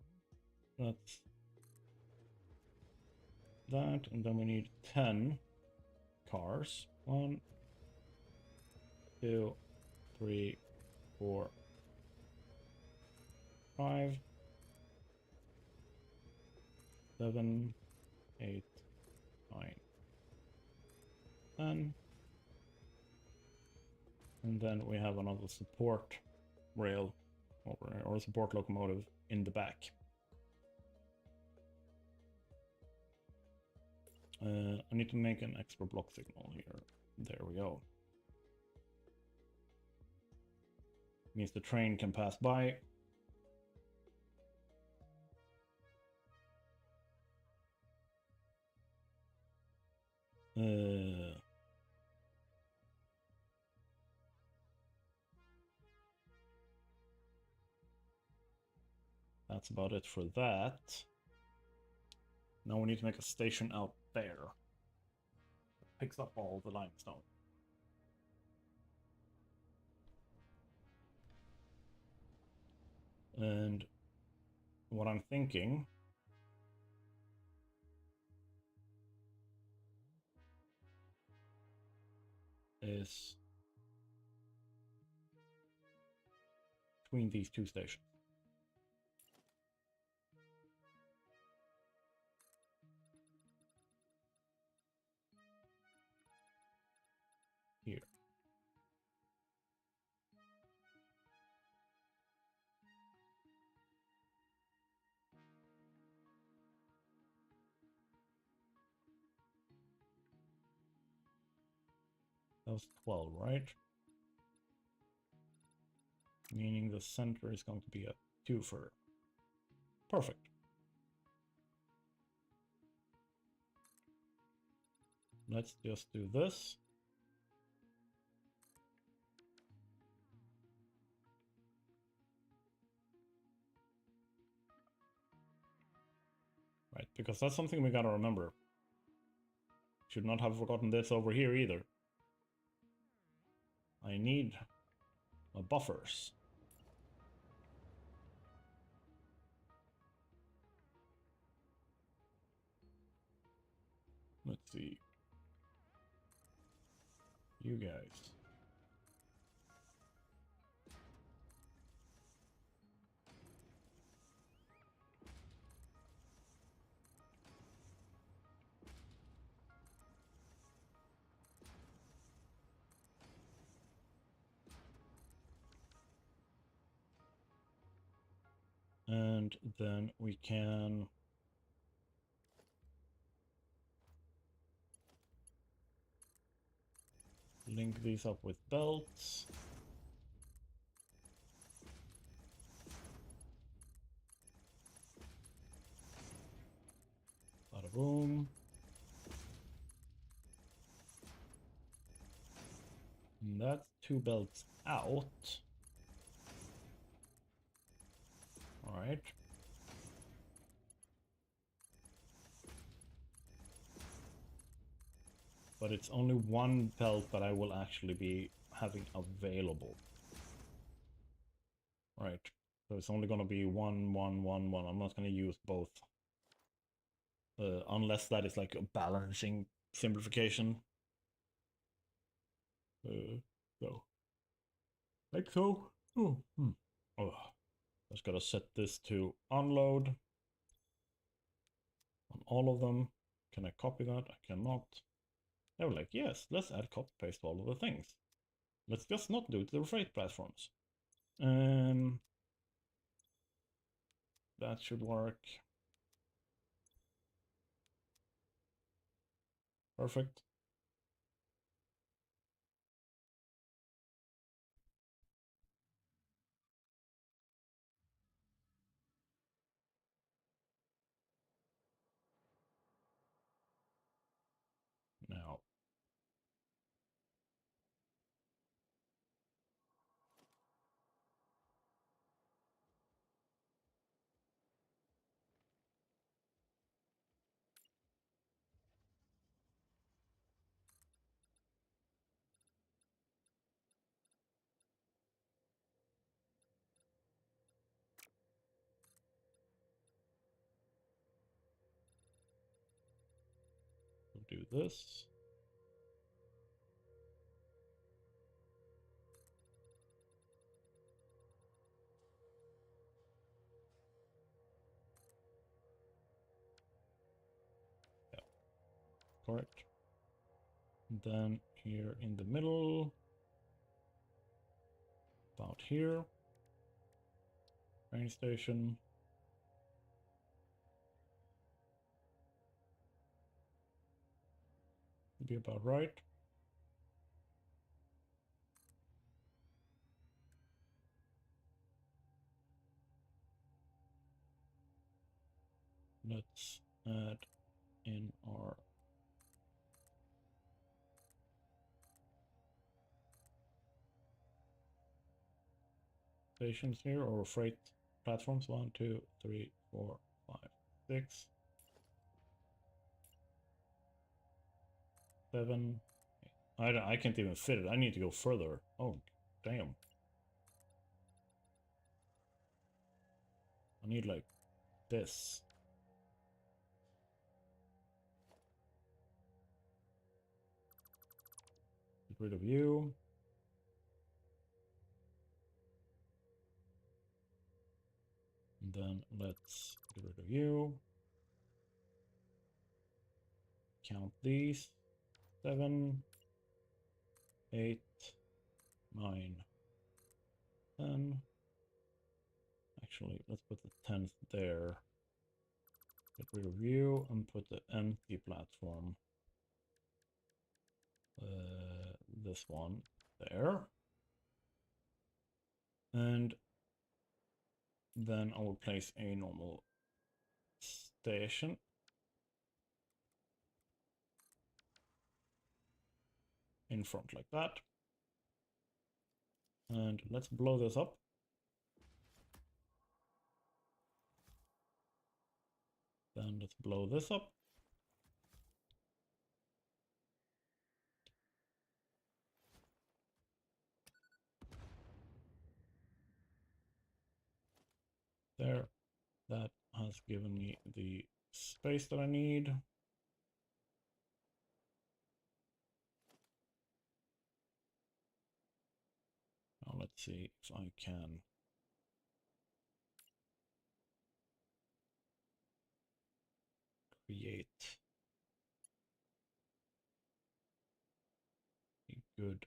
that's that, and then we need 10 cars. 1, 2, 3, 4, 5, 7, 8, 9, 10. And then we have another support rail or support locomotive in the back. I need to make an extra block signal here. There we go. Means the train can pass by. That's about it for that. Now we need to make a station out there. Picks up all the limestone. And what I'm thinking is between these two stations. Here. That was 12, right? Meaning the center is going to be a twofer. Perfect. Let's just do this. Right, because that's something we gotta remember. Should not have forgotten this over here either. I need buffers. Let's see. You guys. And then we can link these up with belts. Bada boom. And that's 2 belts out. All right. but it's only one belt that I will actually be having available. Right. So it's only gonna be one. I'm not gonna use both. Unless that is like a balancing simplification. So. Like so. Oh. Oh. Just gotta set this to unload on all of them. Can I copy that? I cannot. They were like, yes, let's add copy paste to all of the things. Let's just not do it to the freight platforms. That should work. Perfect. Now, we'll do this. Yeah, correct. And then here in the middle, about here, train station. Be about right. Let's add in our stations here, or freight platforms. 1, 2, 3, 4, 5, 6, 7. I can't even fit it. I need to go further. Oh, damn. I need like this. Get rid of you. And then let's get rid of you. Count these. 7, 8, 9, 10. Actually, let's put the 10th there. Get rid of you and put the empty platform. This one there. And then I will place a normal station. In front like that. And let's blow this up. Then let's blow this up. There. That has given me the space that I need. Now let's see if I can create a good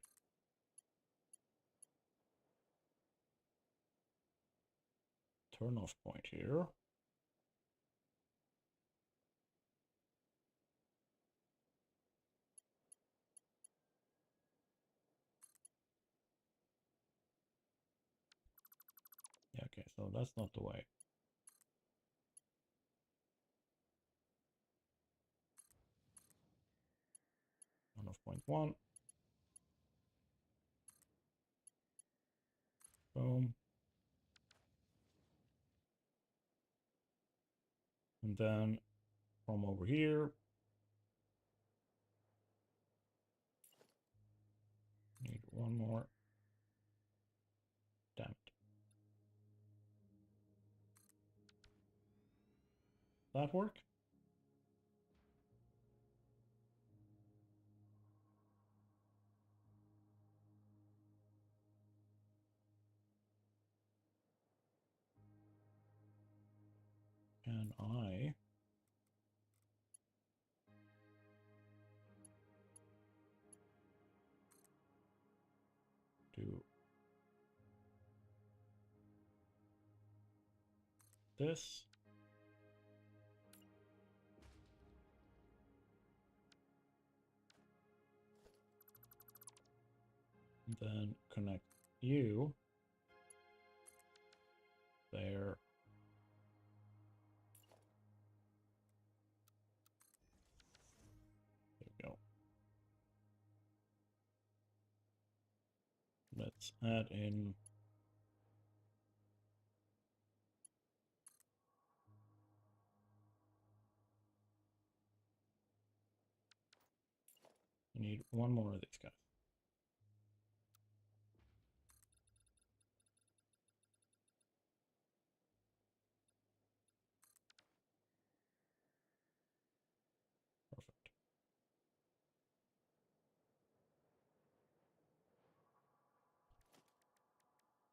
turn-off point here. Yeah, okay, so that's not the way. Turn-off point 1. Boom. And then from over here, One more. Damn it. That work? Can I do this? And then connect you there. There we go. Let's add in I need one more of these guys. Perfect.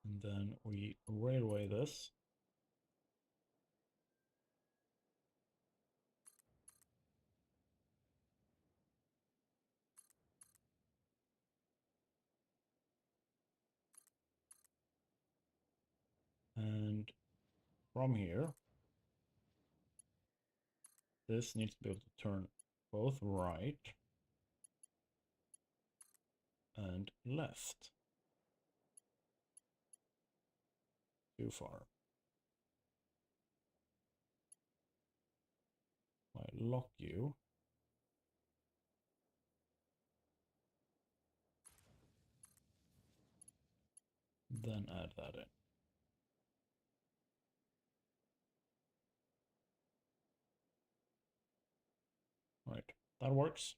And then we railway this. And from here, this needs to be able to turn both right and left. Too far. I lock you. Then add that in. Right, that works.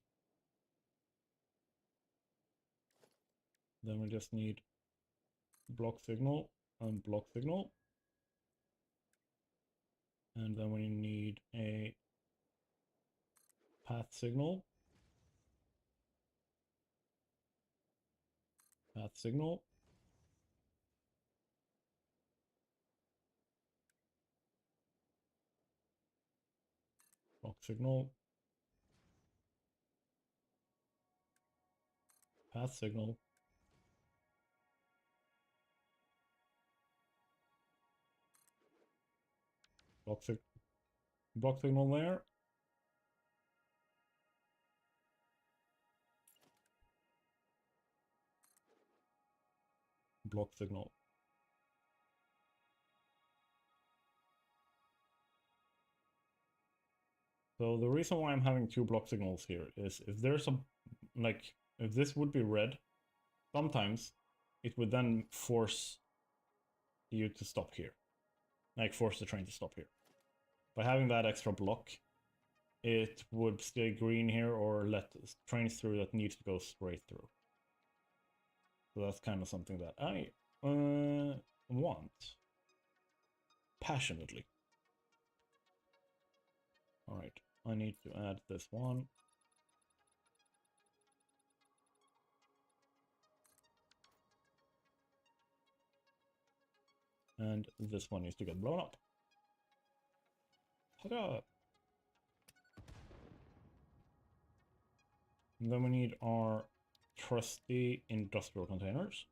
Then we just need block signal and block signal. And then we need a path signal. Path signal. Block signal. Path signal. Block signal there. Block signal. So the reason why I'm having two block signals here is if there's a, like, if this would be red, sometimes it would then force you to stop here. Like, force the train to stop here. By having that extra block, it would stay green here or let trains through that needs to go straight through. So that's kind of something that I want passionately. All right, I need to add this one. And this one needs to get blown up. Ta-da! And then we need our trusty industrial containers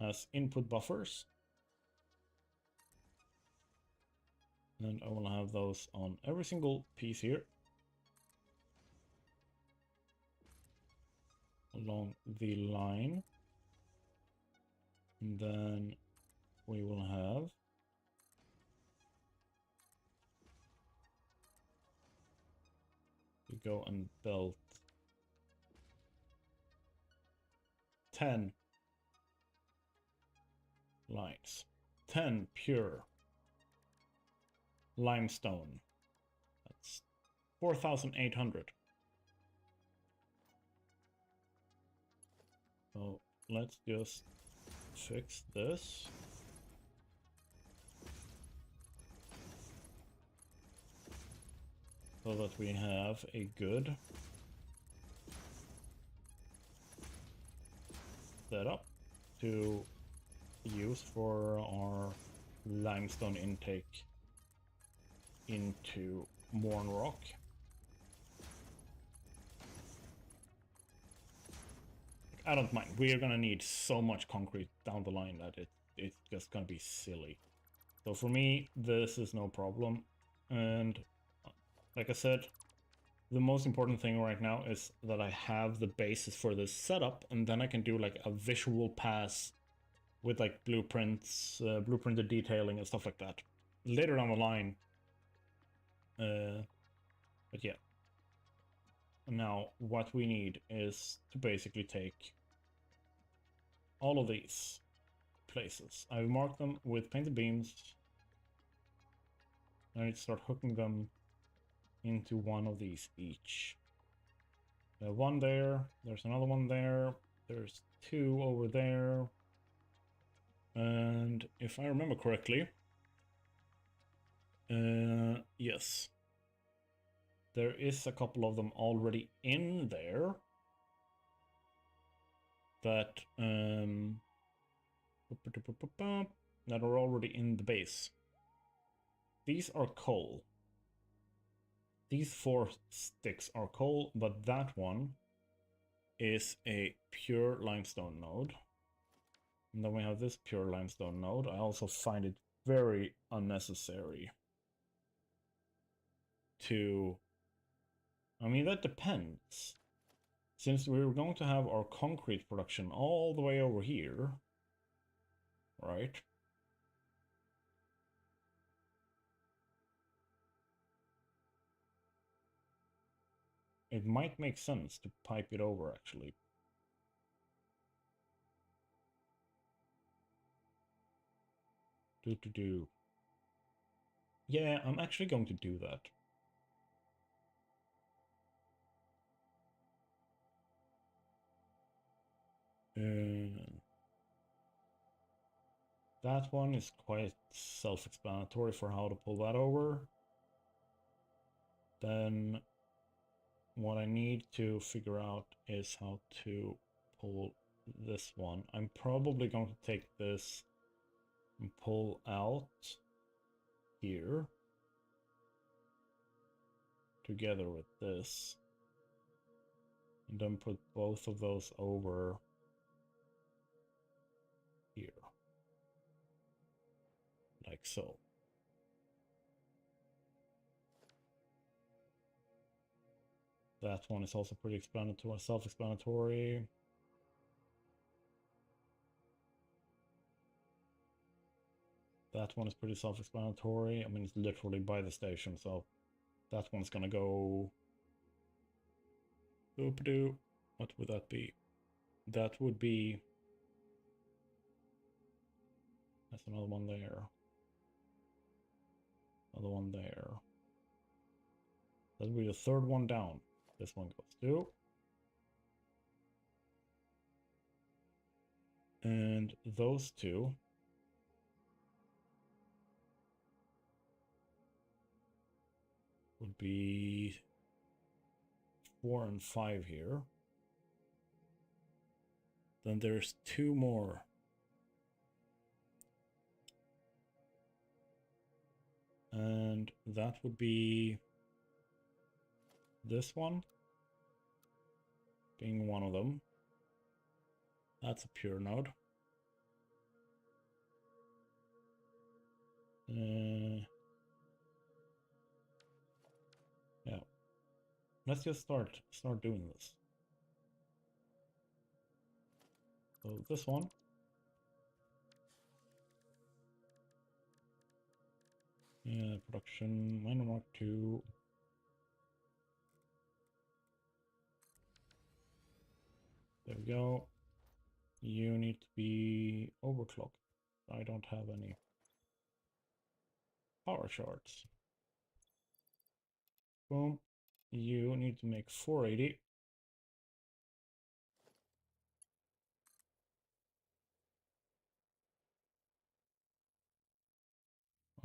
as input buffers. And I will have those on every single piece here. Along the line. And then we will have to go and build 10 lines. 10 pure limestone. That's 4,800. So let's just fix this. So that we have a good setup to use for our limestone intake into Mournrock. I don't mind. We are gonna need so much concrete down the line that it's just gonna be silly. So for me, this is no problem. And like I said, the most important thing right now is that I have the basis for this setup, and then I can do like a visual pass with like blueprints, blueprinted detailing and stuff like that later down the line. But yeah. Now, what we need is to basically take all of these places. I've marked them with painted beams. I need to start hooking them into one of these each. One there, there's another one there, there's two over there. And if I remember correctly, yes, there is a couple of them already in there that that are already in the base. These are coal. These 4 sticks are coal, but that one is a pure limestone node. And then we have this pure limestone node. I also find it very unnecessary to... I mean, that depends. Since we're going to have our concrete production all the way over here, right? It might make sense to pipe it over, actually. Do. Yeah, I'm actually going to do that. That one is quite self-explanatory for how to pull that over. Then what I need to figure out is how to pull this one. I'm probably going to take this and pull out here together with this, and then put both of those over here, like so. That one is also pretty explanatory, self-explanatory. That one is pretty self-explanatory. I mean, it's literally by the station, so that one's gonna go... Oop-a-doo. What would that be? That would be... That's another one there. Another one there. That would be the third one down. This one goes to. And those two would be 4 and 5 here. Then there's 2 more. And that would be this one being one of them. That's a pure node. Yeah. Let's just start doing this. So this one. Yeah, production, Mournrock 2. There we go. You need to be overclocked. I don't have any power shards. Boom. You need to make 480.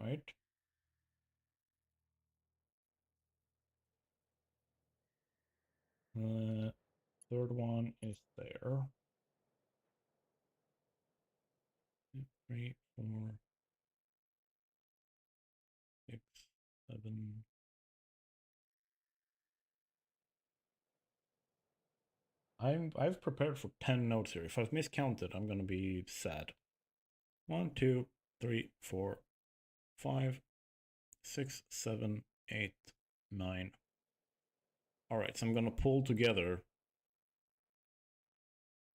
right? Third one is there. 3, 4, 6, 7. I've prepared for 10 notes here. If I've miscounted, I'm gonna be sad. 1, 2, 3, 4, 5, 6, 7, 8, 9. Alright, so I'm gonna pull together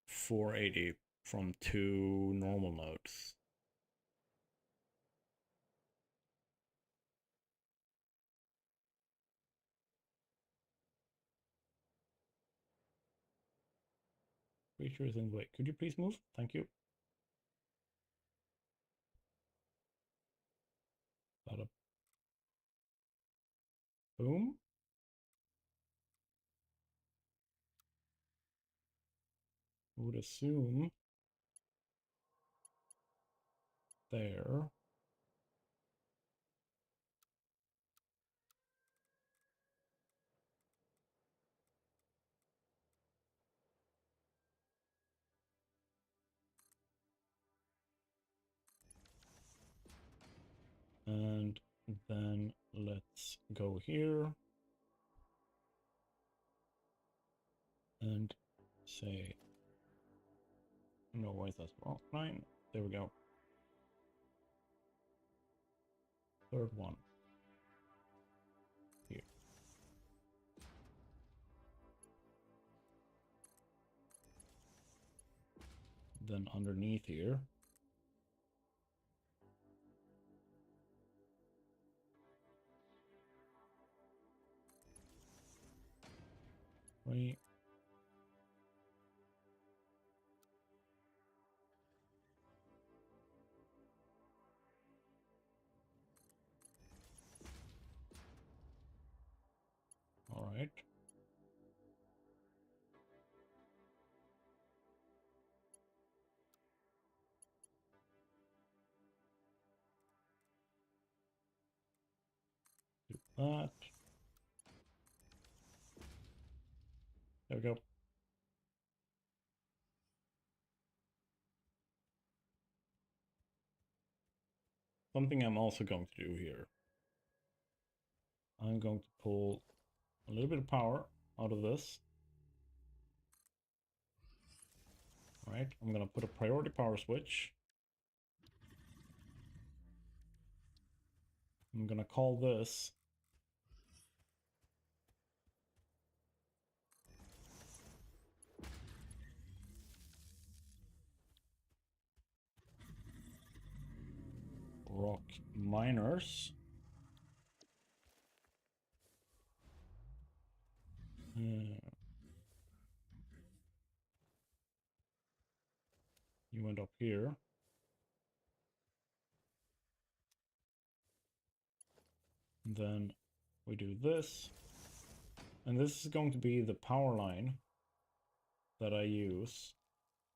480 from 2 normal notes. Creature is in the way. Could you please move? Thank you. Bada boom. I would assume there. And then let's go here and say, no, why is that wrong? 9. There we go. Third one here. Then underneath here. Right. All right. Do that. There we go. Something I'm also going to do here. I'm going to pull a little bit of power out of this. All right. I'm going to put a priority power switch. I'm going to call this Rock Miners. You went up here. And then we do this. And this is going to be the power line that I use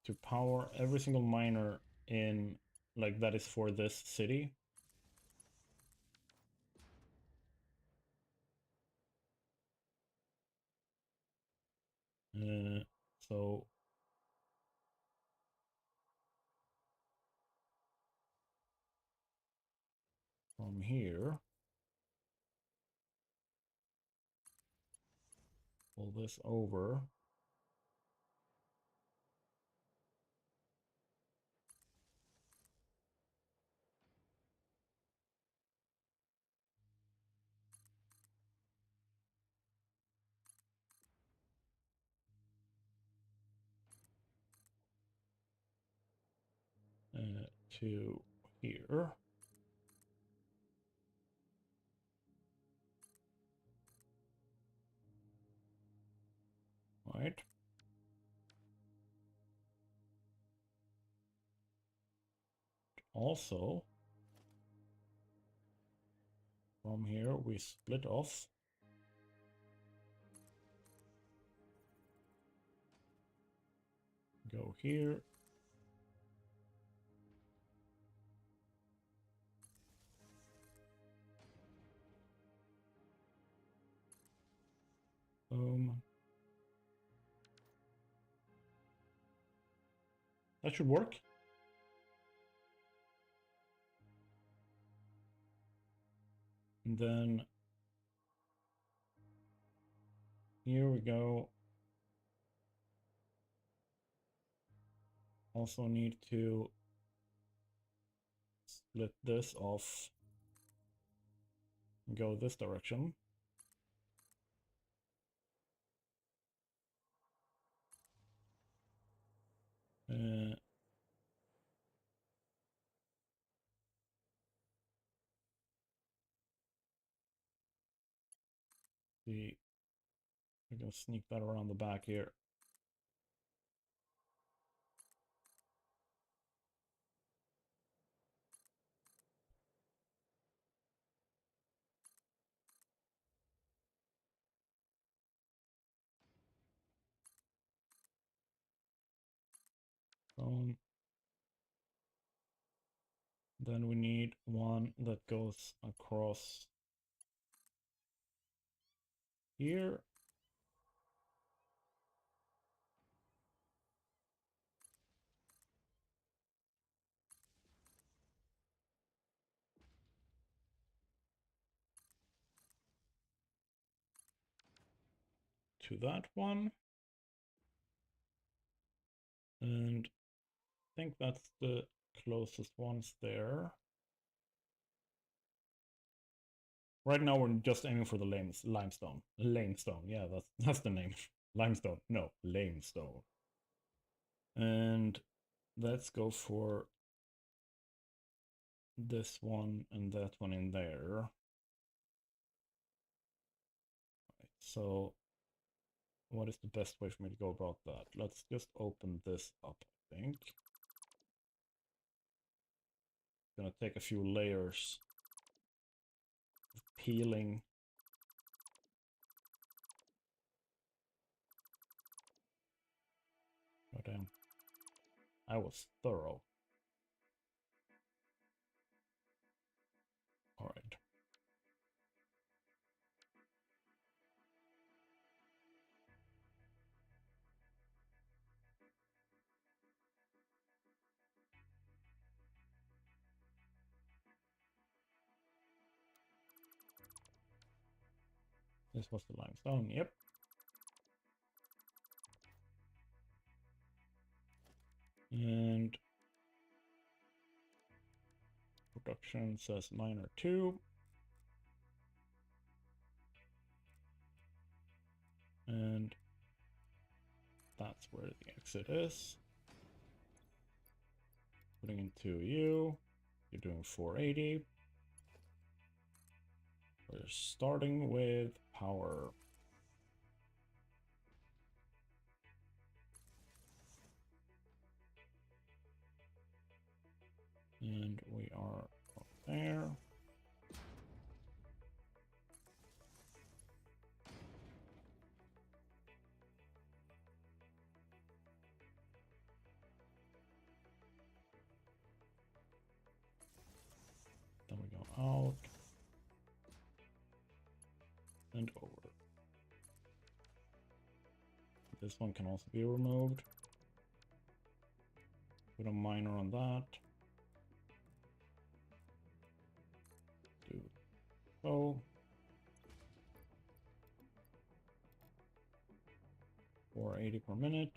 to power every single miner in, like, that is for this city. So from here, pull this over. To here. Right. Also, from here we split off. Go here. That should work. And then here we go. Also need to split this off. Go this direction. See, we're gonna sneak that around the back here. Then we need one that goes across here. To that one. And I think that's the closest ones there. Right now we're just aiming for the limestone. Limestone, yeah, that's the name. Limestone, no, limestone. And let's go for this one and that one in there. Right, so what is the best way for me to go about that? Let's just open this up, I think. Gonna take a few layers of peeling. Oh damn. I was thorough. Alright. This was the limestone, yep. And production says miner 2. And that's where the exit is. Putting in 2U. You're doing 480. We're starting with power. And we are up there. Then we go out and over. This one can also be removed. Put a miner on that. Do so. 480 per minute.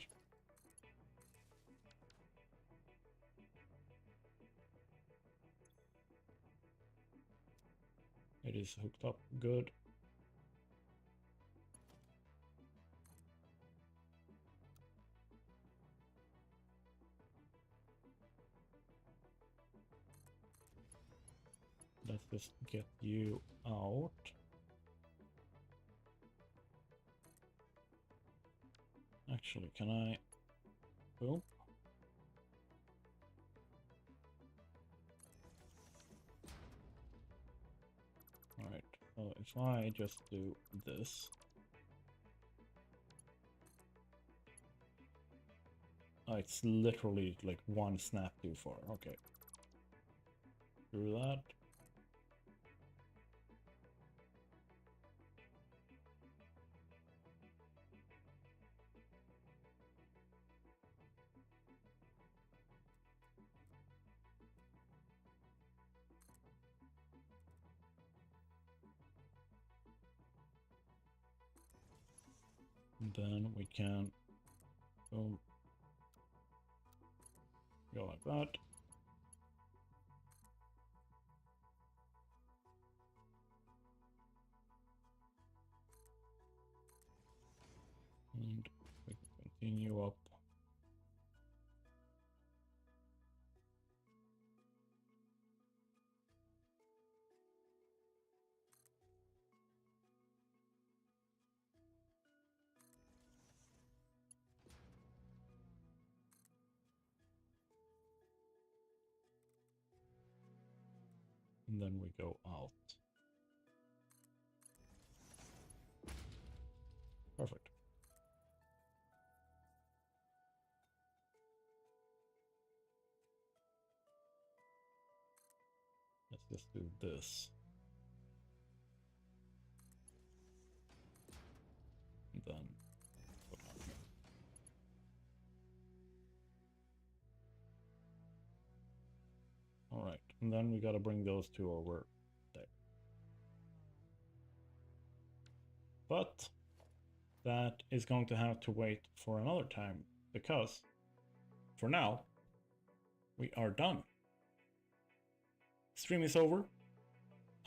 It is hooked up good. Let's just get you out. Actually, can I? Boom. Alright, so if I just do this. Oh, it's literally like one snap too far. Okay. Through that. And then we can go like that. And we can continue up. And then we go out. Perfect. Let's just do this. And then put on here. All right, and then we got to bring those two over there. But that is going to have to wait for another time, because for now we are done. Stream is over.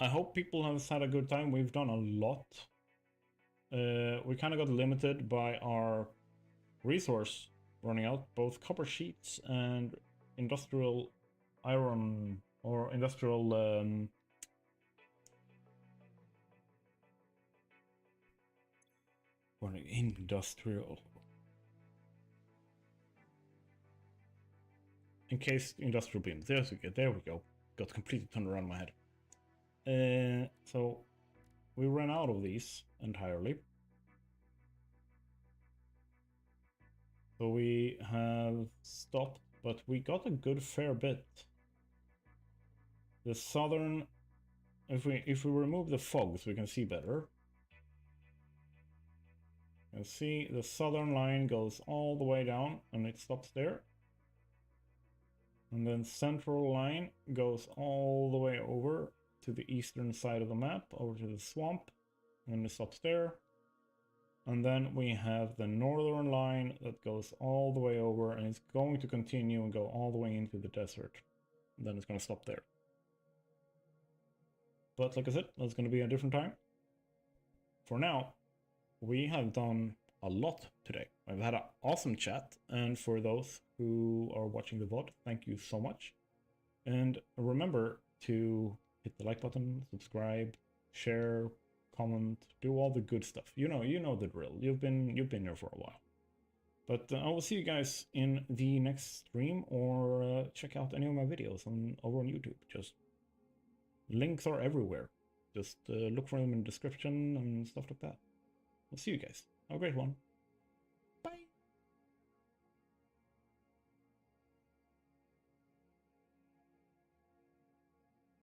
I hope people have had a good time. We've done a lot. We kind of got limited by our resource running out, both copper sheets and industrial iron, or industrial industrial encased industrial beams. There we go. Got completely turned around in my head. So we ran out of these entirely. So we have stopped, but we got a good fair bit. The southern, if we remove the fogs, we can see better. You can see the southern line goes all the way down and it stops there. And then central line goes all the way over to the eastern side of the map, over to the swamp, and it stops there. And then we have the northern line that goes all the way over, and it's going to continue and go all the way into the desert. And then it's going to stop there. But like I said, that's going to be a different time. For now, we have done a lot today. I've had an awesome chat, and for those who are watching the VOD, thank you so much. And remember to hit the like button, subscribe, share, comment, do all the good stuff. You know the drill. You've been here for a while. But I will see you guys in the next stream, or check out any of my videos over on YouTube. Just links are everywhere. Just look for them in the description and stuff like that. I'll see you guys. Have a great one.